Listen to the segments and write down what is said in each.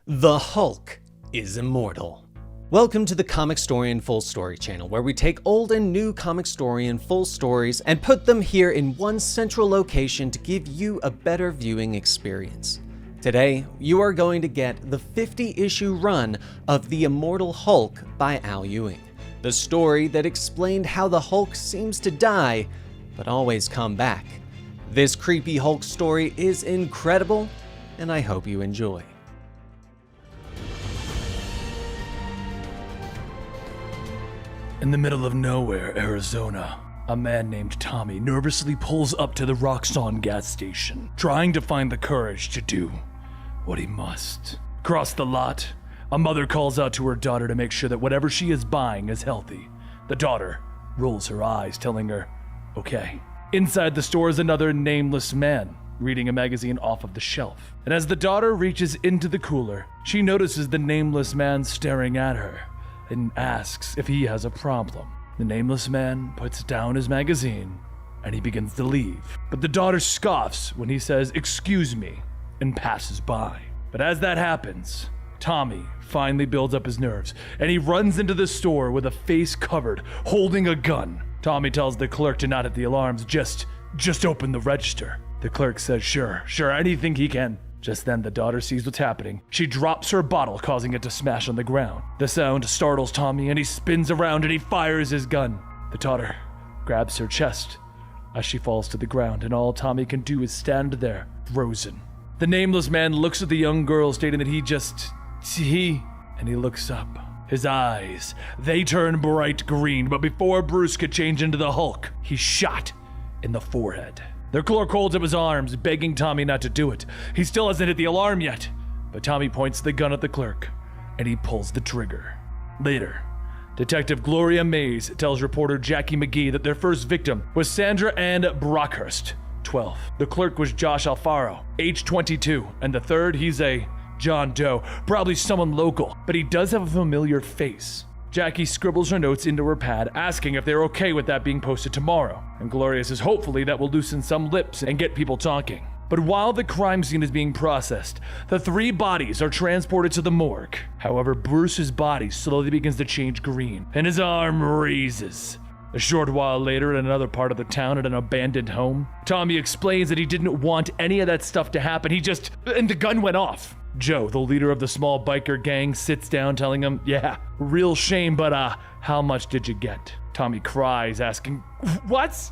The Hulk is immortal. Welcome to the Comicstorian Full Story channel, where we take old and new Comicstorian full stories and put them here in one central location to give you a better viewing experience. Today, you are going to get the 50-issue run of The Immortal Hulk by Ewing, the story that explained how the Hulk seems to die, but always come back. This creepy Hulk story is incredible, and I hope you enjoy. In the middle of nowhere, Arizona, a man named Tommy nervously pulls up to the Roxon gas station, trying to find the courage to do what he must. Across the lot, a mother calls out to her daughter to make sure that whatever she is buying is healthy. The daughter rolls her eyes, telling her, okay. Inside the store is another nameless man, reading a magazine off of the shelf. And as the daughter reaches into the cooler, she notices the nameless man staring at her and asks if he has a problem. The nameless man puts down his magazine and he begins to leave. But the daughter scoffs when he says, "Excuse me," and passes by. But as that happens, Tommy finally builds up his nerves and he runs into the store with a face covered, holding a gun. Tommy tells the clerk to not hit the alarms, just open the register. The clerk says, sure, anything he can. Just then, the daughter sees what's happening. She drops her bottle, causing it to smash on the ground. The sound startles Tommy, and he spins around and he fires his gun. The daughter grabs her chest as she falls to the ground, and all Tommy can do is stand there, frozen. The nameless man looks at the young girl, stating that and he looks up. His eyes, they turn bright green, but before Bruce could change into the Hulk, he's shot in the forehead. The clerk holds up his arms, begging Tommy not to do it. He still hasn't hit the alarm yet, but Tommy points the gun at the clerk, and he pulls the trigger. Later, Detective Gloria Mays tells reporter Jackie McGee that their first victim was Sandra Ann Brockhurst, 12. The clerk was Josh Alfaro, age 22, and the third, he's a John Doe, probably someone local, but he does have a familiar face. Jackie scribbles her notes into her pad, asking if they're okay with that being posted tomorrow, and Gloria says hopefully that will loosen some lips and get people talking. But while the crime scene is being processed, the three bodies are transported to the morgue. However, Bruce's body slowly begins to change green, and his arm raises. A short while later, in another part of the town at an abandoned home, Tommy explains that he didn't want any of that stuff to happen, and the gun went off. Joe, the leader of the small biker gang, sits down telling him, yeah, real shame, but how much did you get? Tommy cries, asking, what?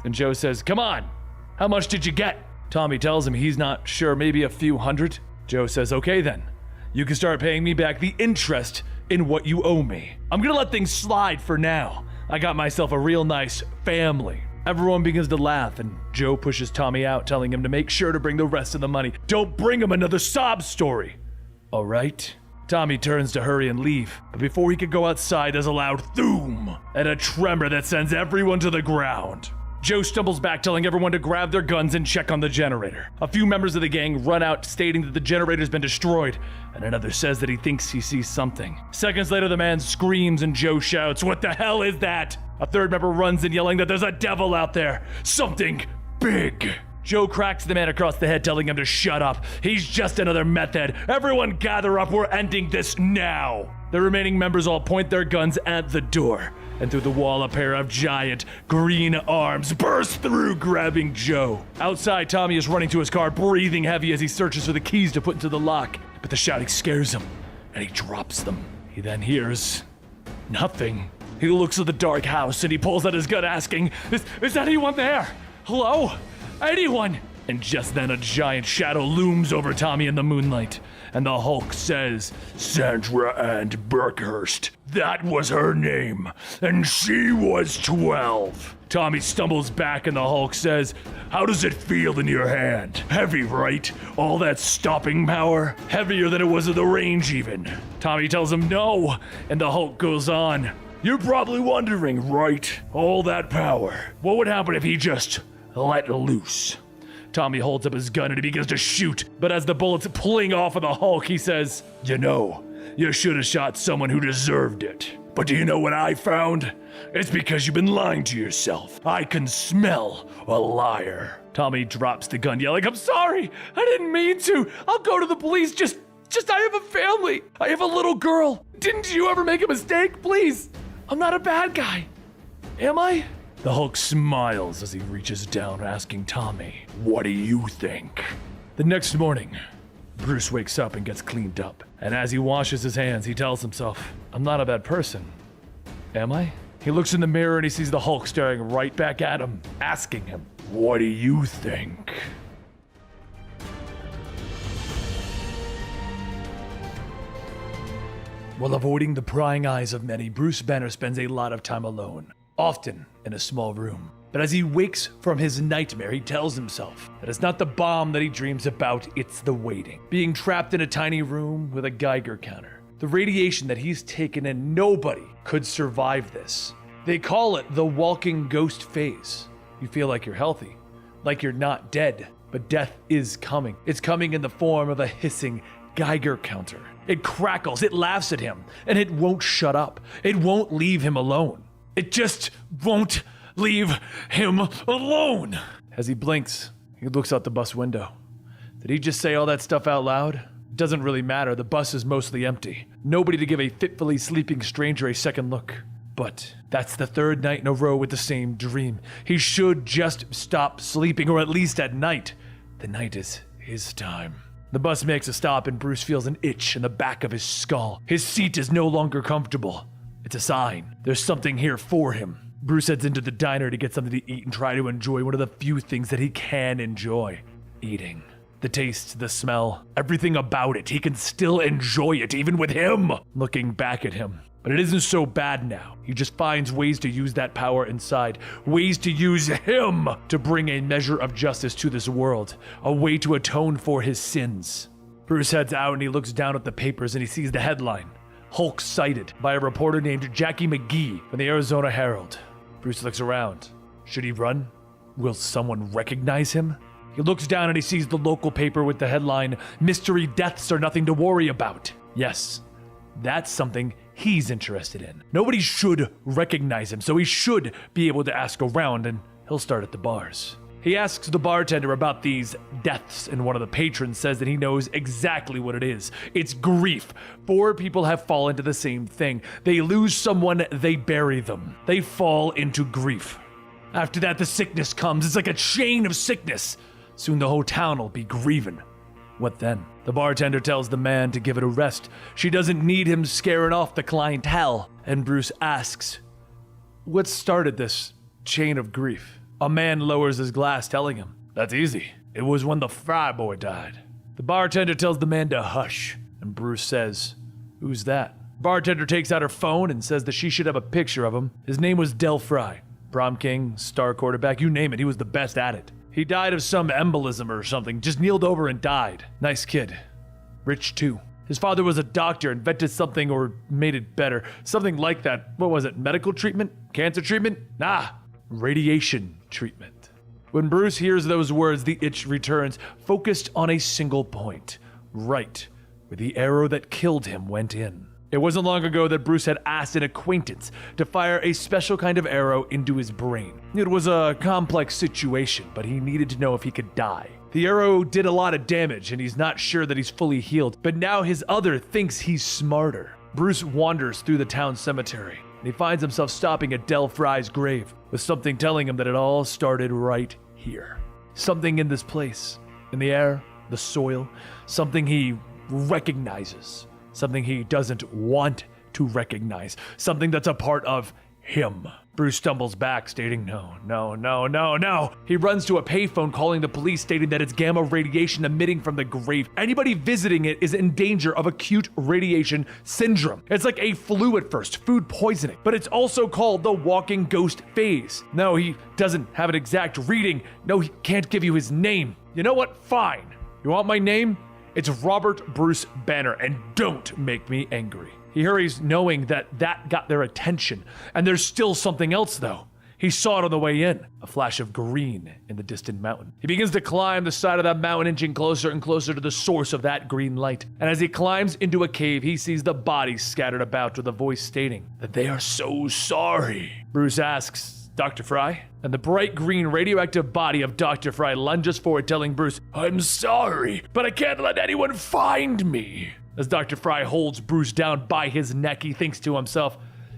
And Joe says, come on, how much did you get? Tommy tells him he's not sure, maybe a few hundred. Joe says, okay then, you can start paying me back the interest in what you owe me. I'm gonna let things slide for now. I got myself a real nice family. Everyone begins to laugh, and Joe pushes Tommy out, telling him to make sure to bring the rest of the money. Don't bring him another sob story. All right? Tommy turns to hurry and leave, but before he could go outside, there's a loud thoom and a tremor that sends everyone to the ground. Joe stumbles back, telling everyone to grab their guns and check on the generator. A few members of the gang run out, stating that the generator's been destroyed, and another says that he thinks he sees something. Seconds later, the man screams and Joe shouts, what the hell is that? A third member runs in, yelling that there's a devil out there. Something big. Joe cracks the man across the head, telling him to shut up. He's just another meth head. Everyone gather up, we're ending this now. The remaining members all point their guns at the door, and through the wall a pair of giant green arms burst through, grabbing Joe. Outside, Tommy is running to his car, breathing heavy as he searches for the keys to put into the lock, but the shouting scares him, and he drops them. He then hears nothing. He looks at the dark house and he pulls out his gun, asking, is anyone there? Hello? Anyone? And just then a giant shadow looms over Tommy in the moonlight, and the Hulk says, Sandra Ann Brockhurst. That was her name, and she was 12. Tommy stumbles back and the Hulk says, how does it feel in your hand? Heavy, right? All that stopping power? Heavier than it was at the range even. Tommy tells him no, and the Hulk goes on, you're probably wondering, right? All that power. What would happen if he just let loose? Tommy holds up his gun and he begins to shoot, but as the bullets pulling off of the Hulk, he says, you should have shot someone who deserved it. But do you know what I found? It's because you've been lying to yourself. I can smell a liar. Tommy drops the gun, yelling, I'm sorry, I didn't mean to. I'll go to the police, just I have a family. I have a little girl. Didn't you ever make a mistake? Please. I'm not a bad guy. Am I? The Hulk smiles as he reaches down, asking Tommy, what do you think? The next morning, Bruce wakes up and gets cleaned up. And as he washes his hands, he tells himself, I'm not a bad person. Am I? He looks in the mirror and he sees the Hulk staring right back at him, asking him, what do you think? While avoiding the prying eyes of many, Bruce Banner spends a lot of time alone, often in a small room. But as he wakes from his nightmare, he tells himself that it's not the bomb that he dreams about, it's the waiting. Being trapped in a tiny room with a Geiger counter. The radiation that he's taken in, nobody could survive this. They call it the walking ghost phase. You feel like you're healthy, like you're not dead, but death is coming. It's coming in the form of a hissing Geiger counter. It crackles, it laughs at him, and it won't shut up. It won't leave him alone. It just won't leave him alone. As he blinks, he looks out the bus window. Did he just say all that stuff out loud? It doesn't really matter, the bus is mostly empty. Nobody to give a fitfully sleeping stranger a second look. But that's the third night in a row with the same dream. He should just stop sleeping, or at least at night. The night is his time. The bus makes a stop and Bruce feels an itch in the back of his skull. His seat is no longer comfortable. It's a sign. There's something here for him. Bruce heads into the diner to get something to eat and try to enjoy one of the few things that he can enjoy. Eating. The taste, the smell, everything about it. He can still enjoy it, even with him looking back at him. But it isn't so bad now. He just finds ways to use that power inside. Ways to use him to bring a measure of justice to this world. A way to atone for his sins. Bruce heads out and he looks down at the papers and he sees the headline. Hulk cited by a reporter named Jackie McGee from the Arizona Herald. Bruce looks around. Should he run? Will someone recognize him? He looks down and he sees the local paper with the headline, Mystery Deaths Are Nothing to Worry About. Yes, that's something he's interested in. Nobody should recognize him, so he should be able to ask around, and he'll start at the bars. He asks the bartender about these deaths, and one of the patrons says that he knows exactly what it is. It's grief. 4 people have fallen to the same thing. They lose someone, they bury them. They fall into grief. After that, the sickness comes. It's like a chain of sickness. Soon the whole town will be grieving. What then? The bartender tells the man to give it a rest. She doesn't need him scaring off the clientele. And Bruce asks, what started this chain of grief? A man lowers his glass, telling him, that's easy. It was when the fry boy died. The bartender tells the man to hush. And Bruce says, who's that? Bartender takes out her phone and says that she should have a picture of him. His name was Del Fry. Prom king, star quarterback, you name it, he was the best at it. He died of some embolism or something, just kneeled over and died. Nice kid. Rich too. His father was a doctor, invented something or made it better. Something like that. What was it? Medical treatment? Cancer treatment? Nah, radiation treatment. When Bruce hears those words, the itch returns, focused on a single point. Right where the arrow that killed him went in. It wasn't long ago that Bruce had asked an acquaintance to fire a special kind of arrow into his brain. It was a complex situation, but he needed to know if he could die. The arrow did a lot of damage, and he's not sure that he's fully healed, but now his other thinks he's smarter. Bruce wanders through the town cemetery, and he finds himself stopping at Del Fry's grave, with something telling him that it all started right here. Something in this place, in the air, the soil, something he recognizes. Something he doesn't want to recognize. Something that's a part of him. Bruce stumbles back, stating no. He runs to a payphone calling the police, stating that it's gamma radiation emitting from the grave. Anybody visiting it is in danger of acute radiation syndrome. It's like a flu at first, food poisoning, but it's also called the walking ghost phase. No, he doesn't have an exact reading. No, he can't give you his name. You know what? Fine. You want my name? It's Robert Bruce Banner, and don't make me angry. He hurries, knowing that got their attention. And there's still something else, though. He saw it on the way in, a flash of green in the distant mountain. He begins to climb the side of that mountain, inching closer and closer to the source of that green light. And as he climbs into a cave, he sees the bodies scattered about, with a voice stating that they are so sorry. Bruce asks, Dr. Fry? And the bright green radioactive body of Dr. Fry lunges forward, telling Bruce, I'm sorry, but I can't let anyone find me. As Dr. Fry holds Bruce down by his neck, he thinks to himself,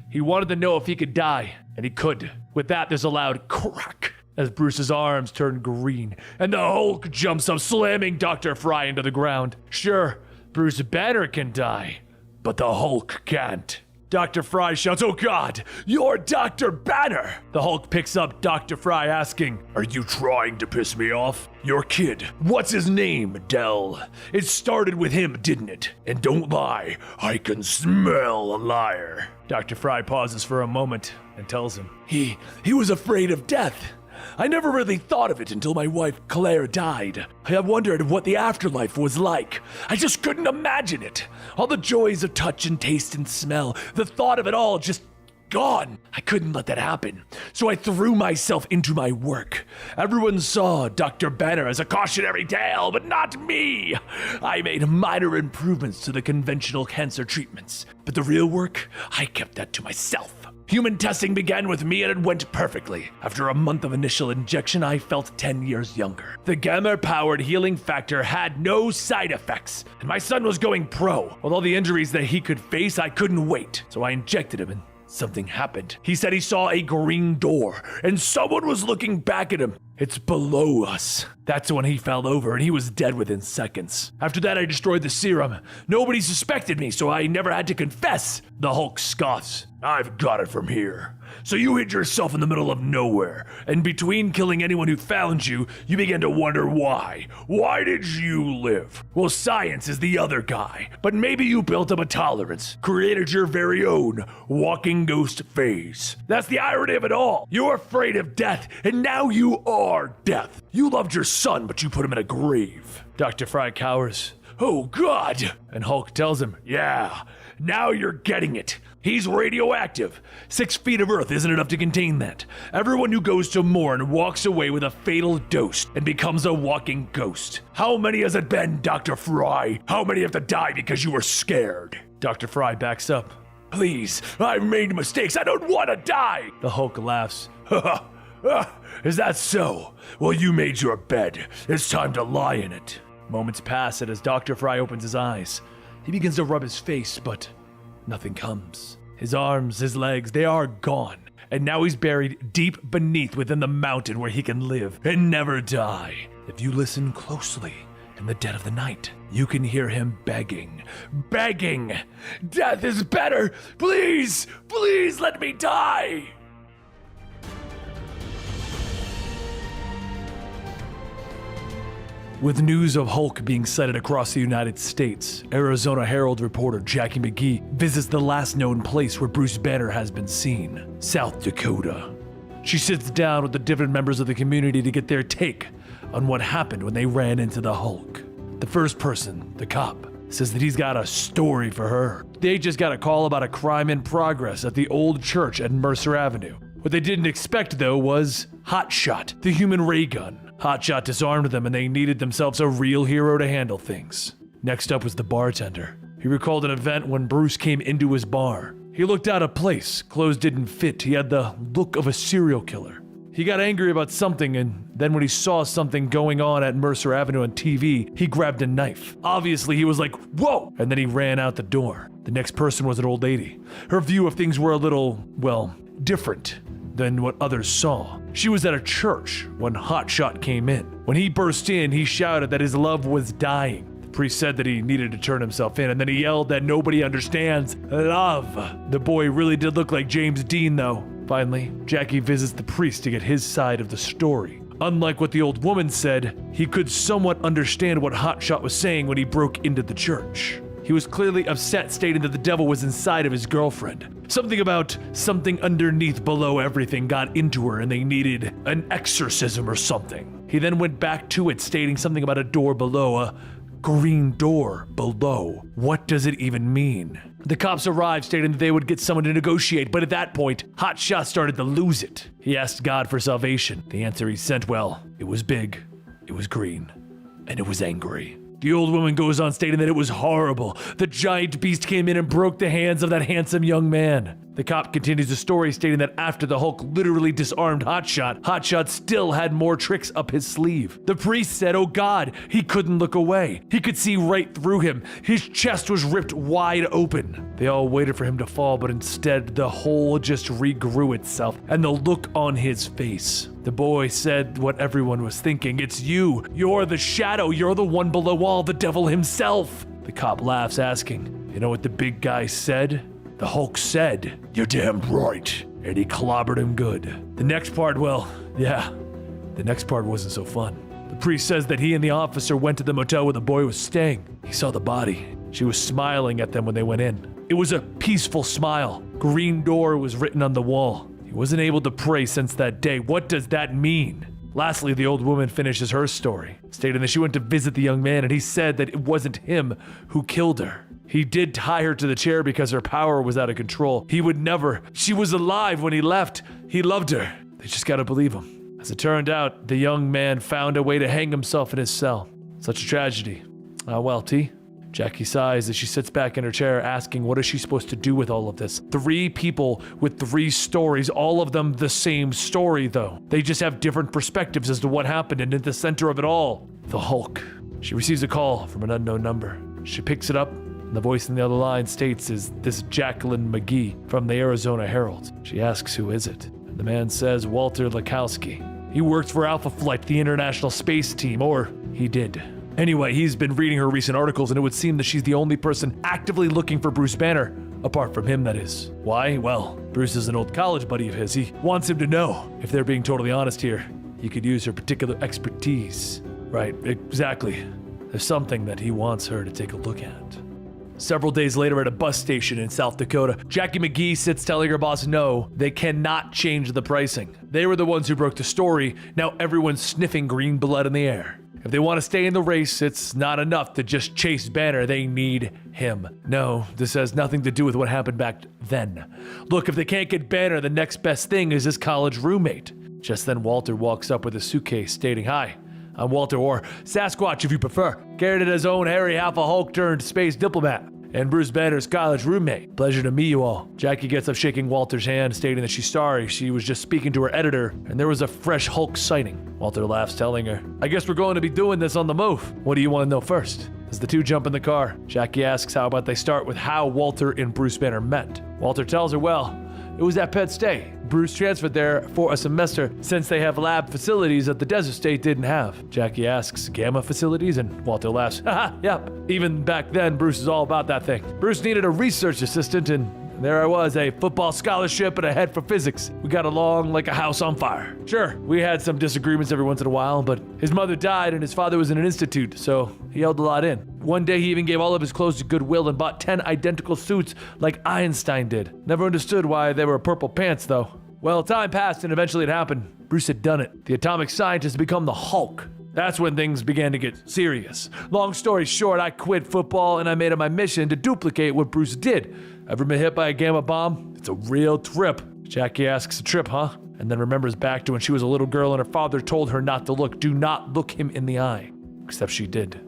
he wanted to know if he could die, and he could. With that, there's a loud crack as Bruce's arms turn green, and the Hulk jumps up, slamming Dr. Fry into the ground. Sure, Bruce Banner can die, but the Hulk can't. Dr. Fry shouts, "Oh God, you're Dr. Banner!" The Hulk picks up Dr. Fry asking, "Are you trying to piss me off? Your kid, what's his name, Dell? It started with him, didn't it? And don't lie, I can smell a liar." Dr. Fry pauses for a moment and tells him, He was afraid of death. I never really thought of it until my wife Claire died. I wondered what the afterlife was like. I just couldn't imagine it. All the joys of touch and taste and smell, the thought of it all just gone. I couldn't let that happen, so I threw myself into my work. Everyone saw Dr. Banner as a cautionary tale, but not me. I made minor improvements to the conventional cancer treatments, but the real work, I kept that to myself. Human testing began with me and it went perfectly. After a month of initial injection, I felt 10 years younger. The gamma-powered healing factor had no side effects, and my son was going pro. With all the injuries that he could face, I couldn't wait, so I injected him and something happened. He said he saw a green door, and someone was looking back at him. It's below us. That's when he fell over, and he was dead within seconds. After that, I destroyed the serum. Nobody suspected me, so I never had to confess. The Hulk scoffs. I've got it from here. So you hid yourself in the middle of nowhere, and between killing anyone who found you, you began to wonder why. Why did you live? Well, science is the other guy, but maybe you built up a tolerance, created your very own walking ghost phase. That's the irony of it all. You're afraid of death, and now you are death. You loved your son, but you put him in a grave. Dr. Fry cowers. Oh God! And Hulk tells him, yeah, now you're getting it. He's radioactive. 6 feet of Earth isn't enough to contain that. Everyone who goes to mourn walks away with a fatal dose and becomes a walking ghost. How many has it been, Dr. Fry? How many have to die because you were scared? Dr. Fry backs up. Please, I've made mistakes. I don't want to die. The Hulk laughs. Is that so? Well, you made your bed. It's time to lie in it. Moments pass, and as Dr. Fry opens his eyes, he begins to rub his face, but nothing comes. His arms, his legs, they are gone. And now he's buried deep beneath within the mountain where he can live and never die. If you listen closely in the dead of the night, you can hear him begging. Death is better. Please, please let me die. With news of Hulk being sighted across the United States, Arizona Herald reporter Jackie McGee visits the last known place where Bruce Banner has been seen, South Dakota. She sits down with the different members of the community to get their take on what happened when they ran into the Hulk. The first person, the cop, says that he's got a story for her. They just got a call about a crime in progress at the old church at Mercer Avenue. What they didn't expect, though, was Hotshot, the human ray gun. Hotshot disarmed them and they needed themselves a real hero to handle things. Next up was the bartender. He recalled an event when Bruce came into his bar. He looked out of place, clothes didn't fit, he had the look of a serial killer. He got angry about something, and then when he saw something going on at Mercer Avenue on TV, he grabbed a knife. Obviously, he was like, whoa! And then he ran out the door. The next person was an old lady. Her view of things were a little, well, different than what others saw. She was at a church when Hotshot came in. When he burst in, he shouted that his love was dying. The priest said that he needed to turn himself in, and then he yelled that nobody understands love. The boy really did look like James Dean, though. Finally, Jackie visits the priest to get his side of the story. Unlike what the old woman said, he could somewhat understand what Hotshot was saying when he broke into the church. He was clearly upset, stating that the devil was inside of his girlfriend. Something about something underneath below everything got into her and they needed an exorcism or something. He then went back to it, stating something about a door below, a green door below. What does it even mean? The cops arrived, stating that they would get someone to negotiate, but at that point, Hotshot started to lose it. He asked God for salvation. The answer he sent, well, it was big, it was green, and it was angry. The old woman goes on stating that it was horrible. The giant beast came in and broke the hands of that handsome young man. The cop continues the story, stating that after the Hulk literally disarmed Hotshot, Hotshot still had more tricks up his sleeve. The priest said, oh God, he couldn't look away. He could see right through him. His chest was ripped wide open. They all waited for him to fall, but instead the hole just regrew itself, and the look on his face. The boy said what everyone was thinking. It's you. You're the shadow. You're the one below all, the devil himself. The cop laughs, asking, you know what the big guy said? The Hulk said, you're damn right. And he clobbered him good. The next part, well, yeah, the next part wasn't so fun. The priest says that he and the officer went to the motel where the boy was staying. He saw the body. She was smiling at them when they went in. It was a peaceful smile. Green door was written on the wall. He wasn't able to pray since that day. What does that mean? Lastly, the old woman finishes her story, stating that she went to visit the young man and he said that it wasn't him who killed her. He did tie her to the chair because her power was out of control. He would never. She was alive when he left. He loved her. They just gotta believe him. As it turned out, the young man found a way to hang himself in his cell. Such a tragedy. Ah, well, T. Jackie sighs as she sits back in her chair, asking what is she supposed to do with all of this? 3 people with 3 stories, all of them the same story though. They just have different perspectives as to what happened, and at the center of it all, the Hulk. She receives a call from an unknown number. She picks it up, and the voice in the other line states is this Jacqueline McGee from the Arizona Herald. She asks who is it, and the man says Walter Lakowski. He works for Alpha Flight, the International Space Team, or he did. Anyway, he's been reading her recent articles, and it would seem that she's the only person actively looking for Bruce Banner, apart from him, that is. Why? Well, Bruce is an old college buddy of his. He wants him to know. If they're being totally honest here, he could use her particular expertise. Right, exactly. There's something that he wants her to take a look at. Several days later at a bus station in South Dakota, Jackie McGee sits telling her boss no, they cannot change the pricing. They were the ones who broke the story. Now everyone's sniffing green blood in the air. If they want to stay in the race, it's not enough to just chase Banner. They need him. No, this has nothing to do with what happened back then. Look, if they can't get Banner, the next best thing is his college roommate. Just then Walter walks up with a suitcase stating, hi, I'm Walter, or Sasquatch if you prefer. Carried his own hairy half-a-Hulk turned space diplomat. And Bruce Banner's college roommate. Pleasure to meet you all. Jackie gets up shaking Walter's hand, stating that she's sorry. She was just speaking to her editor, and there was a fresh Hulk sighting. Walter laughs, telling her, I guess we're going to be doing this on the move. What do you want to know first? As the two jump in the car, Jackie asks how about they start with how Walter and Bruce Banner met. Walter tells her, well, it was at Penn State. Bruce transferred there for a semester since they have lab facilities that the Desert State didn't have. Jackie asks, Gamma facilities? And Walter laughs, haha, yep. Even back then, Bruce is all about that thing. Bruce needed a research assistant, and there I was, a football scholarship and a head for physics. We got along like a house on fire. Sure, we had some disagreements every once in a while, but his mother died and his father was in an institute, so he held a lot in. One day he even gave all of his clothes to Goodwill and bought 10 identical suits like Einstein did. Never understood why they were purple pants though. Well, time passed and eventually it happened. Bruce had done it. The atomic scientist had become the Hulk. That's when things began to get serious. Long story short, I quit football and I made it my mission to duplicate what Bruce did. Ever been hit by a gamma bomb? It's a real trip. Jackie asks, a trip, huh? And then remembers back to when she was a little girl and her father told her not to look. Do not look him in the eye. Except she did.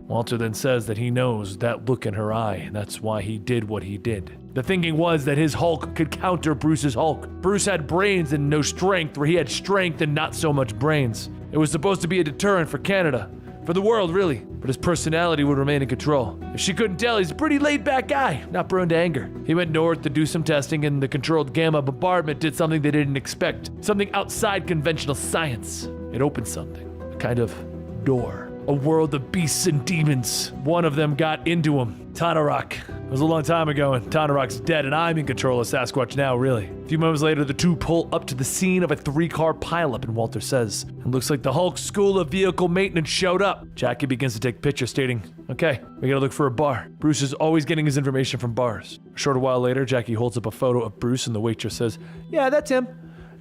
Walter then says that he knows that look in her eye, and that's why he did what he did. The thinking was that his Hulk could counter Bruce's Hulk. Bruce had brains and no strength, where he had strength and not so much brains. It was supposed to be a deterrent for Canada. For the world, really. But his personality would remain in control. If she couldn't tell, he's a pretty laid-back guy, not prone to anger. He went north to do some testing, and the controlled gamma bombardment did something they didn't expect. Something outside conventional science. It opened something. A kind of door. A world of beasts and demons. One of them got into him. Tanarak. It was a long time ago, and Tanarak's dead, and I'm in control of Sasquatch now, really. A few moments later, the two pull up to the scene of a 3-car pileup, and Walter says, it looks like the Hulk School of Vehicle Maintenance showed up. Jackie begins to take pictures, stating, okay, we gotta look for a bar. Bruce is always getting his information from bars. A short while later, Jackie holds up a photo of Bruce, and the waitress says, yeah, that's him.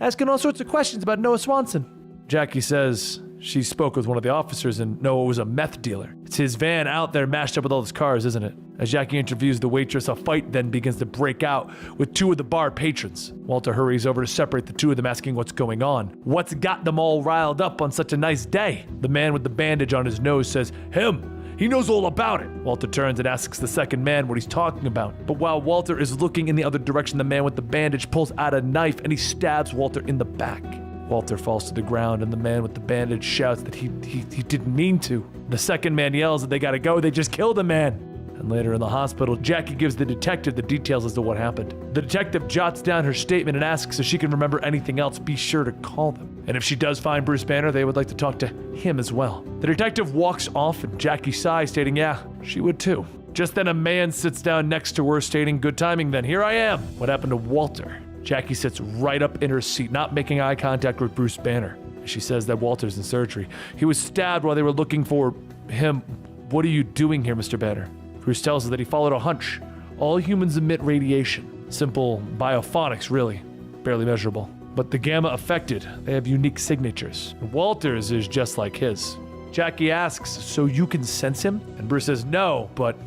Asking all sorts of questions about Noah Swanson. Jackie says she spoke with one of the officers and Noah was a meth dealer. It's his van out there mashed up with all his cars, isn't it? As Jackie interviews the waitress, a fight then begins to break out with 2 of the bar patrons. Walter hurries over to separate the 2 of them, asking what's going on. What's got them all riled up on such a nice day? The man with the bandage on his nose says, him. He knows all about it. Walter turns and asks the second man what he's talking about. But while Walter is looking in the other direction, the man with the bandage pulls out a knife and he stabs Walter in the back. Walter falls to the ground and the man with the bandage shouts that he didn't mean to. The second man yells that they gotta go, they just killed a man. And later in the hospital, Jackie gives the detective the details as to what happened. The detective jots down her statement and asks if she can remember anything else, be sure to call them. And if she does find Bruce Banner, they would like to talk to him as well. The detective walks off and Jackie sighs, stating, yeah, she would too. Just then a man sits down next to her, stating, good timing then, here I am. What happened to Walter? Jackie sits right up in her seat, not making eye contact with Bruce Banner. She says that Walter's in surgery. He was stabbed while they were looking for him. What are you doing here, Mr. Banner? Bruce tells her that he followed a hunch. All humans emit radiation. Simple biophonics, really. Barely measurable. But the gamma affected, they have unique signatures. Walter's is just like his. Jackie asks, so you can sense him? And Bruce says, no, but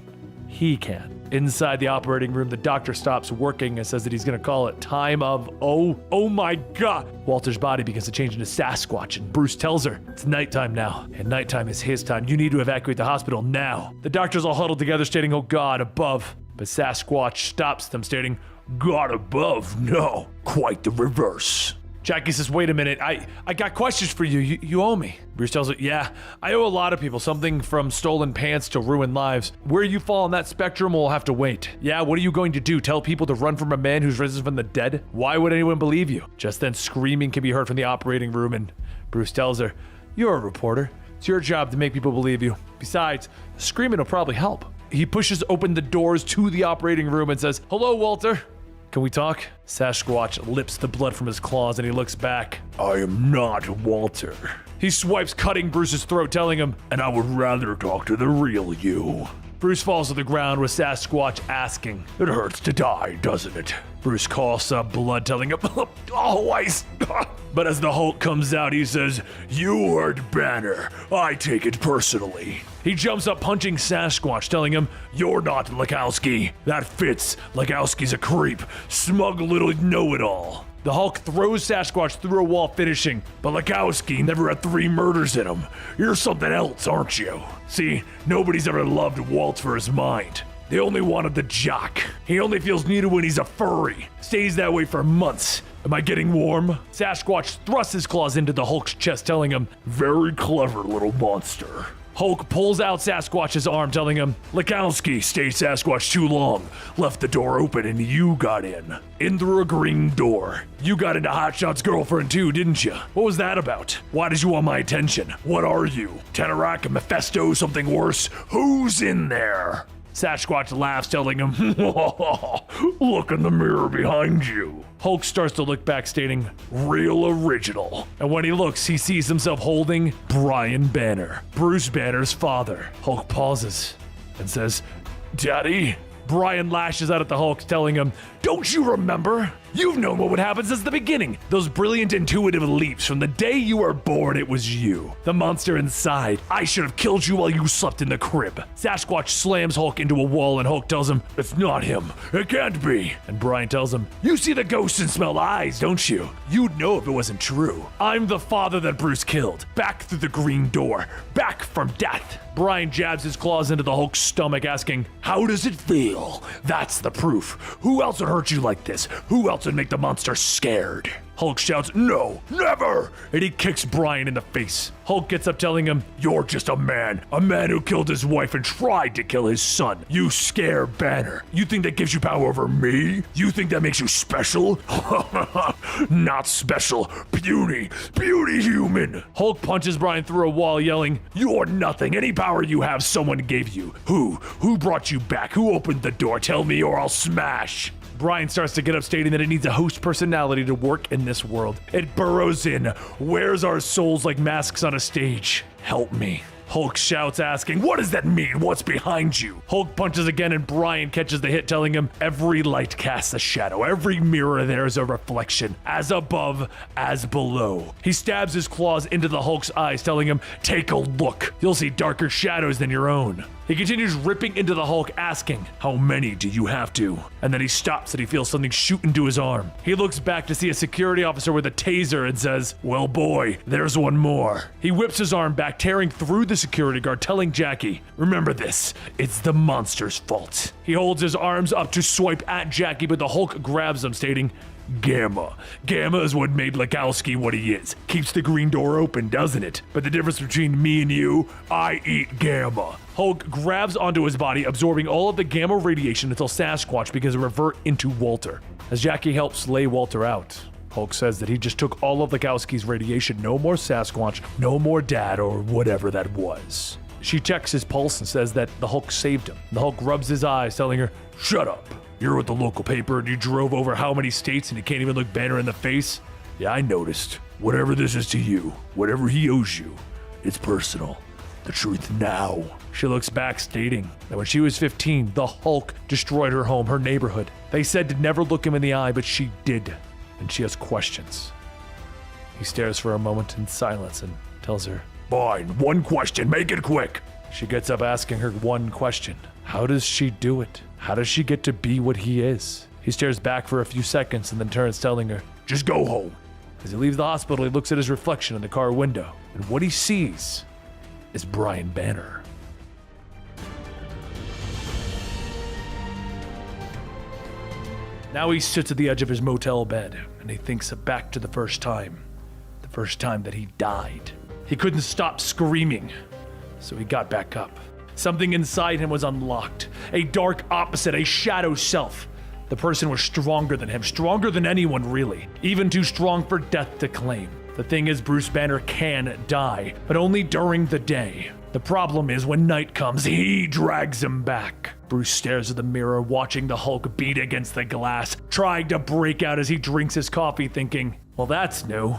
he can. Inside the operating room, the doctor stops working and says that he's gonna call it time of, oh my God. Walter's body begins to change into Sasquatch, and Bruce tells her, it's nighttime now, and nighttime is his time. You need to evacuate the hospital now. The doctors all huddled together, stating, oh God, above. But Sasquatch stops them, stating, God above? No, quite the reverse. Jackie says, wait a minute, I got questions for you. You owe me. Bruce tells her, yeah, I owe a lot of people, something from stolen pants to ruined lives. Where you fall on that spectrum will have to wait. Yeah, what are you going to do? Tell people to run from a man who's risen from the dead? Why would anyone believe you? Just then screaming can be heard from the operating room and Bruce tells her, you're a reporter. It's your job to make people believe you. Besides, screaming will probably help. He pushes open the doors to the operating room and says, hello, Walter. Can we talk? Sasquatch lips the blood from his claws and he looks back. I am not Walter. He swipes, cutting Bruce's throat, telling him, and I would rather talk to the real you. Bruce falls to the ground with Sasquatch asking, it hurts to die, doesn't it? Bruce coughs up blood, telling him, always. But as the Hulk comes out, he says, you heard Banner. I take it personally. He jumps up, punching Sasquatch, telling him, you're not Lekowski. That fits. Lekowski's a creep. Smug little know-it-all. The Hulk throws Sasquatch through a wall, finishing, but Lekowski never had 3 murders in him. You're something else, aren't you? See, nobody's ever loved Walt for his mind. They only wanted the jock. He only feels needed when he's a furry. Stays that way for months. Am I getting warm? Sasquatch thrusts his claws into the Hulk's chest, telling him, very clever little monster. Hulk pulls out Sasquatch's arm, telling him, Lekowski stayed Sasquatch too long. Left the door open and you got in. In through a green door. You got into Hotshot's girlfriend too, didn't you? What was that about? Why did you want my attention? What are you? Tetarak, Mephisto, something worse? Who's in there? Sasquatch laughs, telling him, look in the mirror behind you. Hulk starts to look back, stating, real original. And when he looks, he sees himself holding Brian Banner, Bruce Banner's father. Hulk pauses and says, Daddy? Brian lashes out at the Hulk, telling him, don't you remember? You've known what would happen since the beginning. Those brilliant intuitive leaps from the day you were born, it was you. The monster inside. I should have killed you while you slept in the crib. Sasquatch slams Hulk into a wall and Hulk tells him, it's not him. It can't be. And Brian tells him, you see the ghosts and smell eyes, don't you? You'd know if it wasn't true. I'm the father that Bruce killed. Back through the green door. Back from death. Brian jabs his claws into the Hulk's stomach, asking, how does it feel? That's the proof. Who else would hurt you like this? Who else would make the monster scared? Hulk shouts, no, never! And he kicks Brian in the face. Hulk gets up, telling him, you're just a man who killed his wife and tried to kill his son. You scare Banner. You think that gives you power over me? You think that makes you special? Not special. Puny human. Hulk punches Brian through a wall, yelling, you're nothing. Any power you have, someone gave you. Who brought you back? Who opened the door? Tell me or I'll smash. Brian starts to get up, stating that it needs a host personality to work in this world. It burrows in, wears our souls like masks on a stage. Help me. Hulk shouts, asking, what does that mean? What's behind you? Hulk punches again and Brian catches the hit, telling him, every light casts a shadow. Every mirror there is a reflection. As above, as below. He stabs his claws into the Hulk's eyes, telling him, take a look. You'll see darker shadows than your own. He continues ripping into the Hulk, asking, "How many do you have to?" And then he stops and he feels something shoot into his arm. He looks back to see a security officer with a taser and says, "Well boy, there's one more." He whips his arm back, tearing through the security guard, telling Jackie, "Remember this, it's the monster's fault." He holds his arms up to swipe at Jackie, but the Hulk grabs him, stating, "Gamma. Gamma is what made Lekowski what he is. Keeps the green door open, doesn't it? But the difference between me and you, I eat Gamma." Hulk grabs onto his body, absorbing all of the gamma radiation until Sasquatch begins to revert into Walter. As Jackie helps lay Walter out, Hulk says that he just took all of Lekowski's radiation. No more Sasquatch, no more dad, or whatever that was. She checks his pulse and says that the Hulk saved him. The Hulk rubs his eyes, telling her, "Shut up. You're with the local paper and you drove over how many states and you can't even look Banner in the face? Yeah, I noticed. Whatever this is to you, whatever he owes you, it's personal. The truth now." She looks back, stating that when she was 15, the Hulk destroyed her home, her neighborhood. They said to never look him in the eye, but she did, and she has questions. He stares for a moment in silence and tells her, "Fine, one question, make it quick." She gets up asking her one question. How does she do it? How does she get to be what he is? He stares back for a few seconds and then turns, telling her, "Just go home." As he leaves the hospital, he looks at his reflection in the car window, and what he sees is Brian Banner. Now he sits at the edge of his motel bed, and he thinks back to the first time that he died. He couldn't stop screaming, so he got back up. Something inside him was unlocked, a dark opposite, a shadow self. The person was stronger than him, stronger than anyone really, even too strong for death to claim. The thing is, Bruce Banner can die, but only during the day. The problem is when night comes, he drags him back. Bruce stares at the mirror, watching the Hulk beat against the glass, trying to break out as he drinks his coffee, thinking, well, that's new.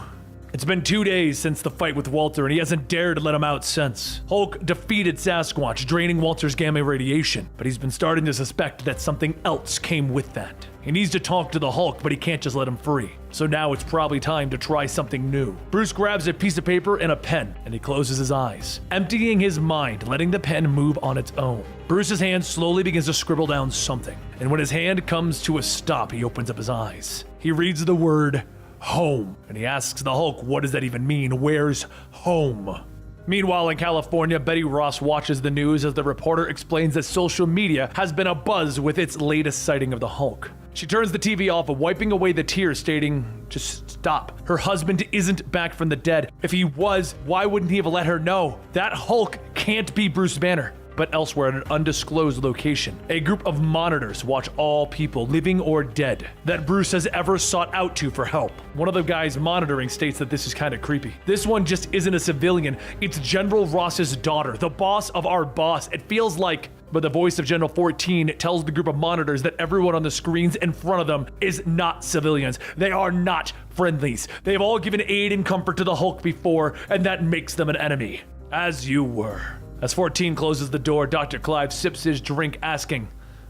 It's been 2 days since the fight with Walter, and he hasn't dared to let him out since. Hulk defeated Sasquatch, draining Walter's gamma radiation, but he's been starting to suspect that something else came with that. He needs to talk to the Hulk, but he can't just let him free. So now it's probably time to try something new. Bruce grabs a piece of paper and a pen, and he closes his eyes, emptying his mind, letting the pen move on its own. Bruce's hand slowly begins to scribble down something, and when his hand comes to a stop, he opens up his eyes. He reads the word home, and he asks the Hulk, what does that even mean? Where's home? Meanwhile, in California, Betty Ross watches the news as the reporter explains that social media has been abuzz with its latest sighting of the Hulk. She turns the TV off, wiping away the tears, stating, just stop. Her husband isn't back from the dead. If he was, why wouldn't he have let her know? That Hulk can't be Bruce Banner. But elsewhere at an undisclosed location, a group of monitors watch all people, living or dead, that Bruce has ever sought out to for help. One of the guys monitoring states that this is kind of creepy. This one just isn't a civilian, it's General Ross's daughter, the boss of our boss. It feels like, but the voice of General 14 tells the group of monitors that everyone on the screens in front of them is not civilians. They are not friendlies. They've all given aid and comfort to the Hulk before, and that makes them an enemy. As you were. As 14 closes the door, Dr. Clive sips his drink, asking,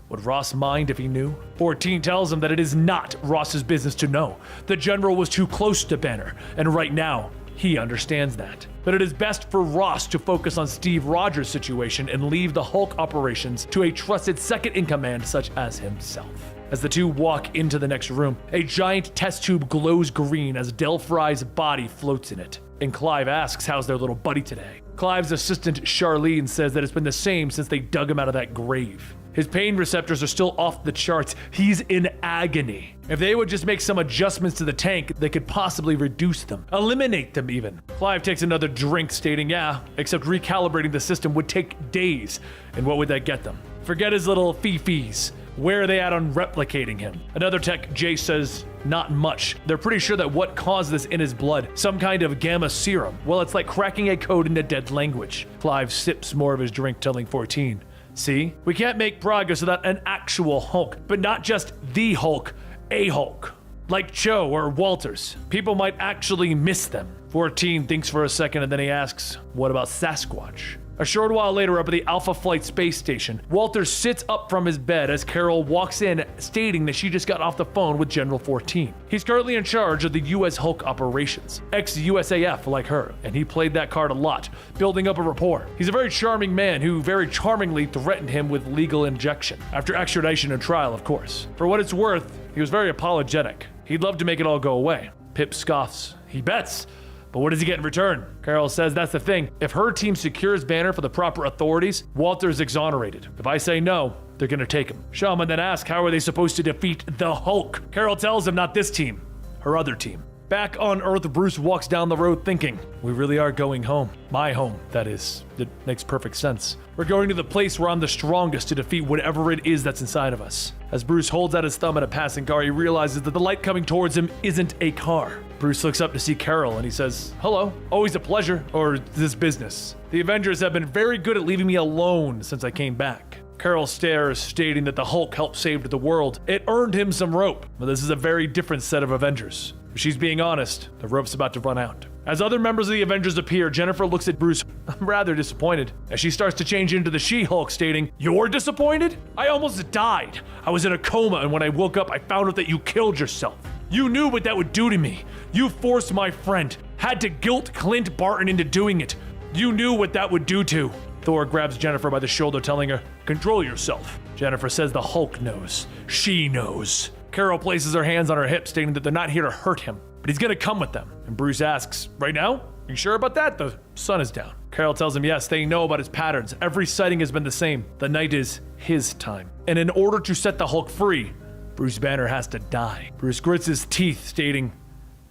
would Ross mind if he knew? 14 tells him that it is not Ross's business to know. The General was too close to Banner, and right now, he understands that. But it is best for Ross to focus on Steve Rogers' situation and leave the Hulk operations to a trusted second-in-command such as himself. As the two walk into the next room, a giant test tube glows green as Del Fry's body floats in it. And Clive asks how's their little buddy today. Clive's assistant Charlene says that it's been the same since they dug him out of that grave. His pain receptors are still off the charts. He's in agony. If they would just make some adjustments to the tank, they could possibly reduce them, eliminate them even. Clive takes another drink, stating, yeah, except recalibrating the system would take days. And what would that get them? Forget his little fee-fees. Where are they at on replicating him? Another tech, Jay, says, not much. They're pretty sure that what caused this in his blood, some kind of gamma serum. Well, it's like cracking a code in a dead language. Clive sips more of his drink, telling 14, see, we can't make progress without an actual Hulk, but not just the Hulk, a Hulk. Like Cho or Walters. People might actually miss them. 14 thinks for a second and then he asks, what about Sasquatch? A short while later, up at the Alpha Flight space station, Walter sits up from his bed as Carol walks in, stating that she just got off the phone with General 14. He's currently in charge of the US Hulk operations, ex-USAF like her, and he played that card a lot, building up a rapport. He's a very charming man who very charmingly threatened him with legal injection, after extradition and trial, of course. For what it's worth, he was very apologetic. He'd love to make it all go away. Pip scoffs. He bets. But what does he get in return? Carol says that's the thing. If her team secures Banner for the proper authorities, Walter's exonerated. If I say no, they're gonna take him. Shaman then asks how are they supposed to defeat the Hulk? Carol tells him not this team, her other team. Back on Earth, Bruce walks down the road thinking, we really are going home. My home, that is. It makes perfect sense. We're going to the place where I'm the strongest to defeat whatever it is that's inside of us. As Bruce holds out his thumb at a passing car, he realizes that the light coming towards him isn't a car. Bruce looks up to see Carol and he says, hello, always a pleasure, or this business. The Avengers have been very good at leaving me alone since I came back. Carol stares, stating that the Hulk helped save the world. It earned him some rope, but this is a very different set of Avengers. If she's being honest, the rope's about to run out. As other members of the Avengers appear, Jennifer looks at Bruce rather disappointed as she starts to change into the She-Hulk, stating, you're disappointed? I almost died. I was in a coma, and when I woke up, I found out that you killed yourself. You knew what that would do to me. You forced my friend, had to guilt Clint Barton into doing it. You knew what that would do to. Thor grabs Jennifer by the shoulder, telling her, control yourself. Jennifer says the Hulk knows. She knows. Carol places her hands on her hips, stating that they're not here to hurt him, but he's gonna come with them. And Bruce asks, right now? You sure about that? The sun is down. Carol tells him yes, they know about his patterns. Every sighting has been the same. The night is his time. And in order to set the Hulk free, Bruce Banner has to die. Bruce grits his teeth, stating,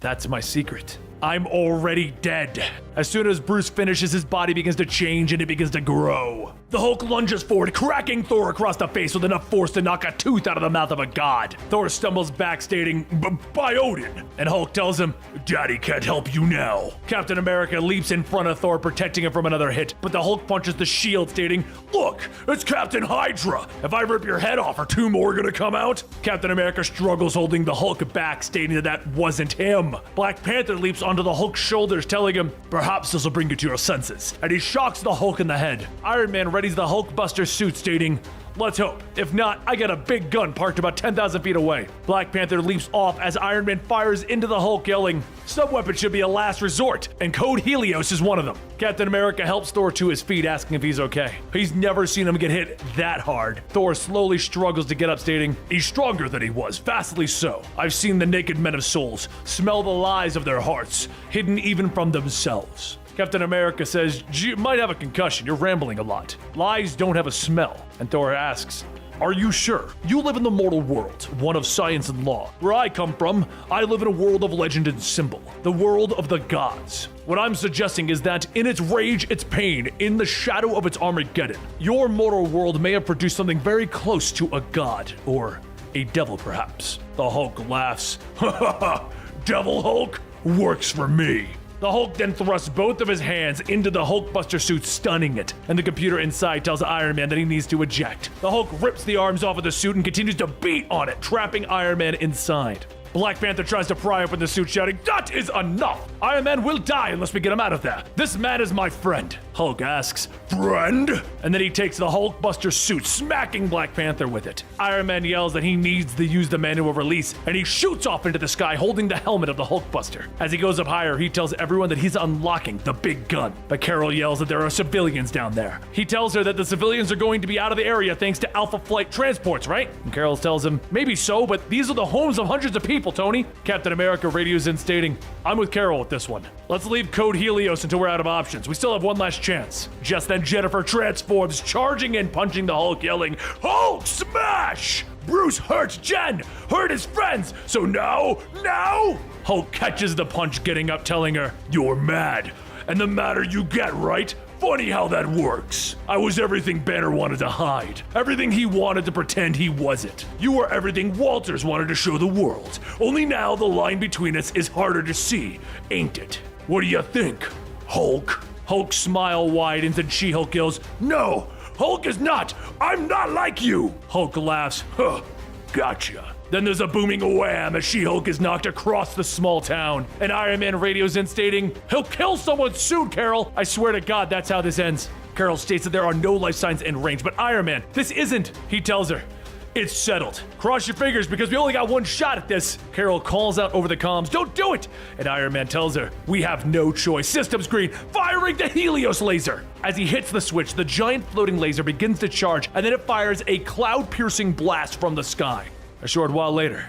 that's my secret. I'm already dead. As soon as Bruce finishes, his body begins to change and it begins to grow. The Hulk lunges forward, cracking Thor across the face with enough force to knock a tooth out of the mouth of a god. Thor stumbles back, stating, by Odin. And Hulk tells him, Daddy can't help you now. Captain America leaps in front of Thor, protecting him from another hit, but the Hulk punches the shield, stating, look, it's Captain Hydra. If I rip your head off, are two more gonna come out? Captain America struggles, holding the Hulk back, stating that wasn't him. Black Panther leaps onto the Hulk's shoulders, telling him, perhaps this will bring you to your senses. And he shocks the Hulk in the head. Iron Man readies the Hulkbuster suit, stating, let's hope. If not, I got a big gun parked about 10,000 feet away. Black Panther leaps off as Iron Man fires into the Hulk, yelling, sub-weapon should be a last resort, and Code Helios is one of them. Captain America helps Thor to his feet, asking if he's okay. He's never seen him get hit that hard. Thor slowly struggles to get up, stating, he's stronger than he was, vastly so. I've seen the naked men of souls, smell the lies of their hearts, hidden even from themselves. Captain America says, you might have a concussion, you're rambling a lot. Lies don't have a smell. And Thor asks, are you sure? You live in the mortal world, one of science and law. Where I come from, I live in a world of legend and symbol, the world of the gods. What I'm suggesting is that in its rage, its pain, in the shadow of its Armageddon, your mortal world may have produced something very close to a god, or a devil perhaps. The Hulk laughs. Ha ha ha, Devil Hulk works for me. The Hulk then thrusts both of his hands into the Hulkbuster suit, stunning it, and the computer inside tells Iron Man that he needs to eject. The Hulk rips the arms off of the suit and continues to beat on it, trapping Iron Man inside. Black Panther tries to pry open the suit, shouting, that is enough! Iron Man will die unless we get him out of there. This man is my friend. Hulk asks, friend? And then he takes the Hulkbuster suit, smacking Black Panther with it. Iron Man yells that he needs to use the manual release, and he shoots off into the sky holding the helmet of the Hulkbuster. As he goes up higher, he tells everyone that he's unlocking the big gun. But Carol yells that there are civilians down there. He tells her that the civilians are going to be out of the area thanks to Alpha Flight transports, right? And Carol tells him, maybe so, but these are the homes of hundreds of people, Tony. Captain America radios in, stating, I'm with Carol with this one. Let's leave Code Helios until we're out of options. We still have one last chance. Just then Jennifer transforms, charging in, punching the Hulk, yelling, Hulk smash! Bruce hurt Jen, hurt his friends, so now? Hulk catches the punch, getting up, telling her, you're mad, and the madder you get, right? Funny how that works. I was everything Banner wanted to hide. Everything he wanted to pretend he wasn't. You were everything Walters wanted to show the world. Only now the line between us is harder to see, ain't it? What do you think, Hulk? Hulk's smile widens and She-Hulk yells, no, Hulk is not. I'm not like you. Hulk laughs, huh, gotcha. Then there's a booming wham as She-Hulk is knocked across the small town. And Iron Man radios in, stating, he'll kill someone soon, Carol. I swear to God, that's how this ends. Carol states that there are no life signs in range, but Iron Man, this isn't. He tells her, it's settled. Cross your fingers because we only got one shot at this. Carol calls out over the comms, don't do it! And Iron Man tells her, we have no choice. Systems green, firing the Helios laser! As he hits the switch, the giant floating laser begins to charge, and then it fires a cloud-piercing blast from the sky. A short while later,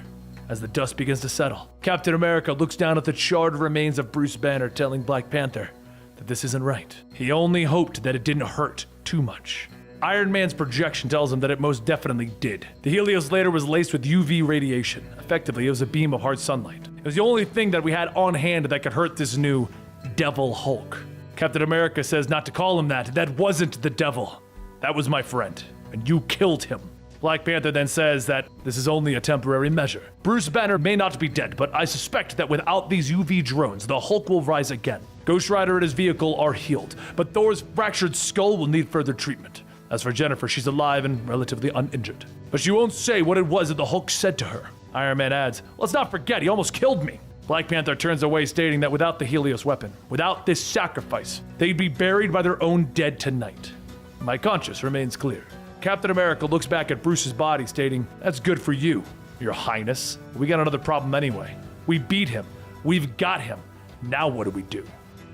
as the dust begins to settle, Captain America looks down at the charred remains of Bruce Banner, telling Black Panther that this isn't right. He only hoped that it didn't hurt too much. Iron Man's projection tells him that it most definitely did. The Helios laser was laced with UV radiation. Effectively, it was a beam of hard sunlight. It was the only thing that we had on hand that could hurt this new Devil Hulk. Captain America says not to call him that. That wasn't the devil. That was my friend, and you killed him. Black Panther then says that this is only a temporary measure. Bruce Banner may not be dead, but I suspect that without these UV drones, the Hulk will rise again. Ghost Rider and his vehicle are healed, but Thor's fractured skull will need further treatment. As for Jennifer, she's alive and relatively uninjured. But she won't say what it was that the Hulk said to her. Iron Man adds, let's not forget, he almost killed me. Black Panther turns away, stating that without the Helios weapon, without this sacrifice, they'd be buried by their own dead tonight. My conscience remains clear. Captain America looks back at Bruce's body, stating, that's good for you, Your Highness. We got another problem anyway. We beat him. We've got him. Now what do we do?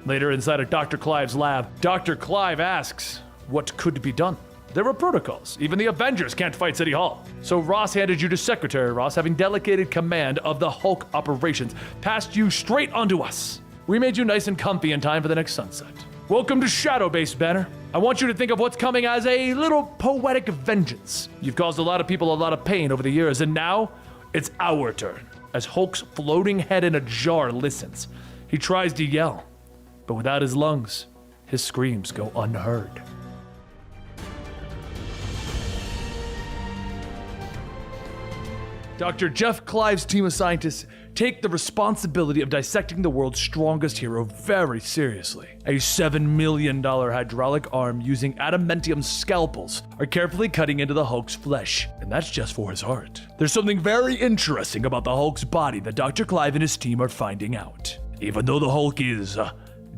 Later, inside of Dr. Clive's lab, Dr. Clive asks, what could be done? There were protocols. Even the Avengers can't fight City Hall. So Ross handed you to Secretary Ross, having delegated command of the Hulk operations, passed you straight onto us. We made you nice and comfy in time for the next sunset. Welcome to Shadow Base, Banner. I want you to think of what's coming as a little poetic vengeance. You've caused a lot of people a lot of pain over the years, and now it's our turn. As Hulk's floating head in a jar listens, he tries to yell, but without his lungs, his screams go unheard. Dr. Jeff Clive's team of scientists take the responsibility of dissecting the world's strongest hero very seriously. A $7 million hydraulic arm using adamantium scalpels are carefully cutting into the Hulk's flesh, and that's just for his heart. There's something very interesting about the Hulk's body that Dr. Clive and his team are finding out. Even though the Hulk is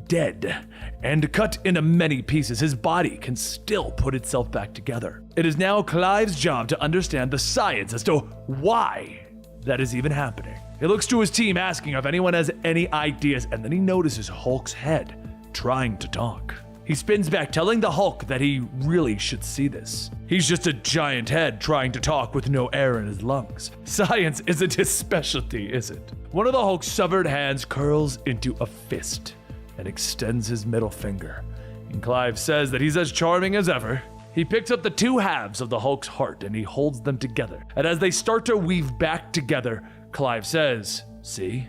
dead and cut into many pieces, his body can still put itself back together. It is now Clive's job to understand the science as to why that is even happening. He looks to his team asking if anyone has any ideas, and then he notices Hulk's head trying to talk. He spins back, telling the Hulk that he really should see this. He's just a giant head trying to talk with no air in his lungs. Science isn't his specialty, is it? One of the Hulk's severed hands curls into a fist and extends his middle finger. And Clive says that he's as charming as ever. He picks up the two halves of the Hulk's heart and he holds them together. And as they start to weave back together, Clive says, see,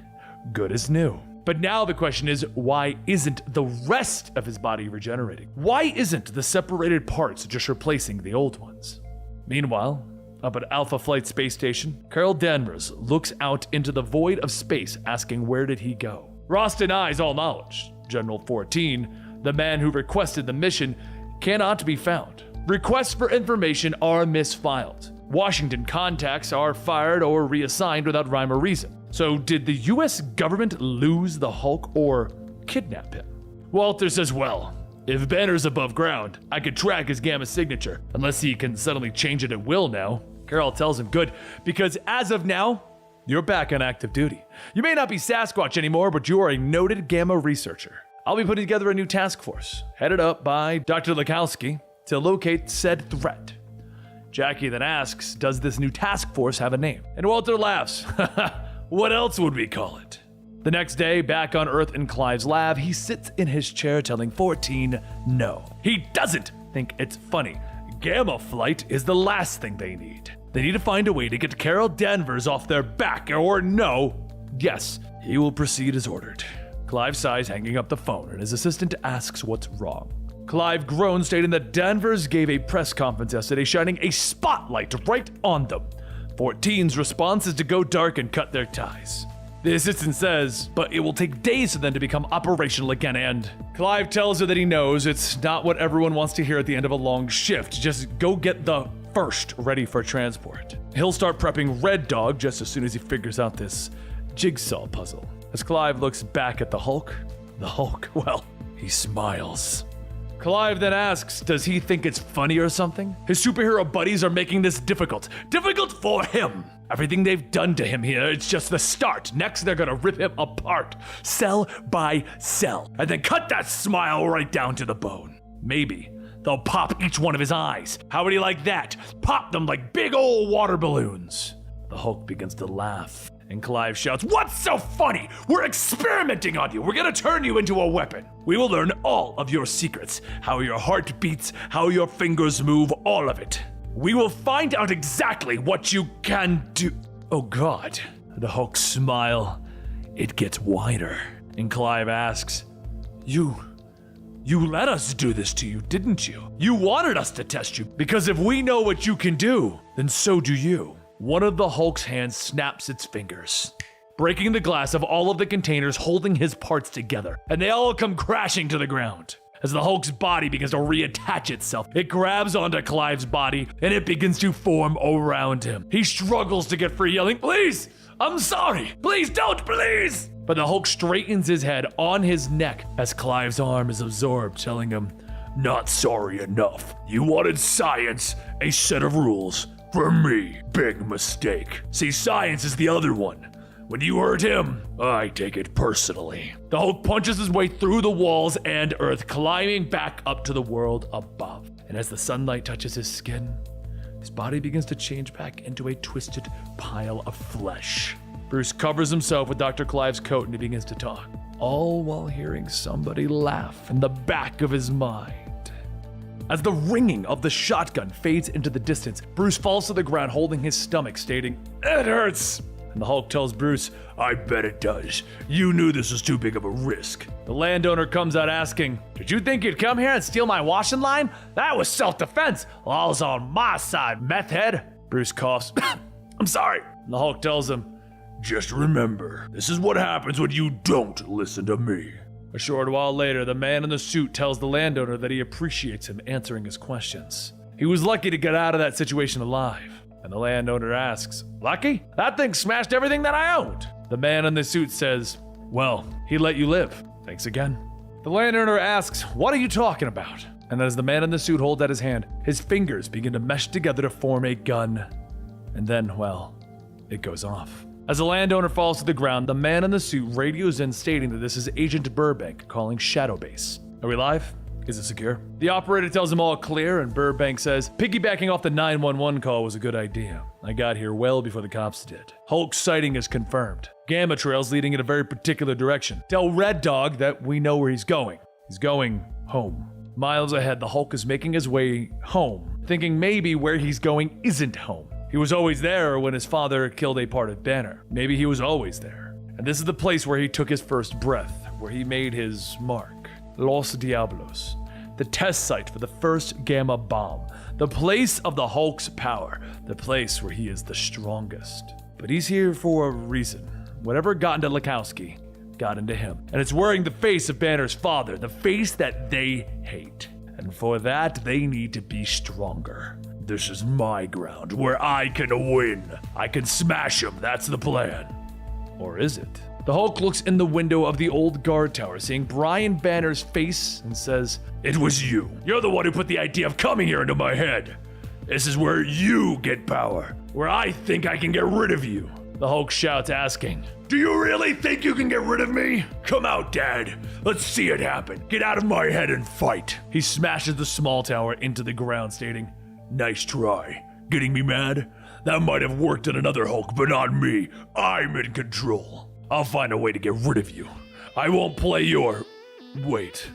good as new. But now the question is, why isn't the rest of his body regenerating? Why isn't the separated parts just replacing the old ones? Meanwhile, up at Alpha Flight Space Station, Carol Danvers looks out into the void of space, asking where did he go? Ross denies all knowledge. General 14, the man who requested the mission, cannot be found. Requests for information are misfiled. Washington contacts are fired or reassigned without rhyme or reason. So did the US government lose the Hulk or kidnap him? Walter says, well, if Banner's above ground, I could track his gamma signature, unless he can suddenly change it at will now. Carol tells him, good, because as of now, you're back on active duty. You may not be Sasquatch anymore, but you are a noted gamma researcher. I'll be putting together a new task force, headed up by Dr. Lekowski, to locate said threat. Jackie then asks, does this new task force have a name? And Walter laughs. What else would we call it? The next day, back on Earth in Clive's lab, he sits in his chair telling 14 no. He doesn't think it's funny. Gamma flight is the last thing they need. They need to find a way to get Carol Danvers off their back, or no. Yes, he will proceed as ordered. Clive sighs, hanging up the phone, and his assistant asks what's wrong. Clive groans, stating that Danvers gave a press conference yesterday, shining a spotlight right on them. 14's response is to go dark and cut their ties. The assistant says, but it will take days for them to become operational again, and Clive tells her that he knows it's not what everyone wants to hear at the end of a long shift. Just go get the first ready for transport. He'll start prepping Red Dog just as soon as he figures out this jigsaw puzzle. As Clive looks back at the Hulk, well, he smiles. Clive then asks, does he think it's funny or something? His superhero buddies are making this difficult. Difficult for him. Everything they've done to him here, it's just the start. Next, they're gonna rip him apart, cell by cell, and then cut that smile right down to the bone. Maybe they'll pop each one of his eyes. How would he like that? Pop them like big old water balloons. The Hulk begins to laugh, and Clive shouts, "What's so funny? We're experimenting on you. We're gonna turn you into a weapon. We will learn all of your secrets, how your heart beats, how your fingers move, all of it. We will find out exactly what you can do." Oh God. The Hulk's smile, it gets wider, and Clive asks, You let us do this to you, didn't you? You wanted us to test you, because if we know what you can do, then so do you. One of the Hulk's hands snaps its fingers, breaking the glass of all of the containers holding his parts together, and they all come crashing to the ground. As the Hulk's body begins to reattach itself, it grabs onto Clive's body, and it begins to form around him. He struggles to get free, yelling, "Please, I'm sorry, please don't, please!" But the Hulk straightens his head on his neck as Clive's arm is absorbed, telling him, "Not sorry enough. You wanted science, a set of rules. For me, big mistake. See, science is the other one. When you hurt him, I take it personally." The Hulk punches his way through the walls and earth, climbing back up to the world above. And as the sunlight touches his skin, his body begins to change back into a twisted pile of flesh. Bruce covers himself with Dr. Clive's coat and he begins to talk, all while hearing somebody laugh in the back of his mind. As the ringing of the shotgun fades into the distance, Bruce falls to the ground holding his stomach, stating, "It hurts." And the Hulk tells Bruce, "I bet it does. You knew this was too big of a risk." The landowner comes out asking, "Did you think you'd come here and steal my washing line? That was self-defense. Law's on my side, meth head." Bruce coughs, "I'm sorry." And the Hulk tells him, "Just remember, this is what happens when you don't listen to me." A short while later, the man in the suit tells the landowner that he appreciates him answering his questions. He was lucky to get out of that situation alive. And the landowner asks, "Lucky? That thing smashed everything that I owned." The man in the suit says, "Well, he let you live. Thanks again." The landowner asks, "What are you talking about?" And as the man in the suit holds out his hand, his fingers begin to mesh together to form a gun. And then, well, it goes off. As the landowner falls to the ground, the man in the suit radios in stating that this is Agent Burbank calling Shadow Base. "Are we live? Is it secure?" The operator tells him all clear, and Burbank says, "Piggybacking off the 911 call was a good idea. I got here well before the cops did. Hulk's sighting is confirmed. Gamma trails leading in a very particular direction. Tell Red Dog that we know where he's going. He's going home." Miles ahead, the Hulk is making his way home, thinking maybe where he's going isn't home. He was always there when his father killed a part of Banner. Maybe he was always there. And this is the place where he took his first breath, where he made his mark. Los Diablos, the test site for the first gamma bomb, the place of the Hulk's power, the place where he is the strongest. But he's here for a reason. Whatever got into Lukowski got into him. And it's wearing the face of Banner's father, the face that they hate. And for that, they need to be stronger. This is my ground, where I can win. I can smash him, that's the plan. Or is it? The Hulk looks in the window of the old guard tower, seeing Brian Banner's face, and says, "It was you. You're the one who put the idea of coming here into my head. This is where you get power, where I think I can get rid of you." The Hulk shouts, asking, "Do you really think you can get rid of me? Come out, Dad. Let's see it happen. Get out of my head and fight." He smashes the small tower into the ground, stating, "Nice try. Getting me mad? That might have worked on another Hulk, but not me. I'm in control. I'll find a way to get rid of you. I won't play your... Wait.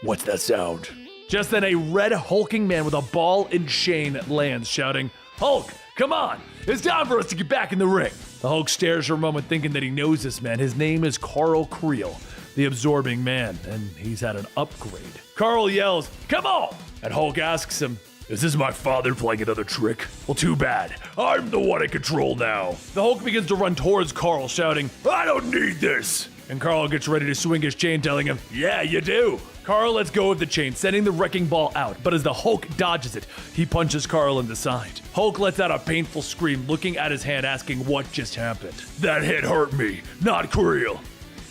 What's that sound?" Just then a red hulking man with a ball and chain lands, shouting, "Hulk, come on. It's time for us to get back in the ring." The Hulk stares for a moment, thinking that he knows this man. His name is Carl Creel, the Absorbing Man, and he's had an upgrade. Carl yells, "Come on!" And Hulk asks him, "Is this my father playing another trick? Well, too bad. I'm the one in control now." The Hulk begins to run towards Carl, shouting, "I don't need this." And Carl gets ready to swing his chain, telling him, "Yeah, you do." Carl lets go of the chain, sending the wrecking ball out, but as the Hulk dodges it, he punches Carl in the side. Hulk lets out a painful scream, looking at his hand, asking what just happened. "That hit hurt me, not Creel."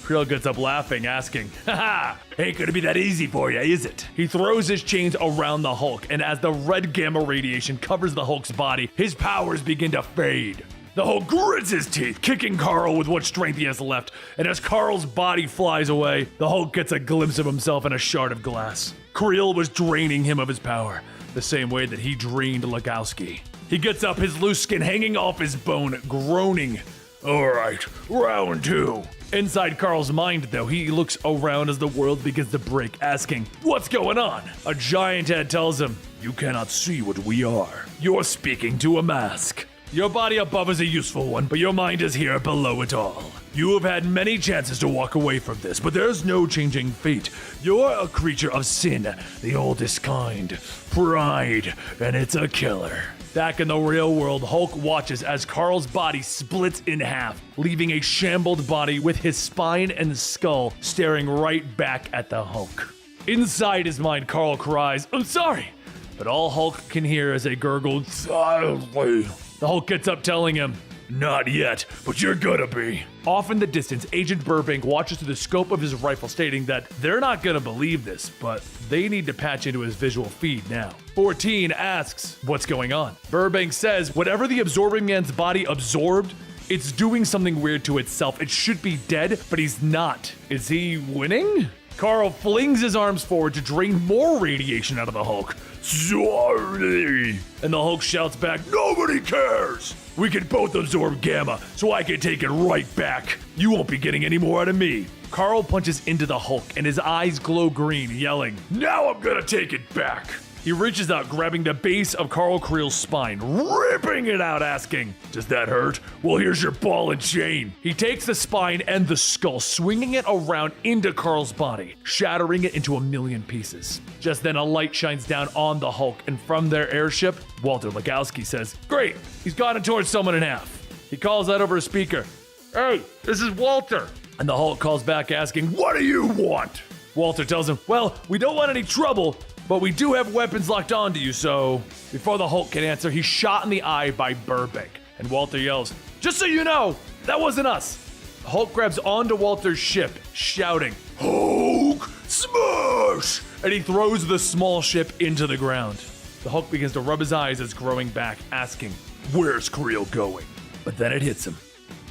Creel gets up laughing, asking, "Haha, ain't gonna be that easy for you, is it?" He throws his chains around the Hulk, and as the red gamma radiation covers the Hulk's body, his powers begin to fade. The Hulk grits his teeth, kicking Carl with what strength he has left, and as Carl's body flies away, the Hulk gets a glimpse of himself in a shard of glass. Creel was draining him of his power, the same way that he drained Legowski. He gets up, his loose skin hanging off his bone, groaning. "All right, round 2. Inside Carl's mind, though, he looks around as the world begins to break, asking, "What's going on?" A giant head tells him, "You cannot see what we are. You're speaking to a mask. Your body above is a useful one, but your mind is here below it all. You have had many chances to walk away from this, but there's no changing fate. You're a creature of sin, the oldest kind, pride, and it's a killer." Back in the real world, Hulk watches as Carl's body splits in half, leaving a shambled body with his spine and skull staring right back at the Hulk. Inside his mind, Carl cries, "I'm sorry," but all Hulk can hear is a gurgled "silently." The Hulk gets up telling him, "Not yet, but you're gonna be." Off in the distance, Agent Burbank watches through the scope of his rifle, stating that they're not gonna believe this, but they need to patch into his visual feed now. 14 asks, "What's going on?" Burbank says, "Whatever the absorbing man's body absorbed, it's doing something weird to itself. It should be dead, but he's not. Is he winning?" Carl flings his arms forward to drain more radiation out of the Hulk. "Sorry." And the Hulk shouts back, "Nobody cares. We can both absorb gamma, so I can take it right back. You won't be getting any more out of me." Carl punches into the Hulk, and his eyes glow green, yelling, "Now I'm gonna take it back." He reaches out, grabbing the base of Carl Creel's spine, ripping it out, asking, "Does that hurt? Well, here's your ball and chain." He takes the spine and the skull, swinging it around into Carl's body, shattering it into a million pieces. Just then, a light shines down on the Hulk, and from their airship, Walter Legowski says, "Great, he's gotten towards someone in half." He calls out over a speaker, "Hey, this is Walter." And the Hulk calls back, asking, "What do you want?" Walter tells him, "Well, we don't want any trouble, but we do have weapons locked onto you, so..." Before the Hulk can answer, he's shot in the eye by Burbank, and Walter yells, "Just so you know, that wasn't us." The Hulk grabs onto Walter's ship, shouting, "Hulk, smash!" And he throws the small ship into the ground. The Hulk begins to rub his eyes as growing back, asking, "Where's Creel going?" But then it hits him.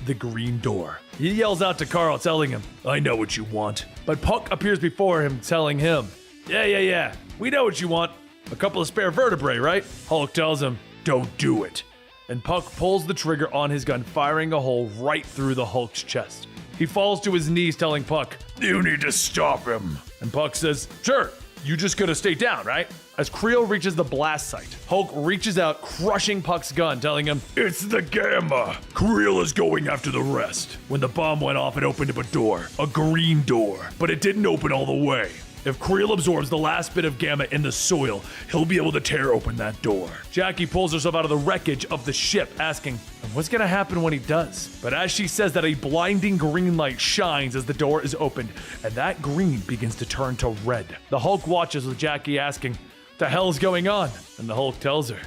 The green door. He yells out to Carl, telling him, "I know what you want." But Puck appears before him, telling him, Yeah, we know what you want. A couple of spare vertebrae, right?" Hulk tells him, "Don't do it." And Puck pulls the trigger on his gun, firing a hole right through the Hulk's chest. He falls to his knees, telling Puck, "You need to stop him." And Puck says, "Sure, you just gotta stay down, right?" As Creel reaches the blast site, Hulk reaches out, crushing Puck's gun, telling him, "It's the gamma. Creel is going after the rest." When the bomb went off, it opened up a door, a green door, but it didn't open all the way. If Creel absorbs the last bit of gamma in the soil, he'll be able to tear open that door. Jackie pulls herself out of the wreckage of the ship, asking, "What's gonna happen when he does?" But as she says that, a blinding green light shines as the door is opened, and that green begins to turn to red. The Hulk watches with Jackie asking, "What the hell's going on?" And the Hulk tells her,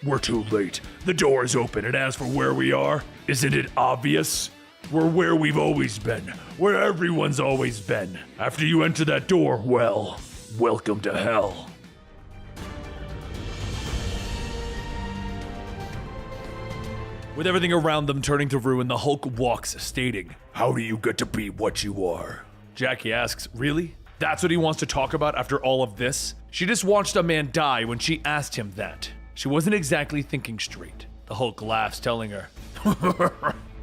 "We're too late. The door is open, and as for where we are, isn't it obvious? We're where we've always been, where everyone's always been. After you enter that door, well, welcome to hell." With everything around them turning to ruin, the Hulk walks, stating, "How do you get to be what you are?" Jackie asks, "Really? That's what he wants to talk about after all of this?" She just watched a man die when she asked him that. She wasn't exactly thinking straight. The Hulk laughs, telling her,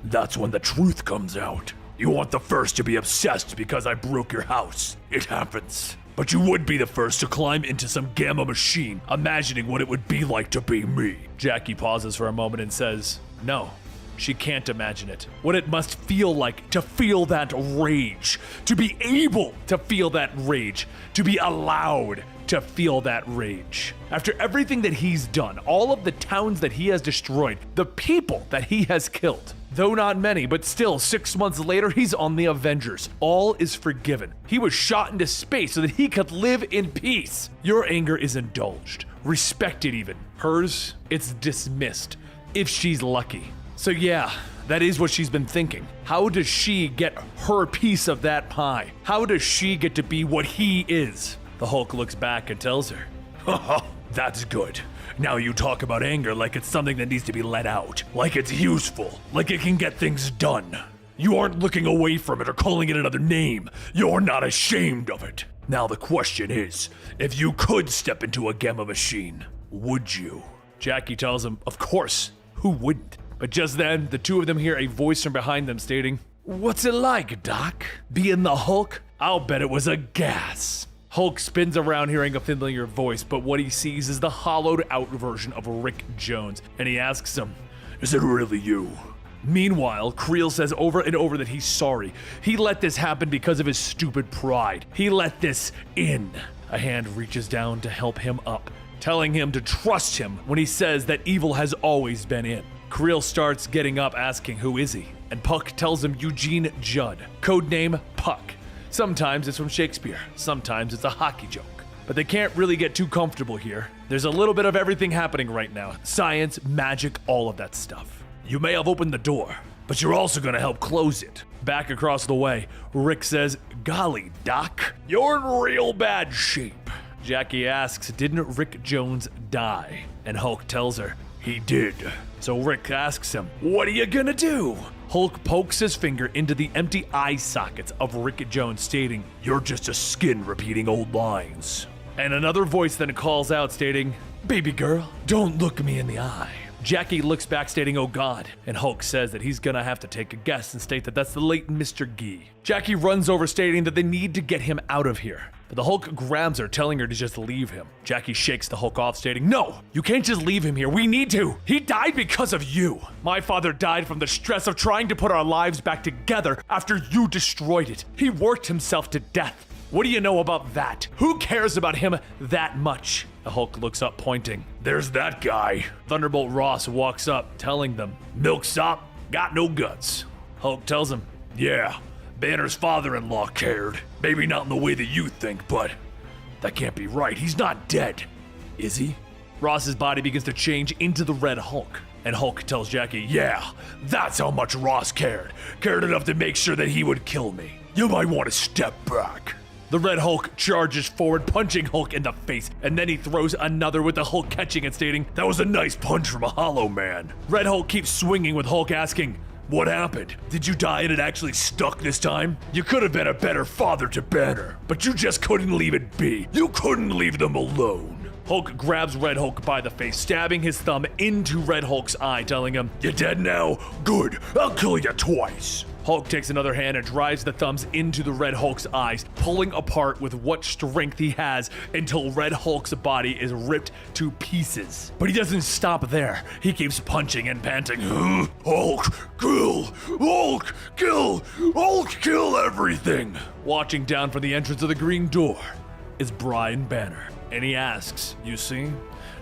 "That's when the truth comes out. You want the first to be obsessed because I broke your house. It happens. But you would be the first to climb into some gamma machine, imagining what it would be like to be me." Jackie pauses for a moment and says, "No, she can't imagine it. What it must feel like to feel that rage, to be able to feel that rage, to be allowed to feel that rage. After everything that he's done, all of the towns that he has destroyed, the people that he has killed, though not many, but still 6 months later, he's on the Avengers. All is forgiven. He was shot into space so that he could live in peace. Your anger is indulged, respected even. Hers, it's dismissed, if she's lucky. So yeah, That is what she's been thinking. How does she get her piece of that pie? How does she get to be what he is? The Hulk looks back and tells her, "Haha, that's good. Now you talk about anger like it's something that needs to be let out, like it's useful, like it can get things done. You aren't looking away from it or calling it another name. You're not ashamed of it. Now the question is, if you could step into a gamma machine, would you?" Jackie tells him, of course, who wouldn't? But just then, the two of them hear a voice from behind them stating, "What's it like, Doc? Being the Hulk? I'll bet it was a gas." Hulk spins around hearing a familiar voice, but what he sees is the hollowed out version of Rick Jones, and he asks him, "Is it really you?" Meanwhile, Creel says over and over that he's sorry. He let this happen because of his stupid pride. He let this in. A hand reaches down to help him up, telling him to trust him when he says that evil has always been in. Creel starts getting up asking who is he, and Puck tells him Eugene Judd, codename Puck. Sometimes it's from Shakespeare, sometimes it's a hockey joke. But they can't really get too comfortable here. There's a little bit of everything happening right now. Science, magic, all of that stuff. You may have opened the door, but you're also gonna help close it. Back across the way, Rick says, "Golly, Doc, you're in real bad shape." Jackie asks, didn't Rick Jones die? And Hulk tells her, he did. So Rick asks him, what are you gonna do? Hulk pokes his finger into the empty eye sockets of Rick Jones, stating, "You're just a skin repeating old lines." And another voice then calls out, stating, "Baby girl, don't look me in the eye." Jackie looks back stating, "Oh God," and Hulk says that he's gonna have to take a guess and state that that's the late Mr. McGee. Jackie runs over stating that they need to get him out of here, but the Hulk grabs her, telling her to just leave him. Jackie shakes the Hulk off stating, "No, you can't just leave him here, we need to. He died because of you. My father died from the stress of trying to put our lives back together after you destroyed it. He worked himself to death. What do you know about that? Who cares about him that much?" The Hulk looks up, pointing. "There's that guy." Thunderbolt Ross walks up, telling them, "Milksop, got no guts." Hulk tells him, "Yeah, Banner's father-in-law cared. Maybe not in the way that you think, but that can't be right. He's not dead, is he?" Ross's body begins to change into the Red Hulk, and Hulk tells Jackie, "Yeah, that's how much Ross cared. Cared enough to make sure that he would kill me. You might want to step back." The Red Hulk charges forward, punching Hulk in the face, and then he throws another with the Hulk catching and stating, "That was a nice punch from a hollow man." Red Hulk keeps swinging with Hulk asking, "What happened? Did you die and it actually stuck this time? You could have been a better father to Banner, but you just couldn't leave it be. You couldn't leave them alone." Hulk grabs Red Hulk by the face, stabbing his thumb into Red Hulk's eye, telling him, "You dead now? Good, I'll kill you twice." Hulk takes another hand and drives the thumbs into the Red Hulk's eyes, pulling apart with what strength he has until Red Hulk's body is ripped to pieces. But he doesn't stop there. He keeps punching and panting, "Hulk, kill! Hulk, kill! Hulk, kill everything!" Watching down from the entrance of the green door is Brian Banner, and he asks, "You see?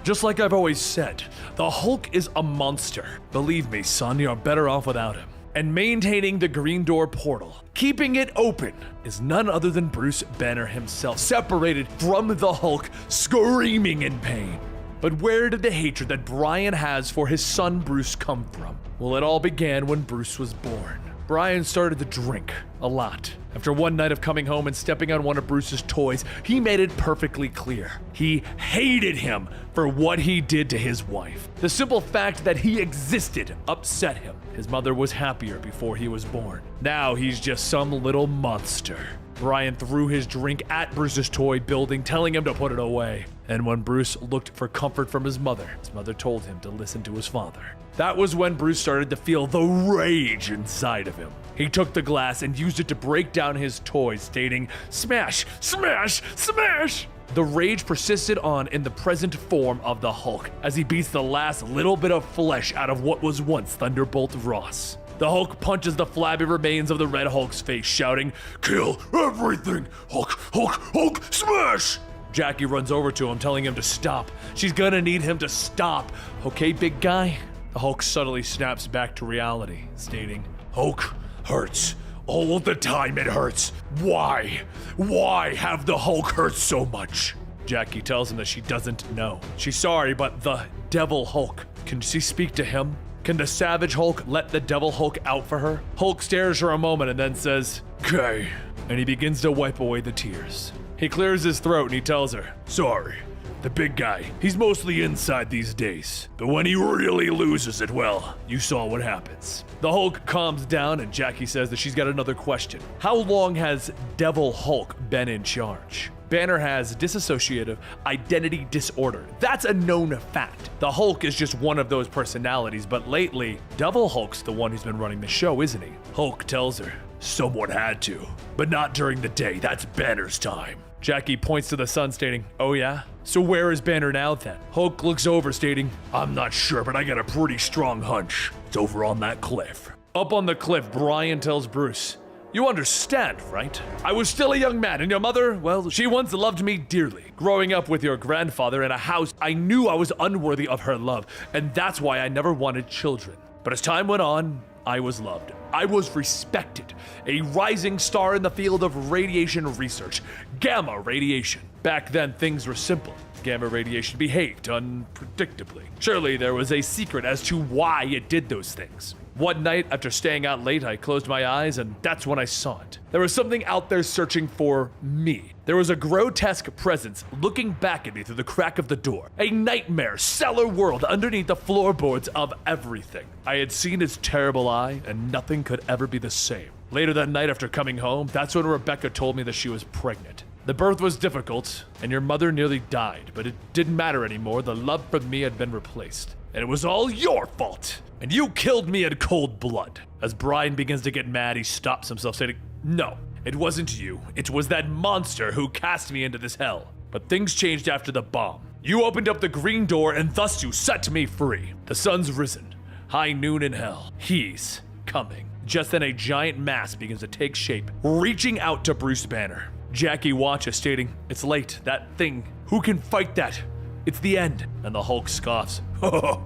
Just like I've always said, the Hulk is a monster. Believe me, son, you're better off without him." And maintaining the green door portal, keeping it open, is none other than Bruce Banner himself, separated from the Hulk, screaming in pain. But where did the hatred that Brian has for his son Bruce come from? Well, it all began when Bruce was born. Brian started to drink a lot. After one night of coming home and stepping on one of Bruce's toys, he made it perfectly clear. He hated him for what he did to his wife. The simple fact that he existed upset him. His mother was happier before he was born. Now he's just some little monster. Brian threw his drink at Bruce's toy building, telling him to put it away. And when Bruce looked for comfort from his mother told him to listen to his father. That was when Bruce started to feel the rage inside of him. He took the glass and used it to break down his toys, stating, "Smash, smash, smash!" The rage persisted on in the present form of the Hulk as he beats the last little bit of flesh out of what was once Thunderbolt Ross. The Hulk punches the flabby remains of the Red Hulk's face, shouting, "Kill everything! Hulk, Hulk, Hulk, smash!" Jackie runs over to him, telling him to stop. She's gonna need him to stop. "Okay, big guy?" The Hulk subtly snaps back to reality, stating, "Hulk hurts. All the time it hurts. Why? Why have the Hulk hurt so much?" Jackie tells him that she doesn't know. She's sorry, but the Devil Hulk, can she speak to him? Can the Savage Hulk let the Devil Hulk out for her? Hulk stares for a moment and then says, "Okay," and he begins to wipe away the tears. He clears his throat and he tells her, "Sorry. The big guy, he's mostly inside these days. But when he really loses it, well, you saw what happens." The Hulk calms down and Jackie says that she's got another question. How long has Devil Hulk been in charge? Banner has dissociative identity disorder. That's a known fact. The Hulk is just one of those personalities, but lately, Devil Hulk's the one who's been running the show, isn't he? Hulk tells her, "Someone had to, but not during the day. That's Banner's time." Jackie points to the sun, stating, "Oh yeah? So where is Banner now then?" Hulk looks over, stating, "I'm not sure, but I got a pretty strong hunch. It's over on that cliff." Up on the cliff, Brian tells Bruce, "You understand, right? I was still a young man, and your mother, well, she once loved me dearly. Growing up with your grandfather in a house, I knew I was unworthy of her love, and that's why I never wanted children. But as time went on, I was loved. I was respected. A rising star in the field of radiation research. Gamma radiation. Back then, things were simple. Gamma radiation behaved unpredictably. Surely there was a secret as to why it did those things. One night, after staying out late, I closed my eyes, and that's when I saw it. There was something out there searching for me. There was a grotesque presence looking back at me through the crack of the door. A nightmare cellar world underneath the floorboards of everything. I had seen its terrible eye, and nothing could ever be the same. Later that night, after coming home, that's when Rebecca told me that she was pregnant. The birth was difficult, and your mother nearly died, but it didn't matter anymore. The love for me had been replaced. And it was all your fault! And you killed me in cold blood." As Brian begins to get mad, he stops himself, saying, "No, it wasn't you. It was that monster who cast me into this hell. But things changed after the bomb. You opened up the green door, and thus you set me free. The sun's risen. High noon in hell. He's coming." Just then, a giant mass begins to take shape, reaching out to Bruce Banner. Jackie watches, stating, "It's late. That thing. Who can fight that? It's the end." And the Hulk scoffs, "Oh,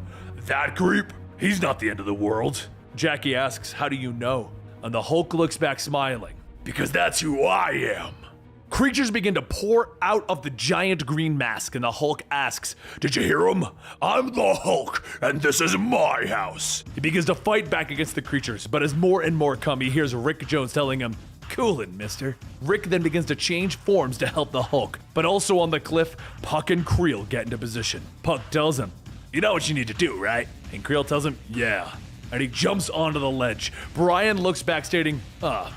that creep? He's not the end of the world." Jackie asks, "How do you know?" And the Hulk looks back smiling, "Because that's who I am." Creatures begin to pour out of the giant green mask, and the Hulk asks, "Did you hear him? I'm the Hulk, and this is my house." He begins to fight back against the creatures, but as more and more come, he hears Rick Jones telling him, "Coolin', mister." Rick then begins to change forms to help the Hulk, but also on the cliff, Puck and Creel get into position. Puck tells him, "You know what you need to do, right?" And Creel tells him, "Yeah." And he jumps onto the ledge. Brian looks back, stating,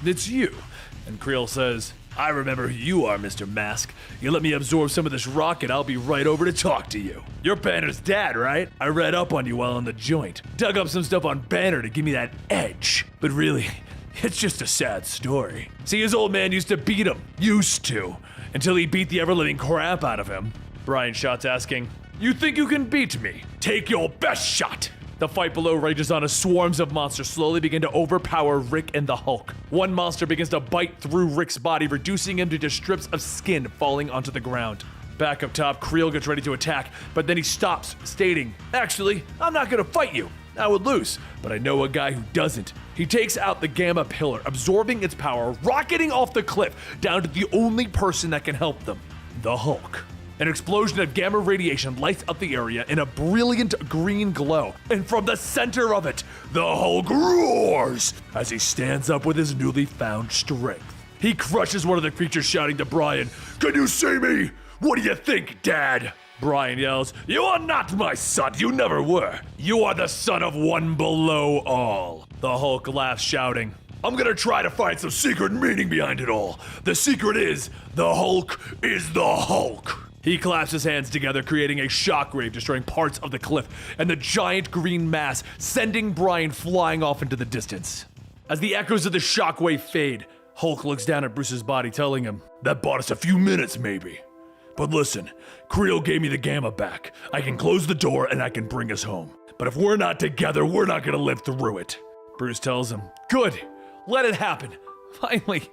"It's you." And Creel says, "I remember who you are, Mr. Mask. You let me absorb some of this rock and I'll be right over to talk to you. You're Banner's dad, right? I read up on you while on the joint. Dug up some stuff on Banner to give me that edge. But really, it's just a sad story. See, his old man used to beat him. Used to. Until he beat the ever-living crap out of him." Brian shouts, asking, "You think you can beat me? Take your best shot!" The fight below rages on as swarms of monsters slowly begin to overpower Rick and the Hulk. One monster begins to bite through Rick's body, reducing him to just strips of skin falling onto the ground. Back up top, Creel gets ready to attack, but then he stops, stating, "Actually, I'm not gonna fight you. I would lose, but I know a guy who doesn't." He takes out the Gamma Pillar, absorbing its power, rocketing off the cliff down to the only person that can help them, the Hulk. An explosion of gamma radiation lights up the area in a brilliant green glow, and from the center of it, the Hulk roars as he stands up with his newly found strength. He crushes one of the creatures, shouting to Brian, "Can you see me? What do you think, Dad?" Brian yells, "You are not my son, you never were. You are the son of one below all." The Hulk laughs, shouting, "I'm gonna try to find some secret meaning behind it all. The secret is, the Hulk is the Hulk." He claps his hands together, creating a shockwave, destroying parts of the cliff and the giant green mass, sending Brian flying off into the distance. As the echoes of the shockwave fade, Hulk looks down at Bruce's body, telling him, "That bought us a few minutes, maybe. But listen, Creel gave me the Gamma back. I can close the door and I can bring us home. But if we're not together, we're not gonna live through it." Bruce tells him, "Good, let it happen. Finally,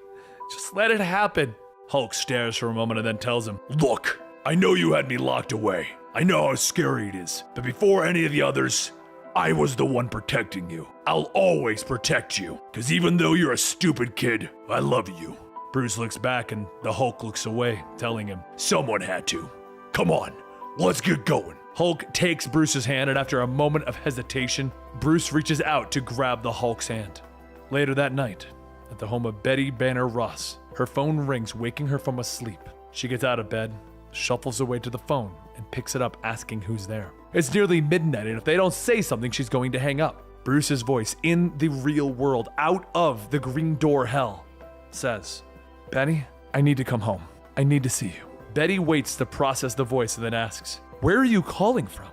just let it happen." Hulk stares for a moment and then tells him, "Look, I know you had me locked away. I know how scary it is. But before any of the others, I was the one protecting you. I'll always protect you. Because even though you're a stupid kid, I love you." Bruce looks back and the Hulk looks away, telling him, "Someone had to. Come on, let's get going." Hulk takes Bruce's hand, and after a moment of hesitation, Bruce reaches out to grab the Hulk's hand. Later that night, at the home of Betty Banner Ross, her phone rings, waking her from a sleep. She gets out of bed, shuffles away to the phone, and picks it up asking who's there. It's nearly midnight, and if they don't say something, she's going to hang up. Bruce's voice, in the real world, out of the green door hell, says, "Benny, I need to come home. I need to see you." Betty waits to process the voice and then asks, "Where are you calling from?"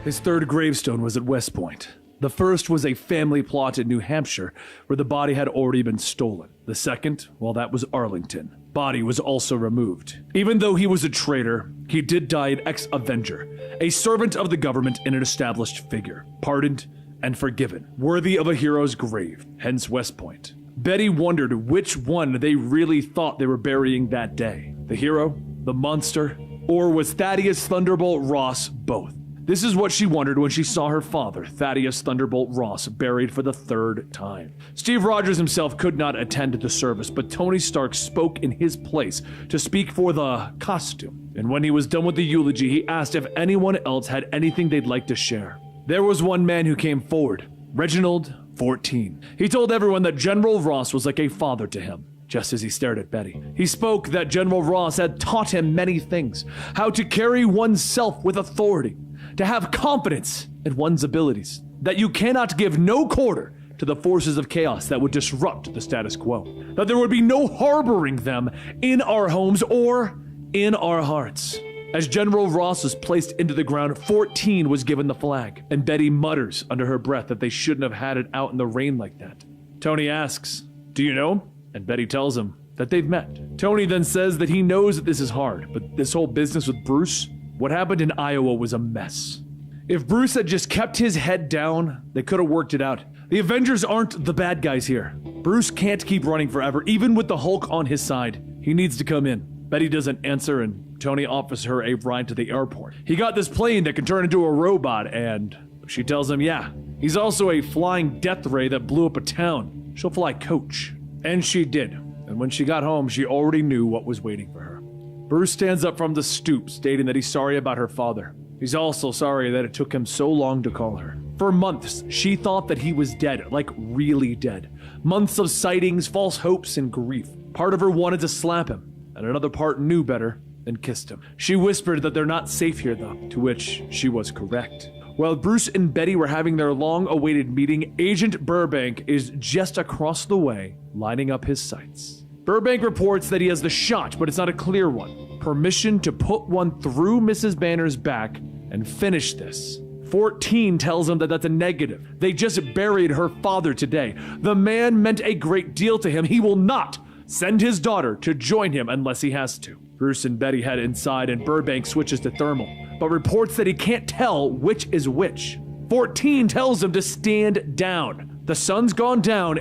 His third gravestone was at West Point. The first was a family plot in New Hampshire where the body had already been stolen. The second, well, that was Arlington. Body was also removed. Even though he was a traitor, he did die an ex-Avenger, a servant of the government and an established figure, pardoned and forgiven, worthy of a hero's grave, hence West Point. Betty wondered which one they really thought they were burying that day. The hero, the monster, or was Thaddeus Thunderbolt Ross both? This is what she wondered when she saw her father, Thaddeus Thunderbolt Ross, buried for the third time. Steve Rogers himself could not attend the service, but Tony Stark spoke in his place to speak for the costume. And when he was done with the eulogy, he asked if anyone else had anything they'd like to share. There was one man who came forward, Reginald, 14. He told everyone that General Ross was like a father to him. Just as he stared at Betty, he spoke that General Ross had taught him many things, how to carry oneself with authority, to have confidence in one's abilities, that you cannot give no quarter to the forces of chaos that would disrupt the status quo, that there would be no harboring them in our homes or in our hearts. As General Ross was placed into the ground, 14 was given the flag, and Betty mutters under her breath that they shouldn't have had it out in the rain like that. Tony asks, "Do you know him?" And Betty tells him that they've met. Tony then says that he knows that this is hard, but this whole business with Bruce, what happened in Iowa was a mess. If Bruce had just kept his head down, they could have worked it out. The Avengers aren't the bad guys here. Bruce can't keep running forever, even with the Hulk on his side. He needs to come in. Betty doesn't answer, and Tony offers her a ride to the airport. He got this plane that can turn into a robot, and she tells him, yeah, he's also a flying death ray that blew up a town. She'll fly coach. And she did. And when she got home, she already knew what was waiting for her. Bruce stands up from the stoop, stating that he's sorry about her father. He's also sorry that it took him so long to call her. For months, she thought that he was dead, like really dead. Months of sightings, false hopes, and grief. Part of her wanted to slap him, and another part knew better and kissed him. She whispered that they're not safe here, though, to which she was correct. While Bruce and Betty were having their long-awaited meeting, Agent Burbank is just across the way, lining up his sights. Burbank reports that he has the shot, but it's not a clear one. Permission to put one through Mrs. Banner's back and finish this. 14 tells him that that's a negative. They just buried her father today. The man meant a great deal to him. He will not send his daughter to join him unless he has to. Bruce and Betty head inside, and Burbank switches to thermal, but reports that he can't tell which is which. 14 tells him to stand down. The sun's gone down,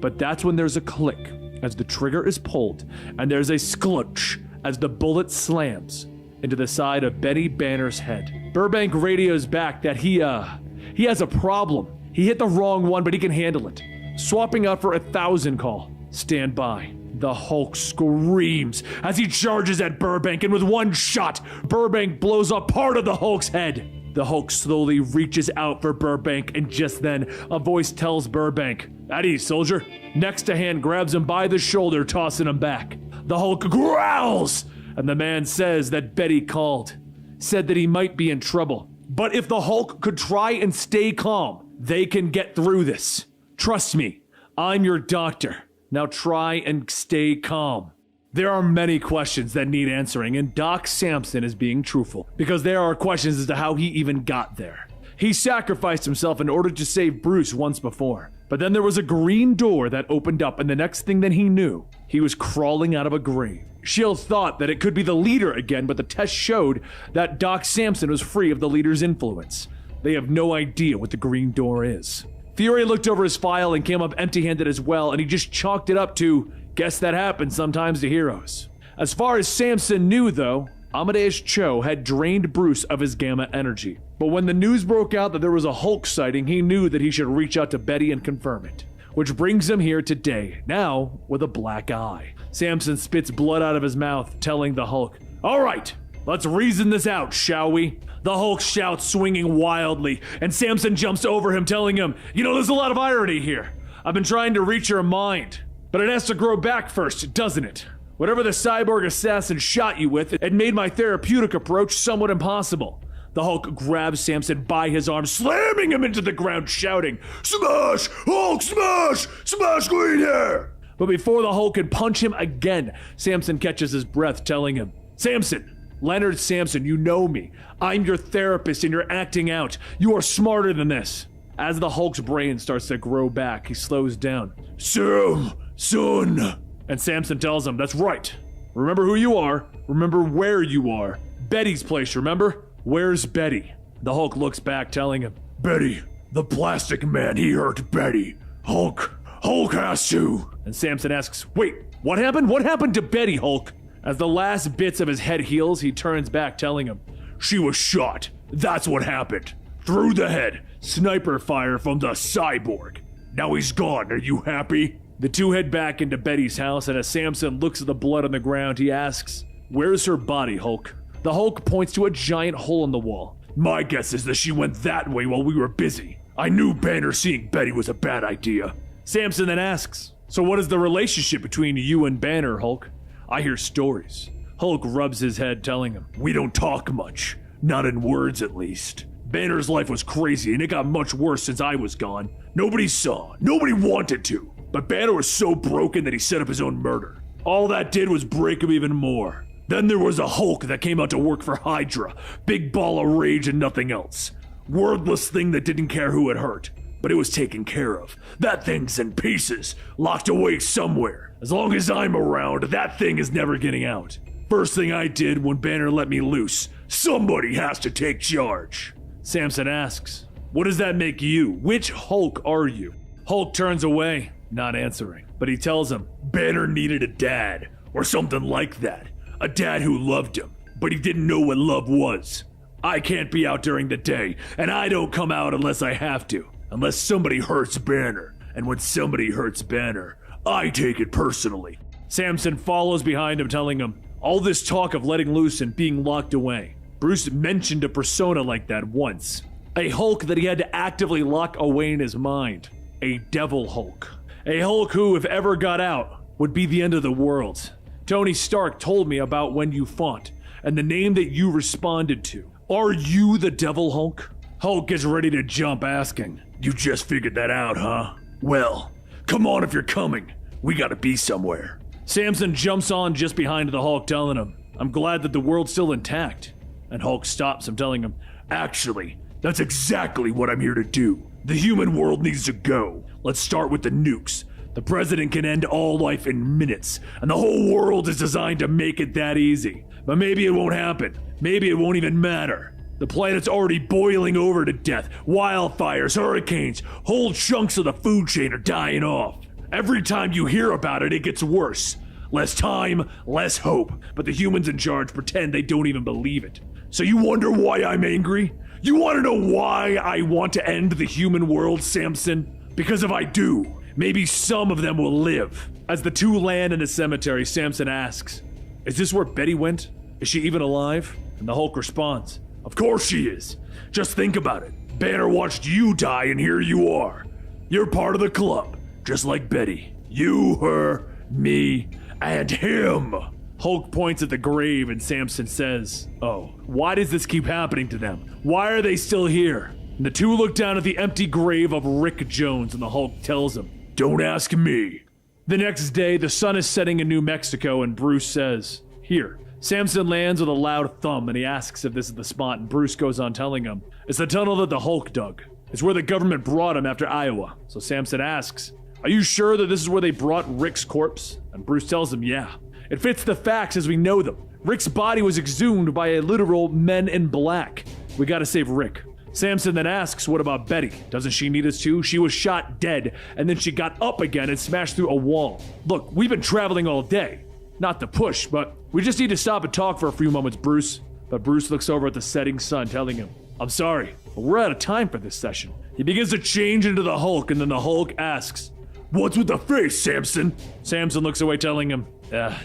but that's when there's a click as the trigger is pulled, and there's a sklooch as the bullet slams into the side of Betty Banner's head. Burbank radios back that he has a problem. He hit the wrong one, but he can handle it. Swapping out for 1,000 call. Stand by. The Hulk screams as he charges at Burbank, and with one shot, Burbank blows up part of the Hulk's head. The Hulk slowly reaches out for Burbank, and just then, a voice tells Burbank, "At ease, soldier." Next, a hand grabs him by the shoulder, tossing him back. The Hulk growls, and the man says that Betty called, said that he might be in trouble. But if the Hulk could try and stay calm, they can get through this. Trust me, I'm your doctor. Now try and stay calm. There are many questions that need answering, and Doc Samson is being truthful, because there are questions as to how he even got there. He sacrificed himself in order to save Bruce once before, but then there was a green door that opened up, and the next thing that he knew, he was crawling out of a grave. S.H.I.E.L.D. thought that it could be the leader again, but the test showed that Doc Samson was free of the leader's influence. They have no idea what the green door is. Fury looked over his file and came up empty-handed as well, and he just chalked it up to, guess that happens sometimes to heroes. As far as Samson knew, though, Amadeus Cho had drained Bruce of his gamma energy. But when the news broke out that there was a Hulk sighting, he knew that he should reach out to Betty and confirm it. which brings him here today, now with a black eye. Samson spits blood out of his mouth, telling the Hulk, "All right, let's reason this out, shall we?" The Hulk shouts, swinging wildly, and Samson jumps over him, telling him, "There's a lot of irony here. I've been trying to reach your mind, but it has to grow back first, doesn't it? Whatever the cyborg assassin shot you with, it made my therapeutic approach somewhat impossible." The Hulk grabs Samson by his arm, slamming him into the ground, shouting, "Smash! Hulk, smash! Smash green hair!" But before the Hulk can punch him again, Samson catches his breath, telling him, "Samson, Leonard Samson, you know me. I'm your therapist and you're acting out. You are smarter than this." As the Hulk's brain starts to grow back, he slows down. "Son." And Samson tells him, "That's right. Remember who you are. Remember where you are. Betty's place, remember? Where's Betty?" The Hulk looks back, telling him, "Betty, the plastic man, he hurt Betty. Hulk has to." And Samson asks, "Wait, what happened? What happened to Betty, Hulk?" As the last bits of his head heals, he turns back, telling him, "She was shot. That's what happened. Through the head. Sniper fire from the cyborg. Now he's gone. Are you happy?" The two head back into Betty's house, and as Samson looks at the blood on the ground, he asks, "Where's her body, Hulk?" The Hulk points to a giant hole in the wall. "My guess is that she went that way while we were busy. I knew Banner seeing Betty was a bad idea." Samson then asks, "So what is the relationship between you and Banner, Hulk?" "I hear stories." Hulk rubs his head, telling him, "We don't talk much. Not in words, at least. Banner's life was crazy, and it got much worse since I was gone. Nobody saw. Nobody wanted to. But Banner was so broken that he set up his own murder. All that did was break him even more. Then there was a Hulk that came out to work for Hydra. Big ball of rage and nothing else. Wordless thing that didn't care who it hurt. But it was taken care of. That thing's in pieces, locked away somewhere. As long as I'm around, that thing is never getting out. First thing I did when Banner let me loose, somebody has to take charge." Samson asks, "What does that make you? Which Hulk are you?" Hulk turns away, not answering. But he tells him, "Banner needed a dad, or something like that. A dad who loved him, but he didn't know what love was. I can't be out during the day, and I don't come out unless I have to. Unless somebody hurts Banner. And when somebody hurts Banner, I take it personally." Samson follows behind him, telling him, "All this talk of letting loose and being locked away. Bruce mentioned a persona like that once. A Hulk that he had to actively lock away in his mind. A Devil Hulk. A Hulk who, if ever got out, would be the end of the world. Tony Stark told me about when you fought, and the name that you responded to. Are you the Devil Hulk?" Hulk gets ready to jump, asking, "You just figured that out, huh? Well, come on if you're coming. We gotta be somewhere." Samson jumps on just behind the Hulk, telling him, "I'm glad that the world's still intact." And Hulk stops him, telling him, "Actually, that's exactly what I'm here to do. The human world needs to go. Let's start with the nukes. The president can end all life in minutes, and the whole world is designed to make it that easy. But maybe it won't happen. Maybe it won't even matter. The planet's already boiling over to death. Wildfires, hurricanes, whole chunks of the food chain are dying off. Every time you hear about it, it gets worse. Less time, less hope, but the humans in charge pretend they don't even believe it. So you wonder why I'm angry? You want to know why I want to end the human world, Samson? Because if I do, maybe some of them will live." As the two land in the cemetery, Samson asks, "Is this where Betty went? Is she even alive?" And the Hulk responds, "Of course she is. Just think about it. Banner watched you die and here you are. You're part of the club, just like Betty. You, her, me, and him." Hulk points at the grave and Samson says, "Oh, why does this keep happening to them? Why are they still here?" And the two look down at the empty grave of Rick Jones, and the Hulk tells him, "Don't ask me." The next day, the sun is setting in New Mexico, and Bruce says, "Here." Samson lands with a loud thump, and he asks if this is the spot, and Bruce goes on telling him, "It's the tunnel that the Hulk dug. It's where the government brought him after Iowa." So Samson asks, "Are you sure that this is where they brought Rick's corpse?" And Bruce tells him, "Yeah. It fits the facts as we know them. Rick's body was exhumed by a literal Men in Black. We gotta save Rick." Samson then asks, "What about Betty? Doesn't she need us too? She was shot dead, and then she got up again and smashed through a wall. Look, we've been traveling all day. Not to push, but we just need to stop and talk for a few moments, Bruce." But Bruce looks over at the setting sun, telling him, "I'm sorry, but we're out of time for this session." He begins to change into the Hulk, and then the Hulk asks, What's with the face, Samson? Samson looks away, telling him,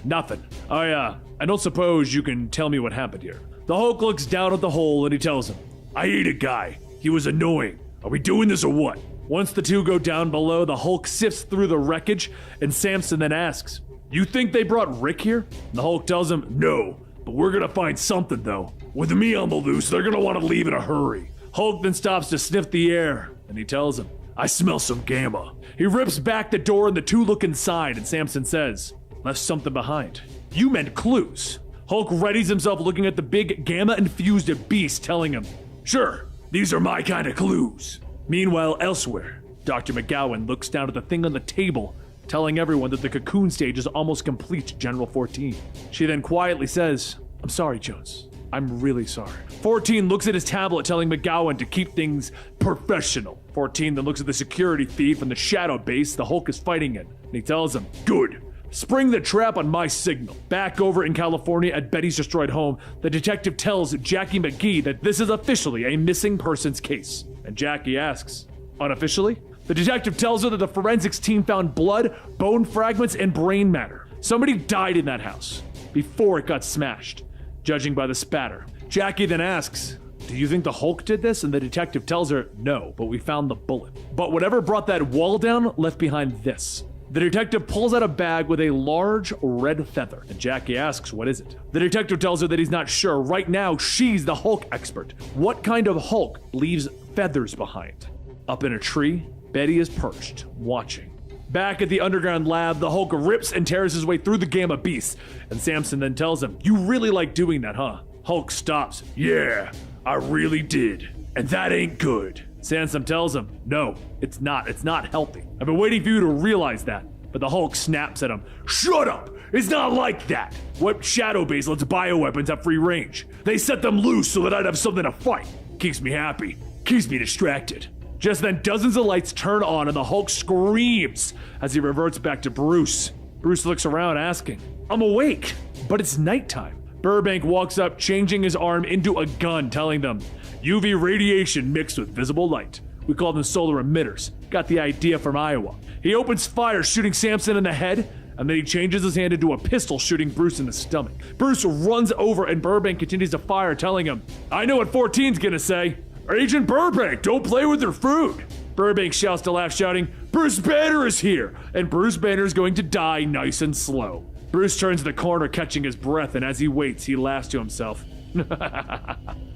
nothing. I don't suppose you can tell me what happened here. The Hulk looks down at the hole and he tells him, I ate a guy. He was annoying. Are we doing this or what? Once the two go down below, the Hulk sifts through the wreckage, and Samson then asks, you think they brought Rick here? And the Hulk tells him, no, but we're gonna find something though. With me on the loose, they're gonna want to leave in a hurry. Hulk then stops to sniff the air, and he tells him, I smell some gamma. He rips back the door and the two look inside, and Samson says, left something behind. You meant clues. Hulk readies himself looking at the big gamma-infused beast, telling him, sure, these are my kind of clues. Meanwhile, elsewhere, Dr. McGowan looks down at the thing on the table, telling everyone that the cocoon stage is almost complete, General 14. She then quietly says, I'm sorry, Jones. I'm really sorry. 14 looks at his tablet, telling McGowan to keep things professional. 14 then looks at the security feed from the shadow base the Hulk is fighting in, and he tells him, good. Spring the trap on my signal. Back over in California at Betty's destroyed home, the detective tells Jackie McGee that this is officially a missing persons case. And Jackie asks, unofficially? The detective tells her that the forensics team found blood, bone fragments, and brain matter. Somebody died in that house before it got smashed, judging by the spatter. Jackie then asks, do you think the Hulk did this? And the detective tells her, no, but we found the bullet. But whatever brought that wall down left behind this. The detective pulls out a bag with a large red feather, and Jackie asks, what is it? The detective tells her that he's not sure. Right now, she's the Hulk expert. What kind of Hulk leaves feathers behind? Up in a tree, Betty is perched, watching. Back at the underground lab, the Hulk rips and tears his way through the gamma beast, and Samson then tells him, you really like doing that, huh? Hulk stops. Yeah, I really did. And that ain't good. Samson tells him, no, it's not healthy. I've been waiting for you to realize that. But the Hulk snaps at him. Shut up! It's not like that! What shadow base lets bioweapons have free range? They set them loose so that I'd have something to fight. Keeps me happy. Keeps me distracted. Just then, dozens of lights turn on and the Hulk screams as he reverts back to Bruce. Bruce looks around asking, I'm awake, but it's nighttime. Burbank walks up, changing his arm into a gun, telling them, UV radiation mixed with visible light. We call them solar emitters. Got the idea from Iowa. He opens fire, shooting Samson in the head, and then he changes his hand into a pistol, shooting Bruce in the stomach. Bruce runs over and Burbank continues to fire, telling him, I know what 14's gonna say. Agent Burbank, don't play with their food. Burbank shouts to laugh, shouting, Bruce Banner is here, and Bruce Banner is going to die nice and slow. Bruce turns the corner, catching his breath, and as he waits, he laughs to himself.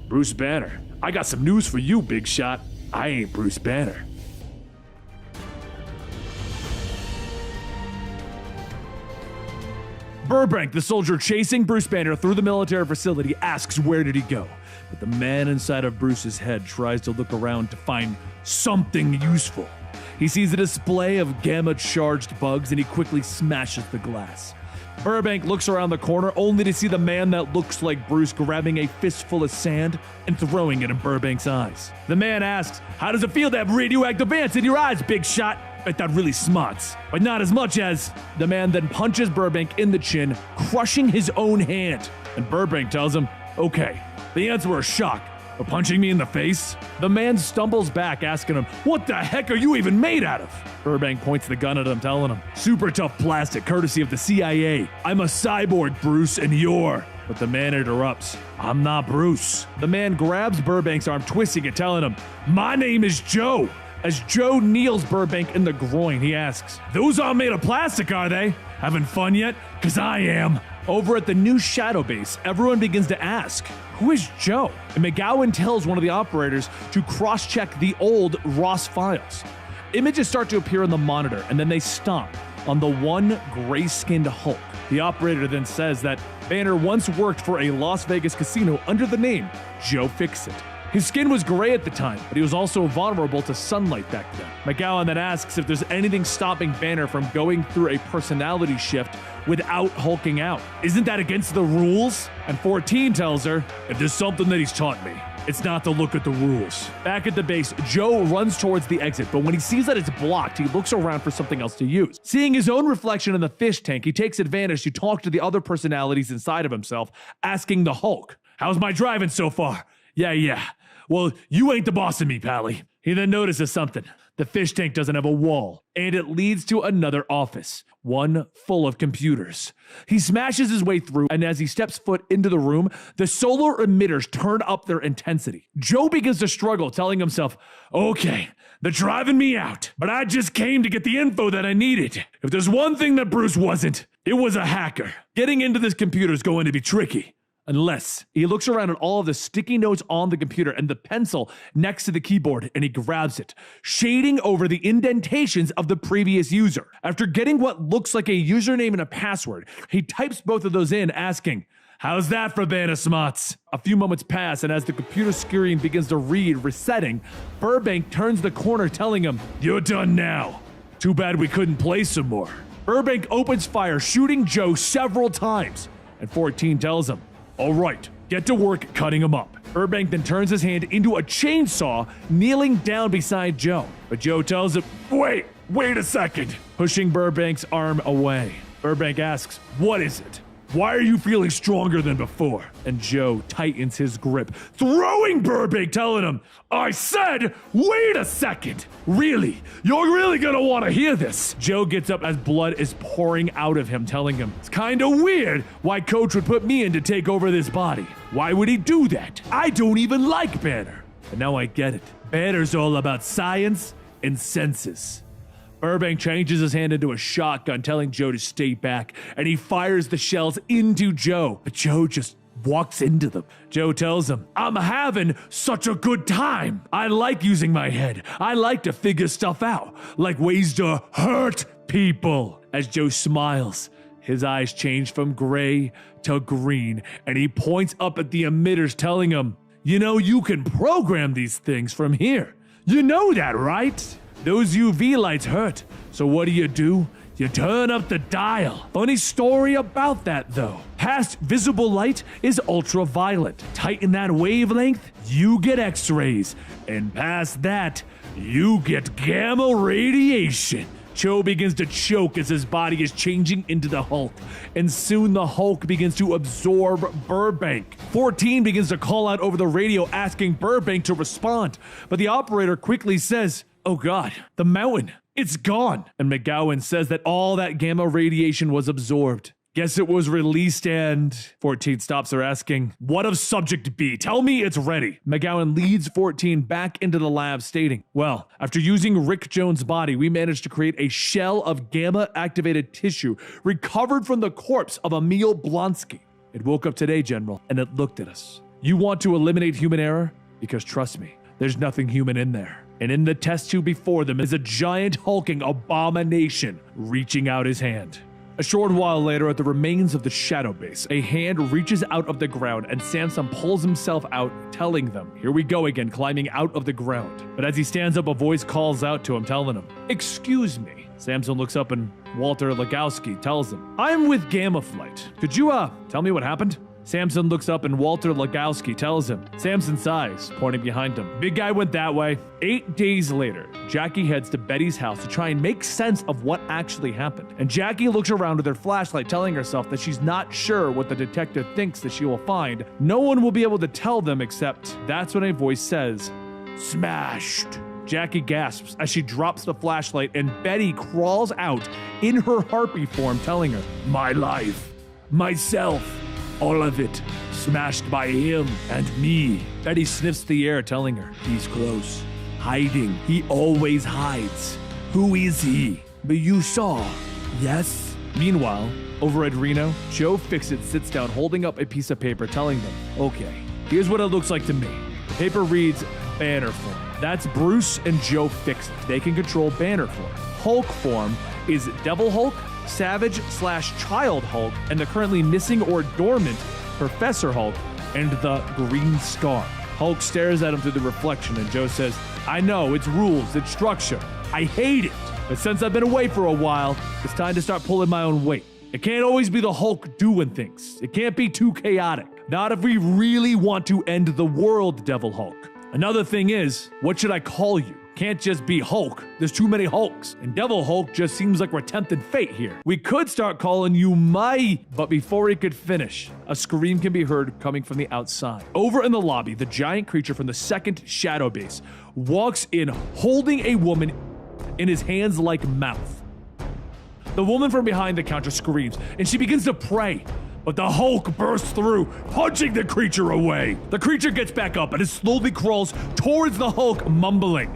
Bruce Banner, I got some news for you, big shot. I ain't Bruce Banner. Burbank, the soldier chasing Bruce Banner through the military facility, asks where did he go. But the man inside of Bruce's head tries to look around to find something useful. He sees a display of gamma-charged bugs and he quickly smashes the glass. Burbank looks around the corner only to see the man that looks like Bruce grabbing a fistful of sand and throwing it in Burbank's eyes. The man asks, how does it feel to have radioactive ants in your eyes, big shot? Bet that really smarts, but not as much as... The man then punches Burbank in the chin, crushing his own hand. And Burbank tells him, okay, the ants were a shock, but punching me in the face? The man stumbles back, asking him, what the heck are you even made out of? Burbank points the gun at him, telling him, super tough plastic, courtesy of the CIA. I'm a cyborg, Bruce, and you're... But the man interrupts, I'm not Bruce. The man grabs Burbank's arm, twisting it, telling him, my name is Joe. As Joe kneels Burbank in the groin, he asks, those aren't made of plastic, are they? Having fun yet? 'Cause I am. Over at the new shadow base, everyone begins to ask, who is Joe? And McGowan tells one of the operators to cross-check the old Ross files. Images start to appear on the monitor, and then they stop on the one gray-skinned Hulk. The operator then says that Banner once worked for a Las Vegas casino under the name Joe Fixit. His skin was gray at the time, but he was also vulnerable to sunlight back then. McGowan then asks if there's anything stopping Banner from going through a personality shift without hulking out. Isn't that against the rules? And 14 tells her, if there's something that he's taught me, it's not to look at the rules. Back at the base, Joe runs towards the exit, but when he sees that it's blocked, he looks around for something else to use. Seeing his own reflection in the fish tank, he takes advantage to talk to the other personalities inside of himself, asking the Hulk, how's my driving so far? Yeah. Well, you ain't the boss of me, Pally. He then notices something. The fish tank doesn't have a wall, and it leads to another office, one full of computers. He smashes his way through, and as he steps foot into the room, the solar emitters turn up their intensity. Joe begins to struggle, telling himself, okay, they're driving me out, but I just came to get the info that I needed. If there's one thing that Bruce wasn't, it was a hacker. Getting into this computer is going to be tricky. Unless he looks around at all of the sticky notes on the computer and the pencil next to the keyboard, and he grabs it, shading over the indentations of the previous user. After getting what looks like a username and a password, he types both of those in, asking, "How's that for Banasmots?" A few moments pass, and as the computer screen begins to read, resetting, Burbank turns the corner, telling him, "You're done now. Too bad we couldn't play some more." Burbank opens fire, shooting Joe several times, and 14 tells him, "All right, get to work cutting him up." Burbank then turns his hand into a chainsaw, kneeling down beside Joe. But Joe tells him, wait a second, pushing Burbank's arm away. Burbank asks, "What is it? Why are you feeling stronger than before?" And Joe tightens his grip, throwing Burbank, telling him, "I said, wait a second. Really? You're really gonna want to hear this." Joe gets up as blood is pouring out of him, telling him, "It's kinda weird why Coach would put me in to take over this body. Why would he do that? I don't even like Banner." And now I get it. Banner's all about science and senses. Burbank changes his hand into a shotgun, telling Joe to stay back, and he fires the shells into Joe, but Joe just walks into them. Joe tells him, "I'm having such a good time. I like using my head. I like to figure stuff out, like ways to hurt people." As Joe smiles, his eyes change from gray to green, and he points up at the emitters, telling him, "You know, you can program these things from here. You know that, right? Those UV lights hurt, so what do? You turn up the dial." Funny story about that, though. Past visible light is ultraviolet. Tighten that wavelength, you get X-rays. And past that, you get gamma radiation. Joe begins to choke as his body is changing into the Hulk, and soon the Hulk begins to absorb Burbank. 14 begins to call out over the radio, asking Burbank to respond, but the operator quickly says, "Oh God, the mountain, it's gone." And McGowan says that all that gamma radiation was absorbed. Guess it was released, and 14 stops her, asking, "What of Subject B? Tell me it's ready." McGowan leads 14 back into the lab, stating, "Well, after using Rick Jones' body, we managed to create a shell of gamma-activated tissue recovered from the corpse of Emil Blonsky. It woke up today, General, and it looked at us. You want to eliminate human error? Because trust me, there's nothing human in there. And in the test tube before them is a giant hulking abomination reaching out his hand." A short while later, at the remains of the shadow base, a hand reaches out of the ground and Samson pulls himself out, telling them, "Here we go again, climbing out of the ground." But as he stands up, a voice calls out to him, telling him, "Excuse me." Samson looks up and Walter Legowski tells him, "I'm with Gamma Flight. Could you, tell me what happened?" Samson looks up and Walter Legowski tells him. Samson sighs, pointing behind him. "Big guy went that way." 8 days later, Jackie heads to Betty's house to try and make sense of what actually happened. And Jackie looks around with her flashlight, telling herself that she's not sure what the detective thinks that she will find. No one will be able to tell them, except that's when a voice says, "Smashed." Jackie gasps as she drops the flashlight, and Betty crawls out in her Harpy form, telling her, "My life, myself, all of it, smashed by him and me." Betty sniffs the air, telling her, "He's close, hiding. He always hides. Who is he?" "But you saw, yes?" Meanwhile, over at Reno, Joe Fixit sits down holding up a piece of paper, telling them, "Okay, here's what it looks like to me." The paper reads, "Banner form." That's Bruce and Joe Fixit. They can control Banner form. Hulk form is Devil Hulk, Savage/Child Hulk, and the currently missing or dormant Professor Hulk, and the Green Scar. Hulk stares at him through the reflection, and Joe says, "I know, it's rules, it's structure. I hate it. But since I've been away for a while, it's time to start pulling my own weight. It can't always be the Hulk doing things. It can't be too chaotic. Not if we really want to end the world, Devil Hulk. Another thing is, what should I call you? can't just be Hulk. There's too many Hulks. And Devil Hulk just seems like we're tempting fate here. We could start calling you my... But before he could finish, a scream can be heard coming from the outside. Over in the lobby, the giant creature from the second shadow base walks in holding a woman in his hands like mouth. The woman from behind the counter screams, and she begins to pray. But the Hulk bursts through, punching the creature away. The creature gets back up and it slowly crawls towards the Hulk, mumbling.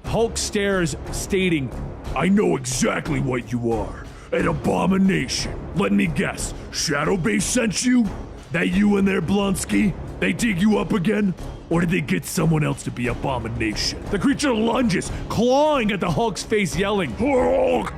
Hulk stares, stating, I know exactly what you are. An abomination. Let me guess, Shadow Base sent you? That you and their Blonsky? They dig you up again? Or did they get someone else to be Abomination? The creature lunges, clawing at the Hulk's face, yelling, Hulk!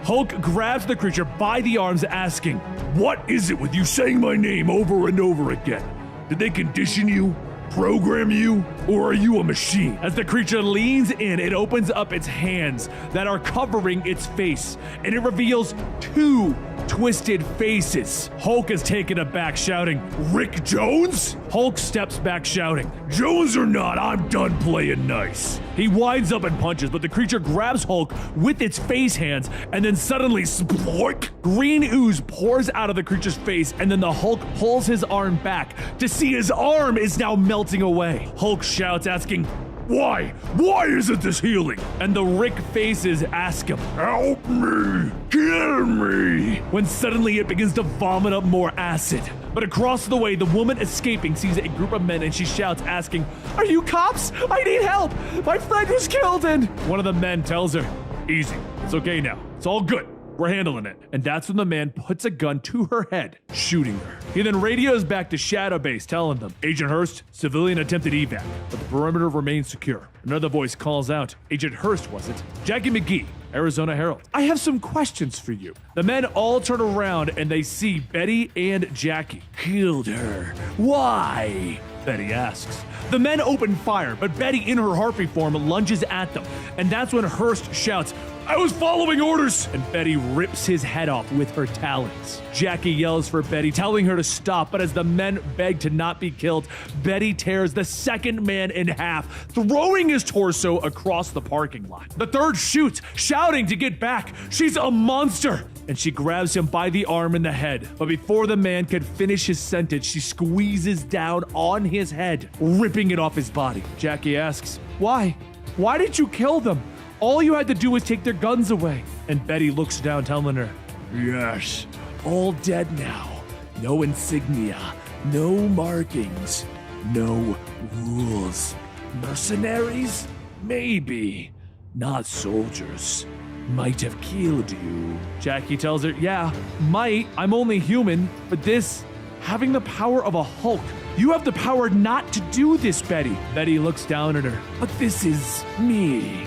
Hulk grabs the creature by the arms, asking, what is it with you saying my name over and over again? Did they condition you? Program you? Or are you a machine? As the creature leans in, it opens up its hands that are covering its face, and it reveals two twisted faces. Hulk is taken aback, shouting, Rick Jones? Hulk steps back, shouting, Jones or not, I'm done playing nice. He winds up and punches, but the creature grabs Hulk with its face hands, and then suddenly, sploink! Green ooze pours out of the creature's face, and then the Hulk pulls his arm back to see his arm is now melting away. Hulk shouts, asking, Why? Why isn't this healing? And the Rick faces ask him, Help me! Kill me! When suddenly it begins to vomit up more acid. But across the way, the woman escaping sees a group of men and she shouts, asking, Are you cops? I need help! My friend was killed! And one of the men tells her, Easy, it's okay now. It's all good. We're handling it. And that's when the man puts a gun to her head, shooting her. He then radios back to Shadow Base, telling them, Agent Hurst, civilian attempted evac, but the perimeter remains secure. Another voice calls out, Agent Hurst, was it? Jackie McGee, Arizona Herald. I have some questions for you. The men all turn around and they see Betty and Jackie. Killed her. Why? Betty asks. The men open fire, but Betty in her Harpy form lunges at them. And that's when Hurst shouts, I was following orders! And Betty rips his head off with her talons. Jackie yells for Betty, telling her to stop, but as the men beg to not be killed, Betty tears the second man in half, throwing his torso across the parking lot. The third shoots, shouting to get back. She's a monster! And she grabs him by the arm and the head. But before the man could finish his sentence, she squeezes down on his head, ripping it off his body. Jackie asks, Why? Why did you kill them? All you had to do was take their guns away. And Betty looks down, telling her, Yes, all dead now. No insignia, no markings, no rules. Mercenaries? Maybe. Not soldiers. Might have killed you. Jackie tells her, Yeah, might. I'm only human. But this, having the power of a Hulk, you have the power not to do this, Betty. Betty looks down at her. But this is me.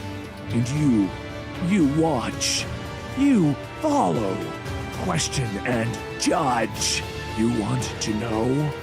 And you watch, you follow, question and judge. You want to know,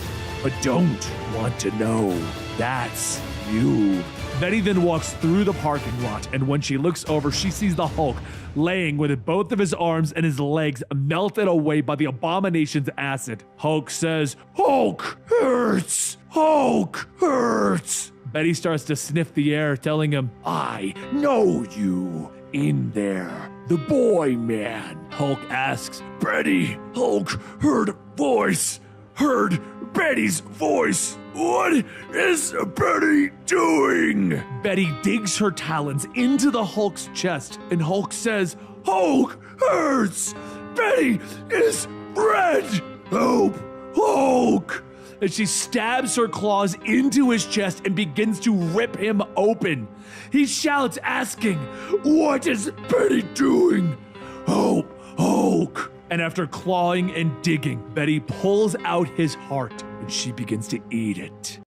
but don't want to know. That's you. Betty then walks through the parking lot, and when she looks over, she sees the Hulk laying with both of his arms and his legs melted away by the Abomination's acid. Hulk says, Hulk hurts! Hulk hurts! Betty starts to sniff the air, telling him, I know you in there. The boy man. Hulk asks, Betty, Hulk heard voice. Heard Betty's voice. What is Betty doing? Betty digs her talons into the Hulk's chest, and Hulk says, Hulk hurts. Betty is red. Help, Hulk. And she stabs her claws into his chest and begins to rip him open. He shouts, asking, What is Betty doing? Help, Hulk. And after clawing and digging, Betty pulls out his heart and she begins to eat it.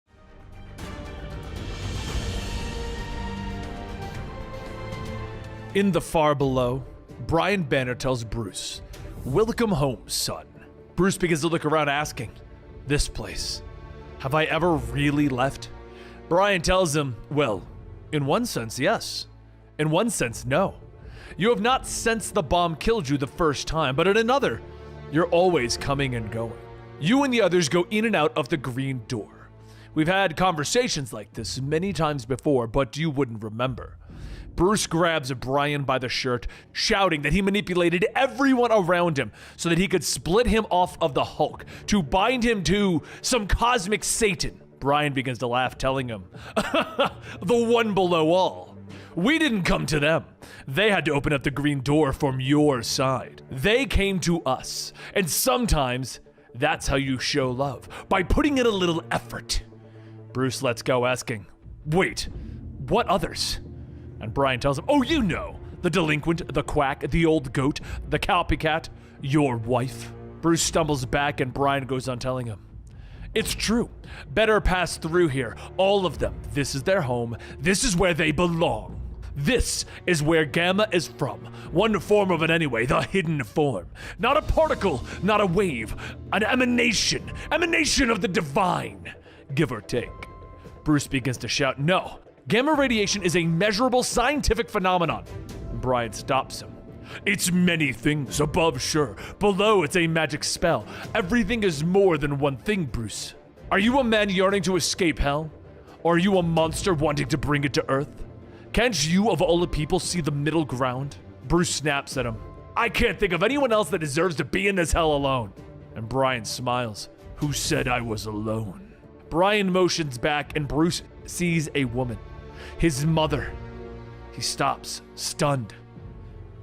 In the far below, Brian Banner tells Bruce, Welcome home, son. Bruce begins to look around asking, This place, have I ever really left? Brian tells him, Well, in one sense, yes. In one sense, no. You have not since the bomb killed you the first time, but in another, you're always coming and going. You and the others go in and out of the green door. We've had conversations like this many times before, but you wouldn't remember. Bruce grabs Brian by the shirt, shouting that he manipulated everyone around him so that he could split him off of the Hulk to bind him to some cosmic Satan. Brian begins to laugh, telling him, the one below all. We didn't come to them. They had to open up the green door from your side. They came to us. And sometimes that's how you show love, by putting in a little effort. Bruce lets go, asking, wait, what others? And Brian tells him, oh, you know, the delinquent, the quack, the old goat, the copycat, your wife. Bruce stumbles back and Brian goes on telling him, it's true. Better pass through here. All of them. This is their home. This is where they belong. This is where Gamma is from. One form of it anyway, the hidden form. Not a particle, not a wave. An emanation. Emanation of the divine. Give or take. Bruce begins to shout, no. Gamma radiation is a measurable scientific phenomenon. Brian stops him. It's many things, above sure. Below it's a magic spell. Everything is more than one thing, Bruce. Are you a man yearning to escape hell? Or are you a monster wanting to bring it to Earth? Can't you, of all the people, see the middle ground? Bruce snaps at him. I can't think of anyone else that deserves to be in this hell alone. And Brian smiles. Who said I was alone? Brian motions back and Bruce sees a woman. His mother. He stops, stunned.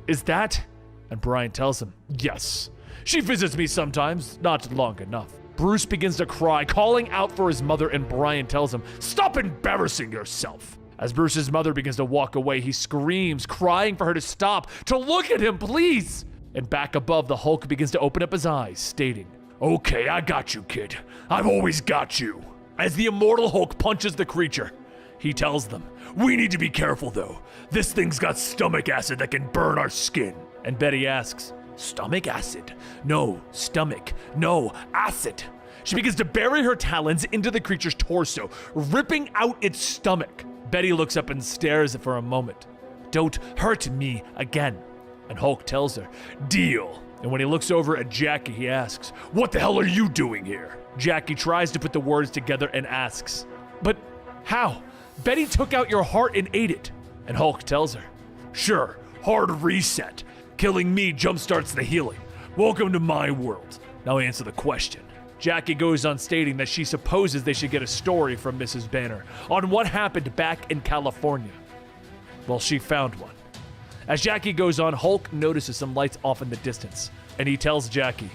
Is that? And Brian tells him, yes. She visits me sometimes, not long enough. Bruce begins to cry, calling out for his mother, and Brian tells him, stop embarrassing yourself. As Bruce's mother begins to walk away, he screams, crying for her to stop, to look at him, please. And back above, the Hulk begins to open up his eyes, stating, okay, I got you, kid. I've always got you. As the Immortal Hulk punches the creature, he tells them, we need to be careful though. This thing's got stomach acid that can burn our skin. And Betty asks, stomach acid? No, stomach. No, acid. She begins to bury her talons into the creature's torso, ripping out its stomach. Betty looks up and stares for a moment. Don't hurt me again. And Hulk tells her, deal. And when he looks over at Jackie, he asks, what the hell are you doing here? Jackie tries to put the words together and asks, but how? Betty took out your heart and ate it. And Hulk tells her, sure, hard reset. Killing me jumpstarts the healing. Welcome to my world. Now answer the question. Jackie goes on stating that she supposes they should get a story from Mrs. Banner on what happened back in California. Well, she found one. As Jackie goes on, Hulk notices some lights off in the distance, and he tells Jackie,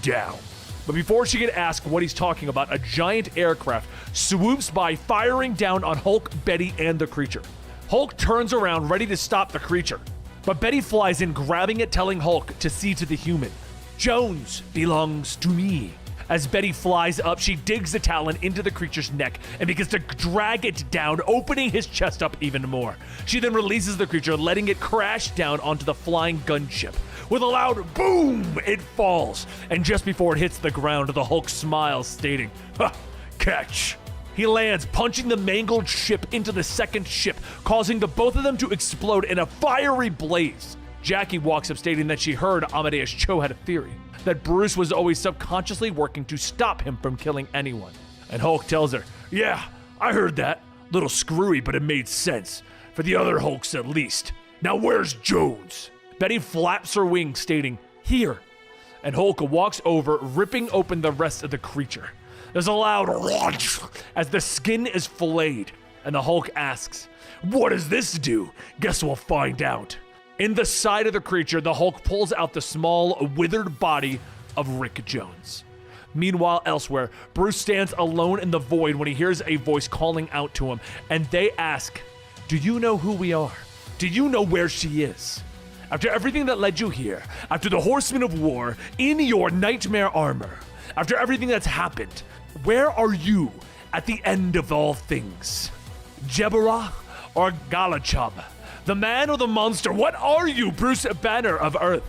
down. But before she could ask what he's talking about, a giant aircraft swoops by, firing down on Hulk, Betty, and the creature. Hulk turns around, ready to stop the creature. But Betty flies in, grabbing it, telling Hulk to see to the human. Jones belongs to me. As Betty flies up, she digs the talon into the creature's neck and begins to drag it down, opening his chest up even more. She then releases the creature, letting it crash down onto the flying gunship. With a loud boom, it falls, and just before it hits the ground, the Hulk smiles, stating, ha, catch. He lands, punching the mangled ship into the second ship, causing the both of them to explode in a fiery blaze. Jackie walks up, stating that she heard Amadeus Cho had a theory that Bruce was always subconsciously working to stop him from killing anyone. And Hulk tells her, yeah, I heard that. Little screwy, but it made sense. For the other Hulks at least. Now where's Jones? Betty flaps her wings, stating, here. And Hulk walks over, ripping open the rest of the creature. There's a loud whoosh as the skin is filleted. And the Hulk asks, what does this do? Guess we'll find out. In the side of the creature, the Hulk pulls out the small, withered body of Rick Jones. Meanwhile, elsewhere, Bruce stands alone in the void when he hears a voice calling out to him, and they ask, do you know who we are? Do you know where she is? After everything that led you here, after the Horsemen of War, in your nightmare armor, after everything that's happened, where are you at the end of all things? Jebera or Galachub? The man or the monster? What are you, Bruce Banner of Earth?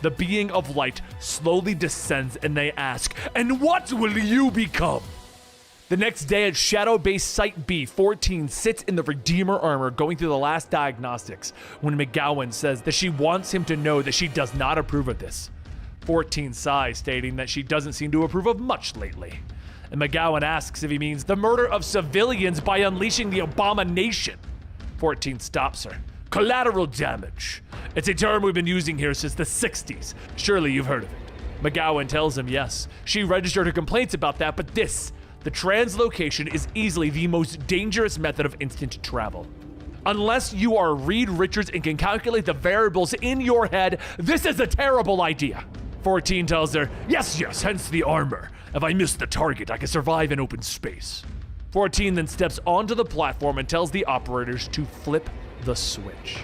The being of light slowly descends and they ask, and what will you become? The next day at Shadow Base Site B, 14 sits in the Redeemer armor going through the last diagnostics when McGowan says that she wants him to know that she does not approve of this. 14 sighs, stating that she doesn't seem to approve of much lately. and McGowan asks if he means the murder of civilians by unleashing the Abomination. 14 stops her. Collateral damage. It's a term we've been using here since the 60s. Surely you've heard of it. McGowan tells him yes. She registered her complaints about that, but this, the translocation, is easily the most dangerous method of instant travel. Unless you are Reed Richards and can calculate the variables in your head, this is a terrible idea. 14 tells her, yes, hence the armor. If I miss the target, I can survive in open space. 14 then steps onto the platform and tells the operators to flip the switch.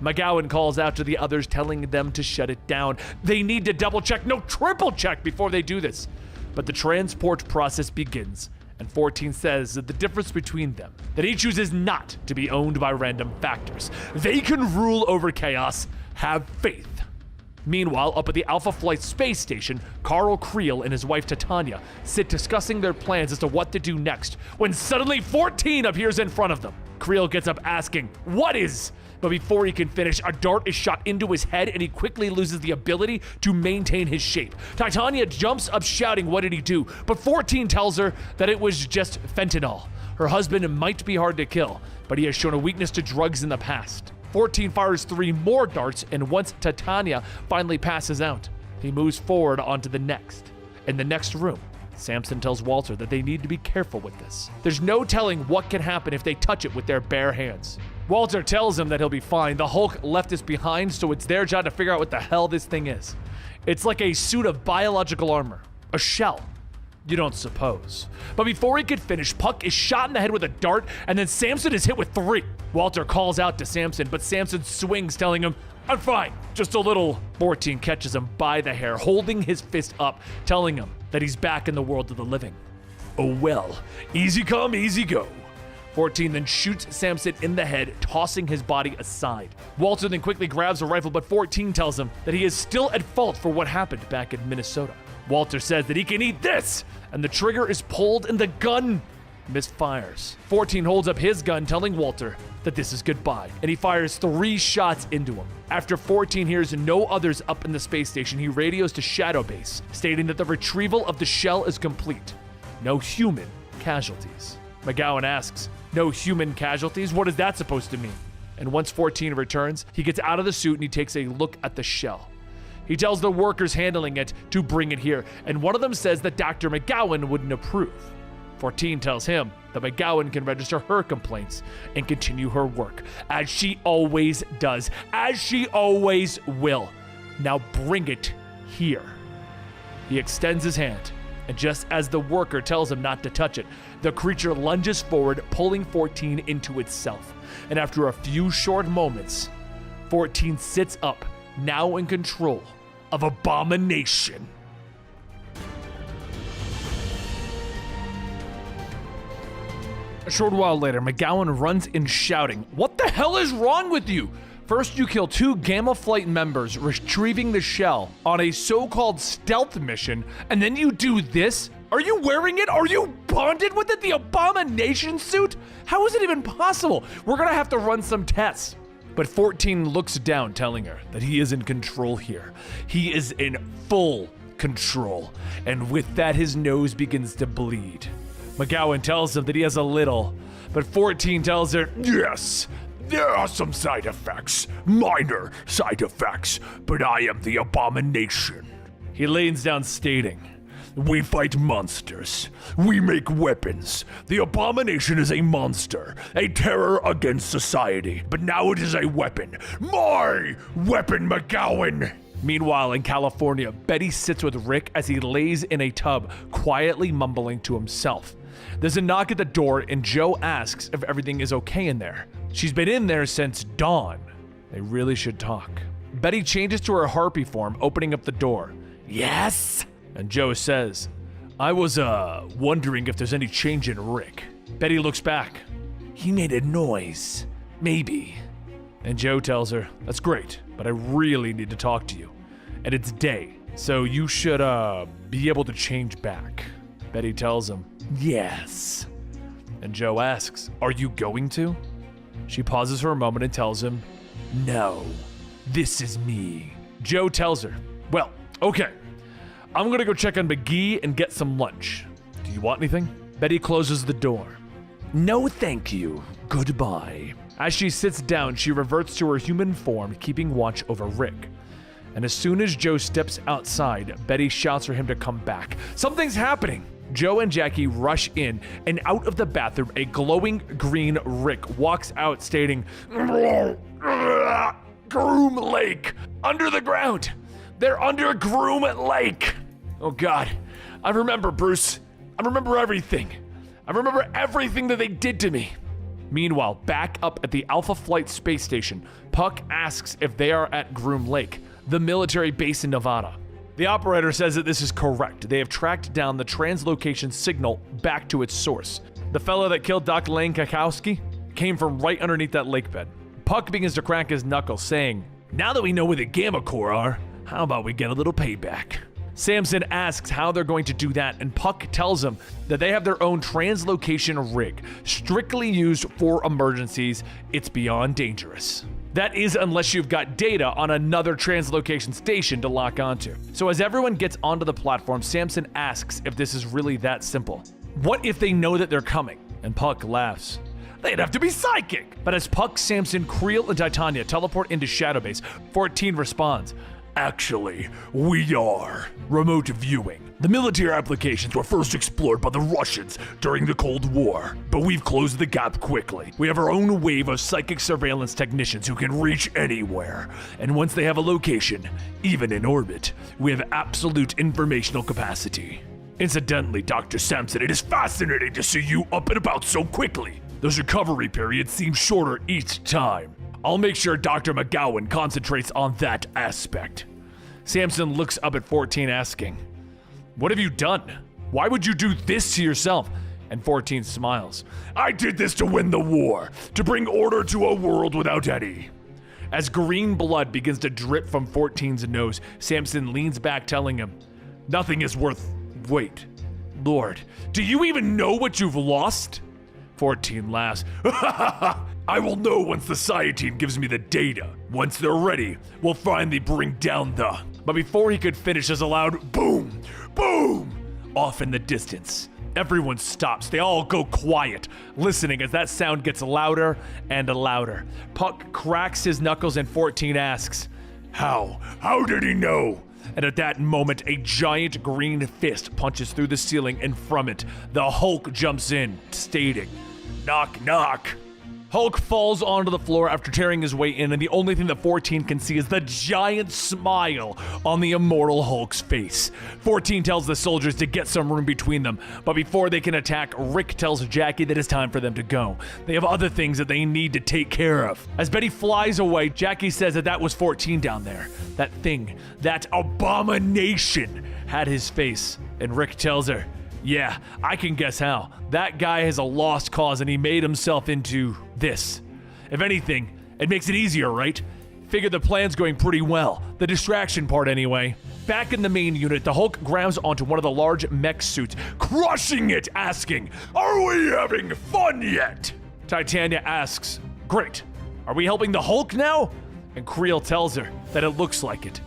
McGowan calls out to the others, telling them to shut it down. They need to double check, no, triple check before they do this. But the transport process begins, and 14 says that the difference between them, that he chooses not to be owned by random factors. They can rule over chaos. Have faith. Meanwhile, up at the Alpha Flight space station, Carl Creel and his wife Titania sit discussing their plans as to what to do next, when suddenly 14 appears in front of them. Creel gets up asking, "What is?" But before he can finish, a dart is shot into his head and he quickly loses the ability to maintain his shape. Titania jumps up shouting, "What did he do?" But 14 tells her that it was just fentanyl. Her husband might be hard to kill, but he has shown a weakness to drugs in the past. 14 fires 3 more darts, and once Titania finally passes out, he moves forward onto the next. In the next room, Samson tells Walter that they need to be careful with this. There's no telling what can happen if they touch it with their bare hands. Walter tells him that he'll be fine. The Hulk left us behind, so it's their job to figure out what the hell this thing is. It's like a suit of biological armor. A shell. You don't suppose. But before he could finish, Puck is shot in the head with a dart, and then Samson is hit with 3. Walter calls out to Samson, but Samson swings, telling him, "I'm fine, just a little." 14 catches him by the hair, holding his fist up, telling him that he's back in the world of the living. Oh well, easy come, easy go. 14 then shoots Samson in the head, tossing his body aside. Walter then quickly grabs a rifle, but 14 tells him that he is still at fault for what happened back in Minnesota. Walter says that he can eat this, and the trigger is pulled and the gun misfires. 14 holds up his gun, telling Walter that this is goodbye, and he fires 3 shots into him. After 14 hears no others up in the space station, he radios to Shadow Base, stating that the retrieval of the shell is complete. No human casualties. McGowan asks, "No human casualties? What is that supposed to mean?" And once 14 returns, he gets out of the suit and he takes a look at the shell. He tells the workers handling it to bring it here, and one of them says that Dr. McGowan wouldn't approve. 14 tells him that McGowan can register her complaints and continue her work, as she always does, as she always will. Now bring it here. He extends his hand, and just as the worker tells him not to touch it, the creature lunges forward, pulling 14 into itself. And after a few short moments, 14 sits up, now in control of Abomination. A short while later, McGowan runs in shouting, "What the hell is wrong with you? First you kill 2 Gamma Flight members retrieving the shell on a so-called stealth mission, and then you do this? Are you wearing it? Are you bonded with it? The Abomination suit? How is it even possible? We're gonna have to run some tests." But 14 looks down, telling her that he is in control here. He is in full control, and with that his nose begins to bleed. McGowan tells him that he has a little, but 14 tells her, "Yes, there are some side effects, minor side effects, but I am the Abomination." He leans down, stating, "We fight monsters. We make weapons. The Abomination is a monster, a terror against society, but now it is a weapon. My weapon, McGowan." Meanwhile, in California, Betty sits with Rick as he lays in a tub, quietly mumbling to himself. There's a knock at the door, and Joe asks if everything is okay in there. She's been in there since dawn. They really should talk. Betty changes to her Harpy form, opening up the door. "Yes?" And Joe says, "I was, wondering if there's any change in Rick." Betty looks back. "He made a noise. Maybe." And Joe tells her, "That's great, but I really need to talk to you. And it's day, so you should, be able to change back." Betty tells him, "Yes." And Joe asks, "Are you going to?" She pauses for a moment and tells him, "No, this is me." Joe tells her, "Well, okay. I'm gonna go check on McGee and get some lunch. Do you want anything? Betty closes the door. No, thank you. Goodbye. As she sits down, she reverts to her human form, keeping watch over Rick. And as soon as Joe steps outside, Betty shouts for him to come back. Something's happening! Joe and Jackie rush in, and out of the bathroom, a glowing green Rick walks out stating, Groom Lake! Under the ground! They're under Groom Lake! Oh God, I remember, Bruce. I remember everything. I remember everything that they did to me. Meanwhile, back up at the Alpha Flight space station, Puck asks if they are at Groom Lake, the military base in Nevada. The operator says that this is correct. They have tracked down the translocation signal back to its source. The fellow that killed Dr. Lane Kakowski came from right underneath that lake bed. Puck begins to crack his knuckles, saying, now that we know where the Gamma Core are, how about we get a little payback? Samson asks how they're going to do that, and Puck tells him that they have their own translocation rig, strictly used for emergencies. It's beyond dangerous. That is unless you've got data on another translocation station to lock onto. So as everyone gets onto the platform, Samson asks if this is really that simple. What if they know that they're coming? And Puck laughs. They'd have to be psychic! But as Puck, Samson, Creel, and Titania teleport into Shadowbase, 14 responds, actually, we are. Remote viewing. The military applications were first explored by the Russians during the Cold War, but we've closed the gap quickly. We have our own wave of psychic surveillance technicians who can reach anywhere, and once they have a location, even in orbit, we have absolute informational capacity. Incidentally, Dr. Samson, it is fascinating to see you up and about so quickly. Those recovery periods seem shorter each time. I'll make sure Dr. McGowan concentrates on that aspect. Samson looks up at 14 asking, what have you done? Why would you do this to yourself? And 14 smiles. I did this to win the war, to bring order to a world without any. As green blood begins to drip from 14's nose, Samson leans back telling him, nothing is worth, wait, Lord, do you even know what you've lost? 14 laughs. I will know once the Psi team gives me the data. Once they're ready, we'll finally bring down the... But before he could finish, there's a loud boom, boom, off in the distance. Everyone stops. They all go quiet, listening as that sound gets louder and louder. Puck cracks his knuckles and 14 asks, how? How did he know? And at that moment, a giant green fist punches through the ceiling, and from it, the Hulk jumps in, stating, knock, knock. Hulk falls onto the floor after tearing his way in, and the only thing that 14 can see is the giant smile on the Immortal Hulk's face. 14 tells the soldiers to get some room between them, but before they can attack, Rick tells Jackie that it's time for them to go. They have other things that they need to take care of. As Betty flies away, Jackie says that was 14 down there. That thing, that abomination, had his face, and Rick tells her, yeah, I can guess how. That guy has a lost cause and he made himself into this. If anything, it makes it easier, right? Figure the plan's going pretty well. The distraction part anyway. Back in the main unit, the Hulk grabs onto one of the large mech suits, crushing it, asking, are we having fun yet? Titania asks, great. Are we helping the Hulk now? And Creel tells her that it looks like it.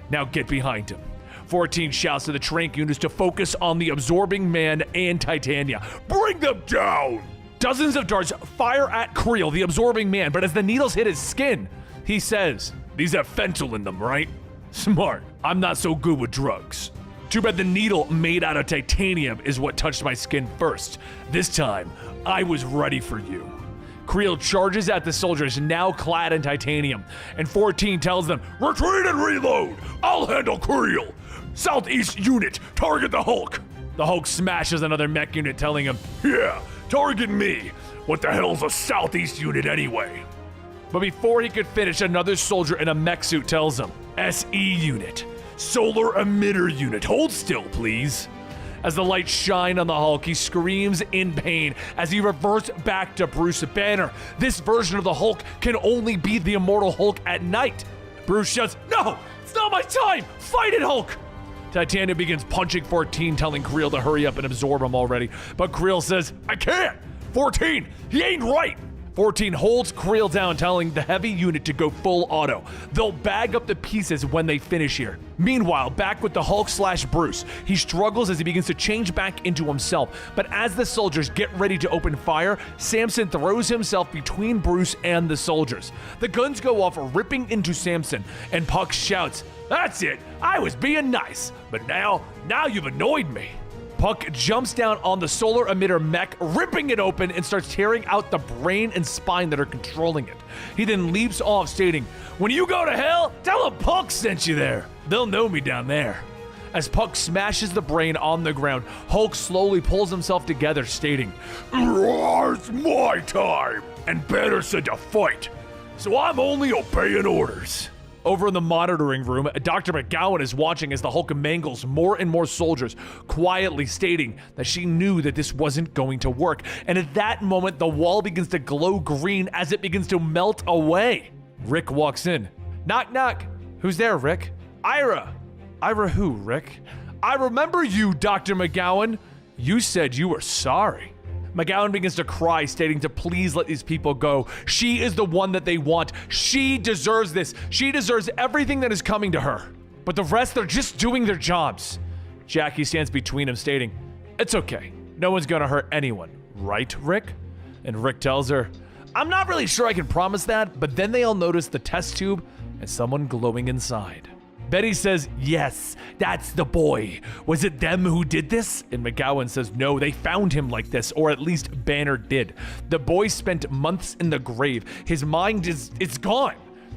Now get behind him. 14 shouts to the Trank units to focus on the Absorbing Man and Titania. Bring them down! Dozens of darts fire at Creel, the Absorbing Man, but as the needles hit his skin, he says, these have fentanyl in them, right? Smart. I'm not so good with drugs. Too bad the needle made out of titanium is what touched my skin first. This time, I was ready for you. Creel charges at the soldiers, now clad in titanium, and 14 tells them, retreat and reload! I'll handle Creel! Southeast unit, target the Hulk! The Hulk smashes another mech unit, telling him, yeah, target me! What the hell's a Southeast unit anyway? But before he could finish, another soldier in a mech suit tells him, SE unit, solar emitter unit, hold still please. As the lights shine on the Hulk, he screams in pain as he reverts back to Bruce Banner. This version of the Hulk can only be the Immortal Hulk at night. Bruce shouts, no, it's not my time, fight it Hulk! Titania begins punching 14, telling Creel to hurry up and absorb him already. But Creel says, I can't! 14, he ain't right! 14 holds Creel down, telling the heavy unit to go full auto. They'll bag up the pieces when they finish here. Meanwhile, back with the Hulk/Bruce, he struggles as he begins to change back into himself. But as the soldiers get ready to open fire, Samson throws himself between Bruce and the soldiers. The guns go off, ripping into Samson, and Puck shouts, "That's it! I was being nice, but now you've annoyed me." Puck jumps down on the solar emitter mech, ripping it open and starts tearing out the brain and spine that are controlling it. He then leaps off, stating, "When you go to hell, tell them Puck sent you there. They'll know me down there." As Puck smashes the brain on the ground, Hulk slowly pulls himself together, stating, "It's my time, and Banner said to fight, so I'm only obeying orders." Over in the monitoring room, Dr. McGowan is watching as the Hulk mangles more and more soldiers, quietly stating that she knew that this wasn't going to work. And at that moment, the wall begins to glow green as it begins to melt away. Rick walks in. "Knock, knock. Who's there, Rick?" "Ira." "Ira who, Rick?" "I remember you, Dr. McGowan. You said you were sorry." McGowan begins to cry, stating to please let these people go. She is the one that they want. She deserves this. She deserves everything that is coming to her. But the rest, they're just doing their jobs. Jackie stands between them, stating, "It's okay. No one's gonna hurt anyone. Right, Rick?" And Rick tells her, "I'm not really sure I can promise that," but then they all notice the test tube and someone glowing inside. Betty says, "Yes, that's the boy. Was it them who did this?" And McGowan says, "No, they found him like this, or at least Banner did. The boy spent months in the grave. His mind it's gone.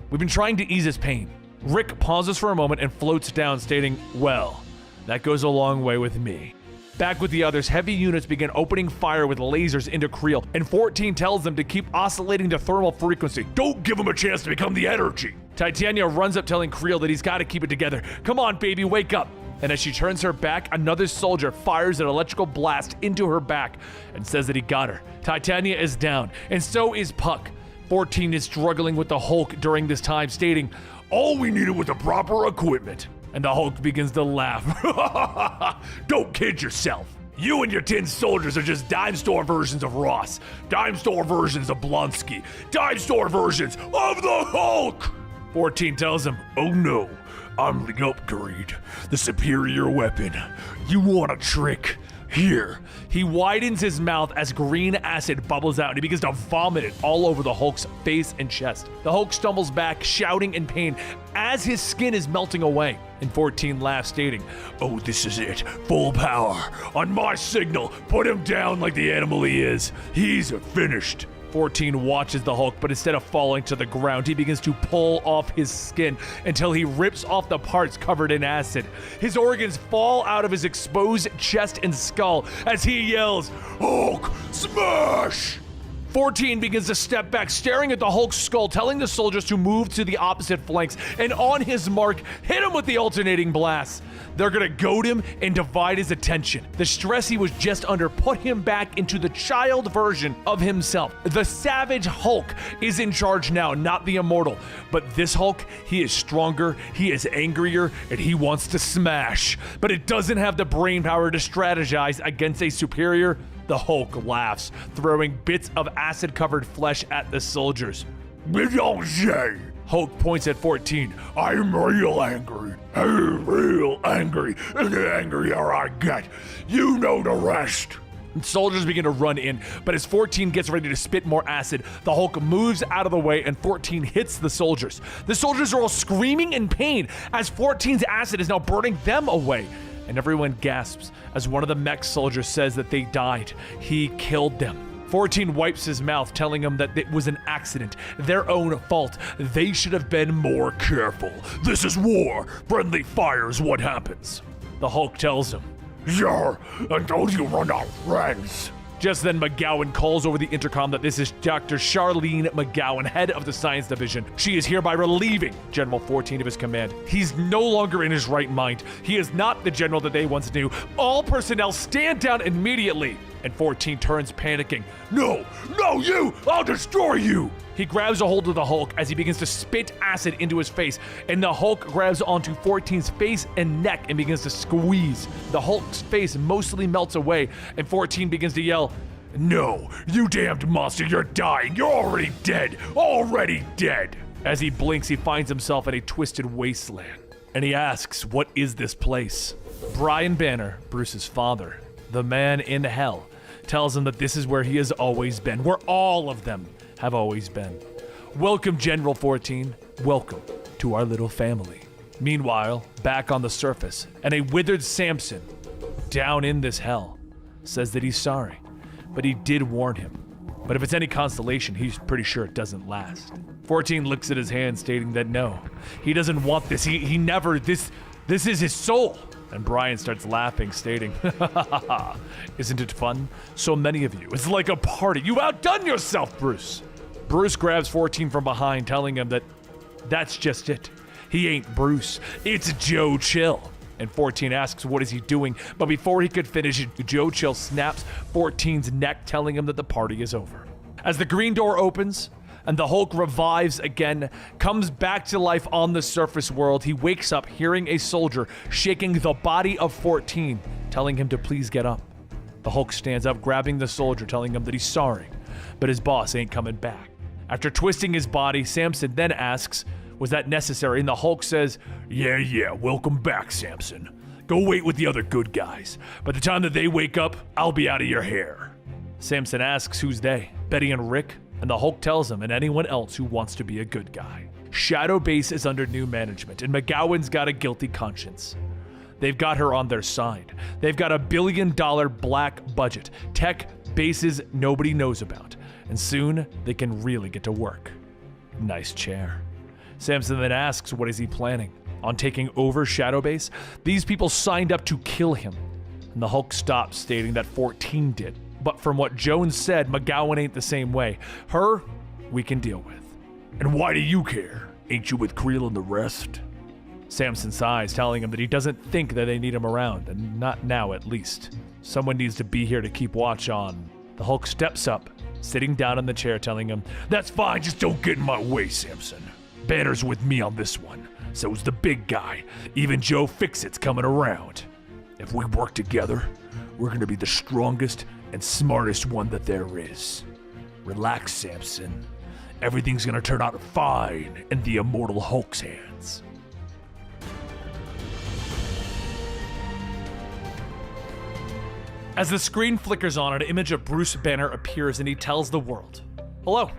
We've been trying to ease his pain." Rick pauses for a moment and floats down, stating, "Well, that goes a long way with me." Back with the others, heavy units begin opening fire with lasers into Creel, and 14 tells them to keep oscillating the thermal frequency. "Don't give him a chance to become the energy." Titania runs up telling Creel that he's got to keep it together. "Come on, baby, wake up." And as she turns her back, another soldier fires an electrical blast into her back and says that he got her. Titania is down, and so is Puck. 14 is struggling with the Hulk during this time, stating, "All we needed was the proper equipment." And the Hulk begins to laugh. "Don't kid yourself. You and your tin soldiers are just dime store versions of Ross, dime store versions of Blonsky, dime store versions of the Hulk." 14 tells him, "Oh no, I'm the upgrade, the superior weapon. You want a trick? Here." He widens his mouth as green acid bubbles out and he begins to vomit it all over the Hulk's face and chest. The Hulk stumbles back, shouting in pain as his skin is melting away. And 14 laughs, stating, "Oh, this is it. Full power. On my signal, put him down like the animal he is. He's finished." 14 watches the Hulk, but instead of falling to the ground, he begins to pull off his skin until he rips off the parts covered in acid. His organs fall out of his exposed chest and skull as he yells, "Hulk, smash!" 14 begins to step back, staring at the Hulk's skull, telling the soldiers to move to the opposite flanks, and on his mark, hit him with the alternating blasts. They're gonna goad him and divide his attention. The stress he was just under put him back into the child version of himself. The savage Hulk is in charge now, not the immortal. But this Hulk, he is stronger, he is angrier, and he wants to smash. But it doesn't have the brain power to strategize against a superior. The Hulk laughs, throwing bits of acid-covered flesh at the soldiers. "Mélanger!" Hulk points at 14. "I'm real angry. I'm real angry. And the angrier I get, you know the rest." And soldiers begin to run in, but as 14 gets ready to spit more acid, the Hulk moves out of the way and 14 hits the soldiers. The soldiers are all screaming in pain as 14's acid is now burning them away. And everyone gasps as one of the mech soldiers says that they died. He killed them. 14 wipes his mouth, telling him that it was an accident, their own fault. They should have been more careful. This is war. Friendly fire is what happens. The Hulk tells him, "Sure, until you run out of friends." Just then, McGowan calls over the intercom that this is Dr. Charlene McGowan, head of the science division. She is hereby relieving General 14 of his command. He's no longer in his right mind. He is not the general that they once knew. All personnel stand down immediately. And 14 turns, panicking. No, you! I'll destroy you! He grabs a hold of the Hulk as he begins to spit acid into his face, and the Hulk grabs onto 14's face and neck and begins to squeeze. The Hulk's face mostly melts away, and 14 begins to yell, No, you damned monster, you're dying. You're already dead. Already dead. As he blinks, he finds himself in a twisted wasteland. And he asks, what is this place? Brian Banner, Bruce's father, the man in hell, tells him that this is where he has always been, where all of them have always been. Welcome, General 14. Welcome to our little family. Meanwhile, back on the surface, and a withered Samson, down in this hell, says that he's sorry, but he did warn him. But if it's any consolation, he's pretty sure it doesn't last. 14 looks at his hand, stating that no, he doesn't want this. He never, this is his soul. And Brian starts laughing, stating, isn't it fun? So many of you. It's like a party. You've outdone yourself, Bruce. Bruce grabs 14 from behind, telling him that that's just it. He ain't Bruce. It's Joe Chill. And 14 asks what is he doing, but before he could finish, Joe Chill snaps 14's neck, telling him that the party is over. As the green door opens, and the Hulk revives again, comes back to life on the surface world, he wakes up hearing a soldier shaking the body of 14, telling him to please get up. The Hulk stands up, grabbing the soldier, telling him that he's sorry, but his boss ain't coming back. After twisting his body, Samson then asks, was that necessary? And the Hulk says, yeah, welcome back, Samson. Go wait with the other good guys. By the time that they wake up, I'll be out of your hair. Samson asks who's they, Betty and Rick? And the Hulk tells him and anyone else who wants to be a good guy. Shadow Base is under new management, and McGowan's got a guilty conscience. They've got her on their side. They've got $1 billion black budget, tech bases nobody knows about, and soon they can really get to work. Nice chair. Samson then asks what is he planning on taking over Shadow Base? These people signed up to kill him, and the Hulk stops, stating that 14 did. But from what Jones said, McGowan ain't the same way. Her, we can deal with. And why do you care? Ain't you with Creel and the rest? Samson sighs, telling him that he doesn't think that they need him around, and not now at least. Someone needs to be here to keep watch on. The Hulk steps up, sitting down in the chair, telling him, that's fine, just don't get in my way, Samson. Banner's with me on this one. So's the big guy. Even Joe Fixit's coming around. If we work together, we're gonna be the strongest and smartest one that there is. Relax, Samson. Everything's gonna turn out fine in the Immortal Hulk's hands. As the screen flickers on, an image of Bruce Banner appears and he tells the world, hello.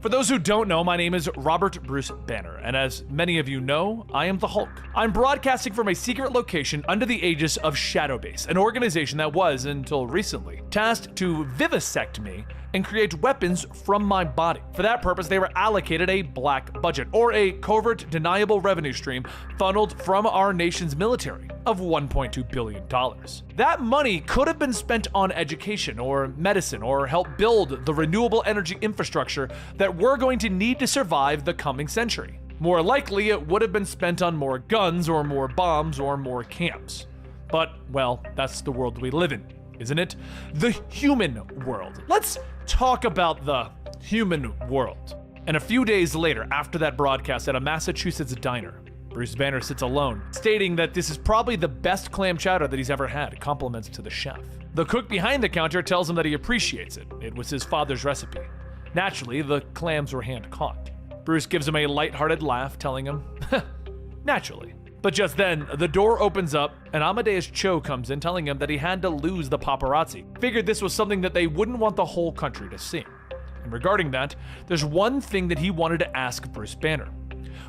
For those who don't know, my name is Robert Bruce Banner, and as many of you know, I am the Hulk. I'm broadcasting from a secret location under the aegis of Shadow Base, an organization that was, until recently, tasked to vivisect me and create weapons from my body. For that purpose, they were allocated a black budget, or a covert deniable revenue stream funneled from our nation's military of $1.2 billion. That money could have been spent on education or medicine or help build the renewable energy infrastructure that we're going to need to survive the coming century. More likely, it would have been spent on more guns or more bombs or more camps. But, well, that's the world we live in, isn't it? The human world. Let's talk about the human world. And a few days later, after that broadcast at a Massachusetts diner, Bruce Banner sits alone, stating that this is probably the best clam chowder that he's ever had, compliments to the chef. The cook behind the counter tells him that he appreciates it. It was his father's recipe. Naturally, the clams were hand-caught. Bruce gives him a lighthearted laugh, telling him, naturally. But just then, the door opens up, and Amadeus Cho comes in, telling him that he had to lose the paparazzi. Figured this was something that they wouldn't want the whole country to see. And regarding that, there's one thing that he wanted to ask Bruce Banner.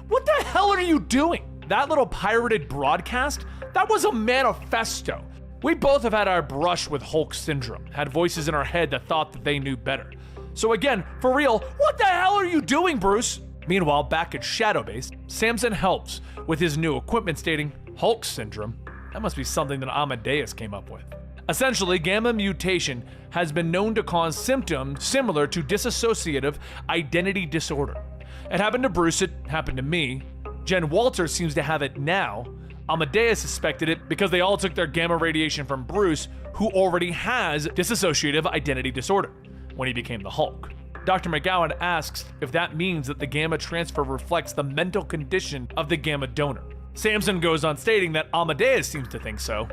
What the hell are you doing? That little pirated broadcast? That was a manifesto. We both have had our brush with Hulk syndrome, had voices in our head that thought that they knew better. So again, for real, what the hell are you doing, Bruce? Meanwhile, back at Shadow Base, Samson helps with his new equipment, stating, Hulk syndrome? That must be something that Amadeus came up with. Essentially, gamma mutation has been known to cause symptoms similar to dissociative identity disorder. It happened to Bruce, it happened to me. Jen Walter seems to have it now. Amadeus suspected it because they all took their gamma radiation from Bruce, who already has dissociative identity disorder, when he became the Hulk. Dr. McGowan asks if that means that the gamma transfer reflects the mental condition of the gamma donor. Samson goes on stating that Amadeus seems to think so.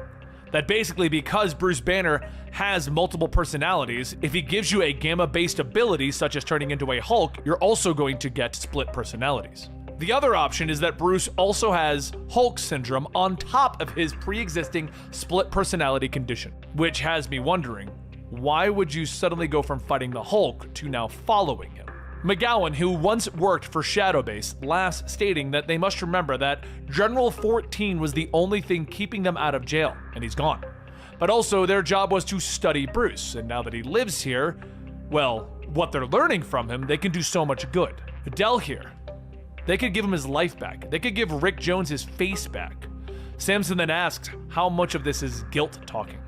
That basically, because Bruce Banner has multiple personalities, if he gives you a gamma-based ability, such as turning into a Hulk, you're also going to get split personalities. The other option is that Bruce also has Hulk syndrome on top of his pre-existing split personality condition, which has me wondering, why would you suddenly go from fighting the Hulk to now following him? McGowan, who once worked for Shadowbase, laughs, stating that they must remember that General 14 was the only thing keeping them out of jail, and he's gone. But also, their job was to study Bruce, and now that he lives here, well, what they're learning from him, they can do so much good. Adele here, they could give him his life back. They could give Rick Jones his face back. Samson then asks how much of this is guilt talking.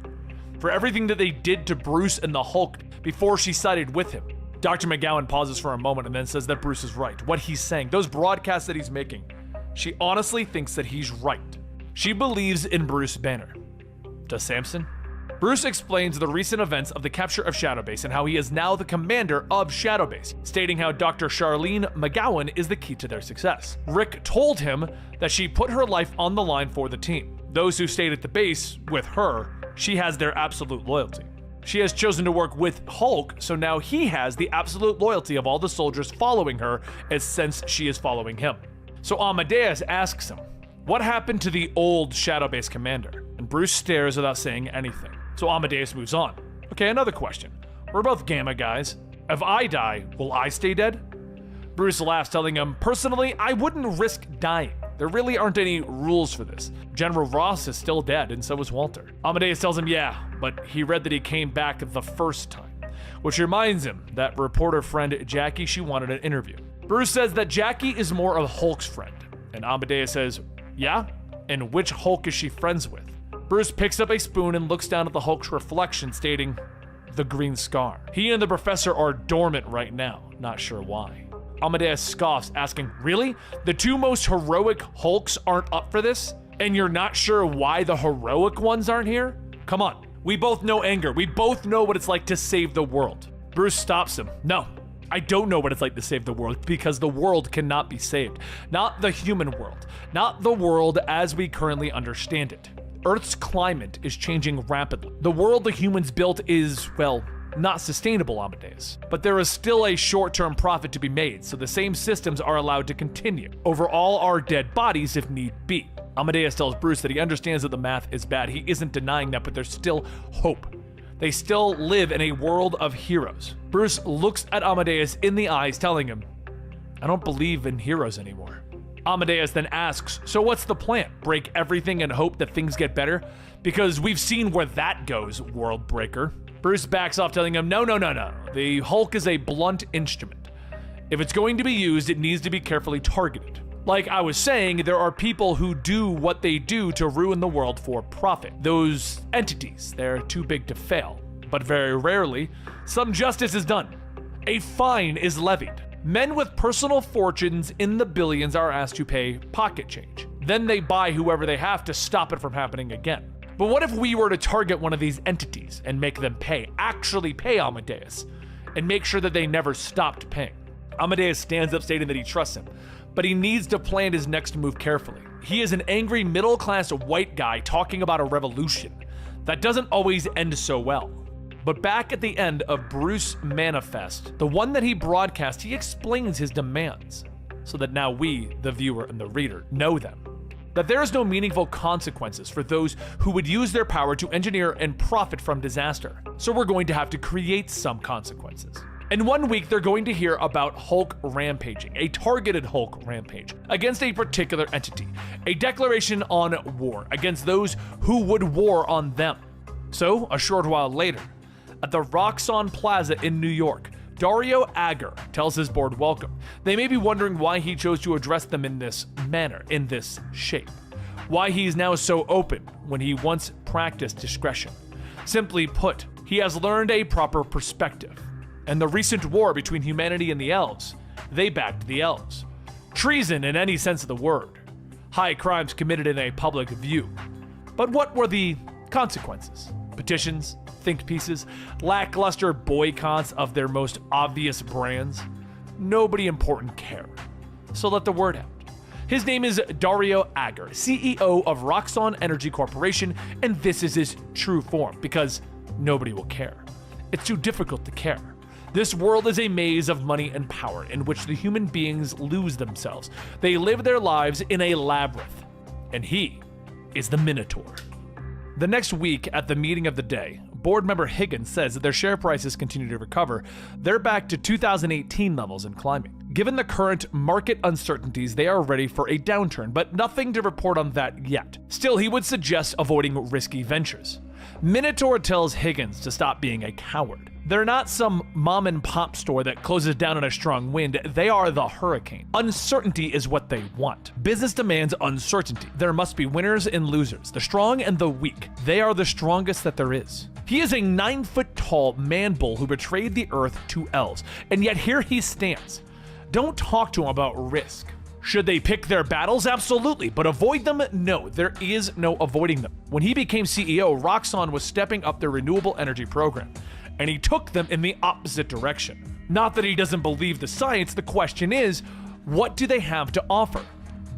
For everything that they did to Bruce and the Hulk before she sided with him. Dr. McGowan pauses for a moment and then says that Bruce is right. What he's saying, those broadcasts that he's making, she honestly thinks that he's right. She believes in Bruce Banner. Does Samson? Bruce explains the recent events of the capture of Shadowbase and how he is now the commander of Shadowbase, stating how Dr. Charlene McGowan is the key to their success. Rick told him that she put her life on the line for the team. Those who stayed at the base with her, she has their absolute loyalty. She has chosen to work with Hulk, so now he has the absolute loyalty of all the soldiers following her, as since she is following him. So Amadeus asks him, what happened to the old Shadowbase commander? And Bruce stares without saying anything. So Amadeus moves on. Okay, another question. We're both Gamma guys. If I die, will I stay dead? Bruce laughs, telling him, personally, I wouldn't risk dying. There really aren't any rules for this. General Ross is still dead, and so is Walter. Amadeus tells him, yeah, but he read that he came back the first time. Which reminds him that reporter friend Jackie, she wanted an interview. Bruce says that Jackie is more of Hulk's friend. And Amadeus says, yeah? And which Hulk is she friends with? Bruce picks up a spoon and looks down at the Hulk's reflection, stating, the green scar. He and the professor are dormant right now, not sure why. Amadeus scoffs, asking, really? The two most heroic Hulks aren't up for this? And you're not sure why the heroic ones aren't here? Come on, we both know anger. We both know what it's like to save the world. Bruce stops him. No, I don't know what it's like to save the world, because the world cannot be saved. Not the human world. Not the world as we currently understand it. Earth's climate is changing rapidly. The world the humans built is, well, not sustainable, Amadeus. But there is still a short-term profit to be made, so the same systems are allowed to continue over all our dead bodies if need be. Amadeus tells Bruce that he understands that the math is bad. He isn't denying that, but there's still hope. They still live in a world of heroes. Bruce looks at Amadeus in the eyes, telling him, I don't believe in heroes anymore. Amadeus then asks, so what's the plan? Break everything and hope that things get better? Because we've seen where that goes, World Breaker. Bruce backs off, telling him, no. The Hulk is a blunt instrument. If it's going to be used, it needs to be carefully targeted. Like I was saying, there are people who do what they do to ruin the world for profit. Those entities, they're too big to fail. But very rarely, some justice is done. A fine is levied. Men with personal fortunes in the billions are asked to pay pocket change. Then they buy whoever they have to stop it from happening again. But what if we were to target one of these entities and make them pay, actually pay Amadeus, and make sure that they never stopped paying? Amadeus stands up, stating that he trusts him, but he needs to plan his next move carefully. He is an angry middle-class white guy talking about a revolution. That doesn't always end so well. But back at the end of Bruce Manifest, the one that he broadcast, he explains his demands, so that now we, the viewer and the reader, know them. That there is no meaningful consequences for those who would use their power to engineer and profit from disaster. So we're going to have to create some consequences. In 1 week, they're going to hear about Hulk rampaging, a targeted Hulk rampage, against a particular entity, a declaration on war against those who would war on them. So, a short while later, at the Roxon Plaza in New York, Dario Agger tells his board welcome. They may be wondering why he chose to address them in this manner, in this shape. Why he's now so open when he once practiced discretion. Simply put, he has learned a proper perspective. And the recent war between humanity and the elves, they backed the elves. Treason in any sense of the word. High crimes committed in a public view. But what were the consequences? Petitions, think pieces, lackluster boycotts of their most obvious brands. Nobody important cared. So let the word out. His name is Dario Agger, CEO of Roxon Energy Corporation, and this is his true form, because nobody will care. It's too difficult to care. This world is a maze of money and power in which the human beings lose themselves. They live their lives in a labyrinth, and he is the Minotaur. The next week, at the meeting of the day, board member Higgins says that their share prices continue to recover. They're back to 2018 levels and climbing. Given the current market uncertainties, they are ready for a downturn, but nothing to report on that yet. Still, he would suggest avoiding risky ventures. Minotaur tells Higgins to stop being a coward. They're not some mom and pop store that closes down in a strong wind. They are the hurricane. Uncertainty is what they want. Business demands uncertainty. There must be winners and losers, the strong and the weak. They are the strongest that there is. He is a 9-foot-tall man-bull who betrayed the earth to elves, and yet here he stands. Don't talk to him about risk. Should they pick their battles? Absolutely, but avoid them? No, there is no avoiding them. When he became CEO, Roxon was stepping up their renewable energy program, and he took them in the opposite direction. Not that he doesn't believe the science, the question is, what do they have to offer?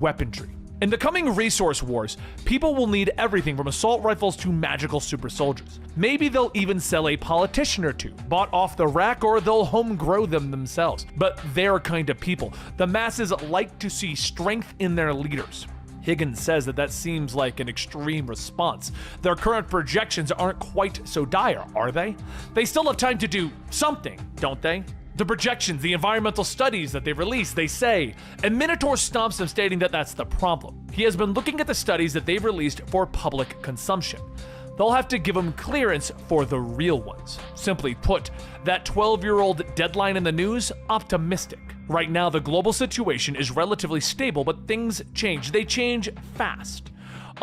Weaponry. In the coming resource wars, people will need everything from assault rifles to magical super soldiers. Maybe they'll even sell a politician or two, bought off the rack, or they'll home grow them themselves. But they're kind of people. The masses like to see strength in their leaders. Higgins says that seems like an extreme response. Their current projections aren't quite so dire, are they? They still have time to do something, don't they? The projections, the environmental studies that they release, they say, and Minotaur stomps them, stating that that's the problem. He has been looking at the studies that they've released for public consumption. They'll have to give him clearance for the real ones. Simply put, that 12-year-old deadline in the news, optimistic. Right now, the global situation is relatively stable, but things change. They change fast.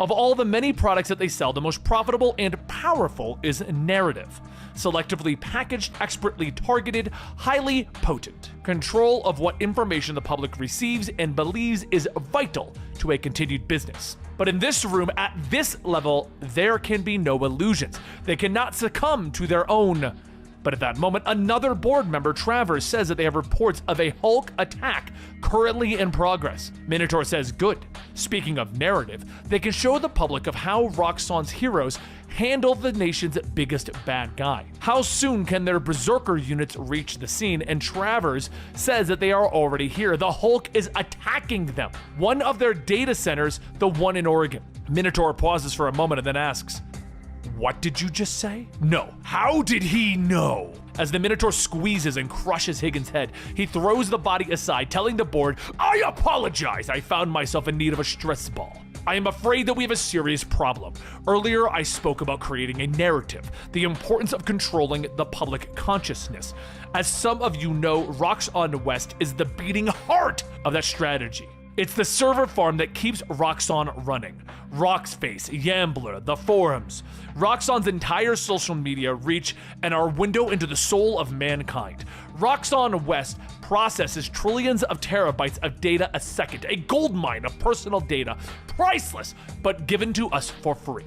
Of all the many products that they sell, the most profitable and powerful is narrative. Selectively packaged, expertly targeted, highly potent. Control of what information the public receives and believes is vital to a continued business. But in this room, at this level, there can be no illusions. They cannot succumb to their own. But at that moment, another board member, Travers, says that they have reports of a Hulk attack currently in progress. Minotaur says good. Speaking of narrative, they can show the public of how Roxon's heroes handle the nation's biggest bad guy. How soon can their berserker units reach the scene? And Travers says that they are already here. The Hulk is attacking them. One of their data centers, the one in Oregon. Minotaur pauses for a moment and then asks, "What did you just say?" "No. How did he know?" As the Minotaur squeezes and crushes Higgins' head, he throws the body aside, telling the board, "I apologize. I found myself in need of a stress ball. I am afraid that we have a serious problem. Earlier, I spoke about creating a narrative, the importance of controlling the public consciousness. As some of you know, Roxon West is the beating heart of that strategy. It's the server farm that keeps Roxon running. Roxface, Yambler, the forums, Roxon's entire social media reach, and our window into the soul of mankind. Roxon West processes trillions of terabytes of data a second, a goldmine of personal data, priceless, but given to us for free.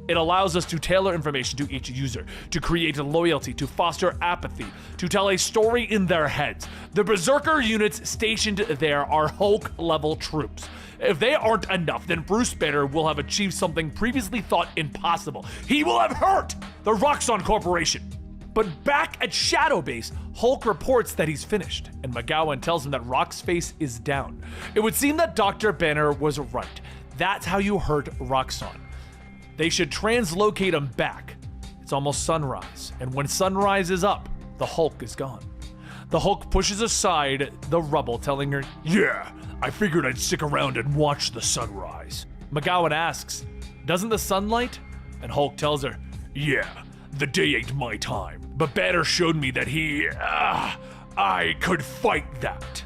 It allows us to tailor information to each user, to create loyalty, to foster apathy, to tell a story in their heads. The berserker units stationed there are Hulk-level troops. If they aren't enough, then Bruce Banner will have achieved something previously thought impossible. He will have hurt the Roxon Corporation." But back at Shadowbase, Hulk reports that he's finished, and McGowan tells him that Rock's face is down. It would seem that Dr. Banner was right. That's how you hurt Roxon. They should translocate him back. It's almost sunrise, and when sunrise is up, the Hulk is gone. The Hulk pushes aside the rubble, telling her, "Yeah, I figured I'd stick around and watch the sunrise." McGowan asks, "Doesn't the sunlight?" And Hulk tells her, "Yeah, the day ain't my time, but Banner showed me that I could fight that.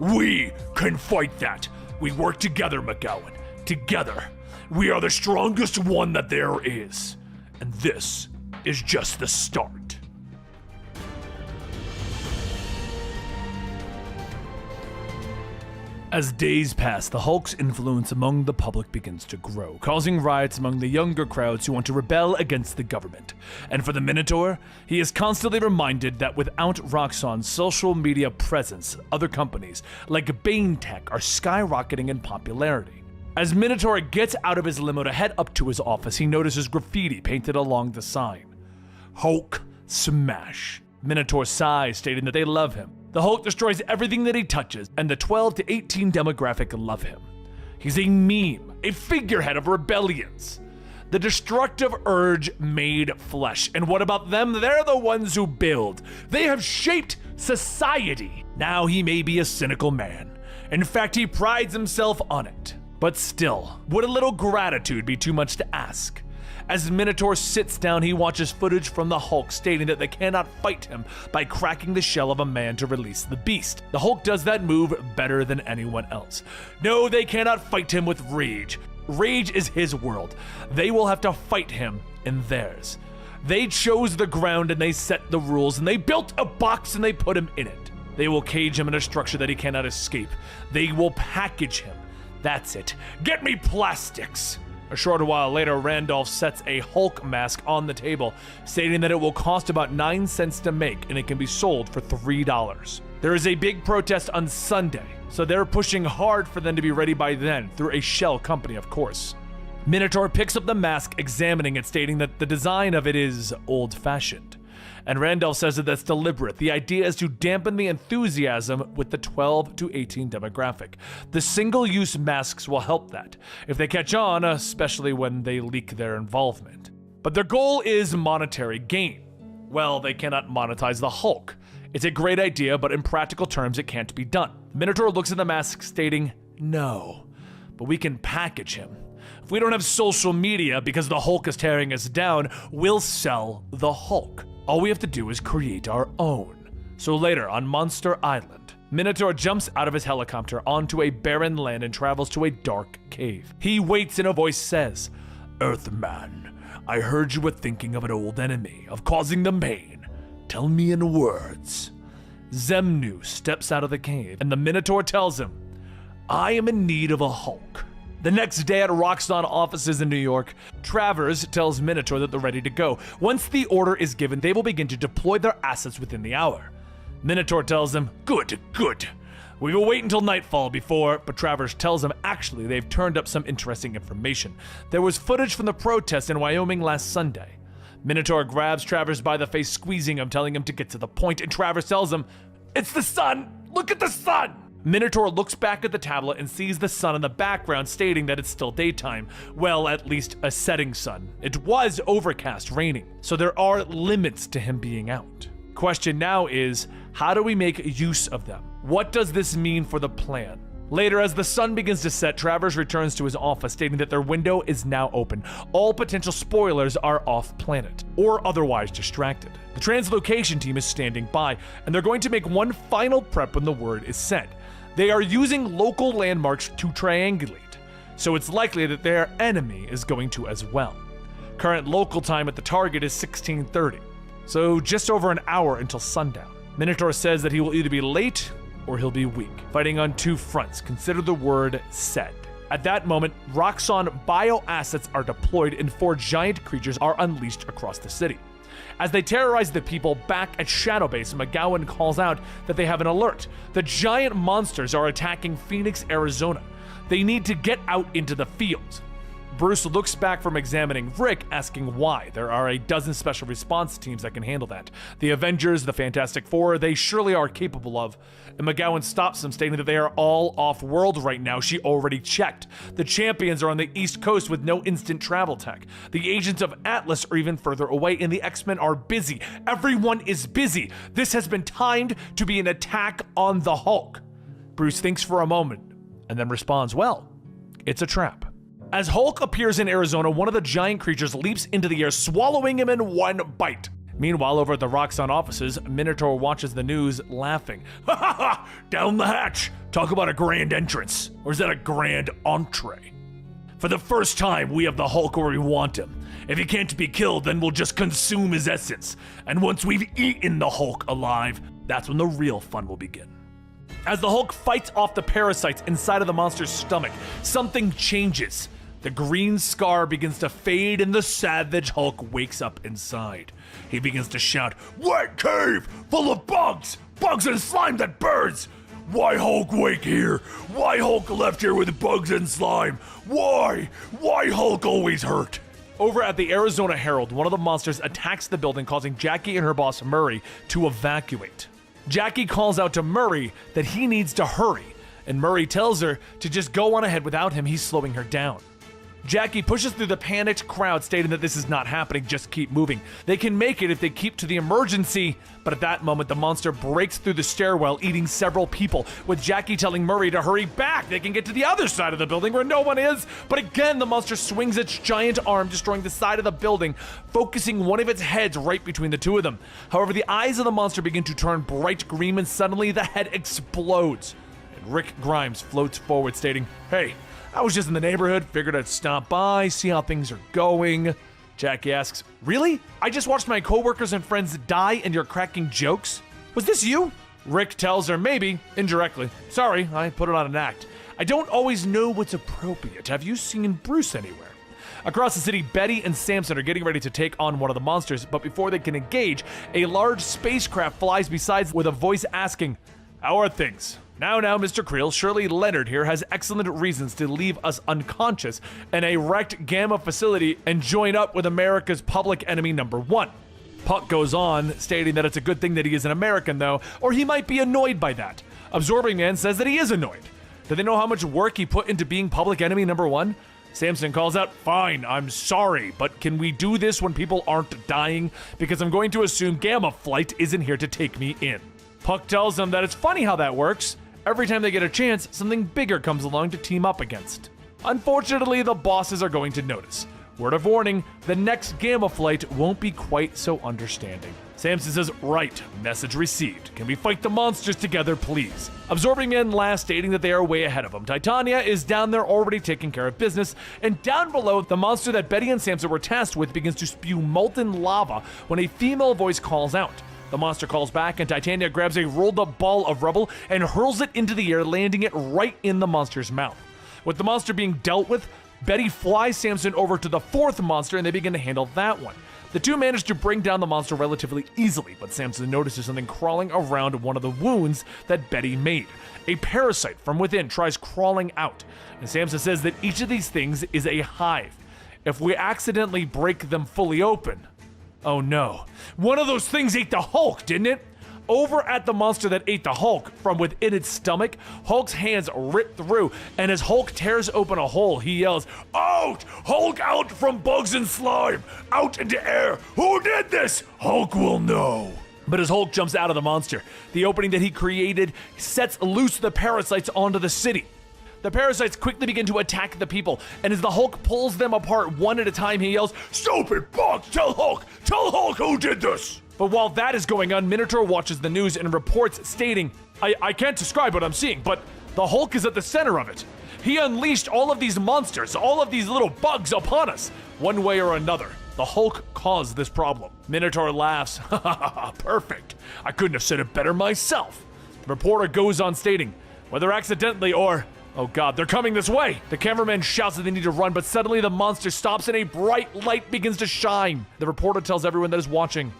We can fight that. We work together, McGowan. Together. We are the strongest one that there is. And this is just the start." As days pass, the Hulk's influence among the public begins to grow, causing riots among the younger crowds who want to rebel against the government. And for the Minotaur, he is constantly reminded that without Roxon's social media presence, other companies like Bane Tech are skyrocketing in popularity. As Minotaur gets out of his limo to head up to his office, he notices graffiti painted along the sign. Hulk smash. Minotaur sighs, stating that they love him. The Hulk destroys everything that he touches, and the 12 to 18 demographic love him. He's a meme, a figurehead of rebellions. The destructive urge made flesh. And what about them? They're the ones who build. They have shaped society. Now he may be a cynical man. In fact, he prides himself on it. But still, would a little gratitude be too much to ask? As Minotaur sits down, he watches footage from the Hulk stating that they cannot fight him by cracking the shell of a man to release the beast. The Hulk does that move better than anyone else. No, they cannot fight him with rage. Rage is his world. They will have to fight him in theirs. They chose the ground and they set the rules, and they built a box and they put him in it. They will cage him in a structure that he cannot escape. They will package him. That's it. Get me plastics. A short while later, Randolph sets a Hulk mask on the table, stating that it will cost about 9 cents to make and it can be sold for $3. There is a big protest on Sunday, so they're pushing hard for them to be ready by then, through a shell company, of course. Minotaur picks up the mask, examining it, stating that the design of it is old-fashioned. And Randolph says that that's deliberate. The idea is to dampen the enthusiasm with the 12 to 18 demographic. The single-use masks will help that, if they catch on, especially when they leak their involvement. But their goal is monetary gain. Well, they cannot monetize the Hulk. It's a great idea, but in practical terms, it can't be done. Minotaur looks at the mask, stating, "No, but we can package him. If we don't have social media because the Hulk is tearing us down, we'll sell the Hulk. All we have to do is create our own." So later, on Monster Island, Minotaur jumps out of his helicopter onto a barren land and travels to a dark cave. He waits and a voice says, "Earthman, I heard you were thinking of an old enemy, of causing them pain. Tell me in words." Zenu steps out of the cave, and the Minotaur tells him, "I am in need of a Hulk." The next day at Roxon offices in New York, Travers tells Minotaur that they're ready to go. Once the order is given, they will begin to deploy their assets within the hour. Minotaur tells them, Good. We will wait until nightfall but Travers tells them actually they've turned up some interesting information. There was footage from the protests in Wyoming last Sunday. Minotaur grabs Travers by the face, squeezing him, telling him to get to the point, and Travers tells him, "It's the sun! Look at the sun!" Minotaur looks back at the tablet and sees the sun in the background, stating that it's still daytime. Well, at least a setting sun. It was overcast, raining, so there are limits to him being out. Question now is, how do we make use of them? What does this mean for the plan? Later, as the sun begins to set, Travers returns to his office, stating that their window is now open. All potential spoilers are off-planet, or otherwise distracted. The translocation team is standing by, and they're going to make one final prep when the word is sent. They are using local landmarks to triangulate, so it's likely that their enemy is going to as well. Current local time at the target is 16:30, so just over an hour until sundown. Minotaur says that he will either be late or he'll be weak, fighting on two fronts. Consider the word said. At that moment, Roxon bio-assets are deployed and 4 giant creatures are unleashed across the city. As they terrorize the people back at Shadowbase, McGowan calls out that they have an alert. The giant monsters are attacking Phoenix, Arizona. They need to get out into the fields. Bruce looks back from examining Rick, asking why. There are a dozen special response teams that can handle that. The Avengers, the Fantastic Four, they surely are capable of. And McGowan stops them, stating that they are all off-world right now. She already checked. The champions are on the East Coast with no instant travel tech. The agents of Atlas are even further away, and the X-Men are busy. Everyone is busy. This has been timed to be an attack on the Hulk. Bruce thinks for a moment, and then responds, well, it's a trap. As Hulk appears in Arizona, one of the giant creatures leaps into the air, swallowing him in one bite. Meanwhile, over at the Roxon offices, Minotaur watches the news, laughing. Ha ha ha! Down the hatch! Talk about a grand entrance. Or is that a grand entree? For the first time, we have the Hulk where we want him. If he can't be killed, then we'll just consume his essence. And once we've eaten the Hulk alive, that's when the real fun will begin. As the Hulk fights off the parasites inside of the monster's stomach, something changes. The green scar begins to fade and the savage Hulk wakes up inside. He begins to shout, "Wet cave, full of bugs! Bugs and slime that burns! Why Hulk wake here? Why Hulk left here with bugs and slime? Why? Why Hulk always hurt?" Over at the Arizona Herald, one of the monsters attacks the building, causing Jackie and her boss Murray to evacuate. Jackie calls out to Murray that he needs to hurry, and Murray tells her to just go on ahead without him, he's slowing her down. Jackie pushes through the panicked crowd, stating that this is not happening, just keep moving. They can make it if they keep to the emergency, but at that moment, the monster breaks through the stairwell, eating several people, with Jackie telling Murray to hurry back. They can get to the other side of the building where no one is, but again, the monster swings its giant arm, destroying the side of the building, focusing one of its heads right between the two of them. However, the eyes of the monster begin to turn bright green, and suddenly the head explodes. And Rick Grimes floats forward, stating, "Hey, I was just in the neighborhood, figured I'd stop by, see how things are going." Jackie asks, "Really? I just watched my coworkers and friends die and you're cracking jokes? Was this you?" Rick tells her, "Maybe, indirectly. Sorry, I put it on an act. I don't always know what's appropriate. Have you seen Bruce anywhere?" Across the city, Betty and Samson are getting ready to take on one of the monsters, but before they can engage, a large spacecraft flies beside with a voice asking, "How are things?" Now, Mr. Creel, surely Leonard here has excellent reasons to leave us unconscious in a wrecked Gamma facility and join up with America's public enemy #1. Puck goes on, stating that it's a good thing that he is an American, though, or he might be annoyed by that. Absorbing Man says that he is annoyed. Do they know how much work he put into being public enemy #1? Samson calls out, "Fine, I'm sorry, but can we do this when people aren't dying? Because I'm going to assume Gamma Flight isn't here to take me in." Puck tells them that it's funny how that works. Every time they get a chance, something bigger comes along to team up against. Unfortunately, the bosses are going to notice. Word of warning, the next Gamma Flight won't be quite so understanding. Samson says, "Right, message received. Can we fight the monsters together, please?" Absorbing Man laughs, stating that they are way ahead of him. Titania is down there already taking care of business, and down below, the monster that Betty and Samson were tasked with begins to spew molten lava when a female voice calls out. The monster calls back, and Titania grabs a rolled-up ball of rubble and hurls it into the air, landing it right in the monster's mouth. With the monster being dealt with, Betty flies Samson over to the fourth monster, and they begin to handle that one. The two manage to bring down the monster relatively easily, but Samson notices something crawling around one of the wounds that Betty made. A parasite from within tries crawling out, and Samson says that each of these things is a hive. If we accidentally break them fully open, oh no. One of those things ate the Hulk, didn't it? Over at the monster that ate the Hulk, from within its stomach, Hulk's hands rip through, and as Hulk tears open a hole, he yells, "Out! Hulk out from bugs and slime! Out into air! Who did this? Hulk will know!" But as Hulk jumps out of the monster, the opening that he created sets loose the parasites onto the city. The parasites quickly begin to attack the people, and as the Hulk pulls them apart one at a time, he yells, "Stupid bugs! Tell Hulk who did this!" But while that is going on, Minotaur watches the news and reports stating, I can't describe what I'm seeing, but the Hulk is at the center of it. He unleashed all of these monsters, all of these little bugs upon us. One way or another, the Hulk caused this problem." Minotaur laughs, "Ha ha ha, perfect. I couldn't have said it better myself." The reporter goes on stating, "Whether accidentally or... oh god, they're coming this way!" The cameraman shouts that they need to run, but suddenly the monster stops and a bright light begins to shine. The reporter tells everyone that is watching,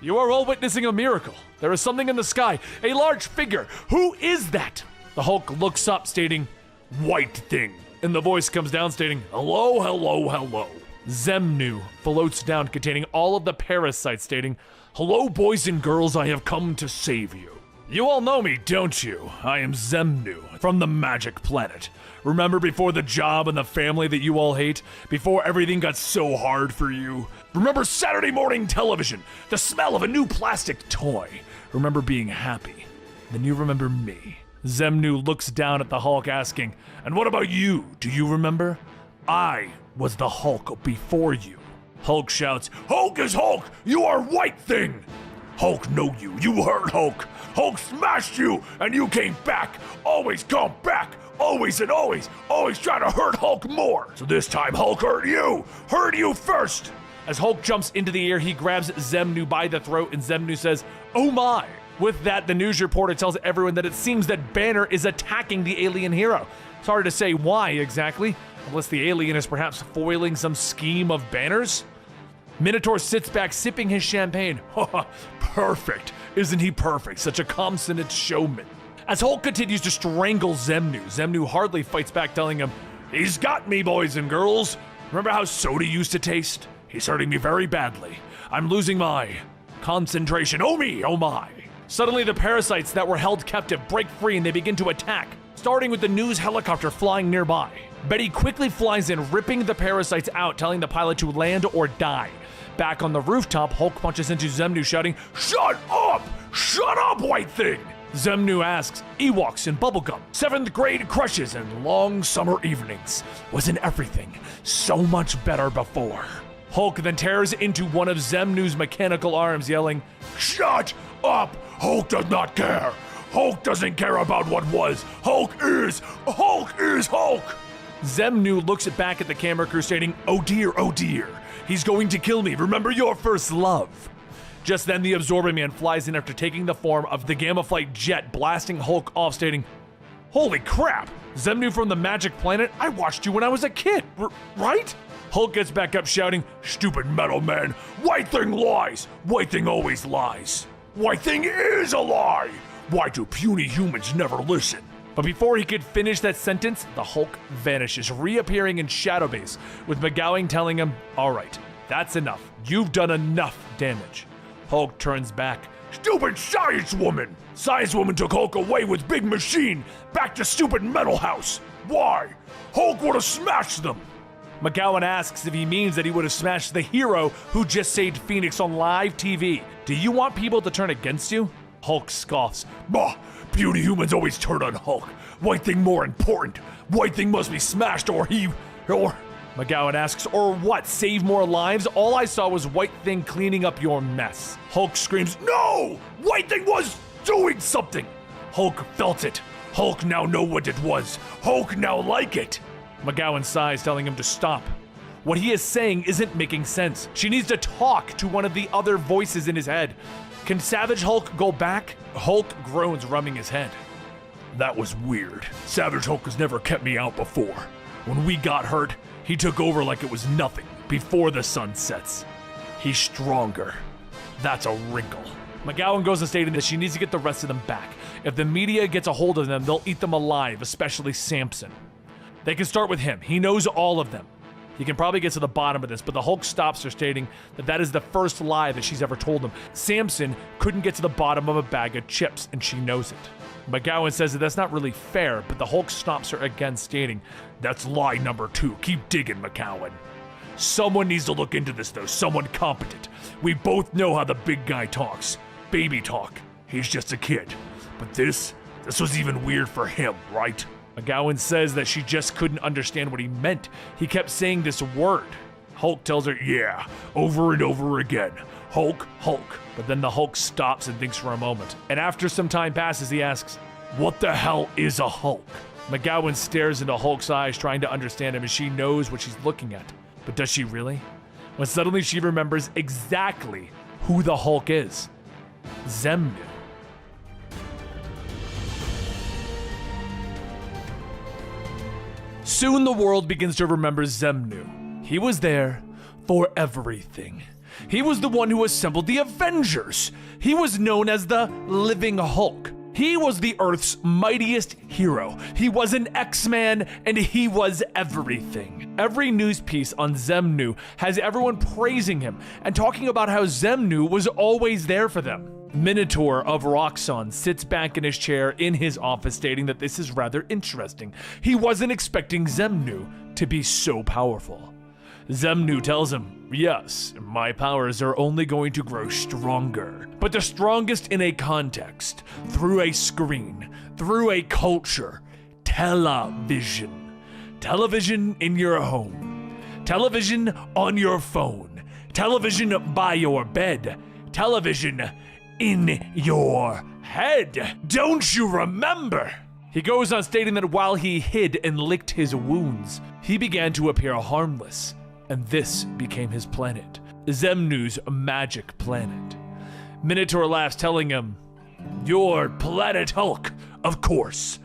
"You are all witnessing a miracle. There is something in the sky, a large figure. Who is that?" The Hulk looks up, stating, "White thing." And the voice comes down stating, "Hello, hello, hello." Zenu floats down, containing all of the parasites, stating, "Hello, boys and girls, I have come to save you. You all know me, don't you? I am Zenu, from the Magic Planet. Remember before the job and the family that you all hate? Before everything got so hard for you? Remember Saturday morning television? The smell of a new plastic toy? Remember being happy? Then you remember me." Zenu looks down at the Hulk asking, "And what about you? Do you remember? I was the Hulk before you." Hulk shouts, "Hulk is Hulk! You are White Thing!" "Hulk know you. You hurt Hulk. Hulk smashed you, and you came back. Always come back. Always and always. Always try to hurt Hulk more. So this time Hulk hurt you. Hurt you first." As Hulk jumps into the air, he grabs Zenu by the throat, and Zenu says, "Oh my." With that, the news reporter tells everyone that it seems that Banner is attacking the alien hero. It's hard to say why exactly, unless the alien is perhaps foiling some scheme of Banner's. Minotaur sits back sipping his champagne. Perfect. Isn't he perfect? Such a consummate showman. As Hulk continues to strangle Zenu, Zenu hardly fights back, telling him, "He's got me, boys and girls. Remember how soda used to taste? He's hurting me very badly. I'm losing my concentration. Oh me, oh my." Suddenly, the parasites that were held captive break free and they begin to attack, starting with the news helicopter flying nearby. Betty quickly flies in, ripping the parasites out, telling the pilot to land or die. Back on the rooftop, Hulk punches into Zenu, shouting, "Shut up! Shut up, white thing!" Zenu asks, "Ewoks and bubblegum, 7th grade crushes and long summer evenings. Wasn't everything so much better before?" Hulk then tears into one of Zenu's mechanical arms, yelling, "Shut up! Hulk does not care! Hulk doesn't care about what was! Hulk is Hulk!" Zenu looks back at the camera crew, stating, oh dear, he's going to kill me. Remember your first love." Just then, the Absorbing Man flies in after taking the form of the Gamma Flight jet, blasting Hulk off, stating, "Holy crap! Zenu from the Magic Planet? I watched you when I was a kid, right?" Hulk gets back up, shouting, "Stupid metal man! White thing lies! White thing always lies! White thing is a lie! Why do puny humans never listen?" But before he could finish that sentence, the Hulk vanishes, reappearing in Shadow Base, with McGee telling him, "All right, that's enough. You've done enough damage." Hulk turns back. "Stupid science woman! Science woman took Hulk away with Big Machine, back to stupid Metal House. Why? Hulk would have smashed them." McGowan asks if he means that he would have smashed the hero who just saved Phoenix on live TV. "Do you want people to turn against you?" Hulk scoffs. "Bah! Puny humans always turn on Hulk. White thing more important. White thing must be smashed or McGowan asks, "Or what? Save more lives? All I saw was White Thing cleaning up your mess." Hulk screams, "No! White Thing was doing something!" Hulk felt it. Hulk now know what it was. Hulk now like it. McGowan sighs, telling him to stop. What he is saying isn't making sense. She needs to talk to one of the other voices in his head. Can Savage Hulk go back? Hulk groans, rubbing his head. "That was weird. Savage Hulk has never kept me out before. When we got hurt, he took over like it was nothing before the sun sets. He's stronger. That's a wrinkle." McGowan goes on stating that she needs to get the rest of them back. If the media gets a hold of them, they'll eat them alive, especially Samson. They can start with him. He knows all of them. He can probably get to the bottom of this, but the Hulk stops her, stating that that is the first lie that she's ever told him. Samson couldn't get to the bottom of a bag of chips, and she knows it. McGowan says that that's not really fair, but the Hulk stops her again, stating, "That's lie number 2. Keep digging, McGowan. Someone needs to look into this, though. Someone competent. We both know how the big guy talks. Baby talk. He's just a kid. But this was even weird for him, right?" McGowan says that she just couldn't understand what he meant. He kept saying this word. Hulk tells her, "Yeah, over and over again. Hulk, Hulk." But then the Hulk stops and thinks for a moment. And after some time passes, he asks, "What the hell is a Hulk?" McGowan stares into Hulk's eyes, trying to understand him, as she knows what she's looking at. But does she really? When suddenly she remembers exactly who the Hulk is. Zenu. Soon the world begins to remember Zenu. He was there for everything. He was the one who assembled the Avengers. He was known as the Living Hulk. He was the Earth's mightiest hero. He was an X-Man, and he was everything. Every news piece on Zenu has everyone praising him and talking about how Zenu was always there for them. Minotaur of Roxon sits back in his chair in his office, stating that this is rather interesting. He wasn't expecting Zenu to be so powerful. Zenu tells him, "Yes, my powers are only going to grow stronger, but the strongest in a context, through a screen, through a culture, television. Television in your home, television on your phone, television by your bed, television in your head. Don't you remember?" He goes on stating that while he hid and licked his wounds, he began to appear harmless, and this became his planet, Zenu's magic planet. Minotaur laughs, telling him, You're Planet Hulk, of course.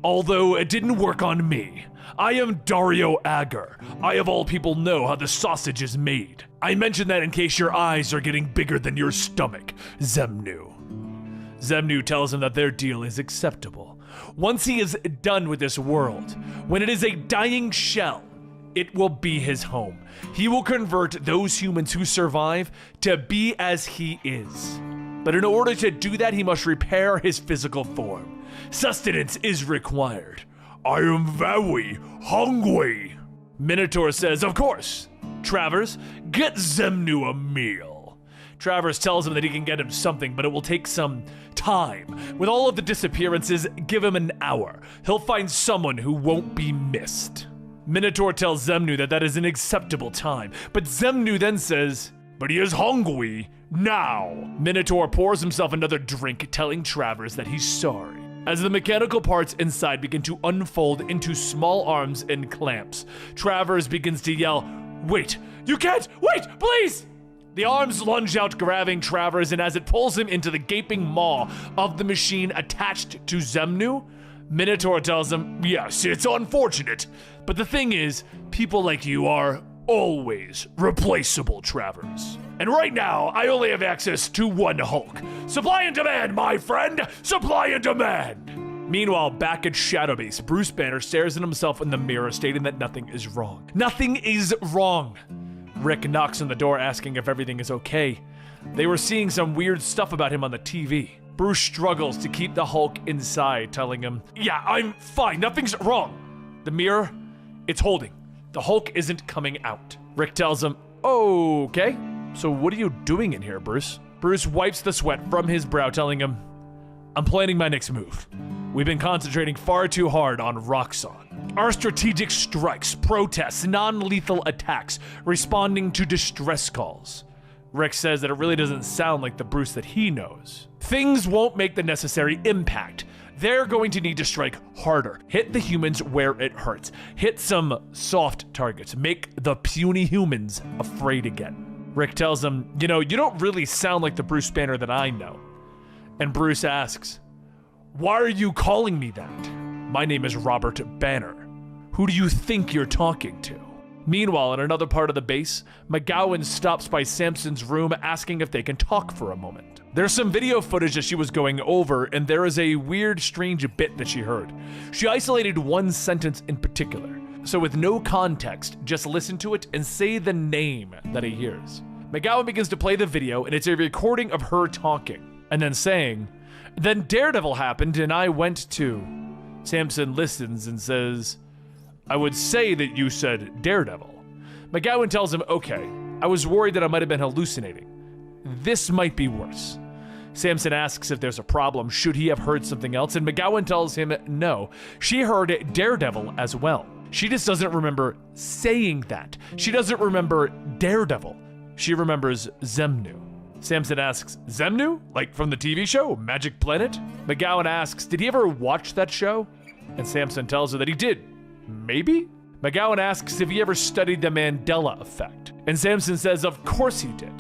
Although it didn't work on me. I am Dario Agar. I of all people know how the sausage is made. I mention that in case your eyes are getting bigger than your stomach, Zenu. Zenu tells him that their deal is acceptable. Once he is done with this world, when it is a dying shell, it will be his home. He will convert those humans who survive to be as he is. But in order to do that, he must repair his physical form. Sustenance is required. I am very hungry. Minotaur says, of course. Travers, get Zenu a meal. Travers tells him that he can get him something, but it will take some time. With all of the disappearances, give him an hour. He'll find someone who won't be missed. Minotaur tells Zenu that that is an acceptable time, but Zenu then says, but he is hungry now. Minotaur pours himself another drink, telling Travers that he's sorry. As the mechanical parts inside begin to unfold into small arms and clamps, Travers begins to yell, wait, you can't, wait, please! The arms lunge out, grabbing Travers, and as it pulls him into the gaping maw of the machine attached to Zenu, Minotaur tells him, yes, it's unfortunate, but the thing is, people like you are always replaceable, Travers. And right now, I only have access to one Hulk. Supply and demand, my friend! Supply and demand! Meanwhile, back at Shadowbase, Bruce Banner stares at himself in the mirror, stating that nothing is wrong. Nothing is wrong! Rick knocks on the door, asking if everything is okay. They were seeing some weird stuff about him on the TV. Bruce struggles to keep the Hulk inside, telling him, yeah, I'm fine, nothing's wrong. The mirror, it's holding. The Hulk isn't coming out. Rick tells him, okay, so what are you doing in here, Bruce? Bruce wipes the sweat from his brow, telling him, I'm planning my next move. We've been concentrating far too hard on Roxon. Our strategic strikes, protests, non-lethal attacks, responding to distress calls. Rick says that it really doesn't sound like the Bruce that he knows. Things won't make the necessary impact. They're going to need to strike harder. Hit the humans where it hurts. Hit some soft targets. Make the puny humans afraid again. Rick tells him, you don't really sound like the Bruce Banner that I know. And Bruce asks, why are you calling me that? My name is Robert Banner. Who do you think you're talking to? Meanwhile, in another part of the base, McGowan stops by Samson's room asking if they can talk for a moment. There's some video footage that she was going over, and there is a weird, strange bit that she heard. She isolated one sentence in particular. So with no context, just listen to it and say the name that he hears. McGowan begins to play the video, and it's a recording of her talking, and then saying, then Daredevil happened, and I went to... Samson listens and says, I would say that you said Daredevil. McGowan tells him, okay, I was worried that I might have been hallucinating. This might be worse. Samson asks if there's a problem, should he have heard something else, and McGowan tells him no. She heard Daredevil as well. She just doesn't remember saying that. She doesn't remember Daredevil. She remembers Zenu. Samson asks, Zenu? Like from the TV show, Magic Planet? McGowan asks, did he ever watch that show? And Samson tells her that he did. Maybe? McGowan asks if he ever studied the Mandela effect. And Samson says, of course he did.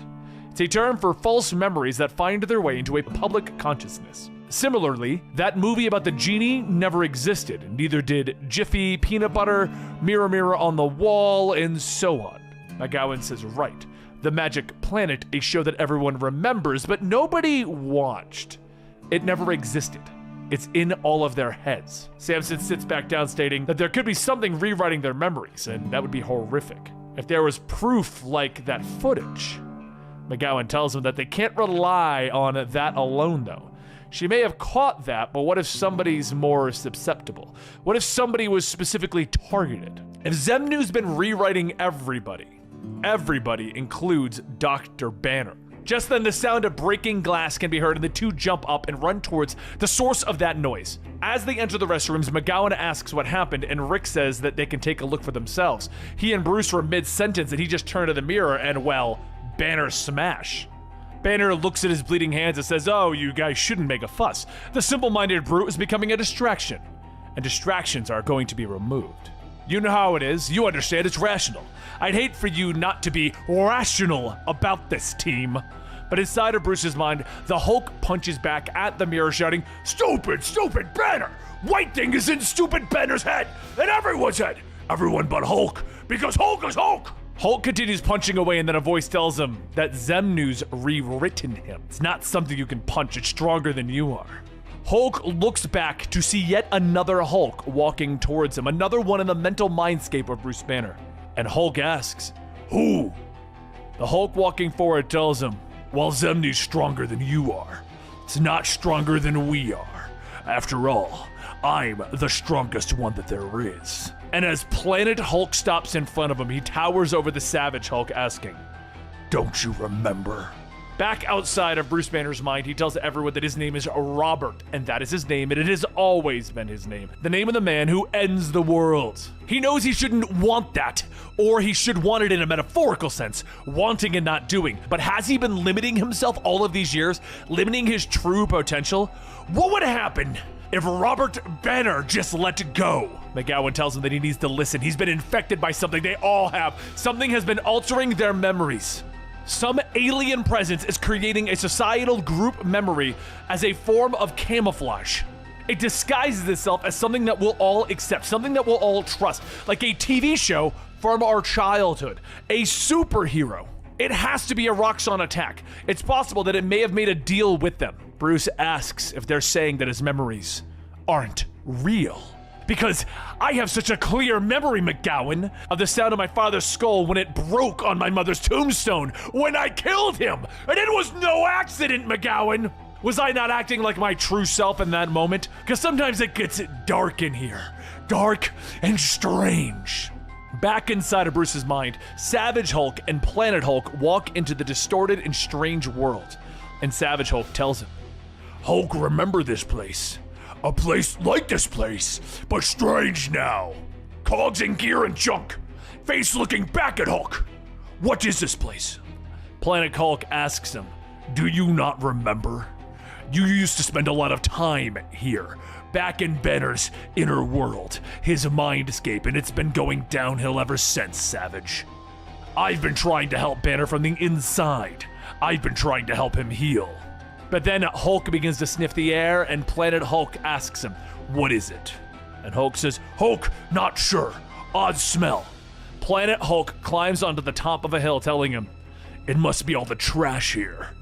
It's a term for false memories that find their way into a public consciousness. Similarly, that movie about the genie never existed, neither did Jiffy, Peanut Butter, Mirror Mirror on the Wall, and so on. McGowan says, right. The Magic Planet, a show that everyone remembers, but nobody watched. It never existed. It's in all of their heads. Samson sits back down, stating that there could be something rewriting their memories, and that would be horrific. If there was proof like that footage. McGowan tells him that they can't rely on that alone, though. She may have caught that, but what if somebody's more susceptible? What if somebody was specifically targeted? If Zenu's been rewriting everybody includes Dr. Banner. Just then, the sound of breaking glass can be heard, and the two jump up and run towards the source of that noise. As they enter the restrooms, McGowan asks what happened, and Rick says that they can take a look for themselves. He and Bruce were mid-sentence, and he just turned to the mirror, and well, Banner smash. Banner looks at his bleeding hands and says, oh, you guys shouldn't make a fuss. The simple-minded brute is becoming a distraction, and distractions are going to be removed. You know how it is. You understand it's rational. I'd hate for you not to be rational about this, team. But inside of Bruce's mind, the Hulk punches back at the mirror, shouting, "Stupid, stupid Banner! White thing is in stupid Banner's head, and everyone's head! Everyone but Hulk, because Hulk is Hulk!" Hulk continues punching away, and then a voice tells him that Zenu's rewritten him. It's not something you can punch, it's stronger than you are. Hulk looks back to see yet another Hulk walking towards him, another one in the mental mindscape of Bruce Banner. And Hulk asks, "Who?" The Hulk walking forward tells him, "While Zenu's stronger than you are, it's not stronger than we are. After all, I'm the strongest one that there is." And as Planet Hulk stops in front of him, he towers over the Savage Hulk, asking, "Don't you remember?" Back outside of Bruce Banner's mind, he tells everyone that his name is Robert, and that is his name, and it has always been his name. The name of the man who ends the world. He knows he shouldn't want that, or he should want it in a metaphorical sense, wanting and not doing. But has he been limiting himself all of these years, limiting his true potential? What would happen if Robert Banner just let go? McGowan tells him that he needs to listen. He's been infected by something. They all have. Something has been altering their memories. Some alien presence is creating a societal group memory as a form of camouflage. It disguises itself as something that we'll all accept, something that we'll all trust, like a TV show from our childhood, a superhero. It has to be a Roxon attack. It's possible that it may have made a deal with them. Bruce asks if they're saying that his memories aren't real. Because I have such a clear memory, McGowan, of the sound of my father's skull when it broke on my mother's tombstone when I killed him. And it was no accident, McGowan. Was I not acting like my true self in that moment? Because sometimes it gets dark in here. Dark and strange. Back inside of Bruce's mind, Savage Hulk and Planet Hulk walk into the distorted and strange world. And Savage Hulk tells him, "Hulk, remember this place. A place like this place, but strange now. Cogs and gear and junk. Face looking back at Hulk. What is this place?" Planet Hulk asks him, "Do you not remember? You used to spend a lot of time here, back in Banner's inner world, his mindscape, and it's been going downhill ever since, Savage. I've been trying to help Banner from the inside. I've been trying to help him heal." But then Hulk begins to sniff the air, and Planet Hulk asks him, "What is it?" And Hulk says, "Hulk, not sure. Odd smell." Planet Hulk climbs onto the top of a hill, telling him, "It must be all the trash here.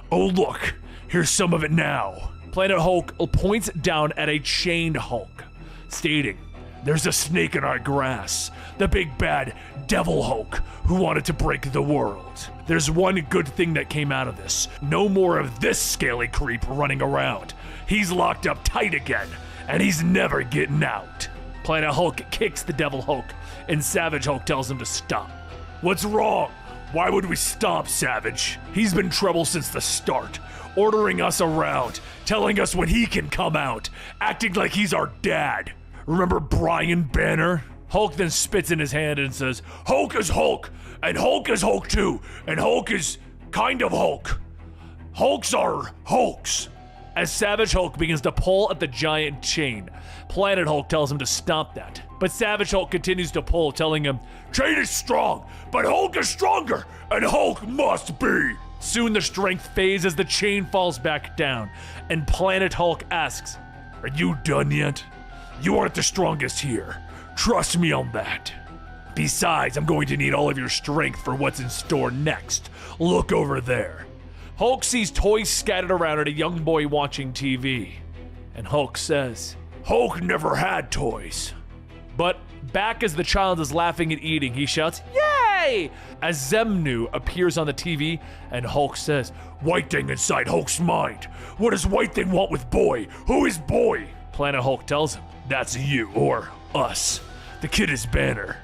Oh look, here's some of it now." Planet Hulk points down at a chained Hulk, stating, "There's a snake in our grass, the big bad Devil Hulk who wanted to break the world. There's one good thing that came out of this. No more of this scaly creep running around. He's locked up tight again, and he's never getting out." Planet Hulk kicks the Devil Hulk, and Savage Hulk tells him to stop. "What's wrong? Why would we stop, Savage? He's been trouble since the start, ordering us around, telling us when he can come out, acting like he's our dad. Remember Brian Banner?" Hulk then spits in his hand and says, "Hulk is Hulk, and Hulk is Hulk too, and Hulk is kind of Hulk. Hulks are Hulks." As Savage Hulk begins to pull at the giant chain, Planet Hulk tells him to stop that. But Savage Hulk continues to pull, telling him, "Chain is strong, but Hulk is stronger, and Hulk must be." Soon the strength fades as the chain falls back down, and Planet Hulk asks, "Are you done yet? You aren't the strongest here. Trust me on that. Besides, I'm going to need all of your strength for what's in store next. Look over there." Hulk sees toys scattered around at a young boy watching TV. And Hulk says, "Hulk never had toys." But back as the child is laughing and eating, he shouts, "Yay!" as Zenu appears on the TV, and Hulk says, "White thing inside Hulk's mind. What does White thing want with boy? Who is boy?" Planet Hulk tells him, "That's you, or us. The kid is Banner.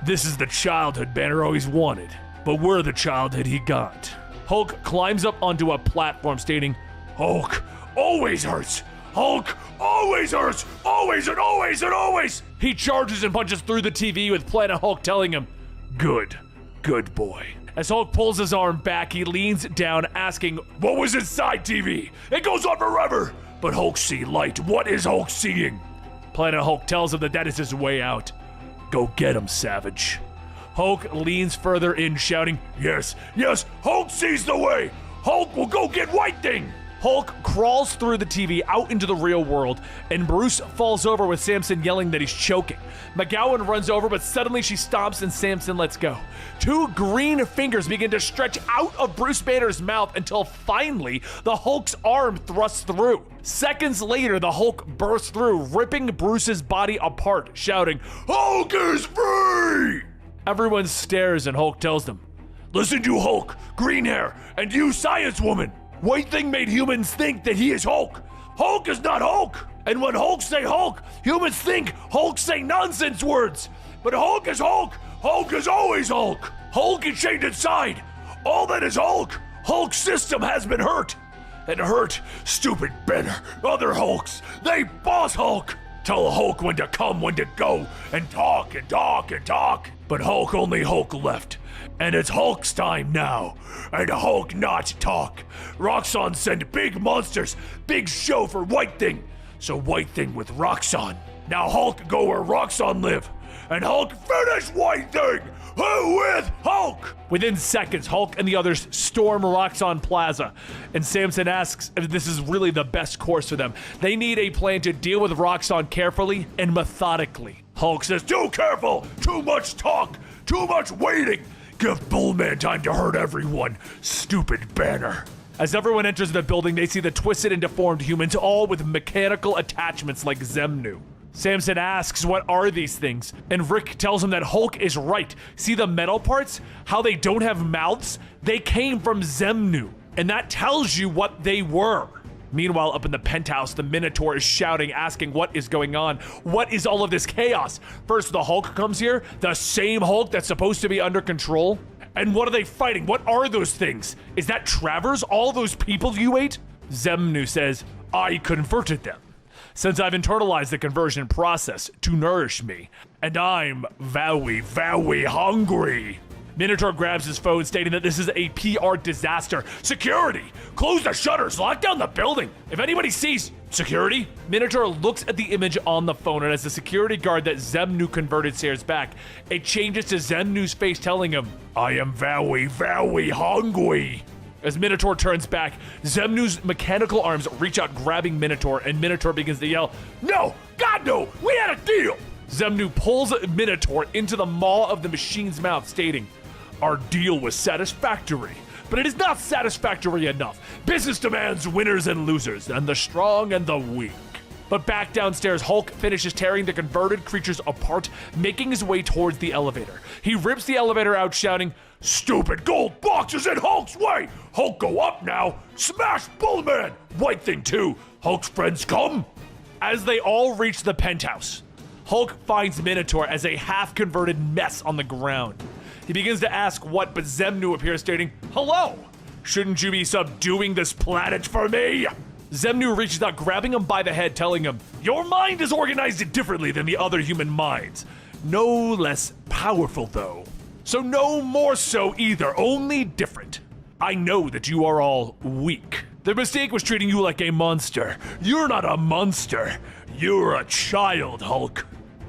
This is the childhood Banner always wanted, but we're the childhood he got." Hulk climbs up onto a platform stating, "Hulk always hurts. Hulk always hurts. Always and always and always." He charges and punches through the TV with Planet Hulk telling him, "Good boy." As Hulk pulls his arm back, he leans down asking, "What was inside TV? It goes on forever." But Hulk see light. What is Hulk seeing? Planet Hulk tells him that that is his way out. "Go get him, Savage." Hulk leans further in, shouting, "Yes, Hulk sees the way. Hulk will go get White Thing! Hulk crawls through the TV out into the real world, and Bruce falls over with Samson yelling that he's choking. McGowan runs over, but suddenly she stomps and Samson lets go. 2 green fingers begin to stretch out of Bruce Banner's mouth until finally the Hulk's arm thrusts through. Seconds later, the Hulk bursts through, ripping Bruce's body apart, shouting, "Hulk is free!" Everyone stares and Hulk tells them, "Listen to Hulk, green hair, and you science woman. White Thing made humans think that he is Hulk. Hulk is not Hulk. And when Hulk say Hulk, humans think Hulk say nonsense words. But Hulk is Hulk. Hulk is always Hulk. Hulk is chained inside. All that is Hulk. Hulk's system has been hurt. And hurt, stupid Banner, other Hulks. They boss Hulk. Tell Hulk when to come, when to go, and talk and talk and talk. But Hulk only Hulk left. And it's Hulk's time now. And Hulk not talk. Roxon send big monsters, big show for White Thing. So White Thing with Roxon. Now Hulk go where Roxon live. And Hulk finish White Thing. Who with Hulk? Within seconds, Hulk and the others storm Roxon Plaza. And Samson asks if this is really the best course for them. They need a plan to deal with Roxon carefully and methodically. Hulk says, too careful, too much talk, too much waiting. Give Bullman time to hurt everyone, stupid Banner. As everyone enters the building, they see the twisted and deformed humans, all with mechanical attachments like Zenu. Samson asks, what are these things? And Rick tells him that Hulk is right. See the metal parts? How they don't have mouths? They came from Zenu, and that tells you what they were. Meanwhile, up in the penthouse, the Minotaur is shouting, asking what is going on. What is all of this chaos? First, the Hulk comes here, the same Hulk that's supposed to be under control. And what are they fighting? What are those things? Is that Travers? All those people you ate? Zenu says, I converted them, since I've internalized the conversion process to nourish me. And I'm very hungry. Minotaur grabs his phone, stating that this is a PR disaster. Security! Close the shutters, lock down the building. If anybody sees security, Minotaur looks at the image on the phone, and as the security guard that Zenu converted stares back, it changes to Zenu's face telling him, I am very hungry. As Minotaur turns back, Zenu's mechanical arms reach out, grabbing Minotaur, and Minotaur begins to yell, No! God no! We had a deal! Zenu pulls Minotaur into the maw of the machine's mouth, stating, Our deal was satisfactory, but it is not satisfactory enough. Business demands winners and losers, and the strong and the weak. But back downstairs, Hulk finishes tearing the converted creatures apart, making his way towards the elevator. He rips the elevator out, shouting, Stupid gold boxes in Hulk's way! Hulk go up now! Smash Bullman! White Thing too! Hulk's friends come! As they all reach the penthouse, Hulk finds Minotaur as a half-converted mess on the ground. He begins to ask what, but Zenu appears, stating, Hello! Shouldn't you be subduing this planet for me? Zenu reaches out, grabbing him by the head, telling him, Your mind is organized differently than the other human minds. No less powerful, though. So no more so either, only different. I know that you are all weak. The mistake was treating you like a monster. You're not a monster. You're a child, Hulk.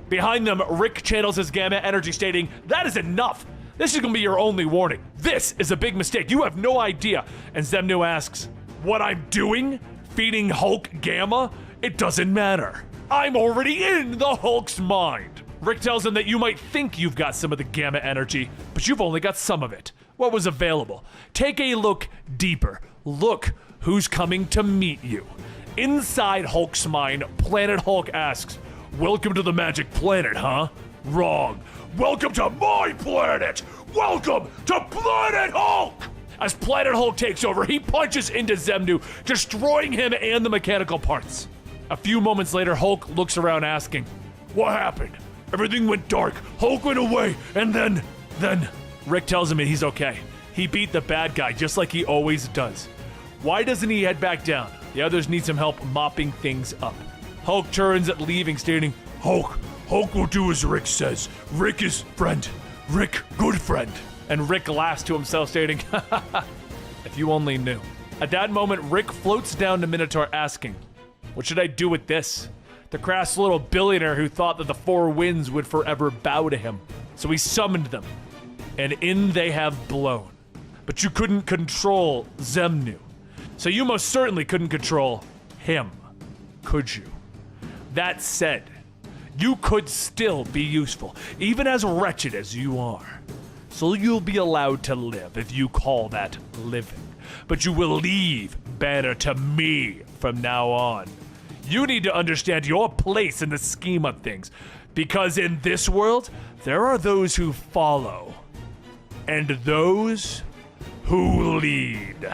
Behind them, Rick channels his gamma energy, stating, That is enough. This is gonna be your only warning. This is a big mistake. You have no idea. And Zenu asks, What I'm doing? Feeding Hulk gamma? It doesn't matter. I'm already in the Hulk's mind. Rick tells him that you might think you've got some of the gamma energy, but you've only got some of it. What was available? Take a look deeper. Look who's coming to meet you. Inside Hulk's mind, Planet Hulk asks, Welcome to the magic planet, huh? Wrong. Welcome to my planet! Welcome to Planet Hulk! As Planet Hulk takes over, he punches into Zenu, destroying him and the mechanical parts. A few moments later, Hulk looks around asking, What happened? Everything went dark, Hulk went away, and then... Rick tells him he's okay. He beat the bad guy just like he always does. Why doesn't he head back down? The others need some help mopping things up. Hulk turns at leaving, stating, Hulk will do as Rick says. Rick is friend. Rick, good friend. And Rick laughs to himself, stating, If you only knew. At that moment, Rick floats down to Minotaur, asking, What should I do with this? The crass little billionaire who thought that the four winds would forever bow to him. So he summoned them, and in they have blown. but you couldn't control Zenu. So you most certainly couldn't control him, could you? That said, you could still be useful, even as wretched as you are. So you'll be allowed to live if you call that living. But you will leave Banner to me from now on. You need to understand your place in the scheme of things, because in this world, there are those who follow, and those who lead.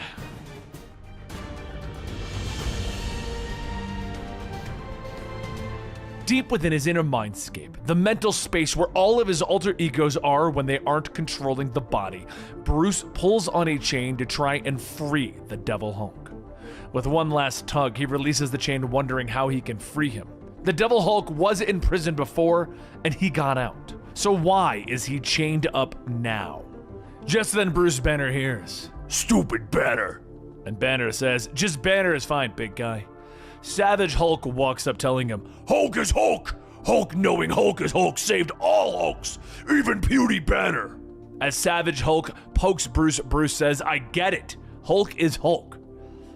Deep within his inner mindscape, the mental space where all of his alter egos are when they aren't controlling the body, Bruce pulls on a chain to try and free the Devil Hulk. With one last tug, he releases the chain, wondering how he can free him. The Devil Hulk was in prison before, and he got out. So why is he chained up now? Just then Bruce Banner hears, "Stupid Banner!" And Banner says, "Just Banner is fine, big guy." Savage Hulk walks up telling him, "Hulk is Hulk! Hulk knowing Hulk is Hulk saved all Hulks, even puny Banner." As Savage Hulk pokes Bruce, Bruce says, "I get it. Hulk is Hulk.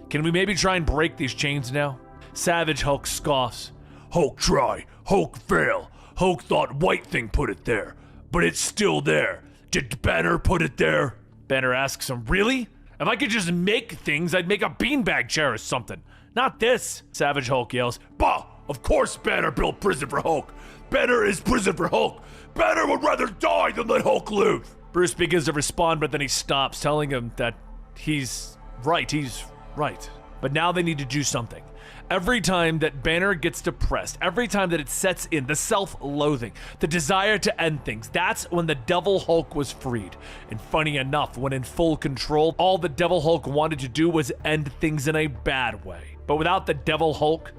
Can we maybe try and break these chains now?" Savage Hulk scoffs. "Hulk try, Hulk fail. Hulk thought White Thing put it there, but it's still there. Did Banner put it there?" Banner asks him, "Really? If I could just make things, I'd make a beanbag chair or something. Not this." Savage Hulk yells, "Bah! Of course Banner built prison for Hulk. Banner is prison for Hulk. Banner would rather die than let Hulk live." Bruce begins to respond, but then he stops, telling him that he's right. But now they need to do something. Every time that Banner gets depressed, every time that it sets in, the self-loathing, the desire to end things, that's when the Devil Hulk was freed. And funny enough, when in full control, all the Devil Hulk wanted to do was end things in a bad way. But without the Devil Hulk,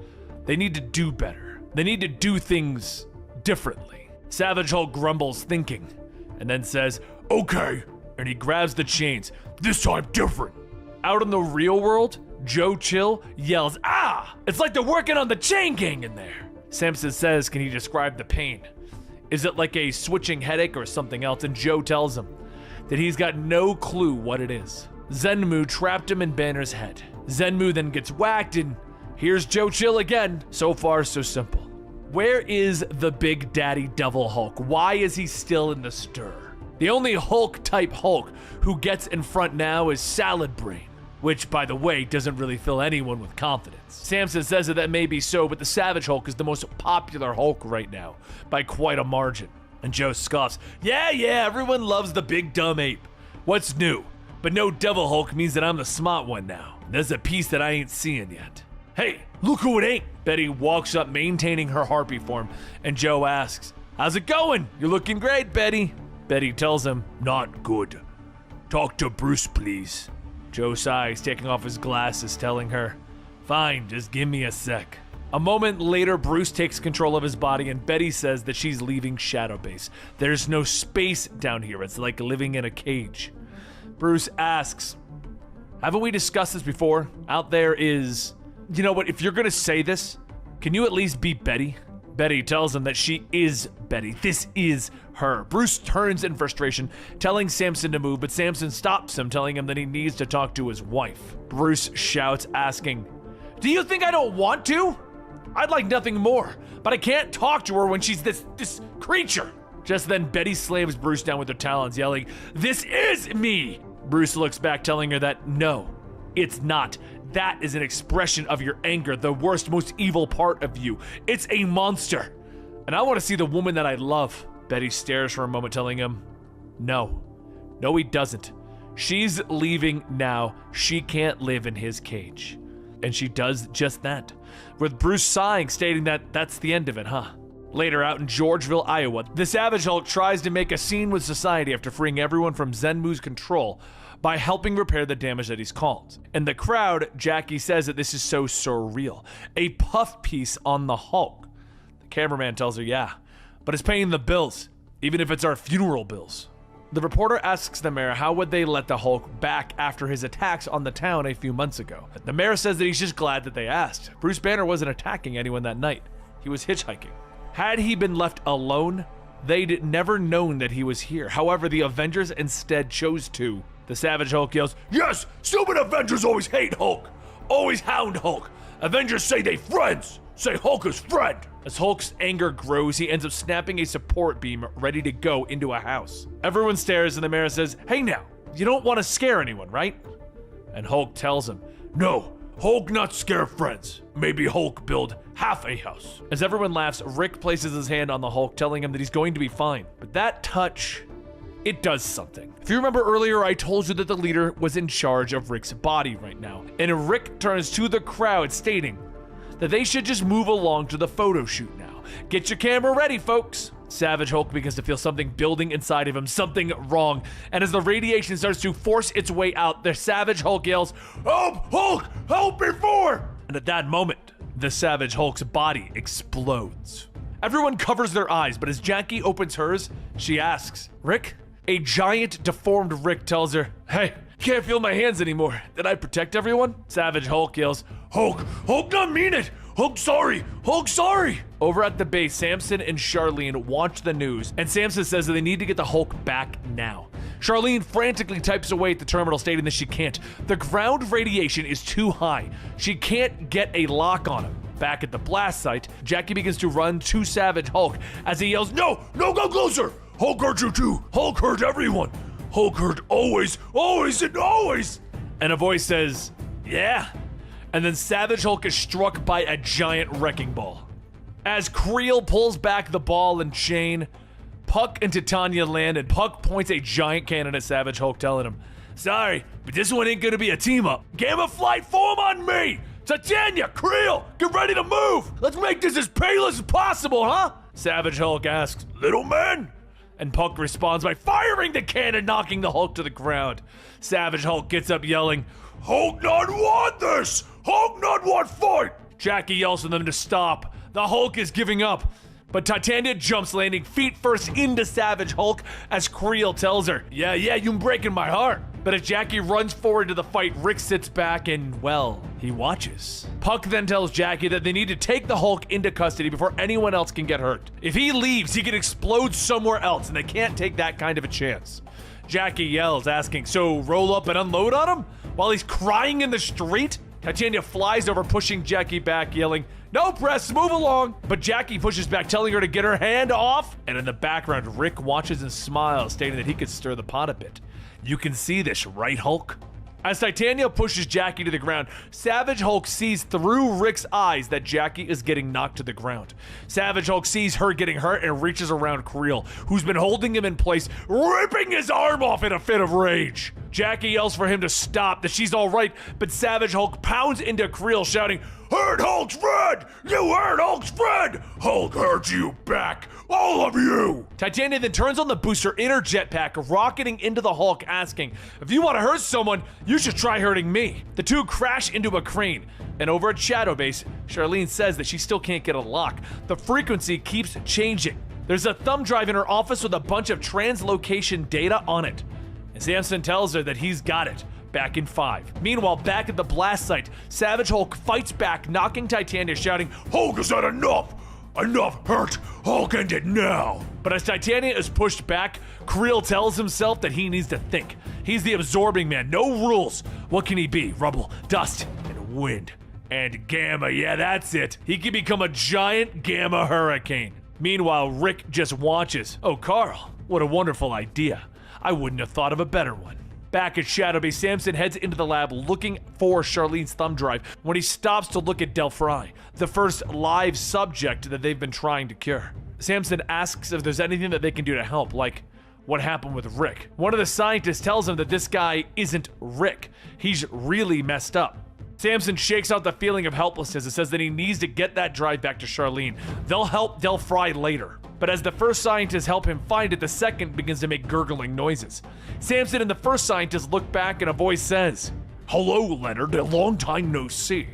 they need to do better. They need to do things differently. Savage Hulk grumbles, thinking, and then says, "Okay," and he grabs the chains. "This time different." Out in the real world, Joe Chill yells, "Ah! It's like they're working on the chain gang in there." Samson says, "Can he describe the pain? Is it like a switching headache or something else?" And Joe tells him that he's got no clue what it is. Zenu trapped him in Banner's head. Zenu then gets whacked, and here's Joe Chill again. So far, so simple. Where is the Big Daddy Devil Hulk? Why is he still in the stir? The only Hulk-type Hulk who gets in front now is Salad Brain, which, by the way, doesn't really fill anyone with confidence. Samson says that may be so, but the Savage Hulk is the most popular Hulk right now, by quite a margin. And Joe scoffs, yeah, everyone loves the big dumb ape. What's new? But no Devil Hulk means that I'm the smart one now. There's a piece that I ain't seeing yet. Hey, look who it ain't. Betty walks up maintaining her Harpy form, and Joe asks, "How's it going? You're looking great, Betty." Betty tells him, "Not good. Talk to Bruce, please." Joe sighs, taking off his glasses, telling her, "Fine, just give me a sec." A moment later, Bruce takes control of his body, and Betty says that she's leaving Shadow Base. There's no space down here. It's like living in a cage. Bruce asks, "Haven't we discussed this before? Out there is... You know what, if you're gonna say this, can you at least be Betty?" Betty tells him that she is Betty. This is her. Bruce turns in frustration, telling Samson to move, but Samson stops him, telling him that he needs to talk to his wife. Bruce shouts, asking, "Do you think I don't want to? I'd like nothing more, but I can't talk to her when she's this creature." Just then, Betty slams Bruce down with her talons, yelling, "This is me!" Bruce looks back, telling her that, no, it's not. That is an expression of your anger, the worst, most evil part of you. It's a monster. And I want to see the woman that I love. Betty stares for a moment, telling him, no, he doesn't. She's leaving now. She can't live in his cage. And she does just that, with Bruce sighing, stating that that's the end of it, huh? Later, out in Georgeville, Iowa, the Savage Hulk tries to make a scene with society after freeing everyone from Zenu's control by helping repair the damage that he's caused. In the crowd, Jackie says that this is so surreal. A puff piece on the Hulk. The cameraman tells her, yeah, but it's paying the bills, even if it's our funeral bills. The reporter asks the mayor how would they let the Hulk back after his attacks on the town a few months ago. The mayor says that he's just glad that they asked. Bruce Banner wasn't attacking anyone that night. He was hitchhiking. Had he been left alone, they'd never known that he was here. However, the Avengers instead chose to. The Savage Hulk yells, "Yes, stupid Avengers always hate Hulk. Always hound Hulk. Avengers say they friends. Say Hulk is friend." As Hulk's anger grows, he ends up snapping a support beam ready to go into a house. Everyone stares and the mayor says, "Hey now, you don't want to scare anyone, right?" And Hulk tells him, "No, Hulk not scare friends. Maybe Hulk build half a house." As everyone laughs, Rick places his hand on the Hulk, telling him that he's going to be fine. But that touch, it does something. If you remember earlier, I told you that the leader was in charge of Rick's body right now. And Rick turns to the crowd stating that they should just move along to the photo shoot now. Get your camera ready, folks. Savage Hulk begins to feel something building inside of him, something wrong. And as the radiation starts to force its way out, the Savage Hulk yells, "Help, Hulk! Help before!" And at that moment, the Savage Hulk's body explodes. Everyone covers their eyes, but as Jackie opens hers, she asks, "Rick?" A giant, deformed Rick tells her, "Hey, can't feel my hands anymore. Did I protect everyone?" Savage Hulk yells, "Hulk! Hulk don't mean it! Hulk sorry! Hulk sorry!" Over at the base, Samson and Charlene watch the news, and Samson says that they need to get the Hulk back now. Charlene frantically types away at the terminal, stating that she can't. The ground radiation is too high. She can't get a lock on him. Back at the blast site, Jackie begins to run to Savage Hulk as he yells, "No! No, go closer! Hulk hurt you too! Hulk hurt everyone! Hulk hurt always, always, and always!" And a voice says, "Yeah." And then Savage Hulk is struck by a giant wrecking ball. As Creel pulls back the ball and chain, Puck and Titania land, and Puck points a giant cannon at Savage Hulk, telling him, "Sorry, but this one ain't gonna be a team-up. Gamma Flight, form on me! Titania, Creel, get ready to move! Let's make this as painless as possible, huh?" Savage Hulk asks, "Little man?" And Puck responds by firing the cannon, knocking the Hulk to the ground. Savage Hulk gets up yelling, "Hulk not want this! Hulk not want fight!" Jackie yells for them to stop. The Hulk is giving up. But Titania jumps, landing feet first into Savage Hulk as Creel tells her, Yeah, you breaking my heart." But as Jackie runs forward to the fight, Rick sits back and, well, he watches. Puck then tells Jackie that they need to take the Hulk into custody before anyone else can get hurt. If he leaves, he can explode somewhere else, and they can't take that kind of a chance. Jackie yells, asking, "So roll up and unload on him?" While he's crying in the street, Titania flies over, pushing Jackie back, yelling, "No, Press, move along!" But Jackie pushes back, telling her to get her hand off. And in the background, Rick watches and smiles, stating that he could stir the pot a bit. "You can see this, right, Hulk?" As Titania pushes Jackie to the ground, Savage Hulk sees through Rick's eyes that Jackie is getting knocked to the ground. Savage Hulk sees her getting hurt and reaches around Creel, who's been holding him in place, ripping his arm off in a fit of rage. Jackie yells for him to stop, that she's all right, but Savage Hulk pounds into Creel, shouting, "Hurt Hulk's friend! You hurt Hulk's friend! Hulk hurt you back! All of you!" Titania then turns on the booster in her jetpack, rocketing into the Hulk, asking, "If you want to hurt someone, you should try hurting me." The two crash into a crane, and over at Shadow Base, Charlene says that she still can't get a lock. The frequency keeps changing. There's a thumb drive in her office with a bunch of translocation data on it. And Samson tells her that he's got it. Back in 5. Meanwhile, back at the blast site, Savage Hulk fights back, knocking Titania, shouting, "Hulk, is that enough? Enough hurt! Hulk, end it now!" But as Titania is pushed back, Creel tells himself that he needs to think. He's the absorbing man, no rules. What can he be? Rubble, dust, and wind. And gamma, yeah, that's it. He can become a giant gamma hurricane. Meanwhile, Rick just watches. "Oh, Carl, what a wonderful idea. I wouldn't have thought of a better one." Back at Shadow Base, Samson heads into the lab looking for Charlene's thumb drive when he stops to look at Delphri, the first live subject that they've been trying to cure. Samson asks if there's anything that they can do to help, like what happened with Rick. One of the scientists tells him that this guy isn't Rick. He's really messed up. Samson shakes out the feeling of helplessness and says that he needs to get that drive back to Charlene. They'll help Delphri later. But as the first scientist help him find it, the second begins to make gurgling noises. Samson and the first scientist look back and a voice says, "Hello, Leonard, a long time no see."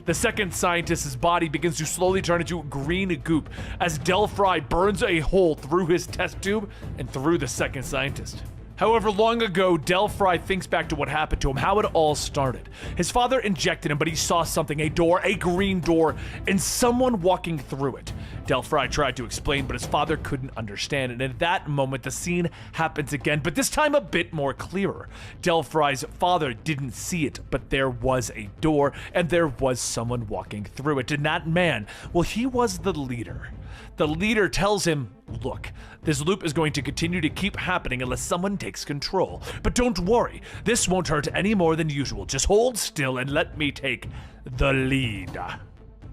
The second scientist's body begins to slowly turn into green goop as Delphri burns a hole through his test tube and through the second scientist. However, long ago, Delphri thinks back to what happened to him, how it all started. His father injected him, but he saw something, a door, a green door, and someone walking through it. Delphi tried to explain, but his father couldn't understand, and at that moment the scene happens again, but this time a bit more clearer. Delphi's father didn't see it, but there was a door, and there was someone walking through it, and that man, well, he was the leader. The leader tells him, look, this loop is going to continue to keep happening unless someone takes control. But don't worry, this won't hurt any more than usual. Just hold still and let me take the lead.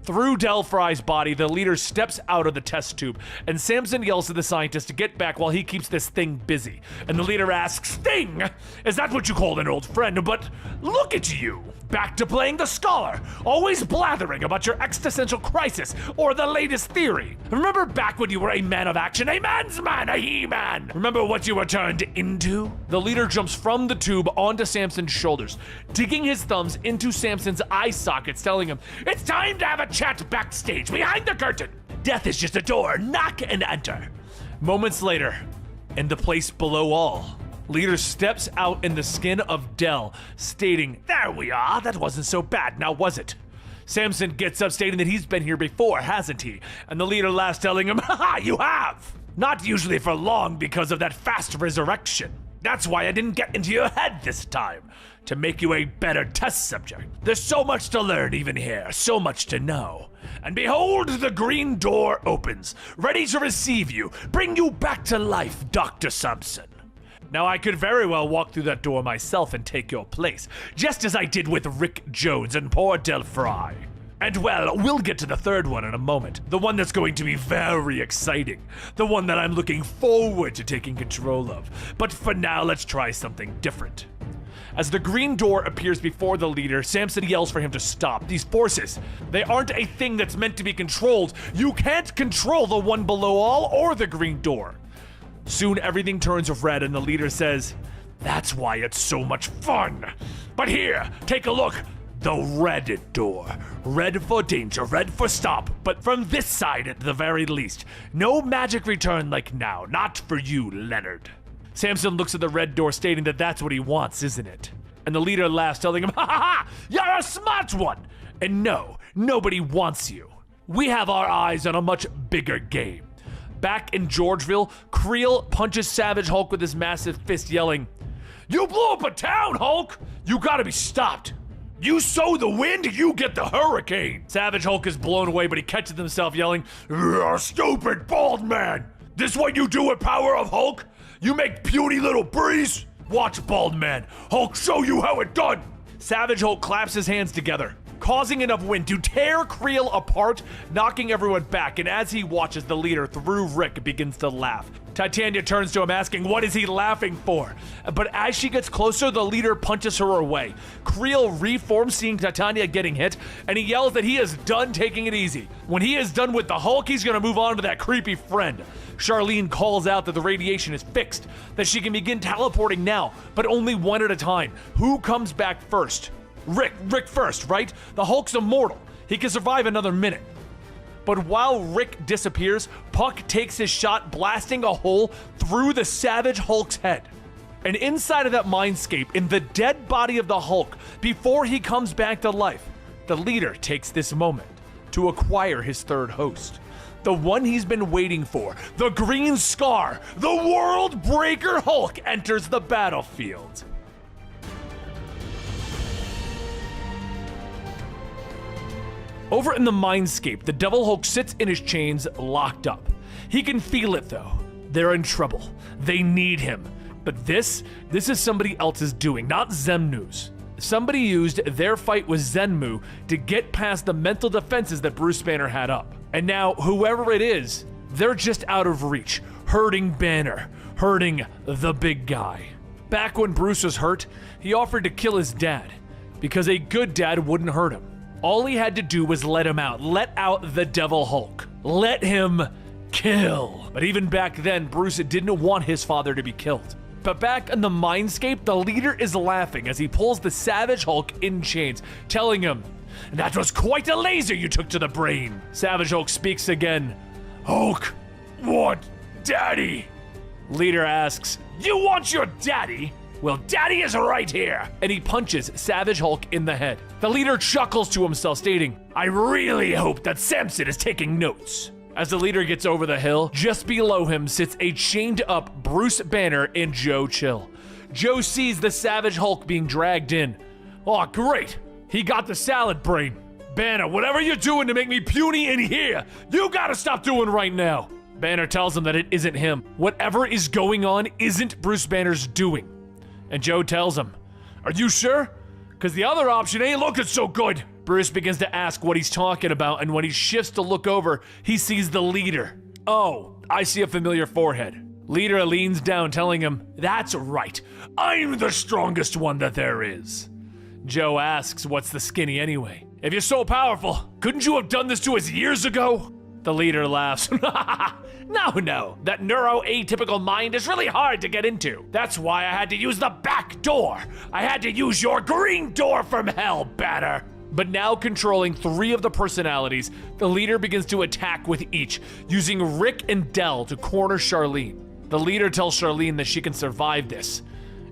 Through Delphi's body, the leader steps out of the test tube, and Samson yells to the scientist to get back while he keeps this thing busy. And the leader asks, Thing? Is that what you call an old friend? But look at you! Back to playing the scholar, always blathering about your existential crisis or the latest theory. Remember back when you were a man of action, a man's man, a he-man? Remember what you were turned into? The leader jumps from the tube onto Samson's shoulders, digging his thumbs into Samson's eye sockets, telling him, it's time to have a chat backstage behind the curtain. Death is just a door, knock and enter. Moments later, in the place below all, leader steps out in the skin of Del, stating, there we are, that wasn't so bad, now was it? Samson gets up stating that he's been here before, hasn't he? And the leader laughs, telling him, haha, you have! Not usually for long because of that fast resurrection. That's why I didn't get into your head this time, to make you a better test subject. There's so much to learn even here, so much to know. And behold, the green door opens, ready to receive you, bring you back to life, Dr. Samson. Now, I could very well walk through that door myself and take your place, just as I did with Rick Jones and poor Delphi. And well, we'll get to the third one in a moment, the one that's going to be very exciting, the one that I'm looking forward to taking control of. But for now, let's try something different. As the green door appears before the leader, Samson yells for him to stop. These forces, they aren't a thing that's meant to be controlled. You can't control the one below all or the green door. Soon everything turns red and the leader says, that's why it's so much fun. But here, take a look. The red door. Red for danger, red for stop. But from this side at the very least. No magic return like now. Not for you, Leonard. Samson looks at the red door stating that that's what he wants, isn't it? And the leader laughs, telling him, ha ha ha, you're a smart one. And no, nobody wants you. We have our eyes on a much bigger game. Back in Georgeville, Creel punches Savage Hulk with his massive fist, yelling, you blew up a town, Hulk! You gotta be stopped! You sow the wind, you get the hurricane! Savage Hulk is blown away, but he catches himself yelling, you're a stupid bald man! This what you do with power of Hulk? You make puny little breeze? Watch, bald man, Hulk show you how it done! Savage Hulk claps his hands together, causing enough wind to tear Creel apart, knocking everyone back, and as he watches, the leader, through Rick, begins to laugh. Titania turns to him asking, what is he laughing for? But as she gets closer, the leader punches her away. Creel reforms, seeing Titania getting hit, and he yells that he is done taking it easy. When he is done with the Hulk, he's gonna move on to that creepy friend. Charlene calls out that the radiation is fixed, that she can begin teleporting now, but only one at a time. Who comes back first? Rick first, right? The Hulk's immortal. He can survive another minute. But while Rick disappears, Puck takes his shot, blasting a hole through the Savage Hulk's head. And inside of that mindscape, in the dead body of the Hulk, before he comes back to life, the leader takes this moment to acquire his third host. The one he's been waiting for, the Green Scar, the World Breaker Hulk enters the battlefield. Over in the Mindscape, the Devil Hulk sits in his chains, locked up. He can feel it though. They're in trouble. They need him. But this is somebody else's doing, not Zenu's. Somebody used their fight with Zenu to get past the mental defenses that Bruce Banner had up. And now, whoever it is, they're just out of reach, hurting Banner, hurting the big guy. Back when Bruce was hurt, he offered to kill his dad, because a good dad wouldn't hurt him. All he had to do was let him out. Let out the Devil Hulk. Let him kill. But even back then, Bruce didn't want his father to be killed. But back in the Mindscape, the leader is laughing as he pulls the Savage Hulk in chains, telling him, that was quite a laser you took to the brain. Savage Hulk speaks again. Hulk, want daddy? Leader asks, you want your daddy? Well, daddy is right here! And he punches Savage Hulk in the head. The leader chuckles to himself, stating, I really hope that Samson is taking notes. As the leader gets over the hill, just below him sits a chained up Bruce Banner and Joe Chill. Joe sees the Savage Hulk being dragged in. Oh, great. He got the salad brain. Banner, whatever you're doing to make me puny in here, you gotta stop doing right now. Banner tells him that it isn't him. Whatever is going on isn't Bruce Banner's doing. And Joe tells him, are you sure? Because the other option ain't looking so good. Bruce begins to ask what he's talking about, and when he shifts to look over, he sees the leader. Oh, I see a familiar forehead. Leader leans down, telling him, that's right. I'm the strongest one that there is. Joe asks, what's the skinny anyway? If you're so powerful, couldn't you have done this to us years ago? The leader laughs. No. That neuro-atypical mind is really hard to get into. That's why I had to use the back door. I had to use your green door from hell, Banner. But now controlling 3 of the personalities, the leader begins to attack with each, using Rick and Dell to corner Charlene. The leader tells Charlene that she can survive this,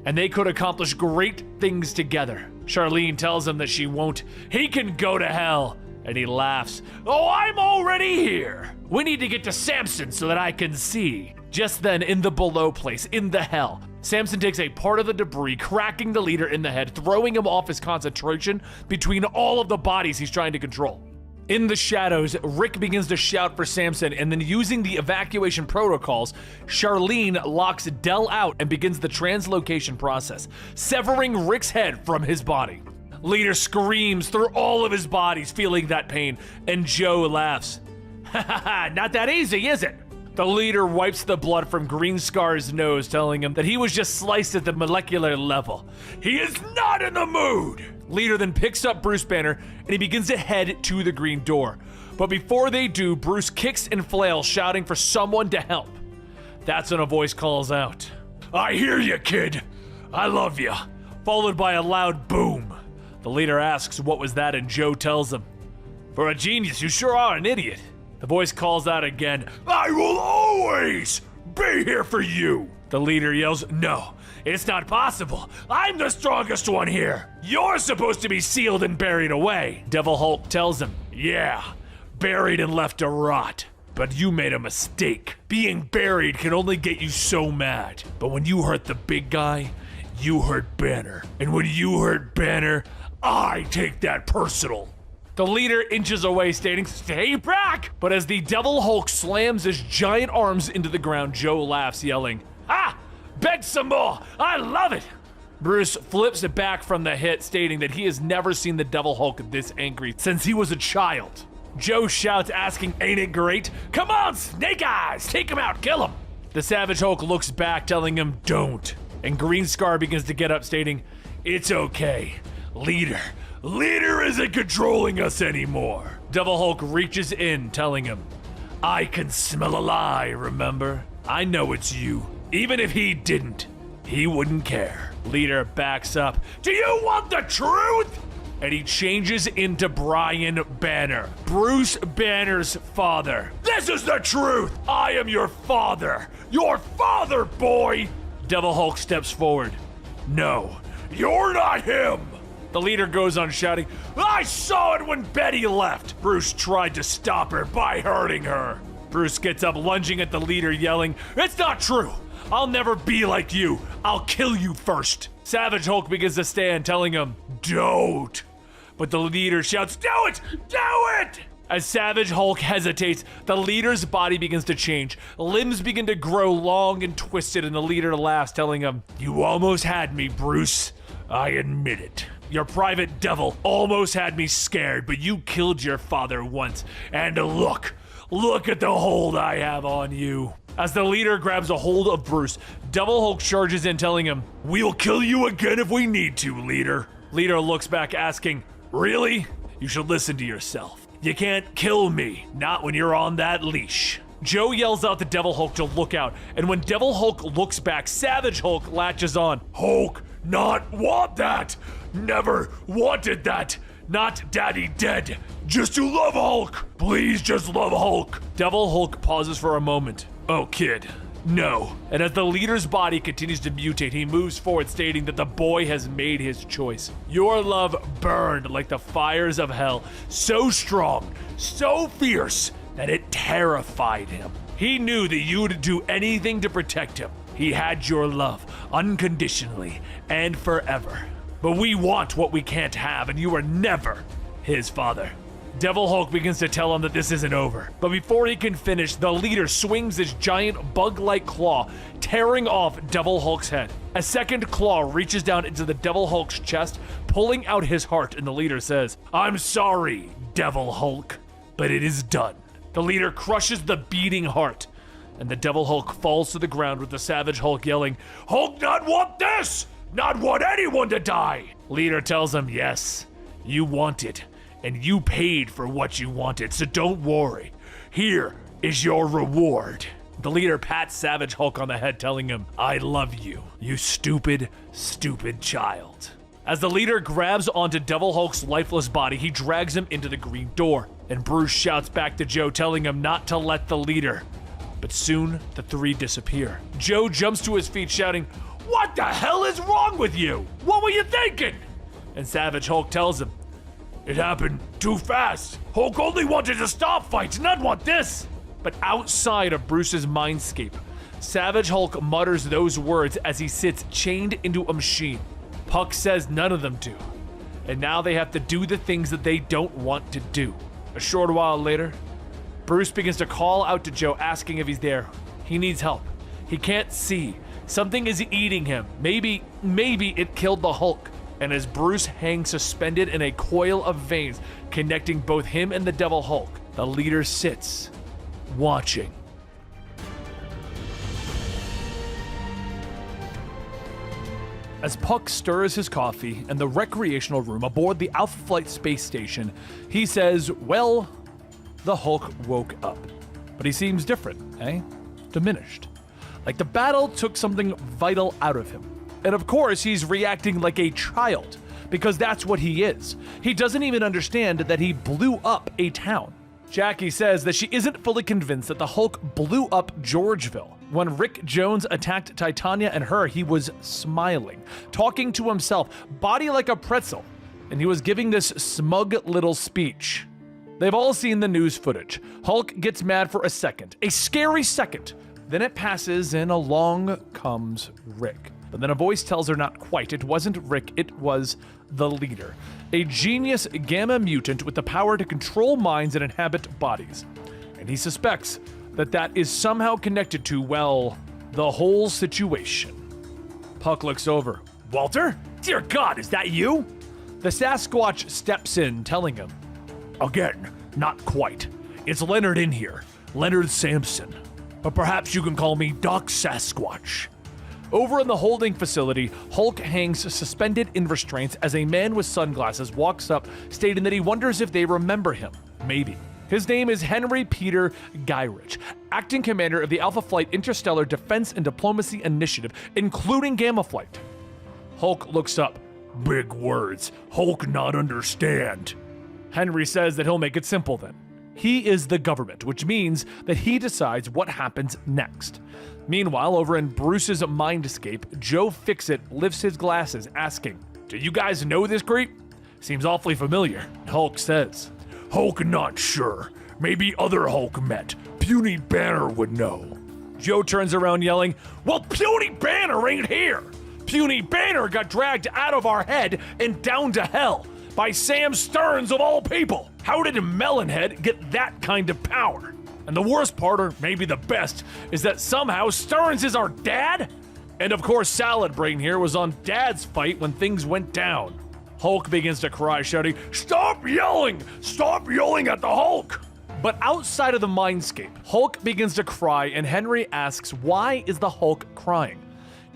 and they could accomplish great things together. Charlene tells him that she won't. He can go to hell. And he laughs. Oh, I'm already here. We need to get to Samson so that I can see. Just then, in the below place, in the hell, Samson takes a part of the debris, cracking the leader in the head, throwing him off his concentration between all of the bodies he's trying to control. In the shadows, Rick begins to shout for Samson, and then using the evacuation protocols, Charlene locks Dell out and begins the translocation process, severing Rick's head from his body. Leader screams through all of his bodies, feeling that pain, and Joe laughs. Ha ha ha, not that easy, is it? The leader wipes the blood from Green Scar's nose, telling him that he was just sliced at the molecular level. He is not in the mood! Leader then picks up Bruce Banner, and he begins to head to the green door. But before they do, Bruce kicks and flails, shouting for someone to help. That's when a voice calls out. I hear you, kid. I love you. Followed by a loud boom. The leader asks what was that, and Joe tells him, for a genius, you sure are an idiot. The voice calls out again, I will always be here for you. The leader yells, no, it's not possible. I'm the strongest one here. You're supposed to be sealed and buried away. Devil Hulk tells him, yeah, buried and left to rot. But you made a mistake. Being buried can only get you so mad. But when you hurt the big guy, you hurt Banner. And when you hurt Banner, I take that personal. The leader inches away, stating, stay back! But as the Devil Hulk slams his giant arms into the ground, Joe laughs, yelling, ah! Beg some more! I love it! Bruce flips it back from the hit, stating that he has never seen the Devil Hulk this angry since he was a child. Joe shouts, asking, ain't it great? Come on, Snake Eyes! Take him out, kill him! The Savage Hulk looks back, telling him, don't. And Green Scar begins to get up, stating, it's okay. Leader isn't controlling us anymore. Devil Hulk reaches in, telling him, I can smell a lie, remember? I know it's you. Even if he didn't, he wouldn't care. Leader backs up. Do you want the truth? And he changes into Brian Banner, Bruce Banner's father. This is the truth. I am your father. Your father, boy. Devil Hulk steps forward. No, you're not him. The leader goes on shouting, I saw it when Betty left. Bruce tried to stop her by hurting her. Bruce gets up, lunging at the leader, yelling, it's not true. I'll never be like you. I'll kill you first. Savage Hulk begins to stand, telling him, don't. But the leader shouts, do it! Do it! As Savage Hulk hesitates, the leader's body begins to change. Limbs begin to grow long and twisted, and the leader laughs, telling him, you almost had me, Bruce. I admit it. Your private devil almost had me scared, but you killed your father once. And look at the hold I have on you. As the leader grabs a hold of Bruce, Devil Hulk charges in, telling him, we'll kill you again if we need to, leader. Leader looks back, asking, really? You should listen to yourself. You can't kill me, not when you're on that leash. Joe yells out to Devil Hulk to look out, and when Devil Hulk looks back, Savage Hulk latches on. Hulk, not want that! Never wanted that! Not Daddy dead! Just to love Hulk! Please just love Hulk! Devil Hulk pauses for a moment. Oh, kid. No. And as the leader's body continues to mutate, he moves forward, stating that the boy has made his choice. Your love burned like the fires of hell, so strong, so fierce, that it terrified him. He knew that you would do anything to protect him. He had your love, unconditionally and forever. But we want what we can't have, and you are never his father. Devil Hulk begins to tell him that this isn't over. But before he can finish, the leader swings his giant bug-like claw, tearing off Devil Hulk's head. A second claw reaches down into the Devil Hulk's chest, pulling out his heart, and the leader says, "I'm sorry, Devil Hulk, but it is done." The leader crushes the beating heart, and the Devil Hulk falls to the ground with the Savage Hulk yelling, "Hulk not want this! Not want anyone to die!" Leader tells him, "Yes, you want it. And you paid for what you wanted, so don't worry. Here is your reward." The leader pats Savage Hulk on the head, telling him, "I love you, you stupid, stupid child." As the leader grabs onto Devil Hulk's lifeless body, he drags him into the green door. And Bruce shouts back to Joe, telling him not to let the leader. But soon, the three disappear. Joe jumps to his feet, shouting, "What the hell is wrong with you? What were you thinking?" And Savage Hulk tells him, "It happened too fast. Hulk only wanted to stop fights, not want this." But outside of Bruce's mindscape, Savage Hulk mutters those words as he sits chained into a machine. Puck says none of them do. And now they have to do the things that they don't want to do. A short while later, Bruce begins to call out to Joe, asking if he's there. He needs help. He can't see. Something is eating him. Maybe it killed the Hulk. And as Bruce hangs suspended in a coil of veins connecting both him and the Devil Hulk, the leader sits, watching. As Puck stirs his coffee in the recreational room aboard the Alpha Flight space station, he says, "Well, the Hulk woke up. But he seems different, eh? Diminished. Like the battle took something vital out of him. And of course, he's reacting like a child, because that's what he is. He doesn't even understand that he blew up a town." Jackie says that she isn't fully convinced that the Hulk blew up Georgeville. When Rick Jones attacked Titania and her, he was smiling, talking to himself, body like a pretzel, and he was giving this smug little speech. They've all seen the news footage. Hulk gets mad for a second, a scary second. Then it passes and along comes Rick. But then a voice tells her not quite. It wasn't Rick, it was the leader. A genius gamma mutant with the power to control minds and inhabit bodies. And he suspects that that is somehow connected to, well, the whole situation. Puck looks over. "Walter? Dear God, is that you?" The Sasquatch steps in, telling him, "Again, not quite. It's Leonard in here. Leonard Samson. But perhaps you can call me Doc Sasquatch." Over in the holding facility, Hulk hangs suspended in restraints as a man with sunglasses walks up, stating that he wonders if they remember him. Maybe. His name is Henry Peter Gyrich, acting commander of the Alpha Flight Interstellar Defense and Diplomacy Initiative, including Gamma Flight. Hulk looks up. "Big words. Hulk not understand." Henry says that he'll make it simple then. He is the government, which means that he decides what happens next. Meanwhile, over in Bruce's mindscape, Joe Fixit lifts his glasses, asking, "Do you guys know this creep? Seems awfully familiar." Hulk says, "Hulk not sure. Maybe other Hulk met. Puny Banner would know." Joe turns around yelling, "Well, Puny Banner ain't here. Puny Banner got dragged out of our head and down to hell by Sam Stearns of all people. How did Melonhead get that kind of power? And the worst part, or maybe the best, is that somehow Stearns is our dad? And of course, Salad Brain here was on Dad's fight when things went down." Hulk begins to cry, shouting, "Stop yelling! Stop yelling at the Hulk!" But outside of the mindscape, Hulk begins to cry, and Henry asks, why is the Hulk crying?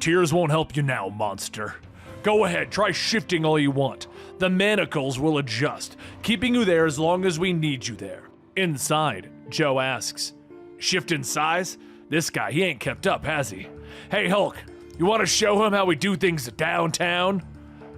"Tears won't help you now, monster. Go ahead, try shifting all you want. The manacles will adjust, keeping you there as long as we need you there." Inside, Joe asks, "Shift in size? This guy, he ain't kept up, has he? Hey, Hulk, you want to show him how we do things downtown?"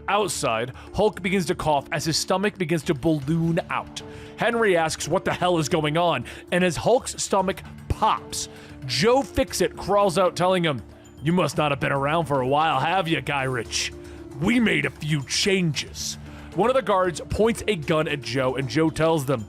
Outside, Hulk begins to cough as his stomach begins to balloon out. Henry asks what the hell is going on, and as Hulk's stomach pops, Joe Fixit crawls out telling him, "You must not have been around for a while, have you, Gyrich? We made a few changes." One of the guards points a gun at Joe, and Joe tells them,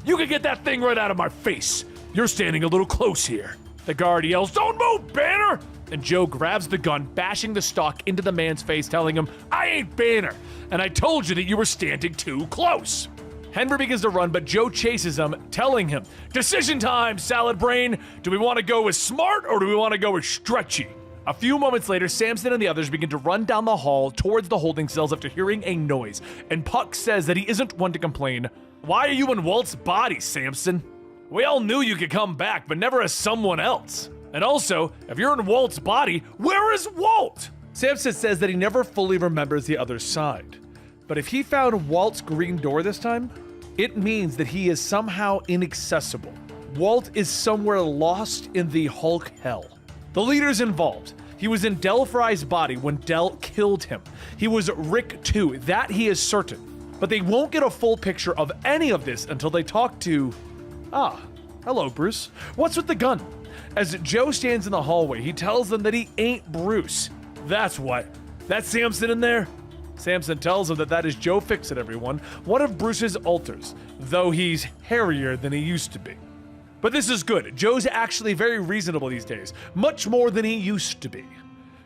You can get that thing right out of my face. You're standing a little close here. The guard yells, "Don't move, Banner!" And Joe grabs the gun, bashing the stock into the man's face, telling him, "I ain't Banner, and I told you that you were standing too close." Henry begins to run, but Joe chases him, telling him, "Decision time, salad brain. Do we want to go with smart or do we want to go with stretchy?" A few moments later, Samson and the others begin to run down the hall towards the holding cells after hearing a noise, and Puck says that he isn't one to complain. "Why are you in Walt's body, Samson? We all knew you could come back, but never as someone else. And also, if you're in Walt's body, where is Walt?" Samson says that he never fully remembers the other side. But if he found Walt's green door this time, it means that he is somehow inaccessible. Walt is somewhere lost in the Hulk hell. The leader's involved. He was in Del Fry's body when Del killed him. He was Rick too, that he is certain. But they won't get a full picture of any of this until they talk to... hello, Bruce. What's with the gun? As Joe stands in the hallway, he tells them that he ain't Bruce. That's what. That's Samson in there? Samson tells him that that is Joe Fixit, everyone, one of Bruce's alters, though he's hairier than he used to be. But this is good. Joe's actually very reasonable these days, much more than he used to be.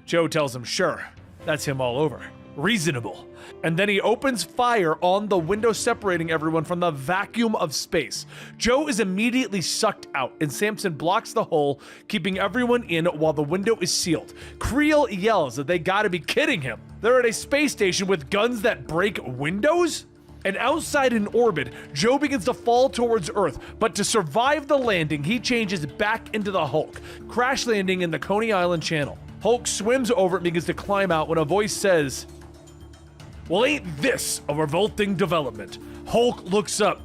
Joe tells him, sure, that's him all over. Reasonable. And then he opens fire on the window separating everyone from the vacuum of space. Joe is immediately sucked out, and Samson blocks the hole, keeping everyone in while the window is sealed. Creel yells that they gotta be kidding him. They're at a space station with guns that break windows? And outside in orbit, Joe begins to fall towards Earth, but to survive the landing, he changes back into the Hulk, crash landing in the Coney Island Channel. Hulk swims over and begins to climb out when a voice says, "Well, ain't this a revolting development?" Hulk looks up.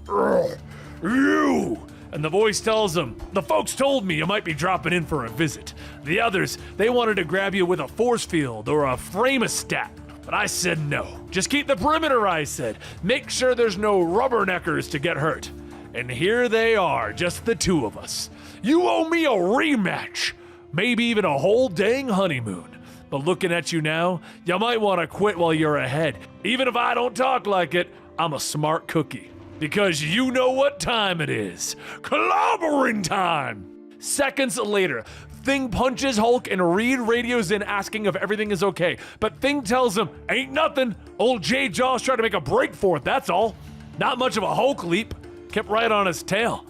"You!" And the voice tells him, "The folks told me you might be dropping in for a visit. The others, they wanted to grab you with a force field or a framostat. But I said no. Just keep the perimeter, I said. Make sure there's no rubberneckers to get hurt. And here they are, just the two of us. You owe me a rematch. Maybe even a whole dang honeymoon. But looking at you now, you might want to quit while you're ahead. Even if I don't talk like it, I'm a smart cookie. Because you know what time it is. Clobbering time!" Seconds later, Thing punches Hulk and Reed radios in asking if everything is okay. But Thing tells him, "Ain't nothing. Old J. Jaw's trying to make a break for it, that's all. Not much of a Hulk leap. Kept right on his tail.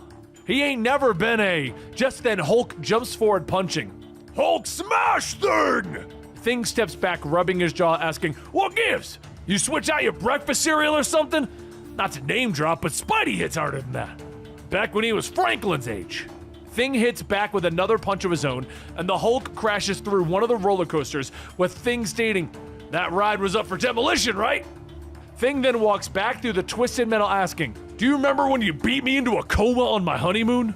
He ain't never been a..." Just then Hulk jumps forward punching. "Hulk smash Thing!" Thing steps back, rubbing his jaw, asking, "What gives? You switch out your breakfast cereal or something?" Not to name drop, but Spidey hits harder than that. Back when he was Franklin's age. Thing hits back with another punch of his own, and the Hulk crashes through one of the roller coasters, with Thing stating, "That ride was up for demolition, right?" Thing then walks back through the twisted metal asking, "Do you remember when you beat me into a coma on my honeymoon?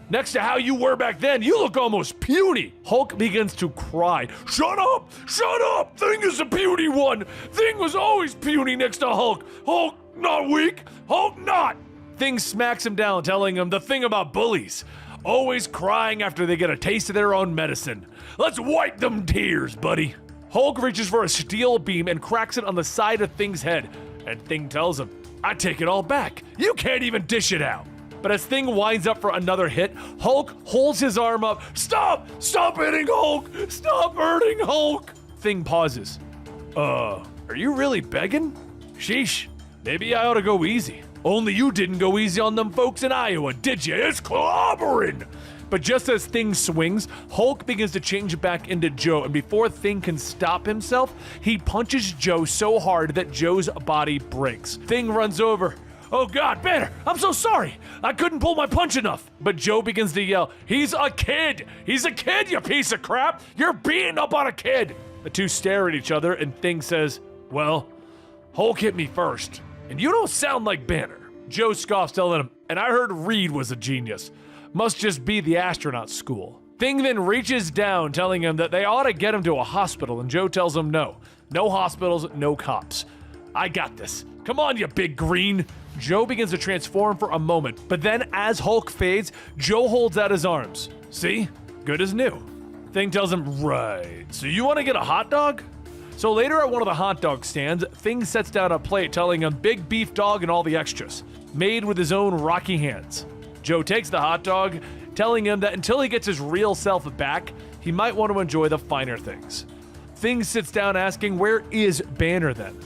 Next to how you were back then, you look almost puny." Hulk begins to cry. "Shut up! Shut up! Thing is the puny one! Thing was always puny next to Hulk! Hulk not weak! Hulk not!" Thing smacks him down, telling him the thing about bullies. Always crying after they get a taste of their own medicine. Let's wipe them tears, buddy. Hulk reaches for a steel beam and cracks it on the side of Thing's head. And Thing tells him, "I take it all back. You can't even dish it out." But as Thing winds up for another hit, Hulk holds his arm up. "Stop! Stop hitting Hulk! Stop hurting Hulk!" Thing pauses. Are you really begging? Sheesh, maybe I ought to go easy. Only you didn't go easy on them folks in Iowa, did you? It's clobbering! But just as Thing swings, Hulk begins to change back into Joe, and before Thing can stop himself, he punches Joe so hard that Joe's body breaks. Thing runs over. "Oh God, Banner, I'm so sorry. I couldn't pull my punch enough." But Joe begins to yell, "He's a kid! He's a kid, you piece of crap! You're beating up on a kid!" The two stare at each other, and Thing says, "Well, Hulk hit me first. And you don't sound like Banner." Joe scoffs, telling him, "And I heard Reed was a genius. Must just be the astronaut school." Thing then reaches down, telling him that they ought to get him to a hospital, and Joe tells him no. No hospitals, no cops. "I got this. Come on, you big green." Joe begins to transform for a moment, but then as Hulk fades, Joe holds out his arms. "See? Good as new." Thing tells him, "Right. So you want to get a hot dog?" So later at one of the hot dog stands, Thing sets down a plate telling him big beef dog and all the extras. made with his own rocky hands. Joe takes the hot dog, telling him that until he gets his real self back, he might want to enjoy the finer things. Thing sits down asking, where is Banner then?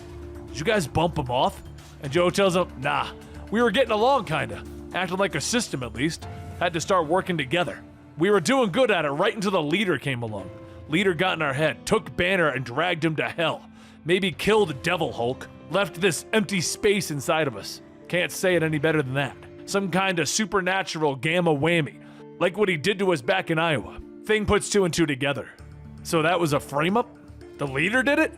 Did you guys bump him off? And Joe tells him, nah, we were getting along kinda. Acting like a system at least. Had to start working together. We were doing good at it right until the leader came along. Leader got in our head, took Banner and dragged him to hell. Maybe killed Devil Hulk. Left this empty space inside of us. Can't say it any better than that. Some kind of supernatural gamma whammy. Like what he did to us back in Iowa. Thing puts 2 and 2 together. So that was a frame-up? The leader did it?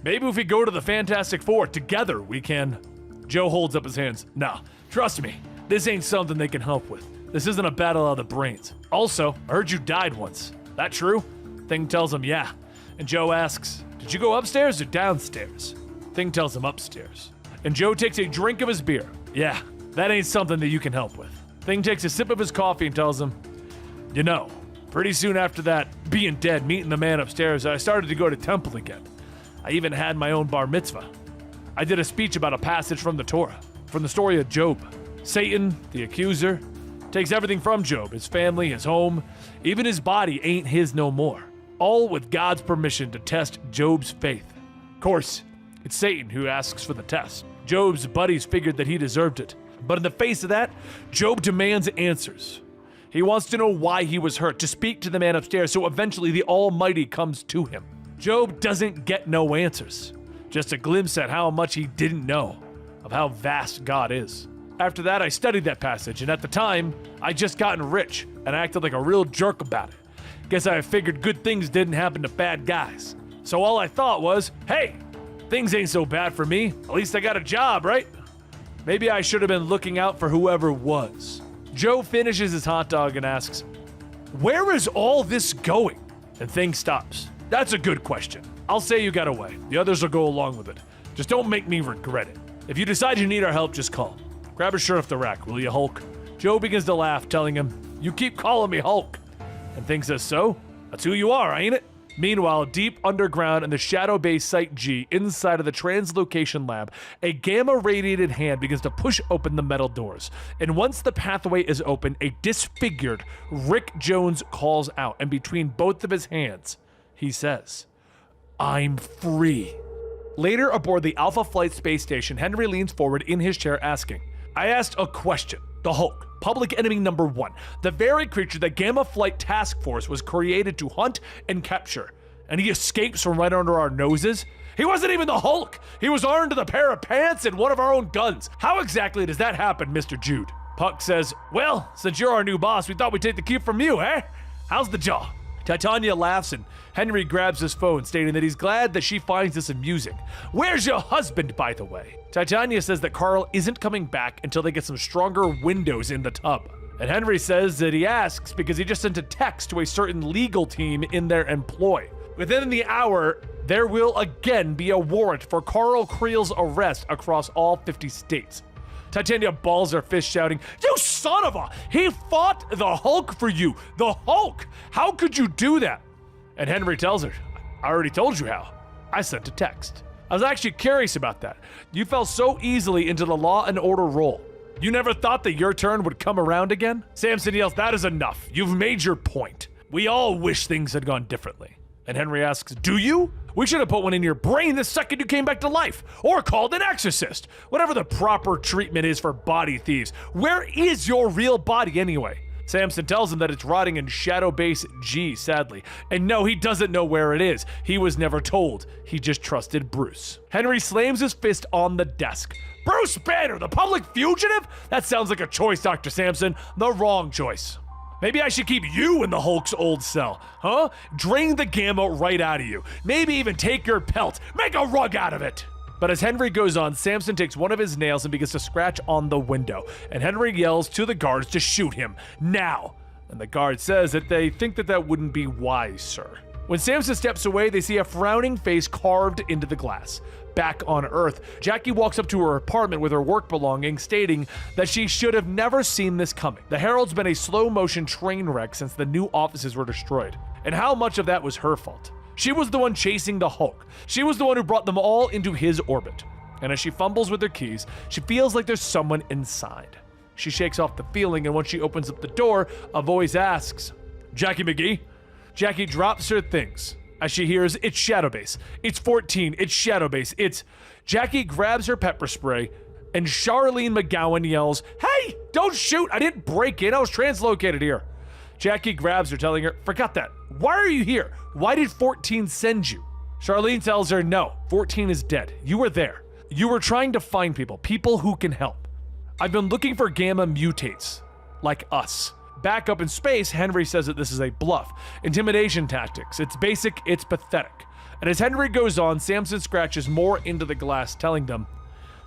Maybe if we go to the Fantastic Four together, we can... Joe holds up his hands. Nah, trust me. This ain't something they can help with. This isn't a battle of the brains. Also, I heard you died once. That true? Thing tells him yeah. And Joe asks, did you go upstairs or downstairs? Thing tells him upstairs. And Joe takes a drink of his beer. Yeah, that ain't something that you can help with. Thing takes a sip of his coffee and tells him, you know, pretty soon after that, being dead, meeting the man upstairs, I started to go to temple again. I even had my own bar mitzvah. I did a speech about a passage from the Torah, from the story of Job. Satan, the accuser, takes everything from Job, his family, his home, even his body ain't his no more. All with God's permission to test Job's faith. Of course, it's Satan who asks for the test. Job's buddies figured that he deserved it. But in the face of that, Job demands answers. He wants to know why he was hurt, to speak to the man upstairs, so eventually the Almighty comes to him. Job doesn't get no answers. Just a glimpse at how much he didn't know of how vast God is. After that, I studied that passage, and at the time, I just gotten rich and acted like a real jerk about it. Guess I figured good things didn't happen to bad guys. So all I thought was, hey, things ain't so bad for me. At least I got a job, right? Maybe I should have been looking out for whoever was. Joe finishes his hot dog and asks, where is all this going? And Thing stops. That's a good question. I'll say you got away. The others will go along with it. Just don't make me regret it. If you decide you need our help, just call. Grab a shirt off the rack, will you, Hulk? Joe begins to laugh, telling him, you keep calling me Hulk. And Thing says, so? That's who you are, ain't it? Meanwhile, deep underground in the Shadow Base Site G, inside of the translocation lab, a gamma-radiated hand begins to push open the metal doors. And once the pathway is open, a disfigured Rick Jones calls out, and between both of his hands, he says, I'm free. Later aboard the Alpha Flight space station, Henry leans forward in his chair asking, I asked a question. The Hulk, public enemy number 1, the very creature that Gamma Flight Task Force was created to hunt and capture, and he escapes from right under our noses? He wasn't even the Hulk! He was armed with a pair of pants and one of our own guns. How exactly does that happen, Mr. Jude? Puck says, well, since you're our new boss, we thought we'd take the cue from you, eh? How's the jaw? Titania laughs and Henry grabs his phone, stating that he's glad that she finds this amusing. Where's your husband, by the way? Titania says that Carl isn't coming back until they get some stronger windows in the tub. And Henry says that he asks because he just sent a text to a certain legal team in their employ. Within the hour, there will again be a warrant for Carl Creel's arrest across all 50 states. Titania balls her fist, shouting, you son of a! He fought the Hulk for you! The Hulk! How could you do that? And Henry tells her, I already told you how. I sent a text. I was actually curious about that. You fell so easily into the law and order role. You never thought that your turn would come around again? Samson yells, that is enough. You've made your point. We all wish things had gone differently. And Henry asks, do you? We should have put one in your brain the second you came back to life, or called an exorcist. Whatever the proper treatment is for body thieves. Where is your real body anyway? Samson tells him that it's rotting in Shadow Base G, sadly. And no, he doesn't know where it is. He was never told. He just trusted Bruce. Henry slams his fist on the desk. Bruce Banner, the public fugitive? That sounds like a choice, Dr. Samson. The wrong choice. Maybe I should keep you in the Hulk's old cell, huh? Drain the gamma right out of you. Maybe even take your pelt. Make a rug out of it. But as Henry goes on, Samson takes one of his nails and begins to scratch on the window. And Henry yells to the guards to shoot him, now. And the guard says that they think that that wouldn't be wise, sir. When Samson steps away, they see a frowning face carved into the glass. Back on Earth, Jackie walks up to her apartment with her work belongings, stating that she should have never seen this coming. The Herald's been a slow-motion train wreck since the new offices were destroyed. And how much of that was her fault? She was the one chasing the Hulk. She was the one who brought them all into his orbit. and as she fumbles with her keys, she feels like there's someone inside. She shakes off the feeling, and when she opens up the door, a voice asks, "Jackie McGee?" Jackie drops her things as she hears, "It's Shadowbase. It's 14. It's Shadowbase. It's..." Jackie grabs her pepper spray, and Charlene McGowan yells, "Hey, don't shoot! I didn't break in. I was translocated here." Jackie grabs her, telling her, "Forgot that. Why are you here? Why did 14 send you?" Charlene tells her, "No, 14 is dead. You were there. You were trying to find people who can help. I've been looking for gamma mutates, like us." Back up in space, Henry says that this is a bluff. Intimidation tactics. It's basic, it's pathetic. And as Henry goes on, Samson scratches more into the glass, telling them,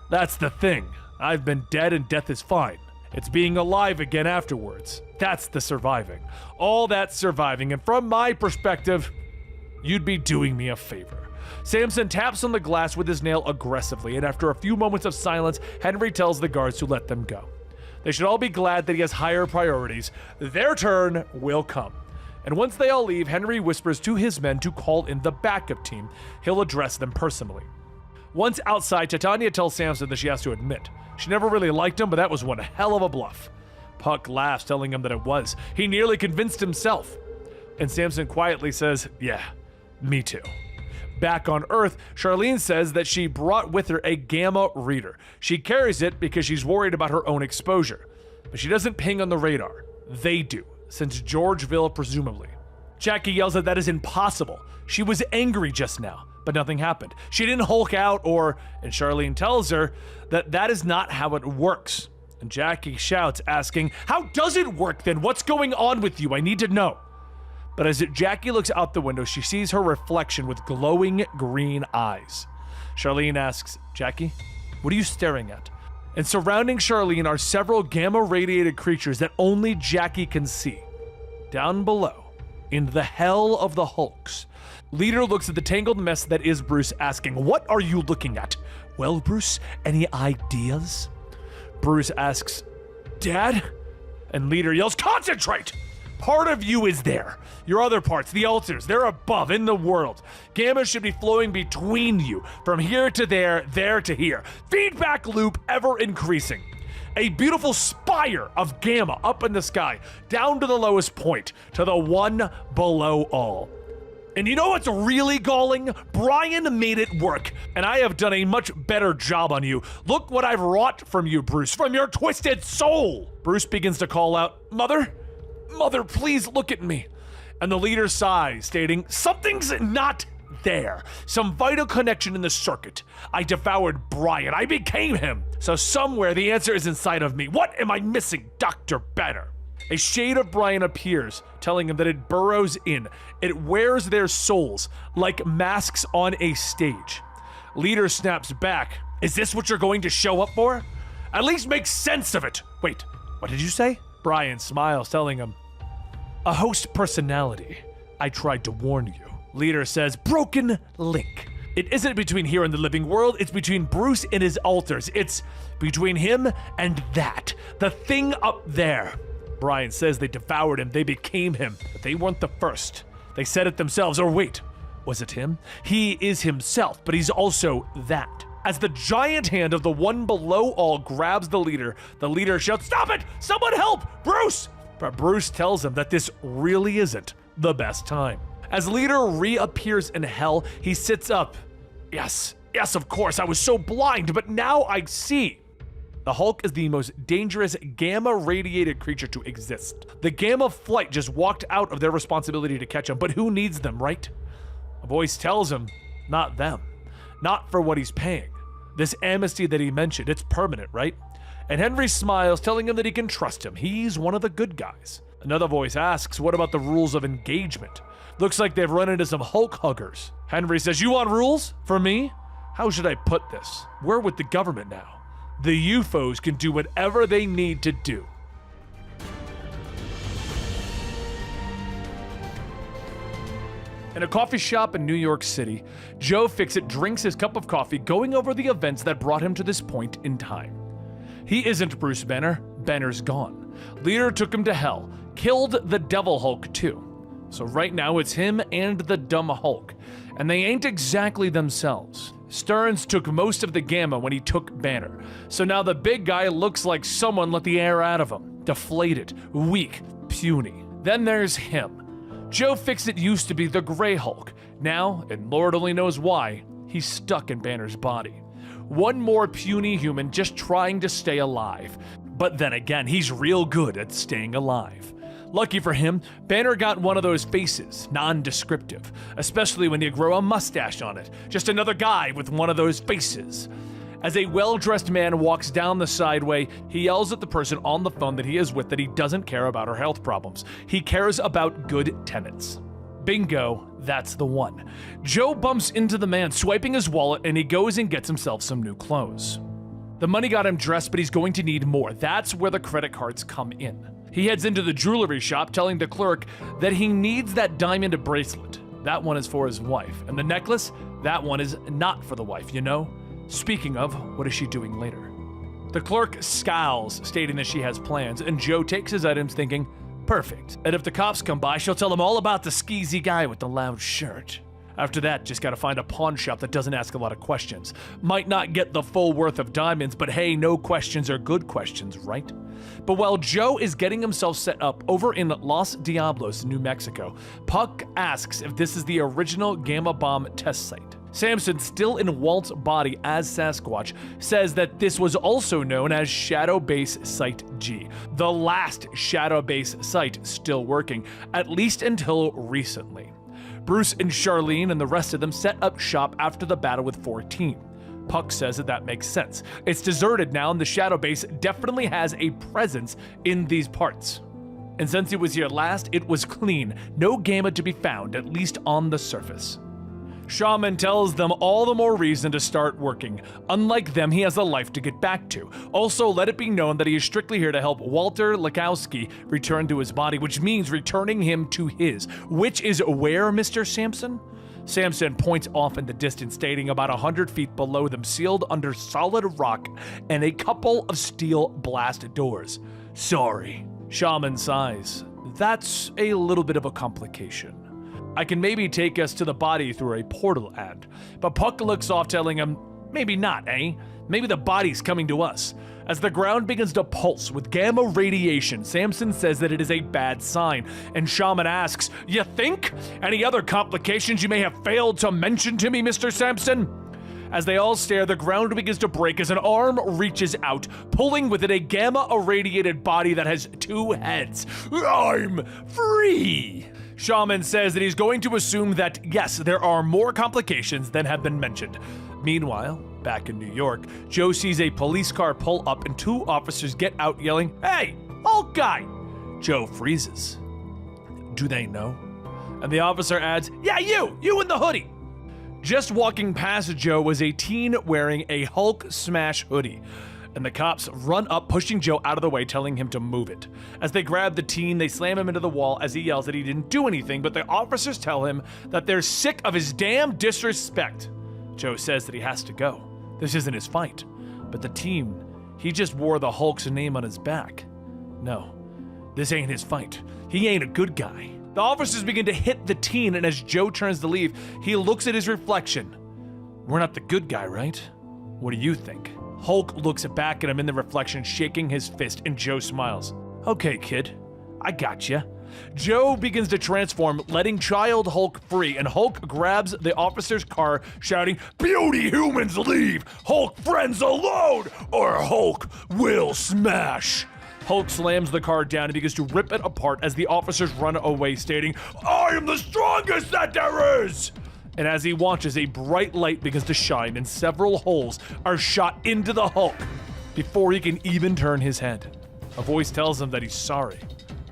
"That's the thing. I've been dead and death is fine. It's being alive again afterwards. That's the surviving. All that surviving. And from my perspective, you'd be doing me a favor." Samson taps on the glass with his nail aggressively, and after a few moments of silence, Henry tells the guards to let them go. They should all be glad that he has higher priorities. Their turn will come. And once they all leave, Henry whispers to his men to call in the backup team. He'll address them personally. Once outside, Titania tells Samson that she has to admit, she never really liked him, but that was one hell of a bluff. Puck laughs, telling him that it was. He nearly convinced himself. And Samson quietly says, "Yeah, me too." Back on Earth, Charlene says that she brought with her a gamma reader. She carries it because she's worried about her own exposure. But she doesn't ping on the radar. They do, since Georgeville presumably. Jackie yells that that is impossible. She was angry just now, but nothing happened. She didn't Hulk out and Charlene tells her that that is not how it works. And Jackie shouts, asking, "How does it work then? What's going on with you? I need to know." But as Jackie looks out the window, she sees her reflection with glowing green eyes. Charlene asks, "Jackie, what are you staring at?" And surrounding Charlene are several gamma-radiated creatures that only Jackie can see. Down below, in the hell of the Hulks, Leader looks at the tangled mess that is Bruce, asking, "What are you looking at?" "Well, Bruce, any ideas?" Bruce asks, "Dad?" And Leader yells, "Concentrate! Part of you is there. Your other parts, the alters, they're above, in the world. Gamma should be flowing between you, from here to there to here. Feedback loop ever increasing. A beautiful spire of gamma up in the sky, down to the lowest point, to the one below all. And you know what's really galling? Brian made it work, and I have done a much better job on you. Look what I've wrought from you, Bruce, from your twisted soul." Bruce begins to call out, "Mother? Mother, please look at me." And the Leader sighs, stating, "Something's not there. Some vital connection in the circuit. I devoured Brian. I became him. So somewhere the answer is inside of me. What am I missing, Dr. Banner?" A shade of Brian appears, telling him that it burrows in. It wears their souls like masks on a stage. Leader snaps back. "Is this what you're going to show up for? At least make sense of it." "Wait, what did you say?" Brian smiles, telling him, "A host personality. I tried to warn you." Leader says, "Broken link. It isn't between here and the living world, it's between Bruce and his alters. It's between him and that. The thing up there." Brian says they devoured him, they became him, but they weren't the first. They said it themselves, or wait, was it him? He is himself, but he's also that. As the giant hand of the one below all grabs the Leader shouts, "Stop it! Someone help! Bruce!" But Bruce tells him that this really isn't the best time. As Leader reappears in hell, he sits up. Yes, of course, I was so blind, but now I see. The Hulk is the most dangerous gamma-radiated creature to exist. The Gamma Flight just walked out of their responsibility to catch him, but who needs them, right? A voice tells him, not them. Not for what he's paying. This amnesty that he mentioned, it's permanent, right? And Henry smiles, telling him that he can trust him. He's one of the good guys. Another voice asks, what about the rules of engagement? Looks like they've run into some Hulk huggers. Henry says, you want rules? For me? How should I put this? We're with the government now. The UFOs can do whatever they need to do. In a coffee shop in New York City, Joe Fixit drinks his cup of coffee, going over the events that brought him to this point in time. He isn't Bruce Banner. Banner's gone. Leader took him to hell, killed the Devil Hulk too. So right now it's him and the dumb Hulk, and they ain't exactly themselves. Stearns took most of the gamma when he took Banner, so now the big guy looks like someone let the air out of him. Deflated, weak, puny. Then there's him. Joe Fixit used to be the Grey Hulk. Now, and Lord only knows why, he's stuck in Banner's body. One more puny human just trying to stay alive. But then again, he's real good at staying alive. Lucky for him, Banner got one of those faces, non-descriptive, especially when you grow a mustache on it. Just another guy with one of those faces. As a well-dressed man walks down the sideway, he yells at the person on the phone that he is with that he doesn't care about her health problems. He cares about good tenants. Bingo, that's the one. Joe bumps into the man, swiping his wallet, and he goes and gets himself some new clothes. The money got him dressed, but he's going to need more. That's where the credit cards come in. He heads into the jewelry shop, telling the clerk that he needs that diamond bracelet. That one is for his wife. And the necklace, that one is not for the wife, you know? Speaking of, what is she doing later? The clerk scowls, stating that she has plans, and Joe takes his items thinking, perfect. And if the cops come by, she'll tell them all about the skeezy guy with the loud shirt. After that, just gotta find a pawn shop that doesn't ask a lot of questions. Might not get the full worth of diamonds, but hey, no questions are good questions, right? But while Joe is getting himself set up over in Los Diablos, New Mexico, Puck asks if this is the original Gamma Bomb test site. Samson, still in Walt's body as Sasquatch, says that this was also known as Shadow Base Site G, the last Shadow Base site still working, at least until recently. Bruce and Charlene and the rest of them set up shop after the battle with 14. Puck says that makes sense. It's deserted now, and the Shadow Base definitely has a presence in these parts. And since he was here last, it was clean, no gamma to be found, at least on the surface. Shaman tells them all the more reason to start working. Unlike them, he has a life to get back to. Also, let it be known that he is strictly here to help Walter Lakowski return to his body, which means returning him to his. Which is where, Mr. Samson? Samson points off in the distance, stating about 100 feet below them, sealed under solid rock and a couple of steel blast doors. Sorry. Shaman sighs. That's a little bit of a complication. I can maybe take us to the body through a portal ad. But Puck looks off, telling him, maybe not, eh? Maybe the body's coming to us. As the ground begins to pulse with gamma radiation, Samson says that it is a bad sign, and Shaman asks, you think? Any other complications you may have failed to mention to me, Mr. Samson? As they all stare, the ground begins to break as an arm reaches out, pulling with it a gamma-irradiated body that has 2 heads. I'm free! Shaman says that he's going to assume that, yes, there are more complications than have been mentioned. Meanwhile, back in New York, Joe sees a police car pull up and 2 officers get out yelling, "Hey, Hulk guy!" Joe freezes. Do they know? And the officer adds, "Yeah, you in the hoodie!" Just walking past Joe was a teen wearing a Hulk smash hoodie. And the cops run up, pushing Joe out of the way, telling him to move it. As they grab the teen, they slam him into the wall as he yells that he didn't do anything, but the officers tell him that they're sick of his damn disrespect. Joe says that he has to go. This isn't his fight. But the teen, he just wore the Hulk's name on his back. No, this ain't his fight. He ain't a good guy. The officers begin to hit the teen, and as Joe turns to leave, he looks at his reflection. We're not the good guy, right? What do you think? Hulk looks back at him in the reflection, shaking his fist, and Joe smiles. Okay, kid, I got ya. Joe begins to transform, letting Child Hulk free, and Hulk grabs the officer's car, shouting, "Beauty humans leave! Hulk friends alone, or Hulk will smash!" Hulk slams the car down and begins to rip it apart as the officers run away, stating, "I am the strongest that there is!" And as he watches, a bright light begins to shine and several holes are shot into the Hulk before he can even turn his head. A voice tells him that he's sorry,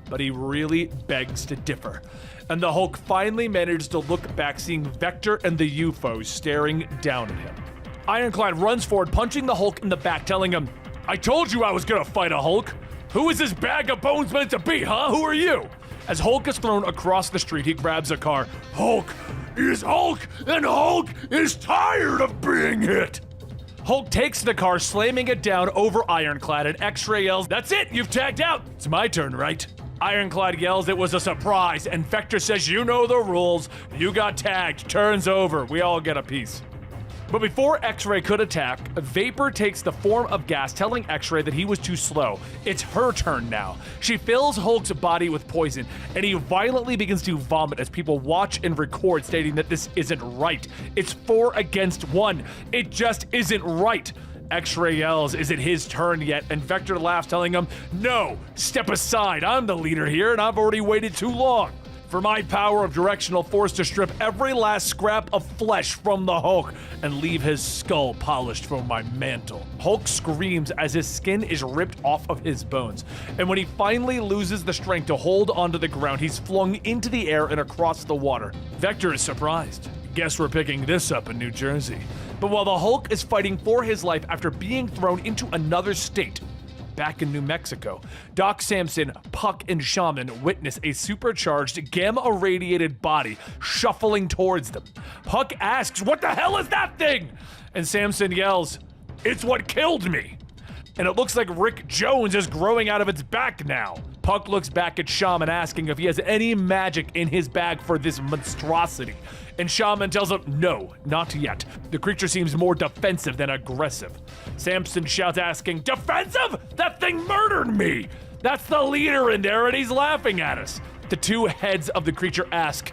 but he really begs to differ. And the Hulk finally manages to look back, seeing Vector and the UFO staring down at him. Ironclad runs forward, punching the Hulk in the back, telling him, "I told you I was gonna fight a Hulk. Who is this bag of bones meant to be, huh? Who are you?" As Hulk is thrown across the street, he grabs a car. Hulk is Hulk, and Hulk is tired of being hit. Hulk takes the car, slamming it down over Ironclad, and X-Ray yells, "That's it, you've tagged out. It's my turn, right?" Ironclad yells it was a surprise, and Vector says, "You know the rules. You got tagged. Turn's over. We all get a piece." But before X-Ray could attack, Vapor takes the form of gas, telling X-Ray that he was too slow. It's her turn now. She fills Hulk's body with poison, and he violently begins to vomit as people watch and record, stating that this isn't right. It's 4 against 1. It just isn't right. X-Ray yells, is it his turn yet? And Vector laughs, telling him, no, step aside. I'm the leader here, and I've already waited too long for my power of directional force to strip every last scrap of flesh from the Hulk and leave his skull polished from my mantle. Hulk screams as his skin is ripped off of his bones, and when he finally loses the strength to hold onto the ground, he's flung into the air and across the water. Vector is surprised. Guess we're picking this up in New Jersey. But while the Hulk is fighting for his life after being thrown into another state, back in New Mexico, Doc Samson, Puck, and Shaman witness a supercharged, gamma-irradiated body shuffling towards them. Puck asks, what the hell is that thing? And Samson yells, it's what killed me. And it looks like Rick Jones is growing out of its back now. Puck looks back at Shaman, asking if he has any magic in his bag for this monstrosity. And Shaman tells him, no, not yet. The creature seems more defensive than aggressive. Samson shouts, asking, defensive? That thing murdered me! That's the leader in there, and he's laughing at us. The two heads of the creature ask,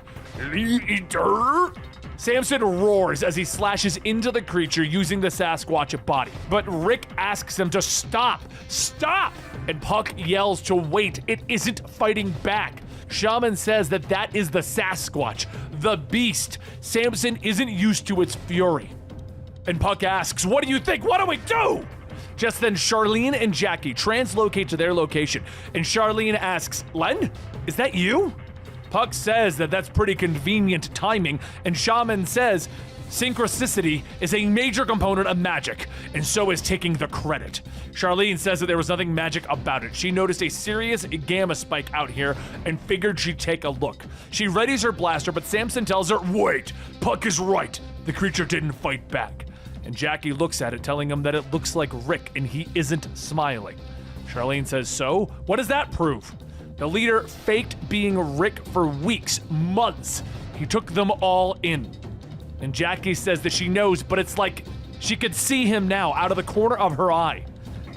leader? Samson roars as he slashes into the creature using the Sasquatch body. But Rick asks him to stop! Stop! And Puck yells to wait. It isn't fighting back. Shaman says that that is the Sasquatch, the beast. Samson isn't used to its fury. And Puck asks, what do you think? What do we do? Just then, Charlene and Jackie translocate to their location, and Charlene asks, Len, is that you? Puck says that that's pretty convenient timing, and Shaman says, synchronicity is a major component of magic, and so is taking the credit. Charlene says that there was nothing magic about it. She noticed a serious gamma spike out here and figured she'd take a look. She readies her blaster, but Samson tells her, wait, Puck is right. The creature didn't fight back. And Jackie looks at it, telling him that it looks like Rick, and he isn't smiling. Charlene says, so? What does that prove? The leader faked being Rick for weeks, months. He took them all in. And Jackie says that she knows, but it's like she could see him now out of the corner of her eye.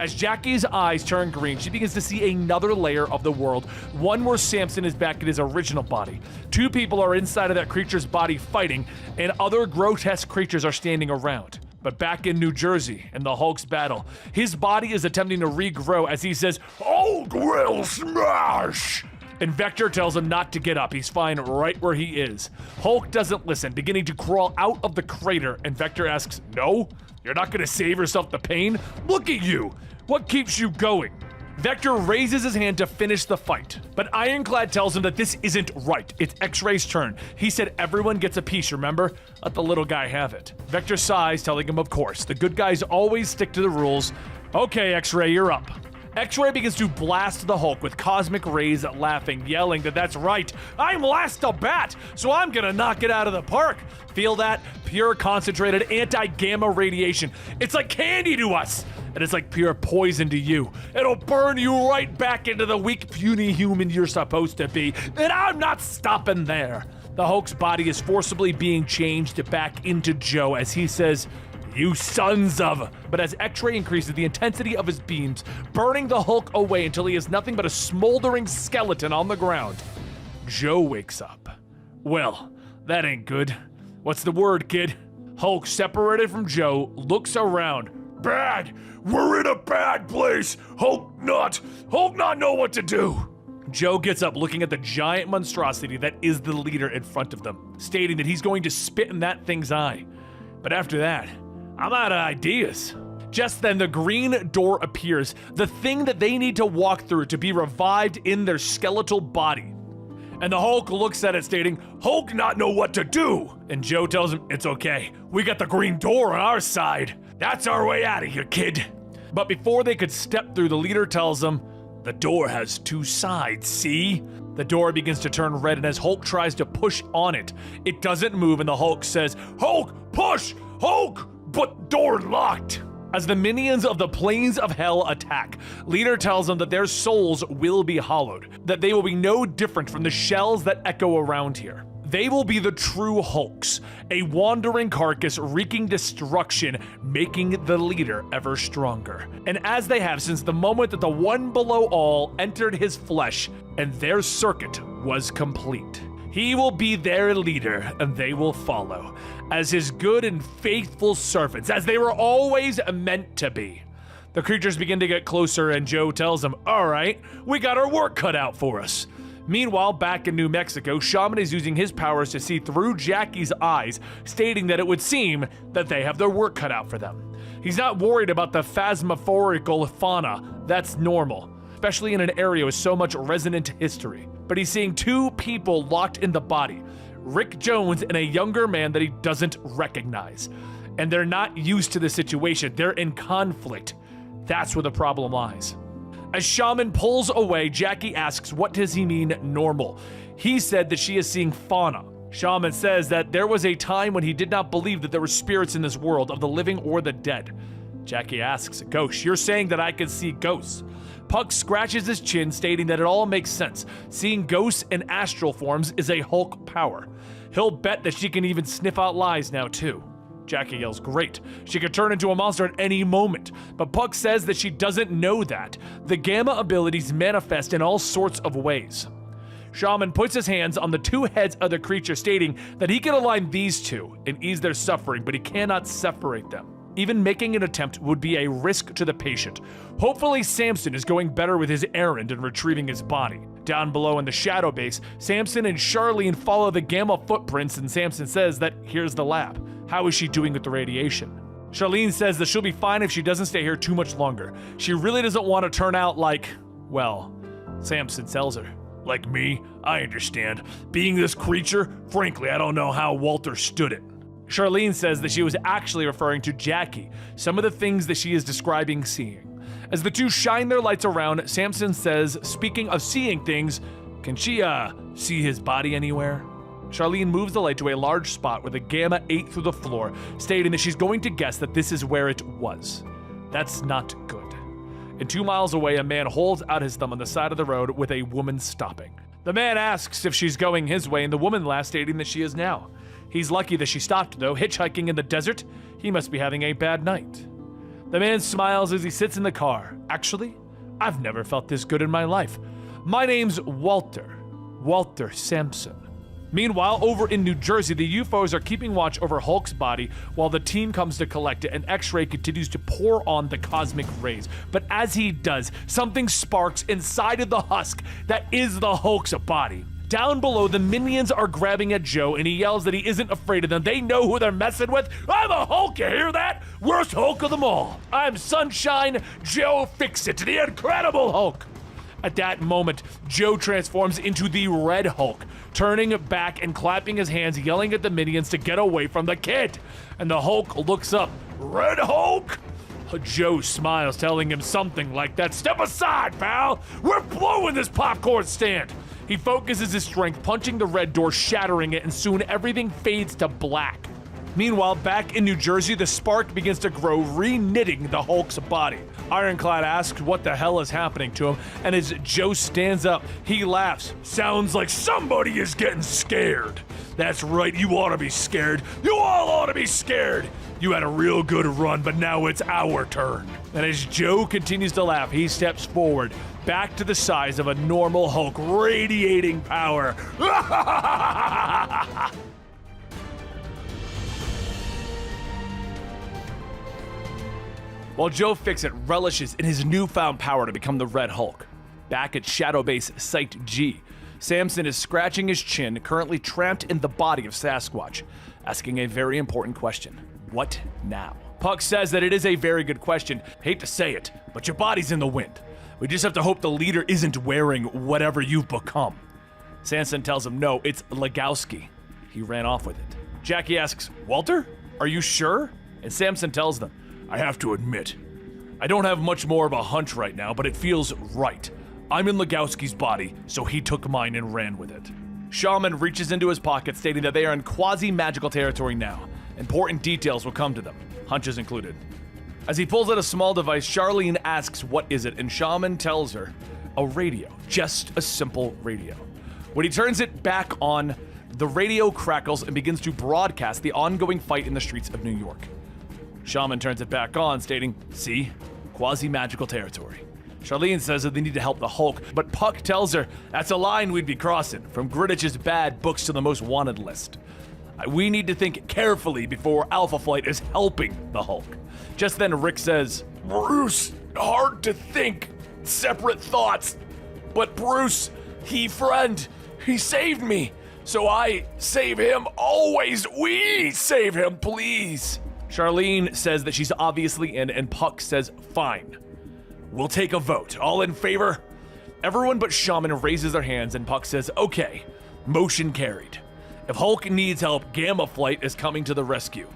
As Jackie's eyes turn green, she begins to see another layer of the world, one where Samson is back in his original body. Two people are inside of that creature's body fighting, and other grotesque creatures are standing around. But back in New Jersey, in the Hulk's battle, his body is attempting to regrow as he says, Hulk will smash! And Vector tells him not to get up. He's fine right where he is. Hulk doesn't listen, beginning to crawl out of the crater, and Vector asks, no? You're not gonna save yourself the pain? Look at you! What keeps you going? Vector raises his hand to finish the fight, but Ironclad tells him that this isn't right. It's X-Ray's turn. He said everyone gets a piece, remember? Let the little guy have it. Vector sighs, telling him of course. The good guys always stick to the rules. Okay, X-Ray, you're up. X-Ray begins to blast the Hulk with cosmic rays, laughing, yelling that that's right. I'm last to bat, so I'm gonna knock it out of the park. Feel that? Pure concentrated anti-gamma radiation. It's like candy to us. And it's like pure poison to you. It'll burn you right back into the weak, puny human you're supposed to be. And I'm not stopping there. The Hulk's body is forcibly being changed back into Joe as he says, you sons of... But as X-Ray increases the intensity of his beams, burning the Hulk away until he is nothing but a smoldering skeleton on the ground, Joe wakes up. Well, that ain't good. What's the word, kid? Hulk, separated from Joe, looks around. Bad! We're in a bad place! Hulk not know what to do! Joe gets up looking at the giant monstrosity that is the leader in front of them, stating that he's going to spit in that thing's eye. But after that, I'm out of ideas. Just then, the green door appears, the thing that they need to walk through to be revived in their skeletal body. And the Hulk looks at it, stating, Hulk not know what to do! And Joe tells him, it's okay, we got the green door on our side. That's our way out of here, kid. But before they could step through, the leader tells them, the door has two sides, see? The door begins to turn red, and as Hulk tries to push on it, it doesn't move, and the Hulk says, Hulk, push! Hulk! But door locked! As the minions of the plains of hell attack, Leader tells them that their souls will be hollowed, that they will be no different from the shells that echo around here. They will be the true Hulks, a wandering carcass wreaking destruction, making the leader ever stronger. And as they have since the moment that the one below all entered his flesh, and their circuit was complete. He will be their leader, and they will follow, as his good and faithful servants, as they were always meant to be. The creatures begin to get closer, and Joe tells them, "All right, we got our work cut out for us." Meanwhile, back in New Mexico, Shaman is using his powers to see through Jackie's eyes, stating that it would seem that they have their work cut out for them. He's not worried about the phasmophorical fauna. That's normal, especially in an area with so much resonant history. But he's seeing two people locked in the body, Rick Jones and a younger man that he doesn't recognize. And they're not used to the situation. They're in conflict. That's where the problem lies. As Shaman pulls away, Jackie asks, what does he mean normal? He said that she is seeing fauna. Shaman says that there was a time when he did not believe that there were spirits in this world of the living or the dead. Jackie asks, Ghost, you're saying that I can see ghosts? Puck scratches his chin, stating that it all makes sense. Seeing ghosts in astral forms is a Hulk power. He'll bet that she can even sniff out lies now too. Jackie yells, great. She could turn into a monster at any moment, but Puck says that she doesn't know that. The Gamma abilities manifest in all sorts of ways. Shaman puts his hands on the two heads of the creature, stating that he can align these two and ease their suffering, but he cannot separate them. Even making an attempt would be a risk to the patient. Hopefully Samson is going better with his errand and retrieving his body. Down below in the shadow base, Samson and Charlene follow the Gamma footprints, and Samson says that here's the lab. How is she doing with the radiation? Charlene says that she'll be fine if she doesn't stay here too much longer. She really doesn't want to turn out like, well, Samson tells her. Like me, I understand. Being this creature, frankly, I don't know how Walter stood it. Charlene says that she was actually referring to Jackie, some of the things that she is describing seeing. As the two shine their lights around, Samson says, speaking of seeing things, can she, see his body anywhere? Charlene moves the light to a large spot where the Gamma ate through the floor, stating that she's going to guess that this is where it was. That's not good. And 2 miles away, a man holds out his thumb on the side of the road with a woman stopping. The man asks if she's going his way, and the woman laughs, stating that she is now. He's lucky that she stopped, though. Hitchhiking in the desert, he must be having a bad night. The man smiles as he sits in the car. Actually, I've never felt this good in my life. My name's Walter Samson. Meanwhile, over in New Jersey, the UFOs are keeping watch over Hulk's body while the team comes to collect it, and X-Ray continues to pour on the cosmic rays. But as he does, something sparks inside of the husk that is the Hulk's body. Down below, the minions are grabbing at Joe, and he yells that he isn't afraid of them. They know who they're messing with. I'm a Hulk, you hear that? Worst Hulk of them all. I'm Sunshine Joe Fix-It, the Incredible Hulk. At that moment, Joe transforms into the Red Hulk, turning back and clapping his hands, yelling at the minions to get away from the kid. And the Hulk looks up. Red Hulk? Joe smiles, telling him something like that. Step aside, pal. We're blowing this popcorn stand. He focuses his strength, punching the red door, shattering it, and soon everything fades to black. Meanwhile, back in New Jersey, the spark begins to grow, re-knitting the Hulk's body. Ironclad asks what the hell is happening to him, and as Joe stands up, he laughs. Sounds like somebody is getting scared. That's right, you ought to be scared. You all ought to be scared. You had a real good run, but now it's our turn. And as Joe continues to laugh, he steps forward, back to the size of a normal Hulk, radiating power. While Joe Fix-It relishes in his newfound power to become the Red Hulk. Back at Shadow Base Site G, Samson is scratching his chin, currently trapped in the body of Sasquatch, asking a very important question. What now? Puck says that it is a very good question. Hate to say it, but your body's in the wind. We just have to hope the leader isn't wearing whatever you've become. Samson tells him no, it's Legowski. He ran off with it. Jackie asks, Walter? Are you sure? And Samson tells them, I have to admit, I don't have much more of a hunch right now, but it feels right. I'm in Legowski's body, so he took mine and ran with it. Shaman reaches into his pocket, stating that they are in quasi-magical territory now. Important details will come to them, hunches included. As he pulls out a small device, Charlene asks what is it, and Shaman tells her, a radio, just a simple radio. When he turns it back on, the radio crackles and begins to broadcast the ongoing fight in the streets of New York. Shaman turns it back on, stating, see, quasi-magical territory. Charlene says that they need to help the Hulk, but Puck tells her that's a line we'd be crossing, from Greenwich's bad books to the most wanted list. We need to think carefully before Alpha Flight is helping the Hulk. Just then Rick says, Bruce, hard to think, separate thoughts, but Bruce, he saved me, so I save him always, we save him, please. Charlene says that she's obviously in, and Puck says, fine. We'll take a vote. All in favor? Everyone but Shaman raises their hands, and Puck says, okay, motion carried. If Hulk needs help, Gamma Flight is coming to the rescue.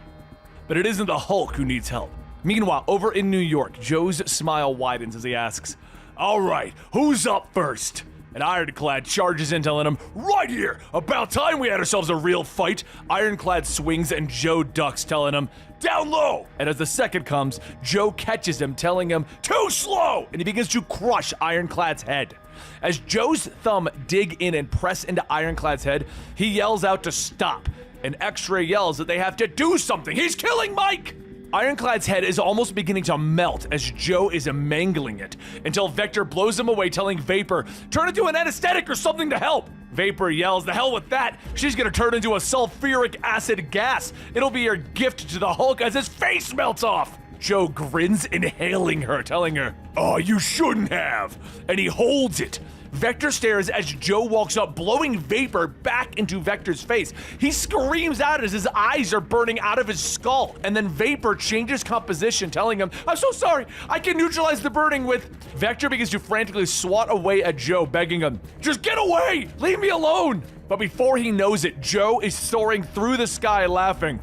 But it isn't the Hulk who needs help. Meanwhile, over in New York, Joe's smile widens as he asks, all right, who's up first? And Ironclad charges in, telling him, right here, about time we had ourselves a real fight. Ironclad swings and Joe ducks, telling him, down low. And as the second comes, Joe catches him, telling him, too slow. And he begins to crush Ironclad's head. As Joe's thumb dig in and press into Ironclad's head, he yells out to stop. And X-Ray yells that they have to do something. He's killing Mike. Ironclad's head is almost beginning to melt as Joe is mangling it, until Vector blows him away, telling Vapor, turn into an anesthetic or something to help. Vapor yells, the hell with that, she's gonna turn into a sulfuric acid gas. It'll be her gift to the Hulk as his face melts off. Joe grins, inhaling her, telling her, oh, you shouldn't have. And he holds it. Vector stares as Joe walks up, blowing vapor back into Vector's face. He screams out as his eyes are burning out of his skull. And then Vapor changes composition, telling him, I'm so sorry, I can neutralize the burning with... Vector begins to frantically swat away at Joe, begging him, just get away, leave me alone. But before he knows it, Joe is soaring through the sky laughing.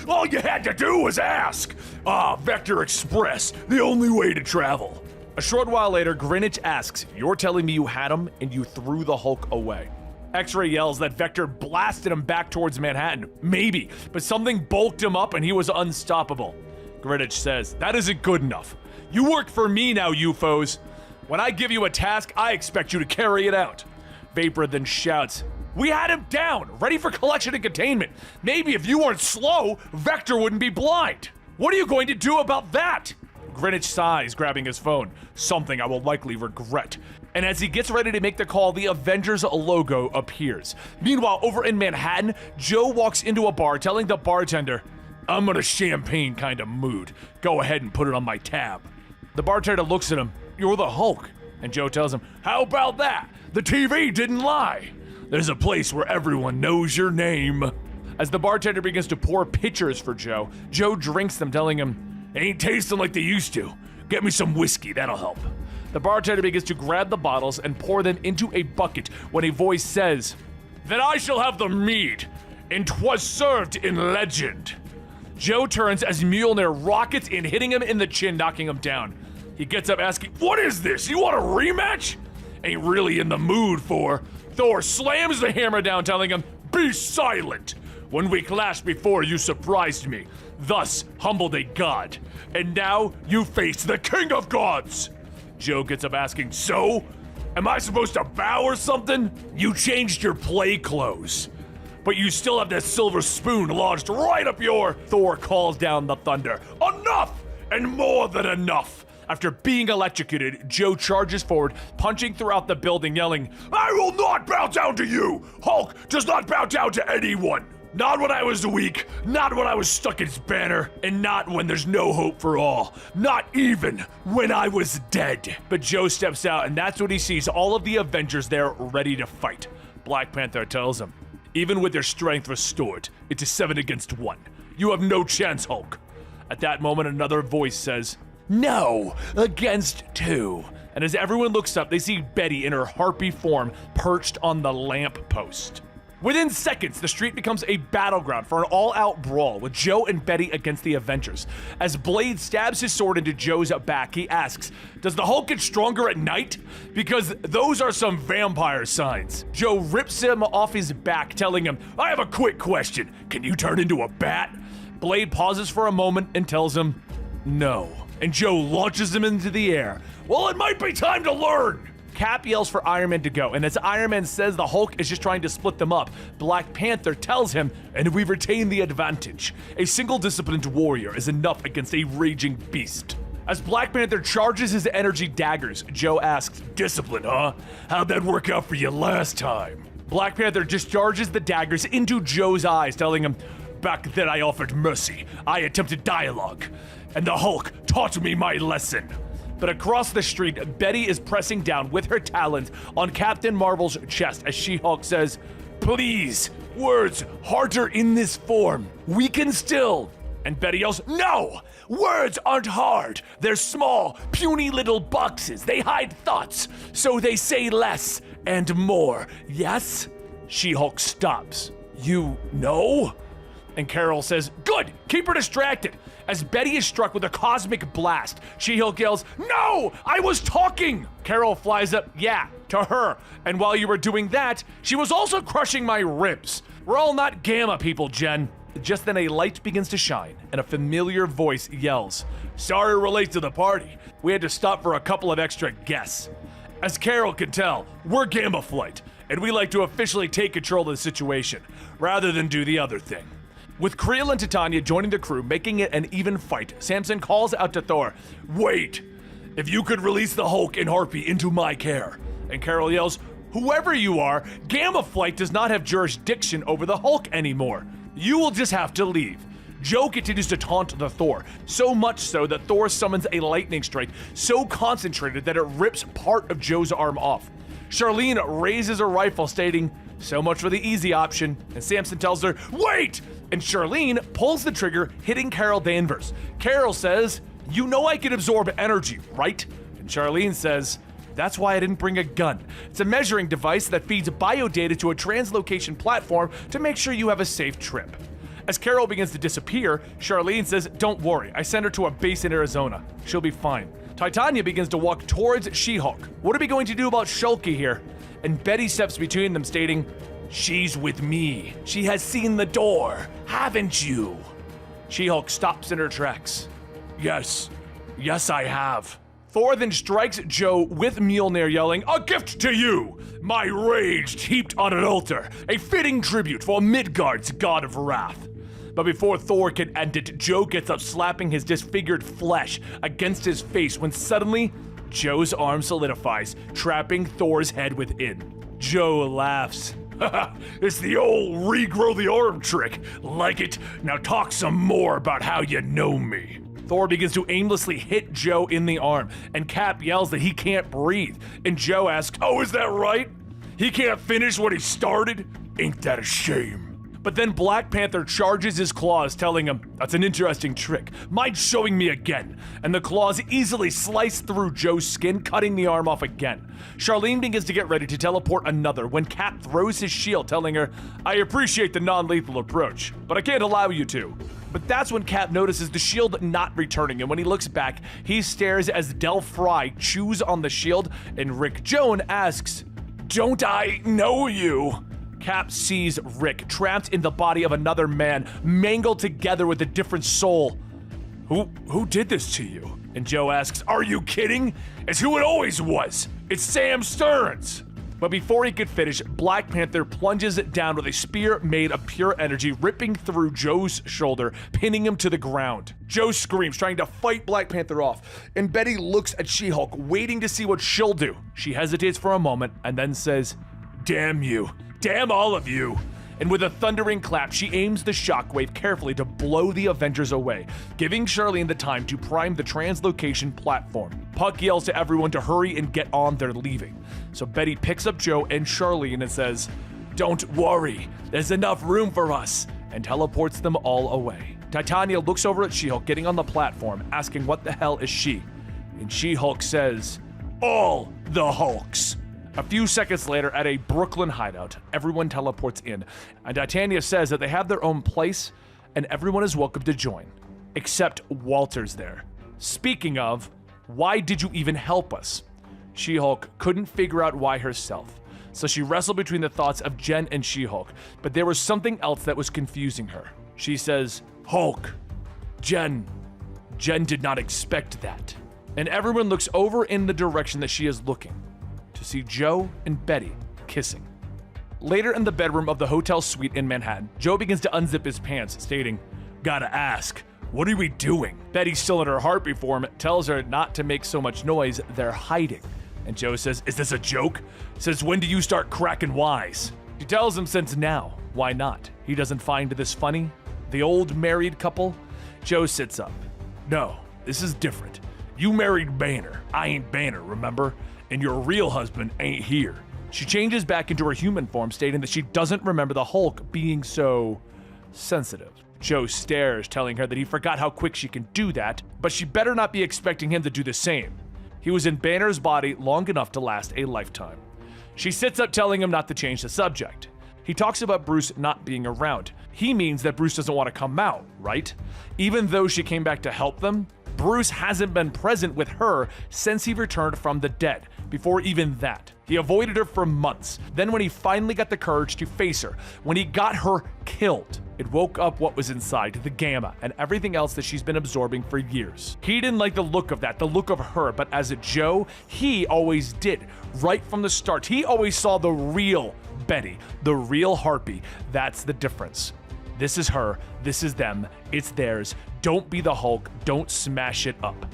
All you had to do was ask. Vector Express, the only way to travel. A short while later, Greenwich asks, you're telling me you had him and you threw the Hulk away? X-Ray yells that Vector blasted him back towards Manhattan. Maybe, but something bulked him up and he was unstoppable. Greenwich says, that isn't good enough. You work for me now, UFOs. When I give you a task, I expect you to carry it out. Vapor then shouts, we had him down, ready for collection and containment. Maybe if you weren't slow, Vector wouldn't be blind. What are you going to do about that? Greenwich sighs, grabbing his phone, something I will likely regret. And as he gets ready to make the call, the Avengers logo appears. Meanwhile, over in Manhattan, Joe walks into a bar, telling the bartender, I'm in a champagne kind of mood. Go ahead and put it on my tab. The bartender looks at him, you're the Hulk. And Joe tells him, how about that? The TV didn't lie. There's a place where everyone knows your name. As the bartender begins to pour pitchers for Joe, Joe drinks them, telling him, ain't tasting like they used to. Get me some whiskey, that'll help. The bartender begins to grab the bottles and pour them into a bucket when a voice says, then I shall have the mead, and 'twas served in legend. Joe turns as Mjolnir rockets in, hitting him in the chin, knocking him down. He gets up asking, what is this? You want a rematch? Ain't really in the mood for. Thor slams the hammer down, telling him, be silent. When we clashed before, you surprised me, thus humbled a god. And now you face the king of gods. Joe gets up asking, so? Am I supposed to bow or something? You changed your play clothes, but you still have that silver spoon lodged right up your... Thor calls down the thunder. Enough! And more than enough! After being electrocuted, Joe charges forward, punching throughout the building, yelling, I will not bow down to you! Hulk does not bow down to anyone! Not when I was weak, not when I was stuck in his banner, and not when there's no hope for all. Not even when I was dead. But Joe steps out, and that's when he sees all of the Avengers there ready to fight. Black Panther tells him, even with your strength restored, it is 7 against 1. You have no chance, Hulk. At that moment, another voice says, no, against 2. And as everyone looks up, they see Betty in her Harpy form perched on the lamp post. Within seconds, the street becomes a battleground for an all-out brawl with Joe and Betty against the Avengers. As Blade stabs his sword into Joe's back, he asks, does the Hulk get stronger at night? Because those are some vampire signs. Joe rips him off his back, telling him, I have a quick question. Can you turn into a bat? Blade pauses for a moment and tells him, No. And Joe launches him into the air. Well, it might be time to learn. Cap yells for Iron Man to go, and as Iron Man says the Hulk is just trying to split them up, Black Panther tells him, and we retain the advantage. A single disciplined warrior is enough against a raging beast. As Black Panther charges his energy daggers, Joe asks, discipline, huh? How'd that work out for you last time? Black Panther discharges the daggers into Joe's eyes, telling him, back then I offered mercy. I attempted dialogue, and the Hulk taught me my lesson. But across the street, Betty is pressing down with her talons on Captain Marvel's chest as She-Hulk says, please, words harder in this form. We can still. And Betty yells, no! Words aren't hard. They're small, puny little boxes. They hide thoughts, so they say less and more. Yes? She-Hulk stops. You know? And Carol says, good, keep her distracted. As Betty is struck with a cosmic blast, She-Hulk yells, no, I was talking. Carol flies up, yeah, to her. And while you were doing that, she was also crushing my ribs. We're all not Gamma people, Jen. Just then a light begins to shine, and a familiar voice yells, sorry we're late to the party. We had to stop for a couple of extra guests. As Carol can tell, we're Gamma Flight, and we like to officially take control of the situation, rather than do the other thing. With Creel and Titania joining the crew, making it an even fight, Samson calls out to Thor, wait, if you could release the Hulk and Harpy into my care. And Carol yells, whoever you are, Gamma Flight does not have jurisdiction over the Hulk anymore. You will just have to leave. Joe continues to taunt the Thor, so much so that Thor summons a lightning strike so concentrated that it rips part of Joe's arm off. Charlene raises her rifle, stating, so much for the easy option, and Samson tells her, wait! And Charlene pulls the trigger, hitting Carol Danvers. Carol says, you know I can absorb energy, right? And Charlene says, that's why I didn't bring a gun. It's a measuring device that feeds biodata to a translocation platform to make sure you have a safe trip. As Carol begins to disappear, Charlene says, don't worry, I sent her to a base in Arizona. She'll be fine. Titania begins to walk towards She-Hulk. What are we going to do about Shulky here? And Betty steps between them, stating, she's with me. She has seen the door, haven't you? She-Hulk stops in her tracks. Yes, I have. Thor then strikes Joe with Mjolnir, yelling, a gift to you! My rage heaped on an altar, a fitting tribute for Midgard's god of wrath. But before Thor can end it, Joe gets up, slapping his disfigured flesh against his face when suddenly, Joe's arm solidifies, trapping Thor's head within. Joe laughs. It's the old regrow the arm trick. Like it? Now talk some more about how you know me. Thor begins to aimlessly hit Joe in the arm, and Cap yells that he can't breathe. And Joe asks, oh, is that right? He can't finish what he started? Ain't that a shame? But then Black Panther charges his claws, telling him, that's an interesting trick. Mind showing me again? And the claws easily slice through Joe's skin, cutting the arm off again. Charlene begins to get ready to teleport another when Cap throws his shield, telling her, I appreciate the non-lethal approach, but I can't allow you to. But that's when Cap notices the shield not returning, and when he looks back, he stares as Del Fry chews on the shield, and Rick Jones asks, don't I know you? Cap sees Rick trapped in the body of another man, mangled together with a different soul. Who did this to you? And Joe asks, are you kidding? It's who it always was. It's Sam Stearns. But before he could finish, Black Panther plunges it down with a spear made of pure energy, ripping through Joe's shoulder, pinning him to the ground. Joe screams, trying to fight Black Panther off, and Betty looks at She-Hulk, waiting to see what she'll do. She hesitates for a moment and then says, damn you. Damn all of you. And with a thundering clap, she aims the shockwave carefully to blow the Avengers away, giving Charlene the time to prime the translocation platform. Puck yells to everyone to hurry and get on, they're leaving. So Betty picks up Joe and Charlene and says, don't worry, there's enough room for us, and teleports them all away. Titania looks over at She-Hulk getting on the platform, asking what the hell is she? And She-Hulk says, all the Hulks. A few seconds later, at a Brooklyn hideout, everyone teleports in, and Titania says that they have their own place, and everyone is welcome to join. Except Walter's there. Speaking of, why did you even help us? She-Hulk couldn't figure out why herself, so she wrestled between the thoughts of Jen and She-Hulk, but there was something else that was confusing her. She says, Hulk, Jen, Jen did not expect that, and everyone looks over in the direction that she is looking to see Joe and Betty kissing. Later in the bedroom of the hotel suite in Manhattan, Joe begins to unzip his pants, stating, "Gotta ask, what are we doing?" Betty, still in her Harpy form, tells her not to make so much noise, they're hiding. And Joe says, "Is this a joke?" Says, "When do you start cracking wise?" She tells him since now, why not? He doesn't find this funny. The old married couple? Joe sits up. "No, this is different. You married Banner. I ain't Banner, remember? And your real husband ain't here." She changes back into her human form, stating that she doesn't remember the Hulk being so sensitive. Joe stares, telling her that he forgot how quick she can do that, but she better not be expecting him to do the same. He was in Banner's body long enough to last a lifetime. She sits up, telling him not to change the subject. He talks about Bruce not being around. He means that Bruce doesn't want to come out, right? Even though she came back to help them, Bruce hasn't been present with her since he returned from the dead. Before even that, he avoided her for months. Then when he finally got the courage to face her, when he got her killed, it woke up what was inside, the gamma, and everything else that she's been absorbing for years. He didn't like the look of that, the look of her, but as a Joe, he always did. Right from the start, he always saw the real Betty, the real Harpy. That's the difference. This is her, this is them, it's theirs. Don't be the Hulk, don't smash it up.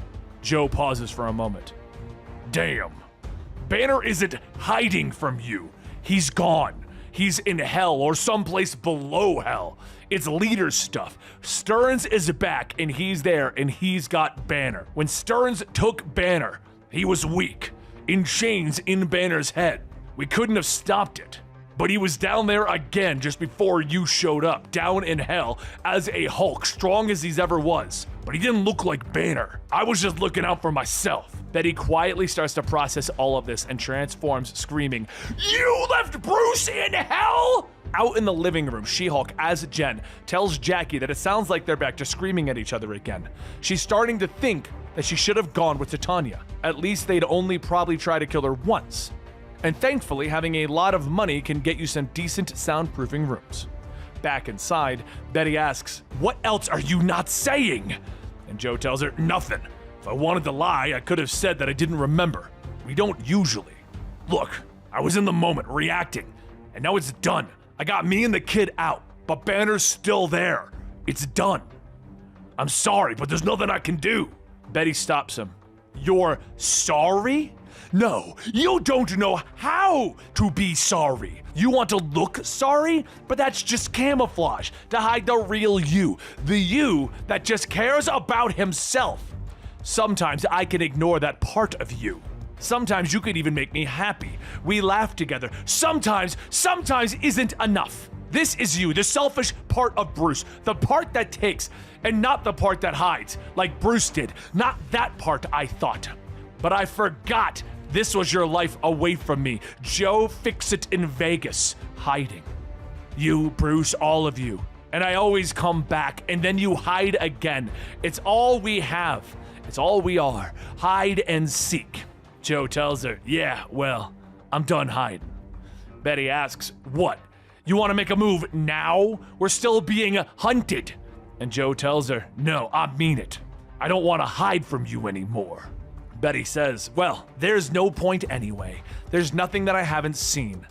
Joe pauses for a moment. Damn. Banner isn't hiding from you. He's gone. He's in hell or someplace below hell. It's leader stuff. Stearns is back and he's there and he's got Banner. When Stearns took Banner, he was weak, in chains in Banner's head. We couldn't have stopped it. But he was down there again just before you showed up, down in hell as a Hulk, strong as he's ever was. But he didn't look like Banner. I was just looking out for myself. Betty quietly starts to process all of this and transforms, screaming, "You left Bruce in hell?" Out in the living room, She-Hulk, as Jen, tells Jackie that it sounds like they're back to screaming at each other again. She's starting to think that she should have gone with Titania. At least they'd only probably try to kill her once. And thankfully, having a lot of money can get you some decent soundproofing rooms. Back inside, Betty asks, "What else are you not saying?" And Joe tells her, "Nothing. If I wanted to lie, I could have said that I didn't remember. We don't usually. Look, I was in the moment, reacting, and now it's done. I got me and the kid out, but Banner's still there. It's done. I'm sorry, but there's nothing I can do." Betty stops him. "You're sorry? No, you don't know how to be sorry. You want to look sorry, but that's just camouflage to hide the real you, the you that just cares about himself. Sometimes I can ignore that part of you. Sometimes you could even make me happy. We laugh together. Sometimes isn't enough. This is you, the selfish part of Bruce, the part that takes, and not the part that hides, like Bruce did. Not that part, I thought. But I forgot this was your life away from me. Joe Fix-It in Vegas, hiding. You, Bruce, all of you. And I always come back, and then you hide again. It's all we have. It's all we are. Hide and seek." Joe tells her, "Yeah, well, I'm done hiding." Betty asks, "What? You want to make a move now? We're still being hunted." And Joe tells her, "No, I mean it. I don't want to hide from you anymore." Betty says, "Well, there's no point anyway. There's nothing that I haven't seen."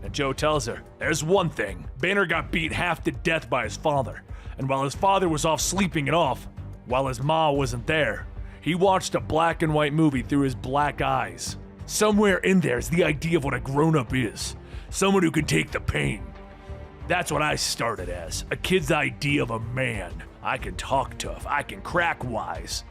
And Joe tells her, "There's one thing. Banner got beat half to death by his father. And while his father was off sleeping it off, while his ma wasn't there, he watched a black and white movie through his black eyes. Somewhere in there's the idea of what a grown-up is. Someone who can take the pain. That's what I started as, a kid's idea of a man. I can talk tough, I can crack wise.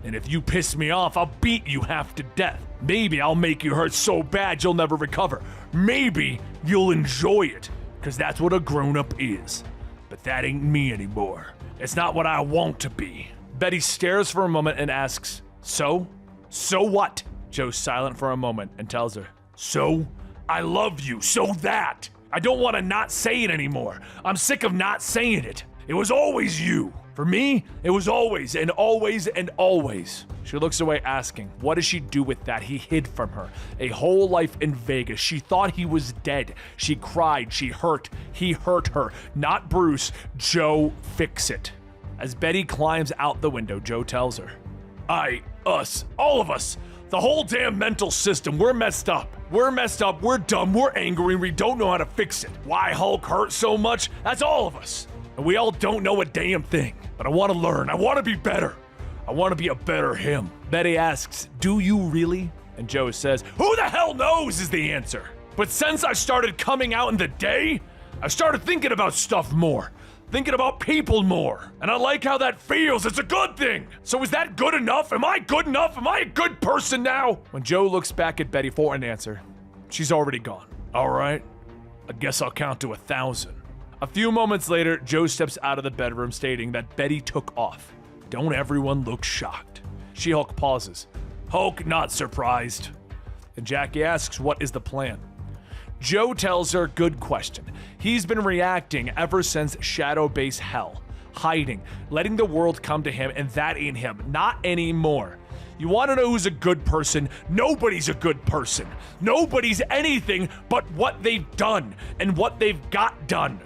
And if you piss me off, I'll beat you half to death. Maybe I'll make you hurt so bad you'll never recover. Maybe you'll enjoy it, because that's what a grown-up is. But that ain't me anymore. It's not what I want to be." Betty stares for a moment and asks, "So? So what?" Joe's silent for a moment and tells her, "So? I love you, so that. I don't want to not say it anymore. I'm sick of not saying it. It was always you. For me, it was always and always and always." She looks away asking, what does she do with that he hid from her? A whole life in Vegas. She thought he was dead. She cried, she hurt, he hurt her. Not Bruce, Joe Fix-It. As Betty climbs out the window, Joe tells her, us, all of us, the whole damn mental system, we're messed up. We're messed up, we're dumb, we're angry, and we don't know how to fix it. Why Hulk hurt so much? That's all of us. And we all don't know a damn thing. But I want to learn, I want to be better. I want to be a better him. Betty asks, do you really? And Joe says, who the hell knows is the answer. But since I started coming out in the day, I started thinking about stuff more. Thinking about people more. And I like how that feels. It's a good thing. So is that good enough? Am I good enough? Am I a good person now? When Joe looks back at Betty for an answer, she's already gone. All right, I guess I'll count to 1,000. A few moments later, Joe steps out of the bedroom stating that Betty took off. Don't everyone look shocked. She-Hulk pauses. Hulk not surprised. And Jackie asks, what is the plan? Joe tells her, good question. He's been reacting ever since Shadow Base Hell. Hiding, letting the world come to him, and that ain't him. Not anymore. You want to know who's a good person? Nobody's a good person. Nobody's anything but what they've done and what they've got done.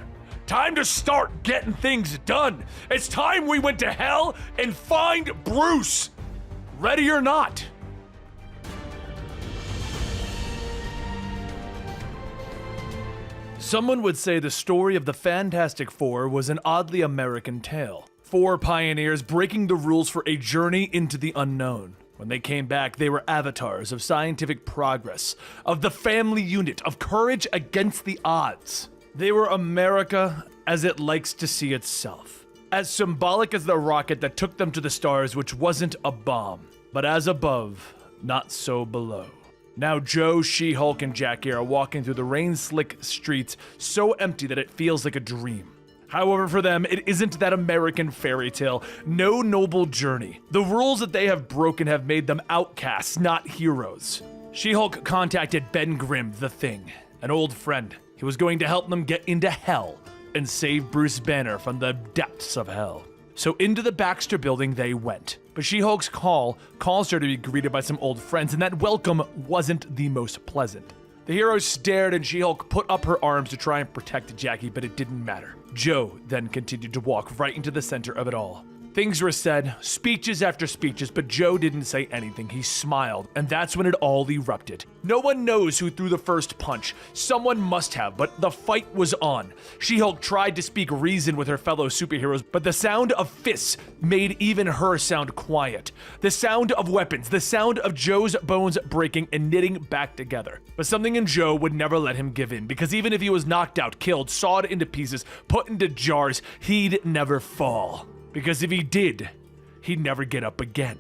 Time to start getting things done. It's time we went to hell and find Bruce. Ready or not. Someone would say the story of the Fantastic Four was an oddly American tale. 4 pioneers breaking the rules for a journey into the unknown. When they came back, they were avatars of scientific progress, of the family unit, of courage against the odds. They were America as it likes to see itself. As symbolic as the rocket that took them to the stars, which wasn't a bomb, but as above, not so below. Now Joe, She-Hulk, and Jackie are walking through the rain-slick streets so empty that it feels like a dream. However, for them, it isn't that American fairy tale, no noble journey. The rules that they have broken have made them outcasts, not heroes. She-Hulk contacted Ben Grimm, the Thing, an old friend. He was going to help them get into hell and save Bruce Banner from the depths of hell. So into the Baxter building they went. But She-Hulk's call calls her to be greeted by some old friends, and that welcome wasn't the most pleasant. The heroes stared, and She-Hulk put up her arms to try and protect Jackie, but it didn't matter. Joe then continued to walk right into the center of it all. Things were said, speeches after speeches, but Joe didn't say anything. He smiled, and that's when it all erupted. No one knows who threw the first punch. Someone must have, but the fight was on. She-Hulk tried to speak reason with her fellow superheroes, but the sound of fists made even her sound quiet. The sound of weapons, the sound of Joe's bones breaking and knitting back together. But something in Joe would never let him give in, because even if he was knocked out, killed, sawed into pieces, put into jars, he'd never fall. Because if he did, he'd never get up again.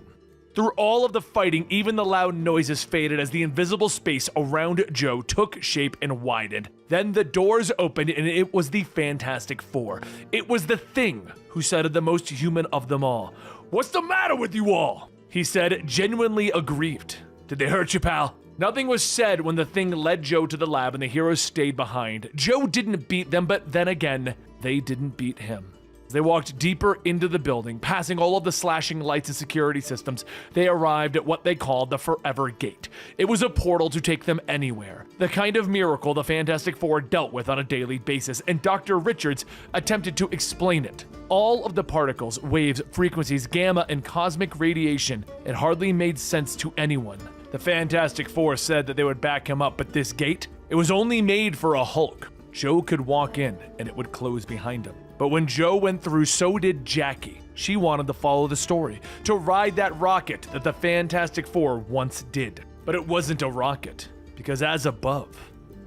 Through all of the fighting, even the loud noises faded as the invisible space around Joe took shape and widened. Then the doors opened and it was the Fantastic Four. It was the Thing who sounded the most human of them all. "What's the matter with you all?" he said, genuinely aggrieved. "Did they hurt you, pal?" Nothing was said when the Thing led Joe to the lab and the heroes stayed behind. Joe didn't beat them, but then again, they didn't beat him. They walked deeper into the building, passing all of the slashing lights and security systems. They arrived at what they called the Forever Gate. It was a portal to take them anywhere, the kind of miracle the Fantastic Four dealt with on a daily basis, and Dr. Richards attempted to explain it. All of the particles, waves, frequencies, gamma, and cosmic radiation, it hardly made sense to anyone. The Fantastic Four said that they would back him up, but this gate, it was only made for a Hulk. Joe could walk in, and it would close behind him. But when Joe went through, so did Jackie. She wanted to follow the story, to ride that rocket that the Fantastic Four once did. But it wasn't a rocket, because as above,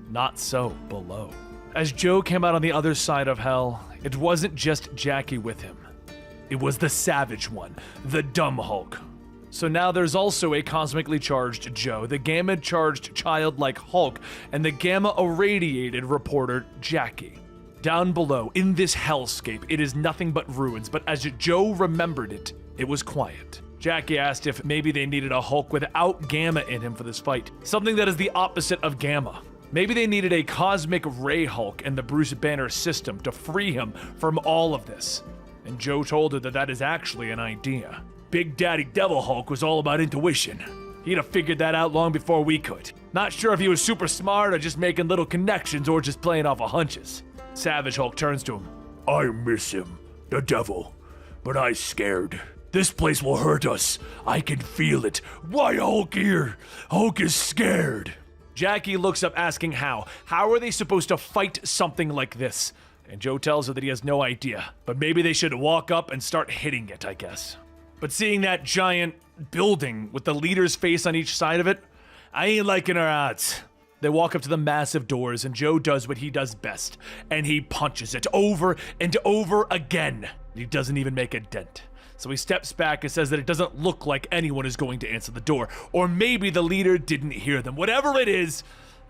not so below. As Joe came out on the other side of hell, it wasn't just Jackie with him. It was the savage one, the dumb Hulk. So now there's also a cosmically charged Joe, the gamma-charged childlike Hulk, and the gamma-irradiated reporter Jackie. Down below, in this hellscape, it is nothing but ruins, but as Joe remembered it, it was quiet. Jackie asked if maybe they needed a Hulk without gamma in him for this fight, something that is the opposite of gamma. Maybe they needed a cosmic ray Hulk in the Bruce Banner system to free him from all of this. And Joe told her that that is actually an idea. Big Daddy Devil Hulk was all about intuition. He'd have figured that out long before we could. Not sure if he was super smart or just making little connections or just playing off of hunches. Savage Hulk turns to him. "I miss him, the devil. but I scared. This place will hurt us. I can feel it. Why Hulk here? Hulk is scared. Jackie looks up asking how. How are they supposed to fight something like this? And Joe tells her that he has no idea, but maybe they should walk up and start hitting it, I guess. But seeing that giant building with the leader's face on each side of it, I ain't liking our odds. They walk up to the massive doors and Joe does what he does best, and he punches it over and over again. He doesn't even make a dent. So he steps back and says that it doesn't look like anyone is going to answer the door, or maybe the leader didn't hear them. Whatever it is,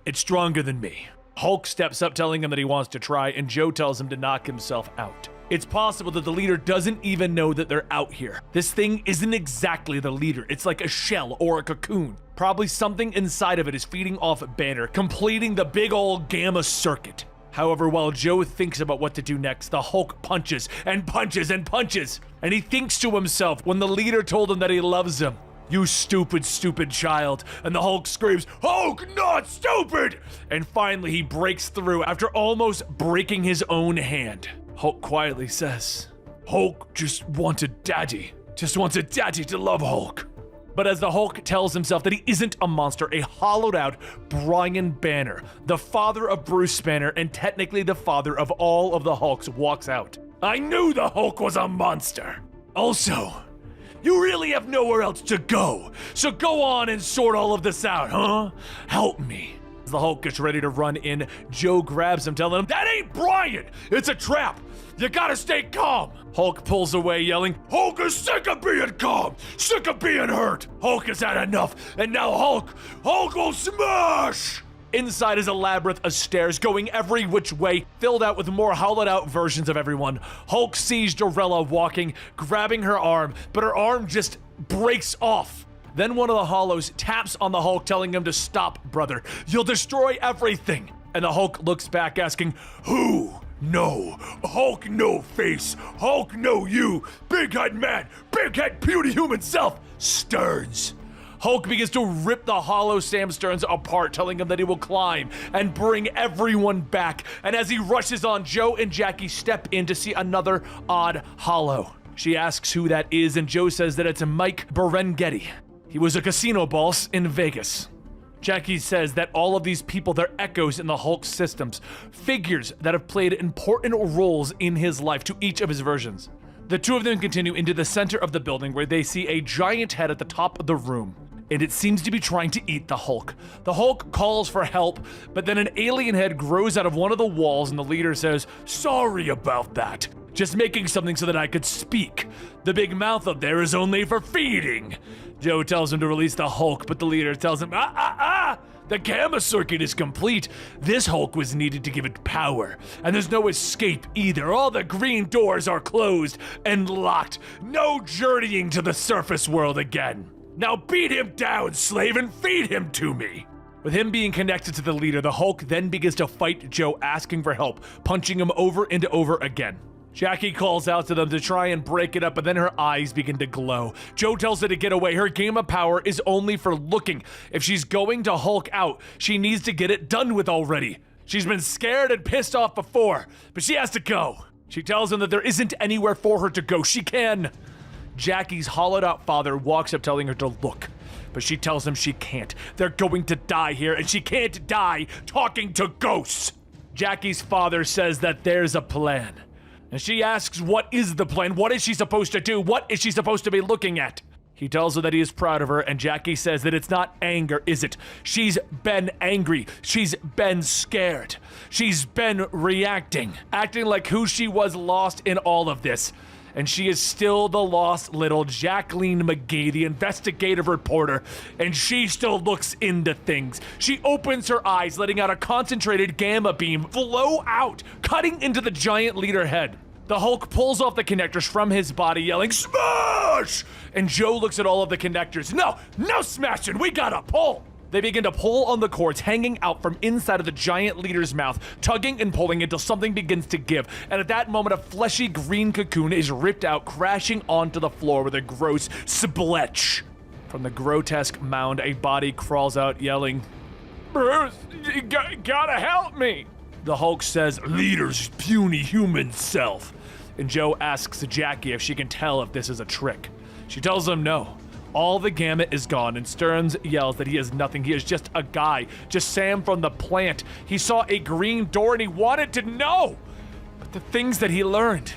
it's stronger than me. Hulk steps up telling him that he wants to try, and Joe tells him to knock himself out. It's possible that the leader doesn't even know that they're out here. This thing isn't exactly the leader. It's like a shell or a cocoon. Probably something inside of it is feeding off Banner, completing the big old gamma circuit. However, while Joe thinks about what to do next, the Hulk punches and punches and punches. And he thinks to himself when the leader told him that he loves him, "You stupid, stupid child." And the Hulk screams, "Hulk, not stupid!" And finally he breaks through after almost breaking his own hand. Hulk quietly says, "Hulk just wanted daddy. Just wanted daddy to love Hulk." But as the Hulk tells himself that he isn't a monster, a hollowed out Brian Banner, the father of Bruce Banner and technically the father of all of the Hulks, walks out. "I knew the Hulk was a monster. Also, you really have nowhere else to go, so go on and sort all of this out, huh? Help me." As the Hulk gets ready to run in, Joe grabs him, telling him, "That ain't Brian! It's a trap! You gotta stay calm!" Hulk pulls away, yelling, "Hulk is sick of being calm! Sick of being hurt! Hulk has had enough, and now Hulk will smash!" Inside is a labyrinth of stairs going every which way, filled out with more hollowed out versions of everyone. Hulk sees Dorella walking, grabbing her arm, but her arm just breaks off. Then one of the hollows taps on the Hulk, telling him to stop, brother. You'll destroy everything. And the Hulk looks back asking, "Who? No. Hulk no face. Hulk no you. Big head man. Big head puny human self. Stearns." Hulk begins to rip the hollow Sam Stearns apart, telling him that he will climb and bring everyone back. And as he rushes on, Joe and Jackie step in to see another odd hollow. She asks who that is, and Joe says that it's Mike Berengetti. He was a casino boss in Vegas. Jackie says that all of these people, they're echoes in the Hulk systems, figures that have played important roles in his life to each of his versions. The two of them continue into the center of the building where they see a giant head at the top of the room, and it seems to be trying to eat the Hulk. The Hulk calls for help, but then an alien head grows out of one of the walls, and the leader says, "Sorry about that. Just making something so that I could speak. The big mouth up there is only for feeding." Joe tells him to release the Hulk, but the leader tells him, the gamma circuit is complete. This Hulk was needed to give it power, and there's no escape either. All the green doors are closed and locked. No journeying to the surface world again. Now beat him down, slave, and feed him to me. With him being connected to the leader, the Hulk then begins to fight Joe, asking for help, punching him over and over again. Jackie calls out to them to try and break it up, but then her eyes begin to glow. Joe tells her to get away. Her gamma power is only for looking. If she's going to Hulk out, she needs to get it done with already. She's been scared and pissed off before, but she has to go. She tells him that there isn't anywhere for her to go. She can. Jackie's hollowed out father walks up telling her to look, but she tells him she can't. They're going to die here, and she can't die talking to ghosts. Jackie's father says that there's a plan. And she asks, what is the plan? What is she supposed to do? What is she supposed to be looking at? He tells her that he is proud of her, and Jackie says that it's not anger, is it? She's been angry. She's been scared. She's been reacting, acting like who she was lost in all of this. And she is still the lost little Jacqueline McGee, the investigative reporter, and she still looks into things. She opens her eyes, letting out a concentrated gamma beam flow out, cutting into the giant leader head. The Hulk pulls off the connectors from his body, yelling, "Smash!" And Joe looks at all of the connectors. No smashing, we gotta pull! They begin to pull on the cords hanging out from inside of the giant leader's mouth, tugging and pulling until something begins to give. And at that moment, a fleshy green cocoon is ripped out, crashing onto the floor with a gross spletch. From the grotesque mound, a body crawls out, yelling, "Bruce, you gotta help me!" The Hulk says, "Leader's puny human self. and Joe asks Jackie if she can tell if this is a trick. She tells him no. All the gamut is gone, and Stearns yells that he is nothing. He is just a guy, just Sam from the plant. He saw a green door and he wanted to know. But the things that he learned,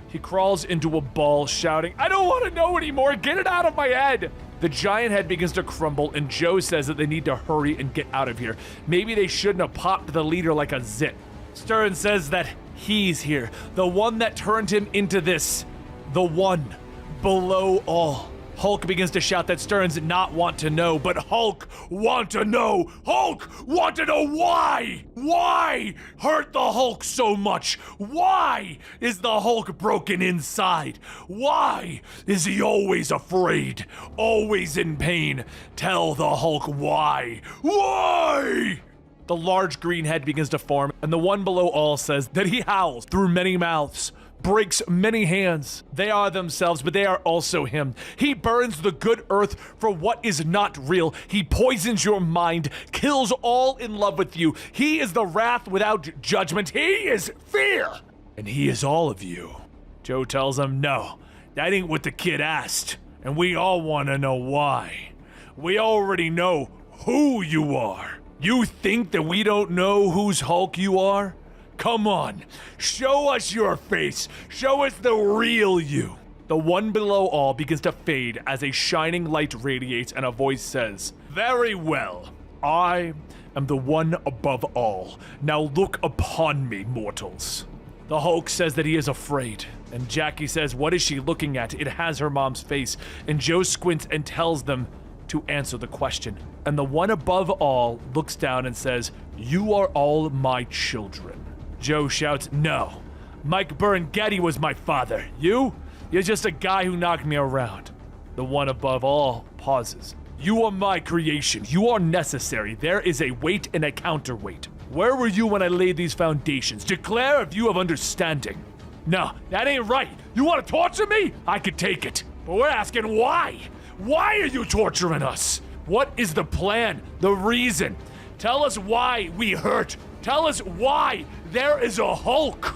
he crawls into a ball shouting, I don't want to know anymore, get it out of my head. The giant head begins to crumble, and Joe says that they need to hurry and get out of here. Maybe they shouldn't have popped the leader like a zit. Stearns says that he's here, the one that turned him into this, the one below all. Hulk begins to shout that Stearns did not want to know, but Hulk want to know. Hulk want to know why. Why hurt the Hulk so much? Why is the Hulk broken inside? Why is he always afraid, always in pain? Tell the Hulk why. Why? The large green head begins to form, and the one below all says that he howls through many mouths, breaks many hands. They are themselves, but they are also him. He burns the good earth for what is not real. He poisons your mind, kills all in love with you. He is the wrath without judgment. He is fear, and he is all of you. Joe tells him, no, that ain't what the kid asked, and we all want to know why. We already know who you are. You think that we don't know whose Hulk you are? Come on, show us your face. Show us the real you. The one below all begins to fade as a shining light radiates and a voice says, very well, I am the one above all. Now look upon me, mortals. The Hulk says that he is afraid, and Jackie says, what is she looking at? It has her mom's face, and Joe squints and tells them to answer the question. And the one above all looks down and says, you are all my children. Joe shouts, no. Mike Burngett was my father. You're just a guy who knocked me around. The one above all pauses. You are my creation. You are necessary. There is a weight and a counterweight. Where were you when I laid these foundations? Declare if you have understanding. No, that ain't right. You want to torture me? I could take it. But we're asking why? Why are you torturing us? What is the plan? The reason? Tell us why we hurt. Tell us why there is a Hulk.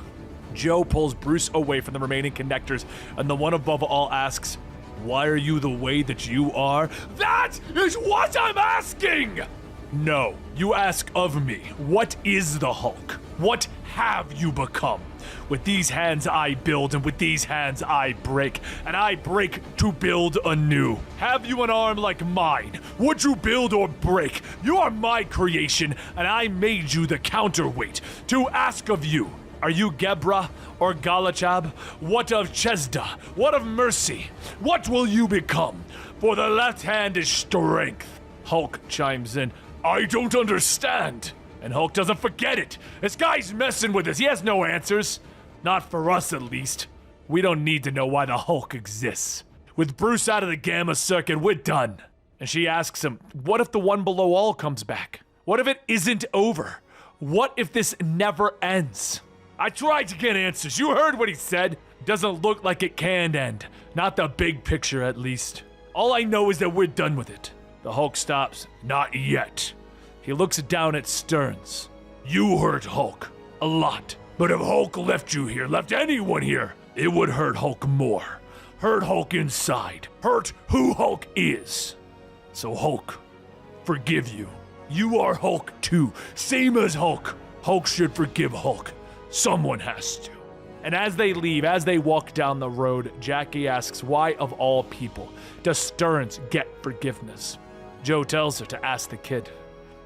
Joe pulls Bruce away from the remaining connectors, and the one above all asks, why are you the way that you are? That is what I'm asking! No, you ask of me, what is the Hulk? What have you become? With these hands I build, and with these hands I break, and I break to build anew. Have you an arm like mine? Would you build or break? You are my creation, and I made you the counterweight. To ask of you, are you Gebra or Galachab? What of Chesda? What of Mercy? What will you become? For the left hand is strength. Hulk chimes in, I don't understand. And Hulk doesn't forget it. This guy's messing with us. He has no answers. Not for us, at least. We don't need to know why the Hulk exists. With Bruce out of the Gamma Circuit, we're done. And she asks him, what if the one below all comes back? What if it isn't over? What if this never ends? I tried to get answers. You heard what he said. Doesn't look like it can end. Not the big picture, at least. All I know is that we're done with it. The Hulk stops. Not yet. He looks down at Stearns. You hurt Hulk. A lot. But if Hulk left you here, left anyone here, it would hurt Hulk more. Hurt Hulk inside. Hurt who Hulk is. So Hulk, forgive you. You are Hulk too. Same as Hulk. Hulk should forgive Hulk. Someone has to. And as they leave, as they walk down the road, Jackie asks, why of all people does Stearns get forgiveness? Joe tells her to ask the kid.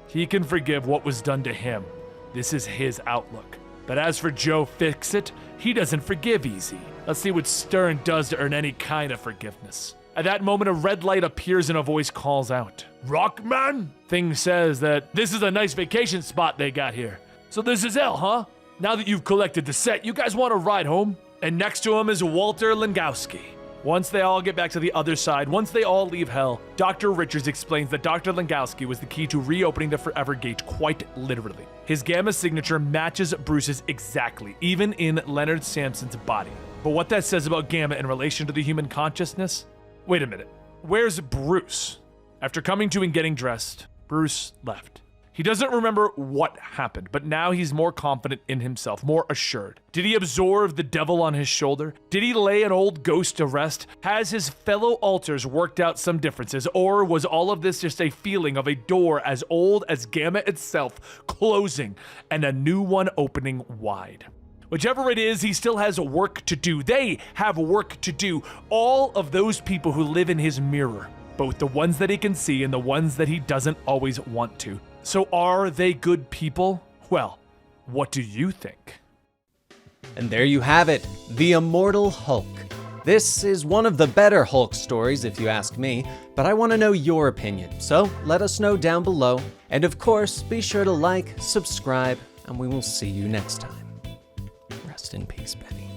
He can forgive what was done to him. This is his outlook. But as for Joe Fix-It, he doesn't forgive easy. Let's see what Stern does to earn any kind of forgiveness. At that moment, a red light appears and a voice calls out. Rockman? Thing says that this is a nice vacation spot they got here. So this is hell, huh? Now that you've collected the set, you guys want to ride home? And next to him is Walter Langowski. Once they all get back to the other side, once they all leave hell, Dr. Richards explains that Dr. Langowski was the key to reopening the Forever Gate quite literally. His gamma signature matches Bruce's exactly, even in Leonard Samson's body. But what that says about gamma in relation to the human consciousness? Wait a minute, where's Bruce? After coming to and getting dressed, Bruce left. He doesn't remember what happened, but now he's more confident in himself, more assured. Did he absorb the devil on his shoulder? Did he lay an old ghost to rest? Has his fellow alters worked out some differences, or was all of this just a feeling of a door as old as Gamma itself closing and a new one opening wide? Whichever it is, he still has work to do. They have work to do. All of those people who live in his mirror, both the ones that he can see and the ones that he doesn't always want to. So are they good people? Well, what do you think? And there you have it, the Immortal Hulk. This is one of the better Hulk stories, if you ask me, but I want to know your opinion, so let us know down below. And of course, be sure to like, subscribe, and we will see you next time. Rest in peace, Betty.